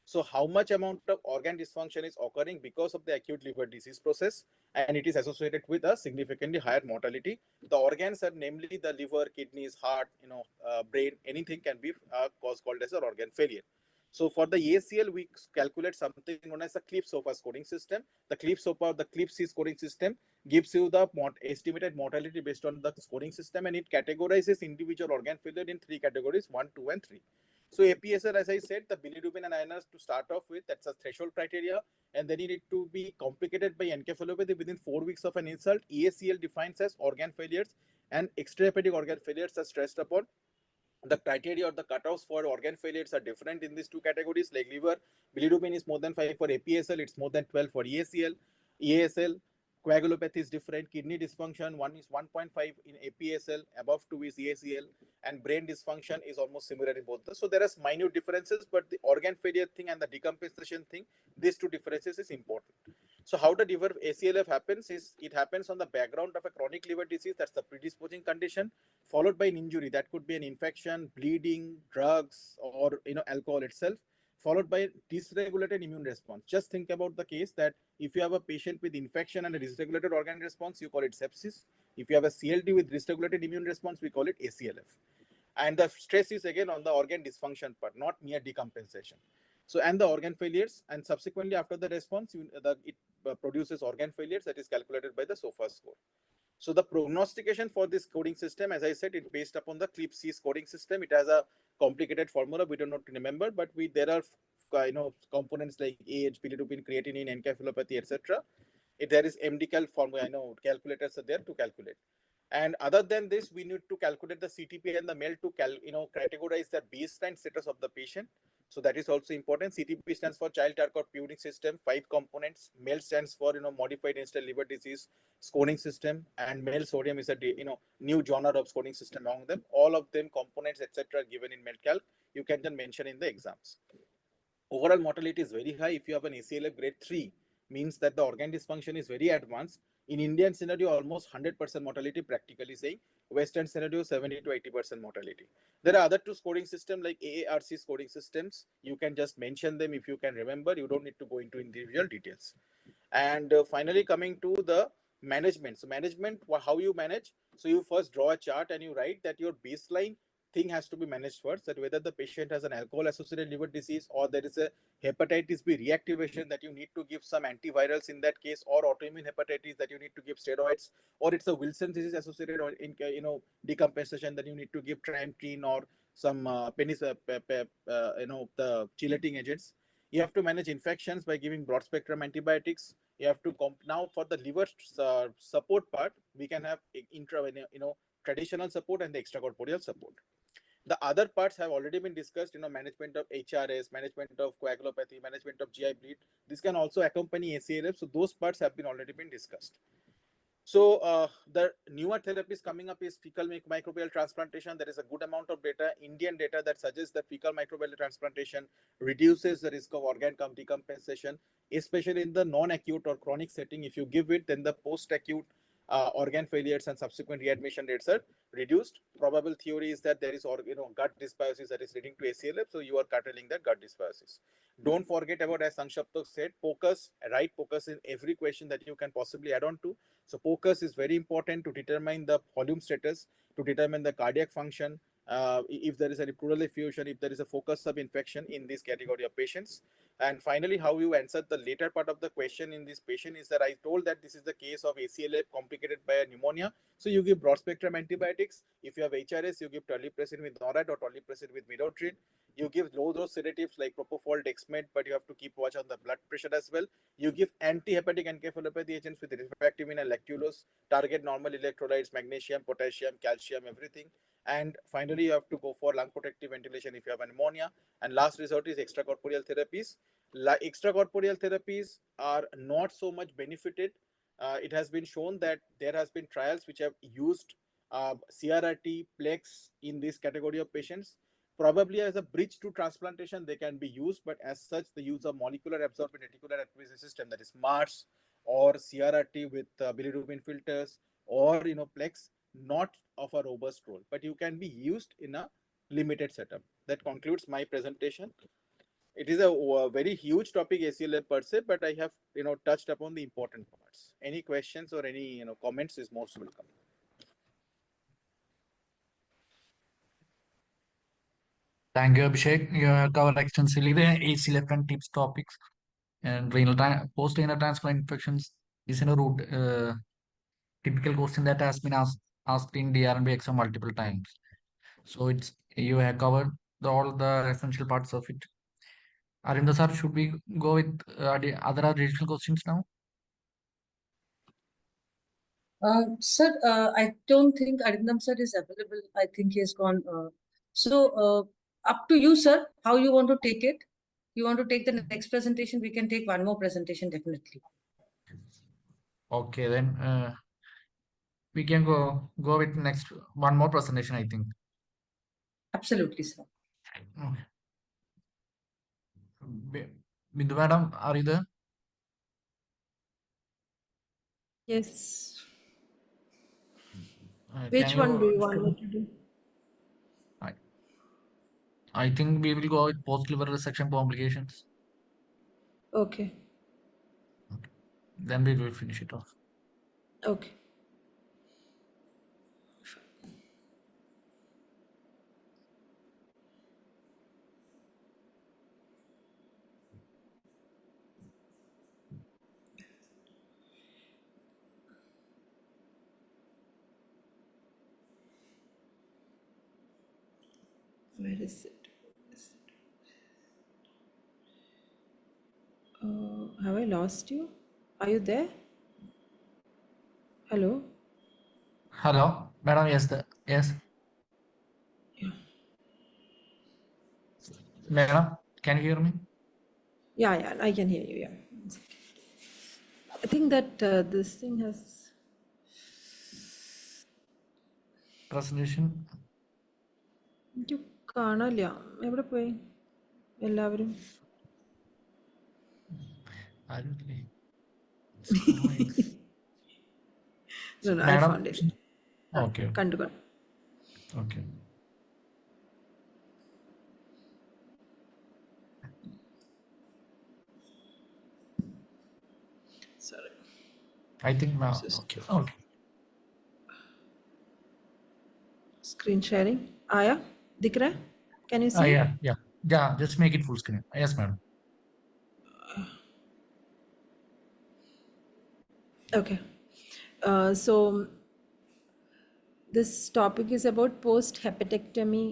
So how much amount of organ dysfunction is occurring because of the acute liver disease process, and it is associated with a significantly higher mortality. The organs are namely the liver, kidneys, heart, brain, anything can be cause called as an organ failure. So for the ACL, we calculate something known as a CLIP-SOFA scoring system. The CLIP-SOFA or the CLIP-C scoring system gives you the estimated mortality based on the scoring system, and it categorizes individual organ failure in three categories, 1, 2, and 3. So APSR, as I said, the bilirubin and INRs to start off with, that's a threshold criteria. and then you need to be complicated by encephalopathy within 4 weeks of an insult. EACL defines as organ failures, and extrahepatic organ failures are stressed upon. The criteria or the cutoffs for organ failures are different in these two categories. Like liver, bilirubin is more than 5 for APSL, it's more than 12 for EACL. EASL, coagulopathy is different. Kidney dysfunction, one is 1.5 in APSL, above 2 is EACL, and brain dysfunction is almost similar in both. So there are minute differences, but the organ failure thing and the decompensation thing, these two differences is important. So how the liver ACLF happens is it happens on the background of a chronic liver disease, that's the predisposing condition, followed by an injury. That could be an infection, bleeding, drugs, or alcohol itself, followed by dysregulated immune response. Just think about the case that if you have a patient with infection and a dysregulated organ response, you call it sepsis. If you have a CLD with dysregulated immune response, we call it ACLF. And the stress is again on the organ dysfunction part, not mere decompensation. So, and the organ failures, and subsequently after the response, it produces organ failures that is calculated by the SOFA score. So the prognostication for this coding system, as I said, it's based upon the CLIP-C coding system. It has a complicated formula we don't know to remember, but there are components like age, bilirubin, creatinine, encephalopathy, etc. There is MDCal formula. Calculators are there to calculate. And other than this, we need to calculate the CTP and the MEL to categorize the baseline status of the patient. So that is also important. CTP stands for Child Charcot Puring System, 5 components. MEL stands for modified instilled liver disease scoring system, and MEL sodium is a new genre of scoring system among them. All of them components etc. given in MELCalc. You can then mention in the exams. Overall mortality is very high. If you have an ACLF grade 3, means that the organ dysfunction is very advanced. In Indian scenario, almost 100% mortality, practically saying. Western scenario, 70 to 80% mortality. There are other two scoring systems like AARC scoring systems. You can just mention them if you can remember. You don't need to go into individual details. And finally, coming to the management. So management, how you manage? So you first draw a chart and you write that your baseline thing has to be managed first, that whether the patient has an alcohol associated liver disease or there is a hepatitis B reactivation that you need to give some antivirals in that case, or autoimmune hepatitis that you need to give steroids, or it's a Wilson disease associated or in decompensation that you need to give trimethoprim or some the chelating agents. You have to manage infections by giving broad spectrum antibiotics. You have to now for the liver support part, we can have traditional support and the extracorporeal support. The other parts have already been discussed, management of HRS, management of coagulopathy, management of GI bleed. This can also accompany ACLF. So those parts have been already been discussed. So the newer therapies coming up is fecal microbial transplantation. There is a good amount of data, Indian data, that suggests that fecal microbial transplantation reduces the risk of organ decompensation, especially in the non-acute or chronic setting. If you give it, then the post-acute organ failures and subsequent readmission rates are reduced. Probable theory is that there is gut dysbiosis that is leading to ACLF, so you are curtailing that gut dysbiosis. Don't forget about, as Sankshapt said, POCUS, write POCUS in every question that you can possibly add on to. So POCUS is very important to determine the volume status, to determine the cardiac function, if there is any pleural effusion, if there is a focus of infection in this category of patients. And finally, how you answered the later part of the question in this patient is that I told that this is the case of ACLF complicated by a pneumonia. So you give broad spectrum antibiotics. If you have HRS, you give terlipressin with NORAD or terlipressin with midodrine. You give low dose sedatives like propofol, dexmed, but you have to keep watch on the blood pressure as well. You give anti-hepatic encephalopathy agents with rifaximin and lactulose, target normal electrolytes, magnesium, potassium, calcium, everything. And finally, you have to go for lung protective ventilation if you have pneumonia. And last resort is extracorporeal therapies. Extracorporeal therapies are not so much benefited. It has been shown that there has been trials which have used CRRT, PLEX in this category of patients. Probably as a bridge to transplantation, they can be used, but as such, the use of molecular absorbent reticular activating system, that is MARS, or CRRT with bilirubin filters, or PLEX, not of a robust role, but you can be used in a limited setup. That concludes my presentation. It is a very huge topic, ACLF per se, but I have touched upon the important parts. Any questions or any comments is most welcome. Thank you, Abhishek. You have covered extensively the ACLF and TIPS topics. And post-renal transplant infections is in a root typical question that has been asked in DRNB exam multiple times. So you have covered all the essential parts of it. Arinda sir, should we go with the other additional questions now? Sir, I don't think Arindam sir is available. I think he has gone. Up to you, sir, how you want to take it. You want to take the next presentation? We can take one more presentation, definitely. Okay, then we can go with next one more presentation, I think. Absolutely, sir. Okay. Bindu madam, are you there? Yes. Can Which one do you want me to do? I think we will go with post-liver resection complications. Okay. Then we will finish it off. Okay. Where is it? Have I lost you? Are you there? Hello? Hello, madam. Yes, yes. Yeah. Madam, can you hear me? Yeah, I can hear you. Yeah. I think that this thing has Presentation. എനിക്ക് കാണാനില്ല എവിടെ പോയി എല്ലാവരും No, I Madam. found it. Okay. കണ്ടു Okay. Sorry. I think now. Okay. Okay. Screen sharing. Aya, दिख रहा है? Can you see? Yeah. Just make it full screen. Yes, madam. Okay. So this topic is about post-hepatectomy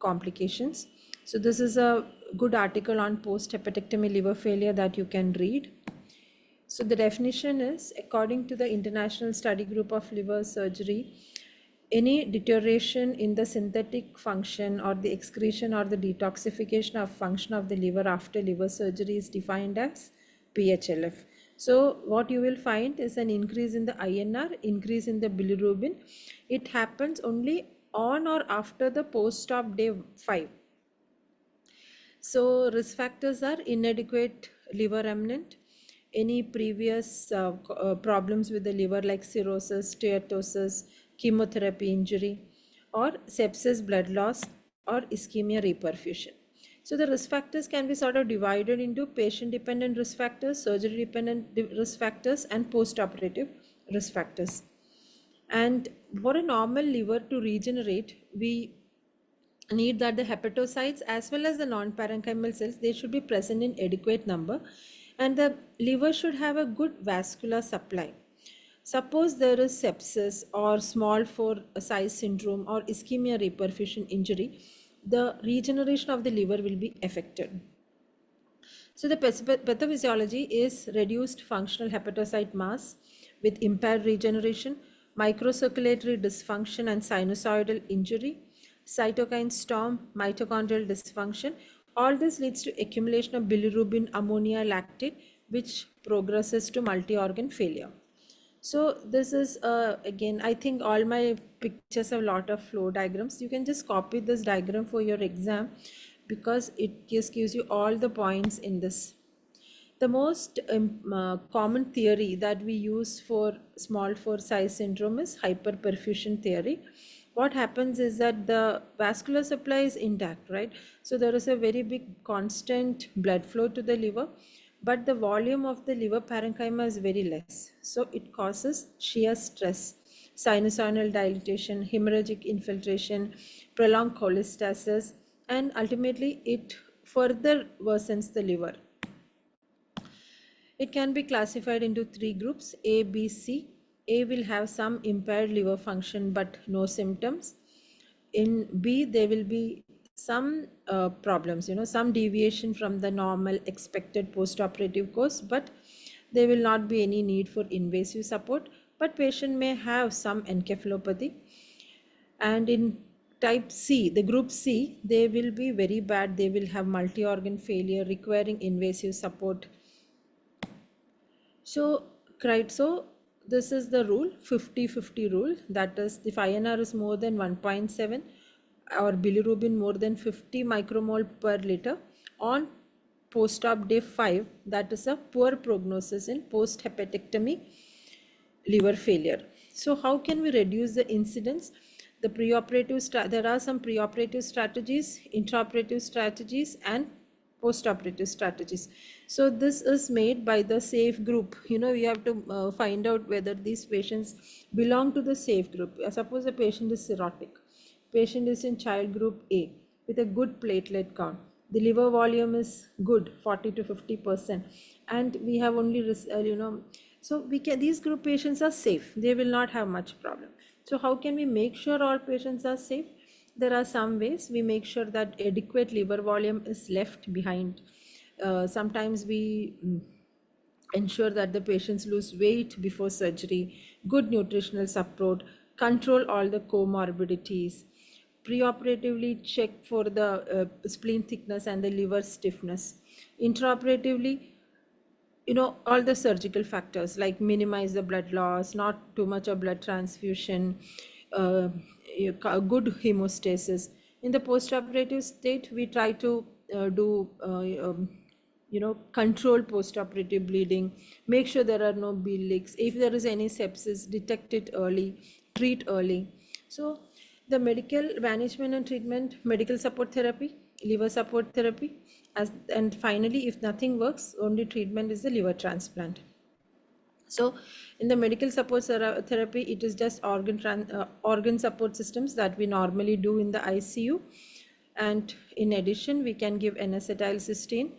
complications. So this is a good article on post-hepatectomy liver failure that you can read. So the definition is, according to the International Study Group of Liver Surgery, any deterioration in the synthetic function or the excretion or the detoxification of function of the liver after liver surgery is defined as PHLF. So what you will find is an increase in the INR, increase in the bilirubin. It happens only on or after the post-op day 5. So risk factors are inadequate liver remnant, any previous problems with the liver like cirrhosis, steatosis, chemotherapy injury, or sepsis, blood loss, or ischemia reperfusion. So the risk factors can be sort of divided into patient-dependent risk factors, surgery-dependent risk factors, and post-operative risk factors. And for a normal liver to regenerate, we need that the hepatocytes as well as the non-parenchymal cells, they should be present in adequate number, and the liver should have a good vascular supply. Suppose there is sepsis or small 4 size syndrome or ischemia reperfusion injury, the regeneration of the liver will be affected. So the pathophysiology is reduced functional hepatocyte mass with impaired regeneration, microcirculatory dysfunction and sinusoidal injury, cytokine storm, mitochondrial dysfunction. All this leads to accumulation of bilirubin, ammonia, lactate, which progresses to multi-organ failure. So this is again, I think all my pictures have a lot of flow diagrams. You can just copy this diagram for your exam because it just gives you all the points in this. The most common theory that we use for small 4 size syndrome is hyperperfusion theory. What happens is that the vascular supply is intact, right? So there is a very big constant blood flow to the liver, but the volume of the liver parenchyma is very less. So it causes shear stress, sinusoidal dilatation, hemorrhagic infiltration, prolonged cholestasis, and ultimately it further worsens the liver. It can be classified into 3 groups, A, B, C. A will have some impaired liver function but no symptoms. In B, there will be some problems, some deviation from the normal expected post-operative course, but there will not be any need for invasive support, but patient may have some encephalopathy. And in type C, the group C, they will be very bad. They will have multi-organ failure requiring invasive support. So this is the rule, 50-50 rule. That is, if INR is more than 1.7 or bilirubin more than 50 micromole per liter on post-op day 5, that is a poor prognosis in post-hepatectomy liver failure. So how can we reduce the incidence? There are some preoperative strategies, intraoperative strategies, and postoperative strategies. So this is made by the SAFE group. We have to find out whether these patients belong to the SAFE group. Suppose a patient is cirrhotic, patient is in child group A with a good platelet count, the liver volume is good, 40 to 50%, and we have only so these group patients are safe, they will not have much problem. So how can we make sure all patients are safe? There are some ways. We make sure that adequate liver volume is left behind. Sometimes we ensure that the patients lose weight before surgery, good nutritional support, control all the comorbidities, preoperatively check for the spleen thickness and the liver stiffness. Intraoperatively, all the surgical factors like minimize the blood loss, not too much of blood transfusion, good hemostasis. In the postoperative state, we try to do control postoperative bleeding, make sure there are no bill leaks. If there is any sepsis, detect it early, treat early. So the medical management and treatment, medical support therapy, liver support therapy, and finally, if nothing works, only treatment is the liver transplant. So in the medical support therapy, it is just organ support systems that we normally do in the ICU. And in addition, we can give N-acetylcysteine.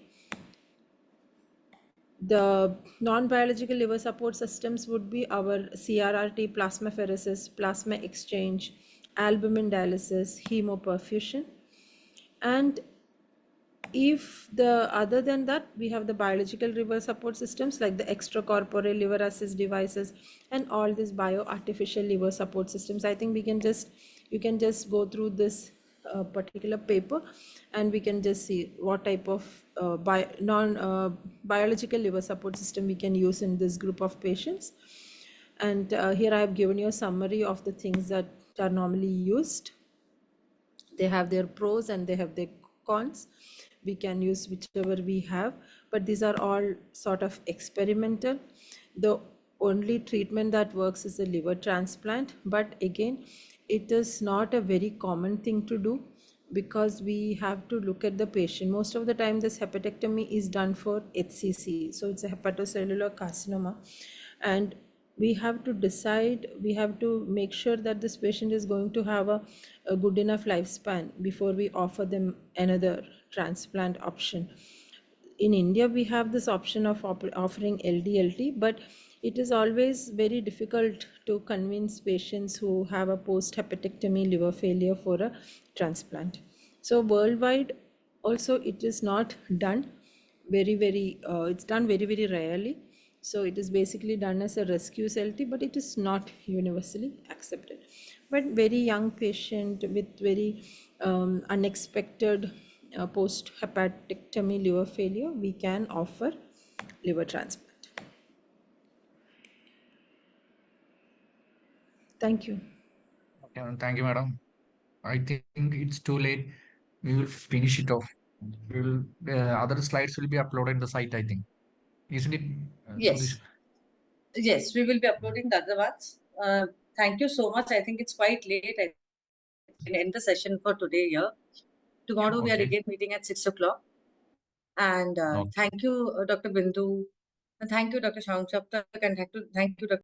The non-biological liver support systems would be our CRRT, plasmapheresis, plasma exchange, albumin dialysis, hemoperfusion. And if other than that, we have the biological liver support systems like the extracorporeal liver assist devices and all these bioartificial liver support systems. I think you can just go through this particular paper and we can just see what type of biological liver support system we can use in this group of patients. And here I have given you a summary of the things that are normally used. They have their pros and they have their cons. We can use whichever we have, but these are all sort of experimental. The only treatment that works is a liver transplant, but again, it is not a very common thing to do because we have to look at the patient. Most of the time, this hepatectomy is done for HCC, so it's a hepatocellular carcinoma, and we have to decide, we have to make sure that this patient is going to have a good enough lifespan before we offer them another transplant option. In India, we have this option of offering LDLT, but it is always very difficult to convince patients who have a post-hepatectomy liver failure for a transplant. So worldwide, also it is not done it's done very, very rarely. So it is basically done as a rescue CLT, but it is not universally accepted. But very young patient with very unexpected post-hepatectomy liver failure, we can offer liver transplant. Thank you. Okay, thank you, madam. I think it's too late. We will finish it off. Other slides will be uploaded in the site, I think. Isn't it? Yes. Yes, we will be uploading the other ones. Thank you so much. I think it's quite late. I can end the session for today here. Tomorrow we are again meeting at 6 o'clock. And thank you, Dr. Bindu. And thank you, Dr. Shang Chaptak. And thank you, Dr.